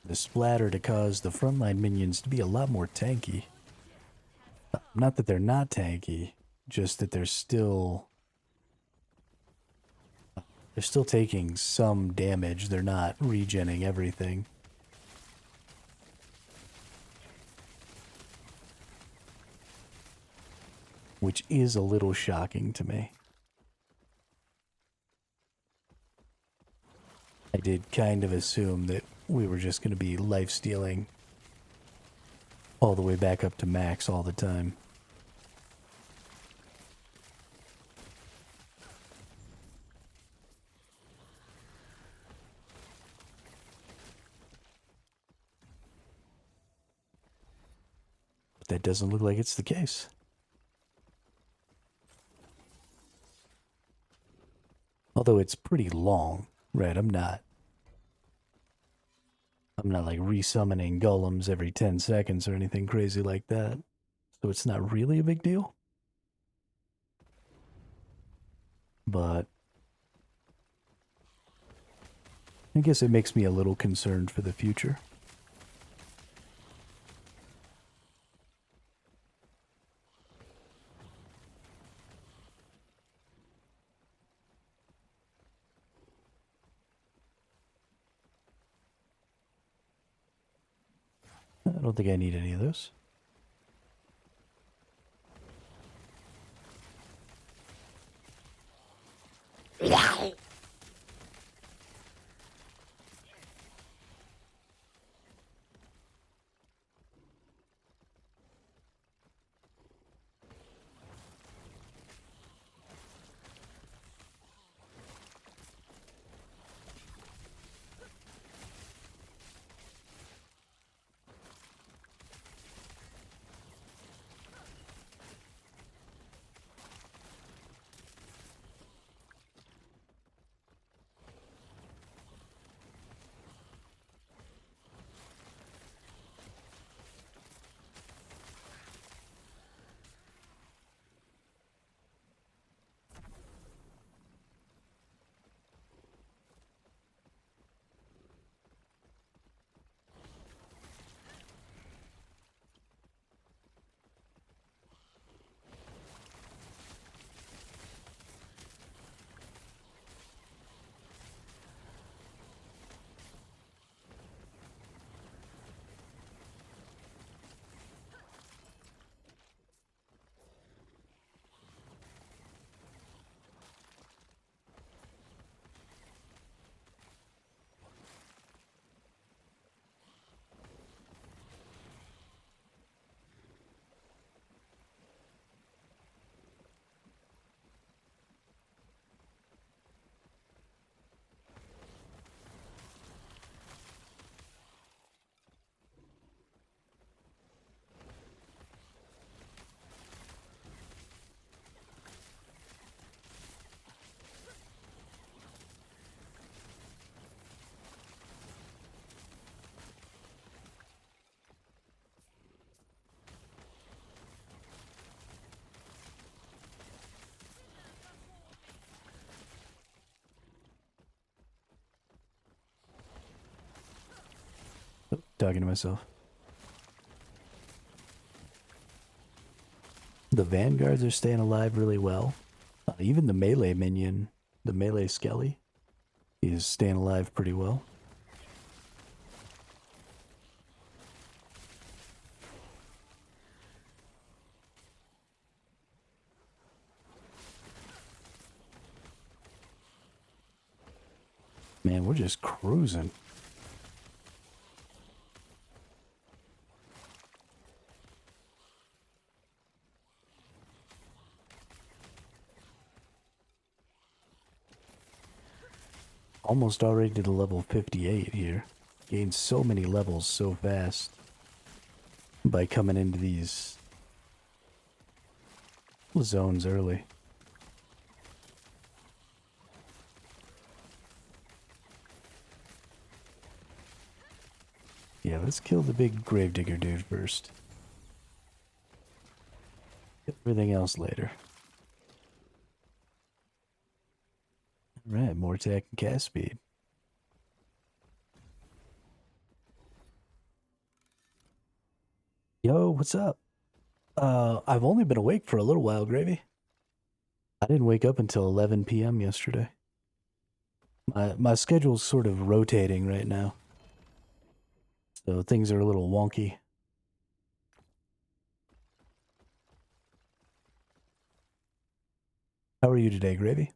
S1: the splatter to cause the frontline minions to be a lot more tanky. Not that they're not tanky, just that they're still taking some damage. They're not regenning everything. Which is a little shocking to me. I did kind of assume that we were just going to be life-stealing all the way back up to max all the time. But that doesn't look like it's the case. Although it's pretty long, right? I'm not like resummoning golems every 10 seconds or anything crazy like that. So it's not really a big deal. But I guess it makes me a little concerned for the future. I don't think I need any of those. Oh, talking to myself. The vanguards are staying alive really well. Even the melee minion, the melee skelly, is staying alive pretty well. Man, we're just cruising. Almost already to level 58 here. Gained so many levels so fast by coming into these zones early. Yeah, let's kill the big gravedigger dude first. Everything else later. Alright, more attack and cast speed. Yo, what's up? I've only been awake for a little while, Gravy. I didn't wake up until 11 p.m. yesterday. My schedule's sort of rotating right now. So things are a little wonky. How are you today, Gravy?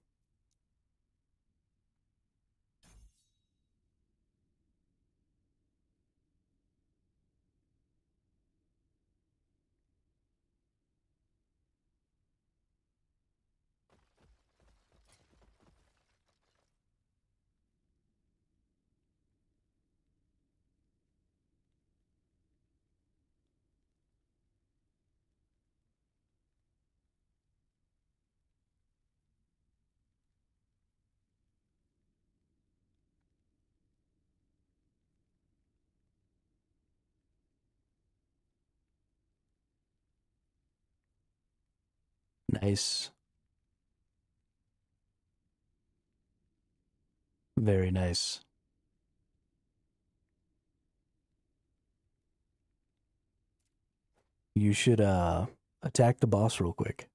S1: Nice. Very nice. You should attack the boss real quick.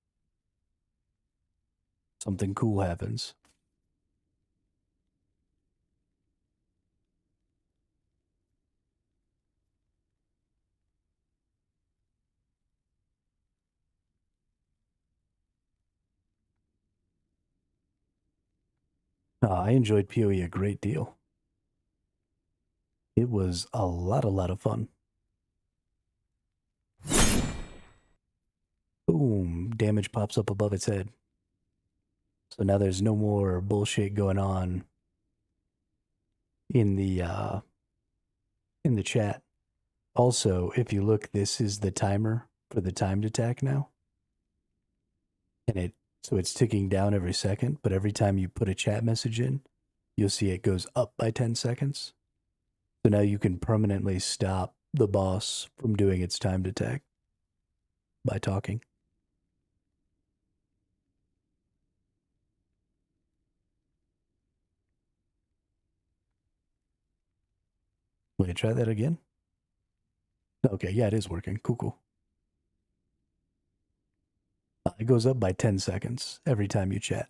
S1: Something cool happens. I enjoyed PoE a great deal. It was a lot of fun. Boom, damage pops up above its head. So now there's no more bullshit going on in the chat. Also, if you look, this is the timer for the timed attack now. And it's ticking down every second, but every time you put a chat message in, you'll see it goes up by 10 seconds. So now you can permanently stop the boss from doing its timed attack by talking. Wait, try that again? Okay, yeah, it is working. Cool. It goes up by 10 seconds every time you chat.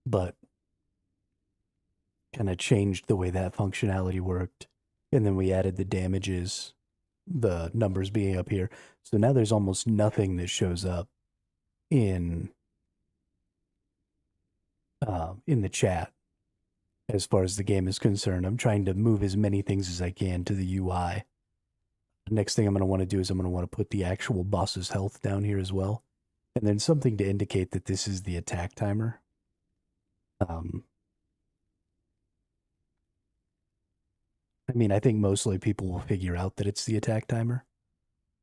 S1: But kind of changed the way that functionality worked. And then we added the damages, the numbers being up here. So now there's almost nothing that shows up in the chat as far as the game is concerned. I'm trying to move as many things as I can to the UI. The next thing I'm going to want to do is I'm going to want to put the actual boss's health down here as well. And then something to indicate that this is the attack timer. I mean, I think mostly people will figure out that it's the attack timer,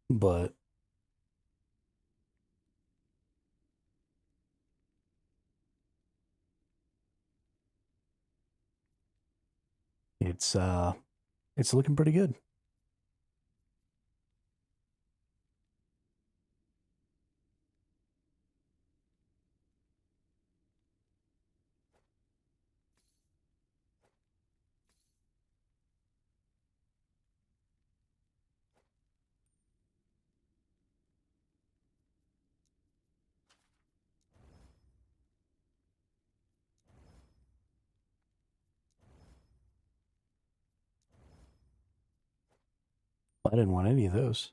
S1: but it's looking pretty good. I didn't want any of those.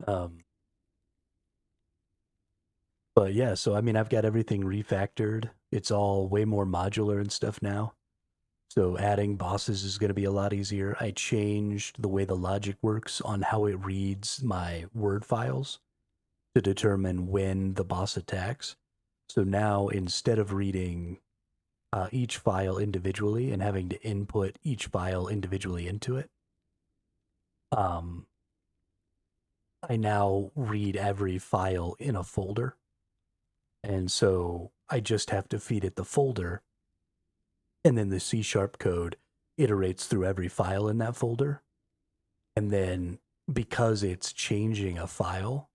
S1: But yeah, so I mean, I've got everything refactored. It's all way more modular and stuff now. So adding bosses is going to be a lot easier. I changed the way the logic works on how it reads my word files to determine when the boss attacks. So now instead of reading each file individually and having to input each file individually into it, I now read every file in a folder. And so I just have to feed it the folder, and then the C# code iterates through every file in that folder. And then because it's changing a file,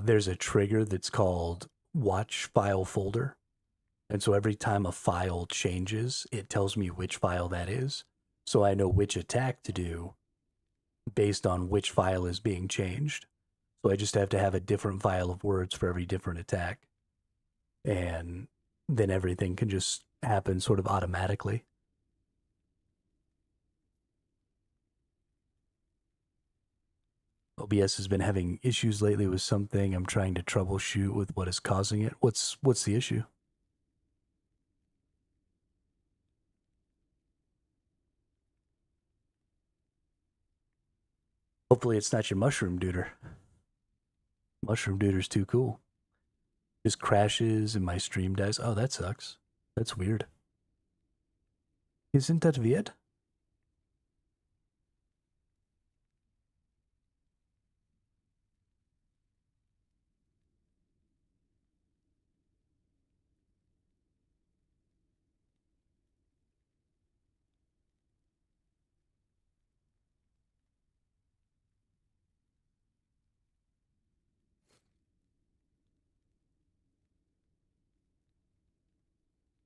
S1: there's a trigger that's called watch file folder. And so every time a file changes, it tells me which file that is. So I know which attack to do based on which file is being changed. So I just have to have a different file of words for every different attack. And then everything can just happen sort of automatically. OBS has been having issues lately with something. I'm trying to troubleshoot with what is causing it. What's the issue? Hopefully it's not your mushroom duder. Mushroom duder's too cool. Just crashes and my stream dies. Oh, that sucks. That's weird. Isn't that weird?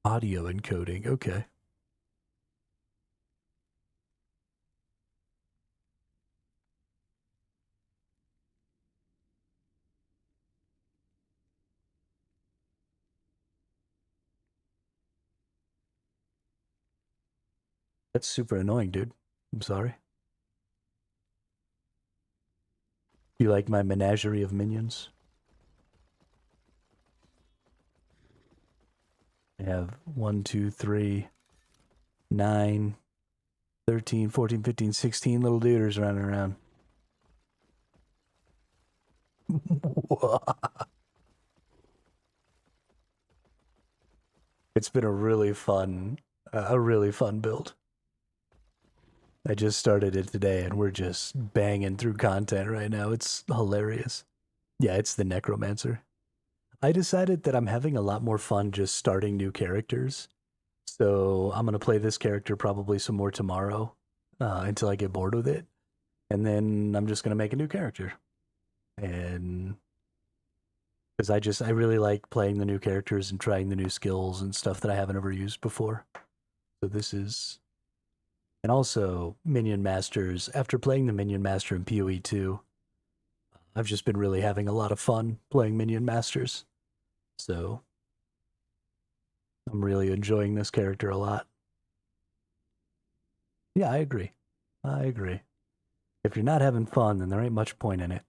S1: Audio encoding, okay. That's super annoying, dude. I'm sorry. You like my menagerie of minions? I have 1, 2, 3, 9, 13, 14, 15, 16 little duders running around. It's been a really fun build. I just started it today and we're just banging through content right now. It's hilarious. Yeah, it's the Necromancer. I decided that I'm having a lot more fun just starting new characters. So I'm going to play this character probably some more tomorrow until I get bored with it. And then I'm just going to make a new character. And because I really like playing the new characters and trying the new skills and stuff that I haven't ever used before. So this is... And also, Minion Masters. After playing the Minion Master in PoE 2, I've just been really having a lot of fun playing Minion Masters. So, I'm really enjoying this character a lot. Yeah, I agree. I agree. If you're not having fun, then there ain't much point in it.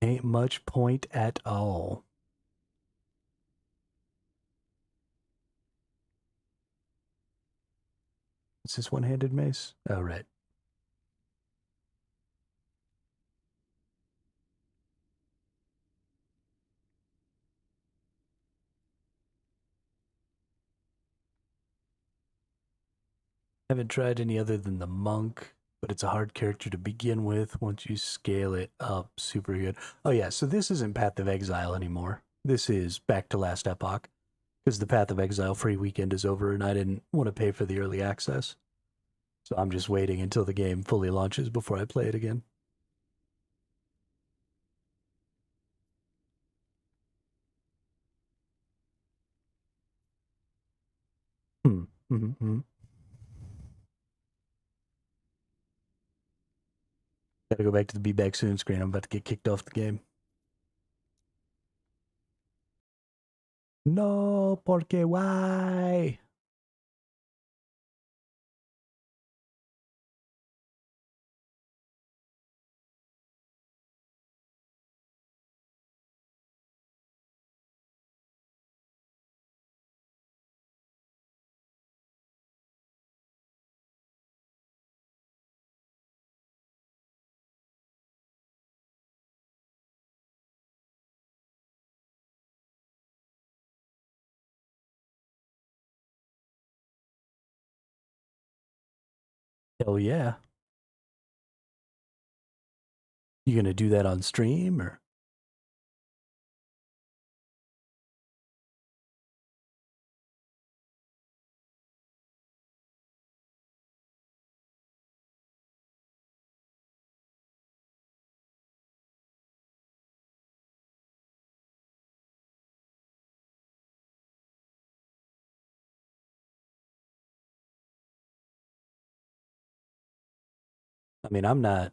S1: Ain't much point at all. Is this one-handed mace? Oh, right. Haven't tried any other than the monk, but it's a hard character to begin with. Once you scale it up, super good. Oh yeah, so this isn't Path of Exile anymore. This is back to last Epoch, because the Path of Exile free weekend is over and I didn't want to pay for the early access. So I'm just waiting until the game fully launches before I play it again. Gotta go back to the Be Back Soon screen. I'm about to get kicked off the game. No, porque why? Hell yeah. You gonna do that on stream or? I mean, I'm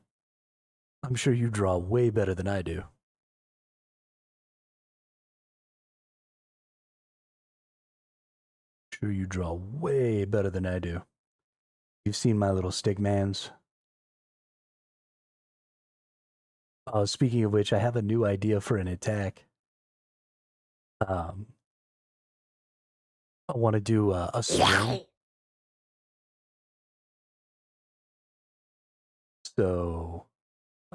S1: sure you draw way better than I do. Sure you draw way better than I do. You've seen my little stickmans. Speaking of which, I have a new idea for an attack. I want to do a swing. So,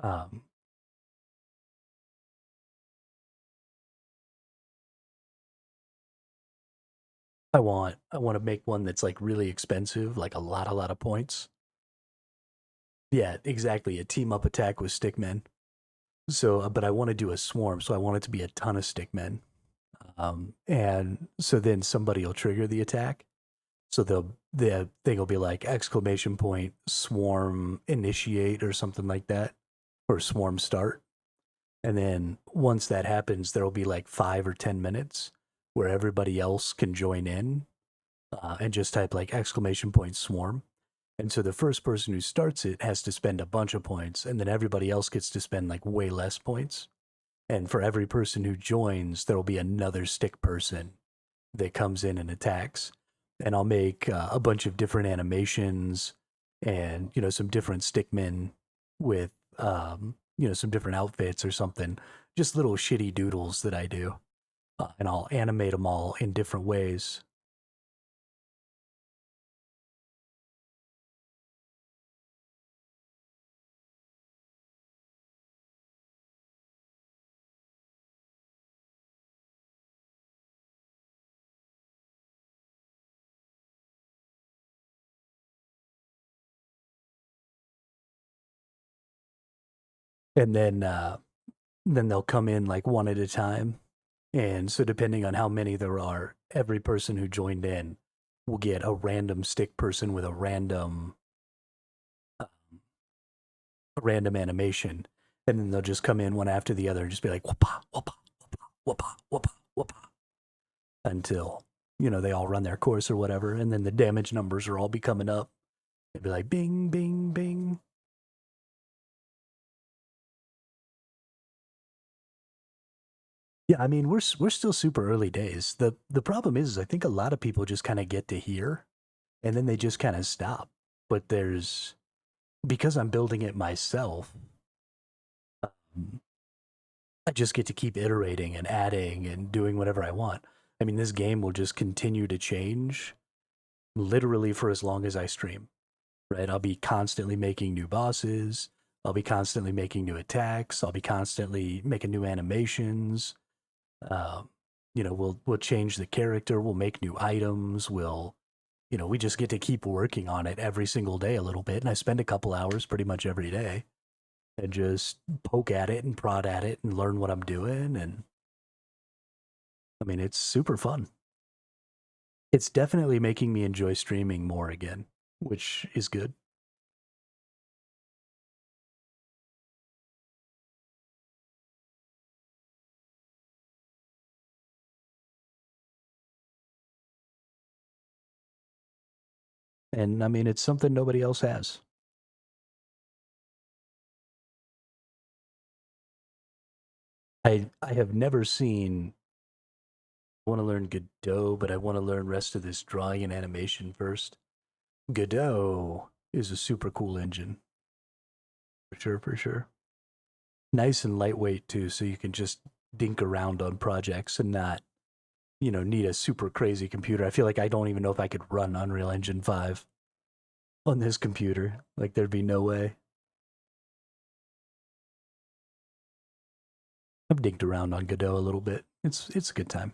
S1: um, I want to make one that's like really expensive, like a lot of points. Yeah, exactly. A team up attack with stickmen. So, but I want to do a swarm, so I want it to be a ton of stickmen. And so then somebody will trigger the attack. So the thing will be like exclamation point swarm initiate or something like that, or swarm start. And then once that happens, there will be like 5 or 10 minutes where everybody else can join in and just type like exclamation point swarm. And so the first person who starts it has to spend a bunch of points, and then everybody else gets to spend like way less points. And for every person who joins, there will be another stick person that comes in and attacks. And I'll make a bunch of different animations and, you know, some different stickmen with, you know, some different outfits or something. Just little shitty doodles that I do. And I'll animate them all in different ways. And then they'll come in like one at a time. And so depending on how many there are, every person who joined in will get a random stick person with a random animation. And then they'll just come in one after the other and just be like whoopah, whoopah, whoopah, whoopah, whoopah, whoopah, until, you know, they all run their course or whatever. And then the damage numbers will all be coming up. It'd be like bing, bing, bing. Yeah, I mean, we're still super early days. The problem is I think a lot of people just kind of get to here and then they just kind of stop. But there's, because I'm building it myself, um, I just get to keep iterating and adding and doing whatever I want. I mean, this game will just continue to change literally for as long as I stream, right? I'll be constantly making new bosses. I'll be constantly making new attacks. I'll be constantly making new animations. Um, you know, we'll change the character. We'll make new items. We'll, you know, we just get to keep working on it every single day a little bit. And I spend a couple hours pretty much every day and just poke at it and prod at it and learn what I'm doing. And I mean, it's super fun. It's definitely making me enjoy streaming more again, which is good. And I mean, it's something nobody else has. I have never seen. I want to learn Godot, but I want to learn rest of this drawing and animation first. Godot is a super cool engine. For sure, for sure. Nice and lightweight too, so you can just dink around on projects and not, you know, need a super crazy computer. I feel like I don't even know if I could run Unreal Engine 5 on this computer. Like there'd be no way. I've dinked around on Godot a little bit. It's a good time.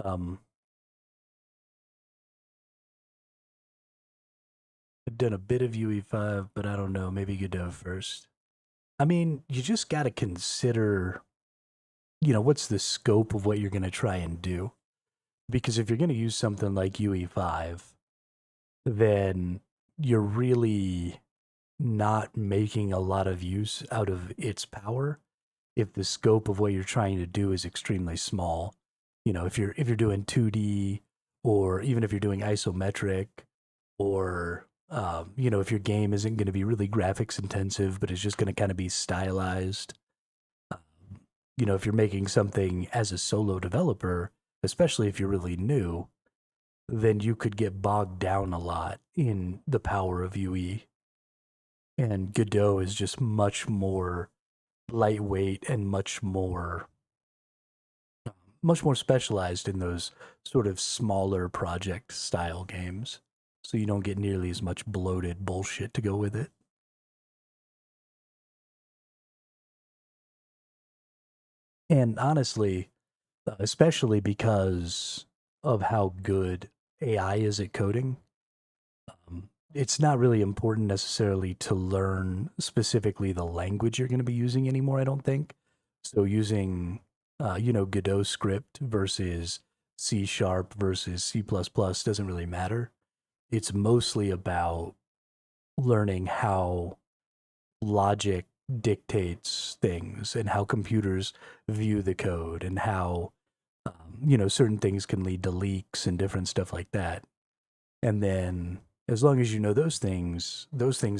S1: I've done a bit of UE5, but I don't know. Maybe Godot first. I mean, you just got to consider, what's the scope of what you're going to try and do? Because if you're going to use something like UE5, then you're really not making a lot of use out of its power if the scope of what you're trying to do is extremely small. If you're doing 2D, or even if you're doing isometric, or if your game isn't going to be really graphics intensive but it's just going to kind of be stylized. If you're making something as a solo developer, especially if you're really new, then you could get bogged down a lot in the power of UE. And Godot is just much more lightweight and much more specialized in those sort of smaller project style games. So you don't get nearly as much bloated bullshit to go with it. And honestly, especially because of how good AI is at coding, it's not really important necessarily to learn specifically the language you're going to be using anymore, I don't think. So using, Godot script versus C# versus C++ doesn't really matter. It's mostly about learning how logic dictates things and how computers view the code and how certain things can lead to leaks and different stuff like that. And then as long as you know those things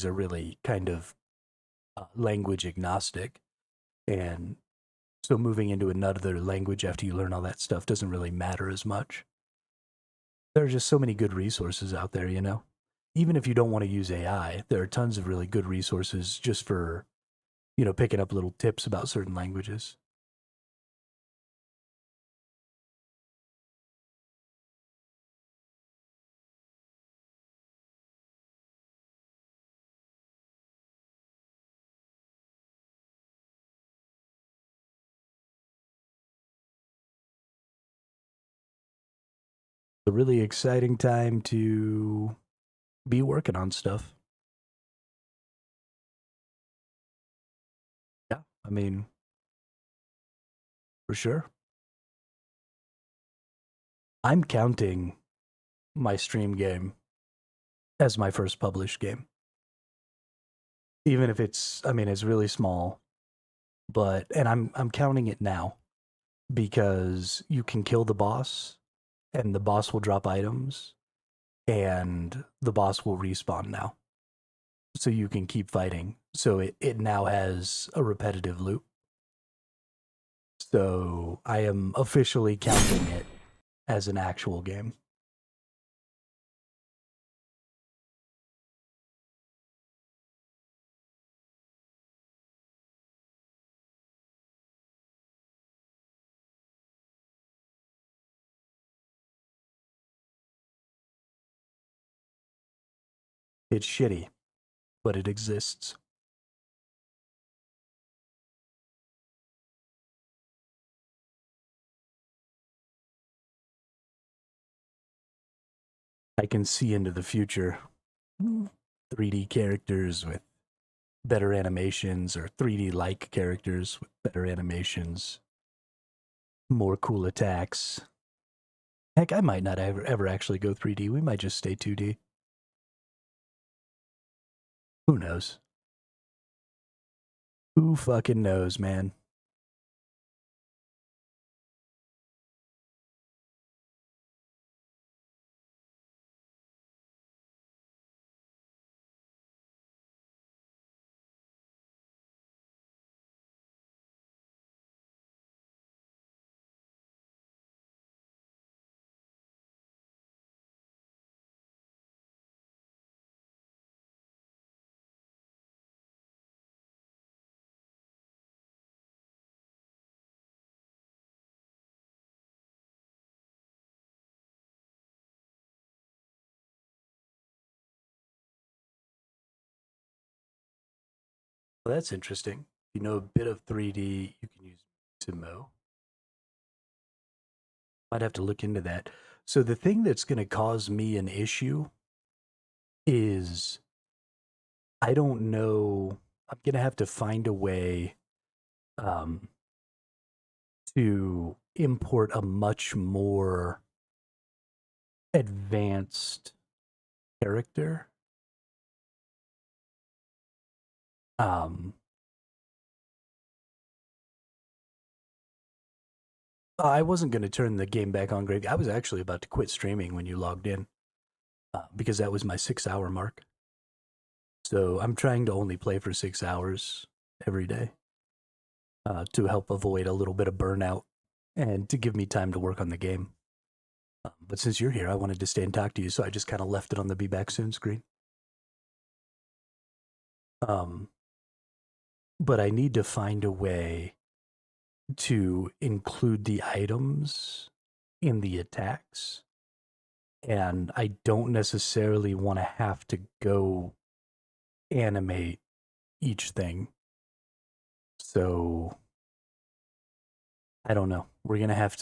S1: are really kind of language agnostic. And so moving into another language after you learn all that stuff doesn't really matter as much. There are just so many good resources out there, Even if you don't want to use AI, there are tons of really good resources just for, picking up little tips about certain languages. A really exciting time to be working on stuff. Yeah, I mean, for sure. I'm counting my stream game as my first published game. Even if it's really small, and I'm counting it now because you can kill the boss and the boss will drop items and the boss will respawn now. So you can keep fighting. So it now has a repetitive loop. So I am officially counting it as an actual game. It's shitty, but it exists. I can see into the future 3D characters with better animations, or 3D like characters with better animations, more cool attacks. Heck, I might not ever actually go 3D. We might just stay 2D. Who knows? Who fucking knows, man? Well, that's interesting. If you know a bit of 3D, you can use Simo. I'd have to look into that. So the thing that's going to cause me an issue is I don't know. I'm going to have to find a way um, to import a much more advanced character. I wasn't going to turn the game back on, Greg. I was actually about to quit streaming when you logged in because that was my 6-hour mark. So I'm trying to only play for 6 hours every day to help avoid a little bit of burnout and to give me time to work on the game. But since you're here, I wanted to stay and talk to you, so I just kind of left it on the be back soon screen. But I need to find a way to include the items in the attacks. And I don't necessarily want to have to go animate each thing. So I don't know. I'm going to have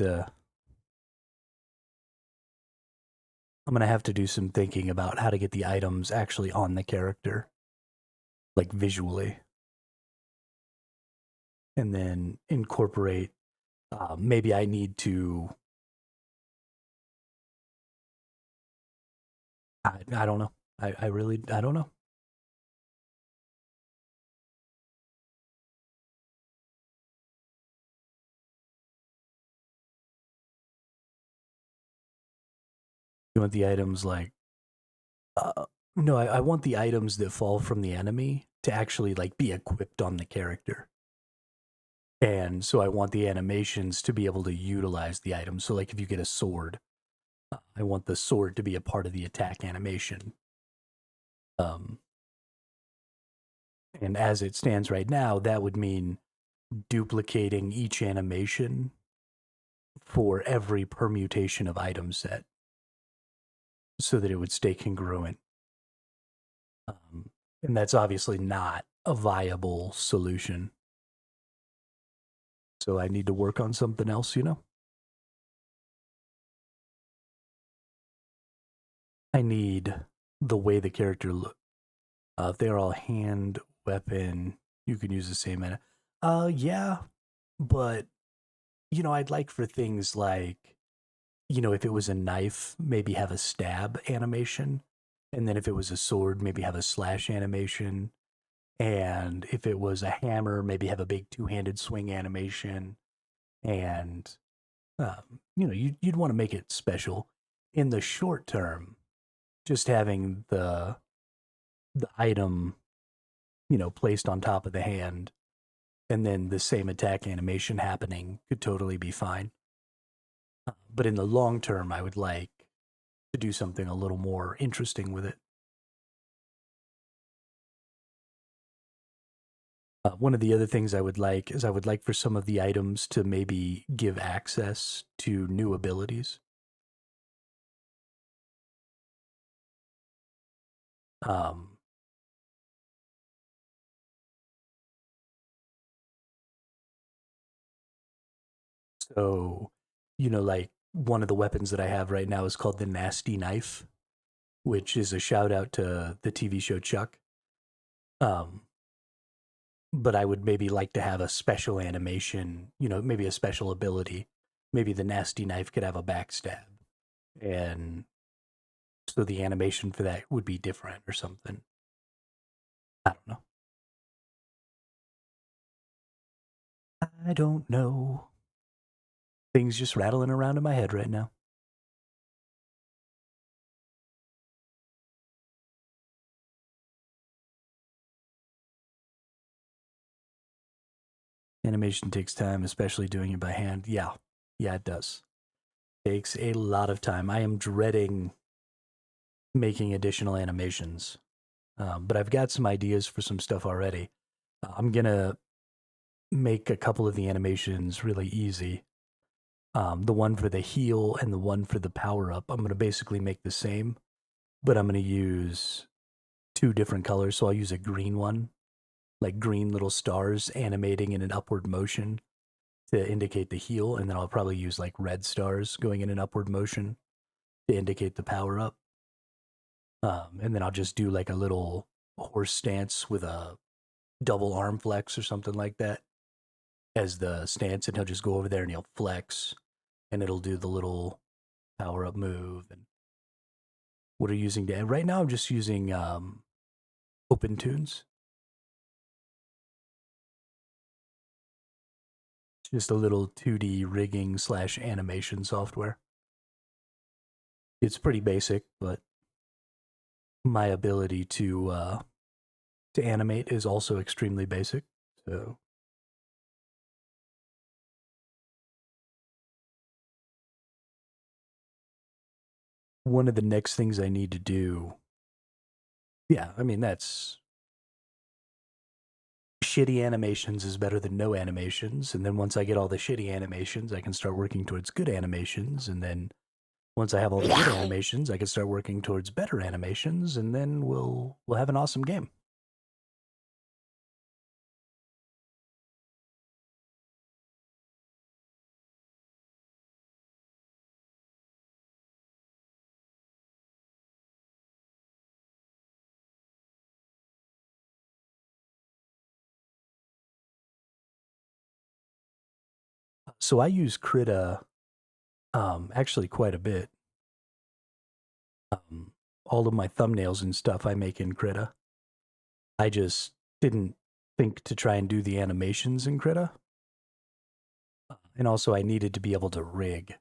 S1: to do some thinking about how to get the items actually on the character, like visually. And then incorporate, maybe I need to, I don't know. I don't know. You want the items like, no, I want the items that fall from the enemy to actually like be equipped on the character. And so I want the animations to be able to utilize the items. So like if you get a sword, I want the sword to be a part of the attack animation. And as it stands right now, that would mean duplicating each animation for every permutation of item set so that it would stay congruent. And that's obviously not a viable solution. So I need to work on something else, you know? I need the way the character look. If they're all hand, weapon, you can use the same. Yeah, but, you know, I'd like for things like, you know, if it was a knife, maybe have a stab animation. And then if it was a sword, maybe have a slash animation. And if it was a hammer, maybe have a big two-handed swing animation. And, you know, you'd want to make it special. In the short term, just having the item, you know, placed on top of the hand and then the same attack animation happening could totally be fine. But in the long term, I would like to do something a little more interesting with it. One of the other things I would like is I would like for some of the items to maybe give access to new abilities. So, you know, like one of the weapons that I have right now is called the Nasty Knife, which is a shout out to the TV show Chuck. But I would maybe like to have a special animation, you know, maybe a special ability. Maybe the Nasty Knife could have a backstab. And so the animation for that would be different or something. I don't know. I don't know. Things just rattling around in my head right now. Animation takes time, especially doing it by hand. Yeah, it does. Takes a lot of time. I am dreading making additional animations, but I've got some ideas for some stuff already. I'm gonna make a couple of the animations really easy. The one for the heal and the one for the power up, I'm gonna basically make the same, but I'm gonna use 2 different colors. So I'll use a green one, like green little stars animating in an upward motion to indicate the heal, and then I'll probably use like red stars going in an upward motion to indicate the power up. And then I'll just do like a little horse stance with a double arm flex or something like that as the stance, and he'll just go over there and he'll flex, and it'll do the little power up move. And what are you using to? Right now, I'm just using Open Tunes. It's just a little 2D rigging / animation software. It's pretty basic, but my ability to animate is also extremely basic. So one of the next things I need to do, yeah, I mean, that's shitty animations is better than no animations. And then once I get all the shitty animations, I can start working towards good animations. And then once I have all the good animations, I can start working towards better animations, and then we'll have an awesome game. So I use Krita actually quite a bit. All of my thumbnails and stuff I make in Krita. I just didn't think to try and do the animations in Krita. And also I needed to be able to rig.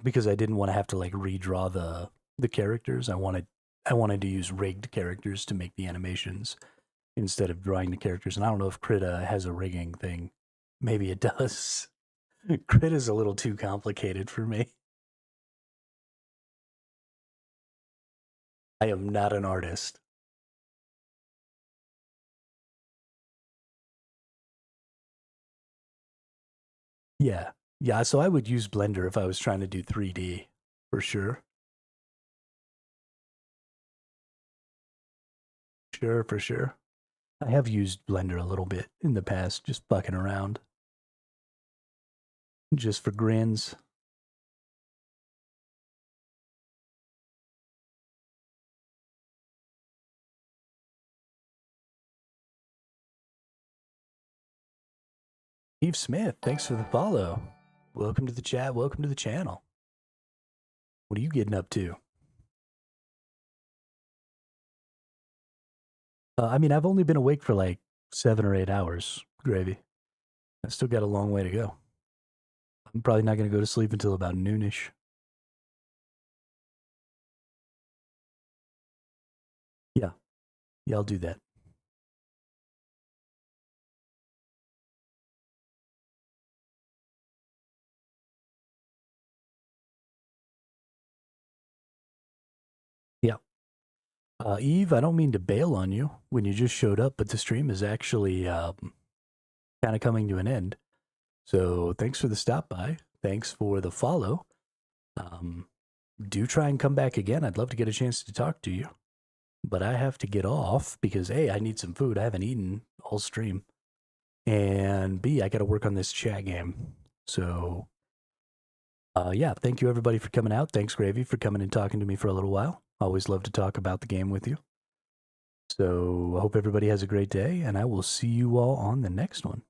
S1: Because I didn't want to have to like redraw the characters. I wanted to use rigged characters to make the animations instead of drawing the characters. And I don't know if Krita has a rigging thing. Maybe it does. Krita is a little too complicated for me. I am not an artist. Yeah. Yeah, so I would use Blender if I was trying to do 3D, for sure. Sure, for sure. I have used Blender a little bit in the past, just fucking around. Just for grins. Steve Smith, thanks for the follow. Welcome to the chat, welcome to the channel. What are you getting up to? I mean, I've only been awake for like 7 or 8 hours, Gravy. I still got a long way to go. I'm probably not going to go to sleep until about noonish. Yeah. Yeah, I'll do that. Yeah. Eve, I don't mean to bail on you when you just showed up, but the stream is actually kind of coming to an end. So thanks for the stop by. Thanks for the follow. Do try and come back again. I'd love to get a chance to talk to you. But I have to get off because A, I need some food. I haven't eaten all stream. And B, I got to work on this chat game. So, yeah, thank you everybody for coming out. Thanks, Gravy, for coming and talking to me for a little while. Always love to talk about the game with you. So I hope everybody has a great day, and I will see you all on the next one.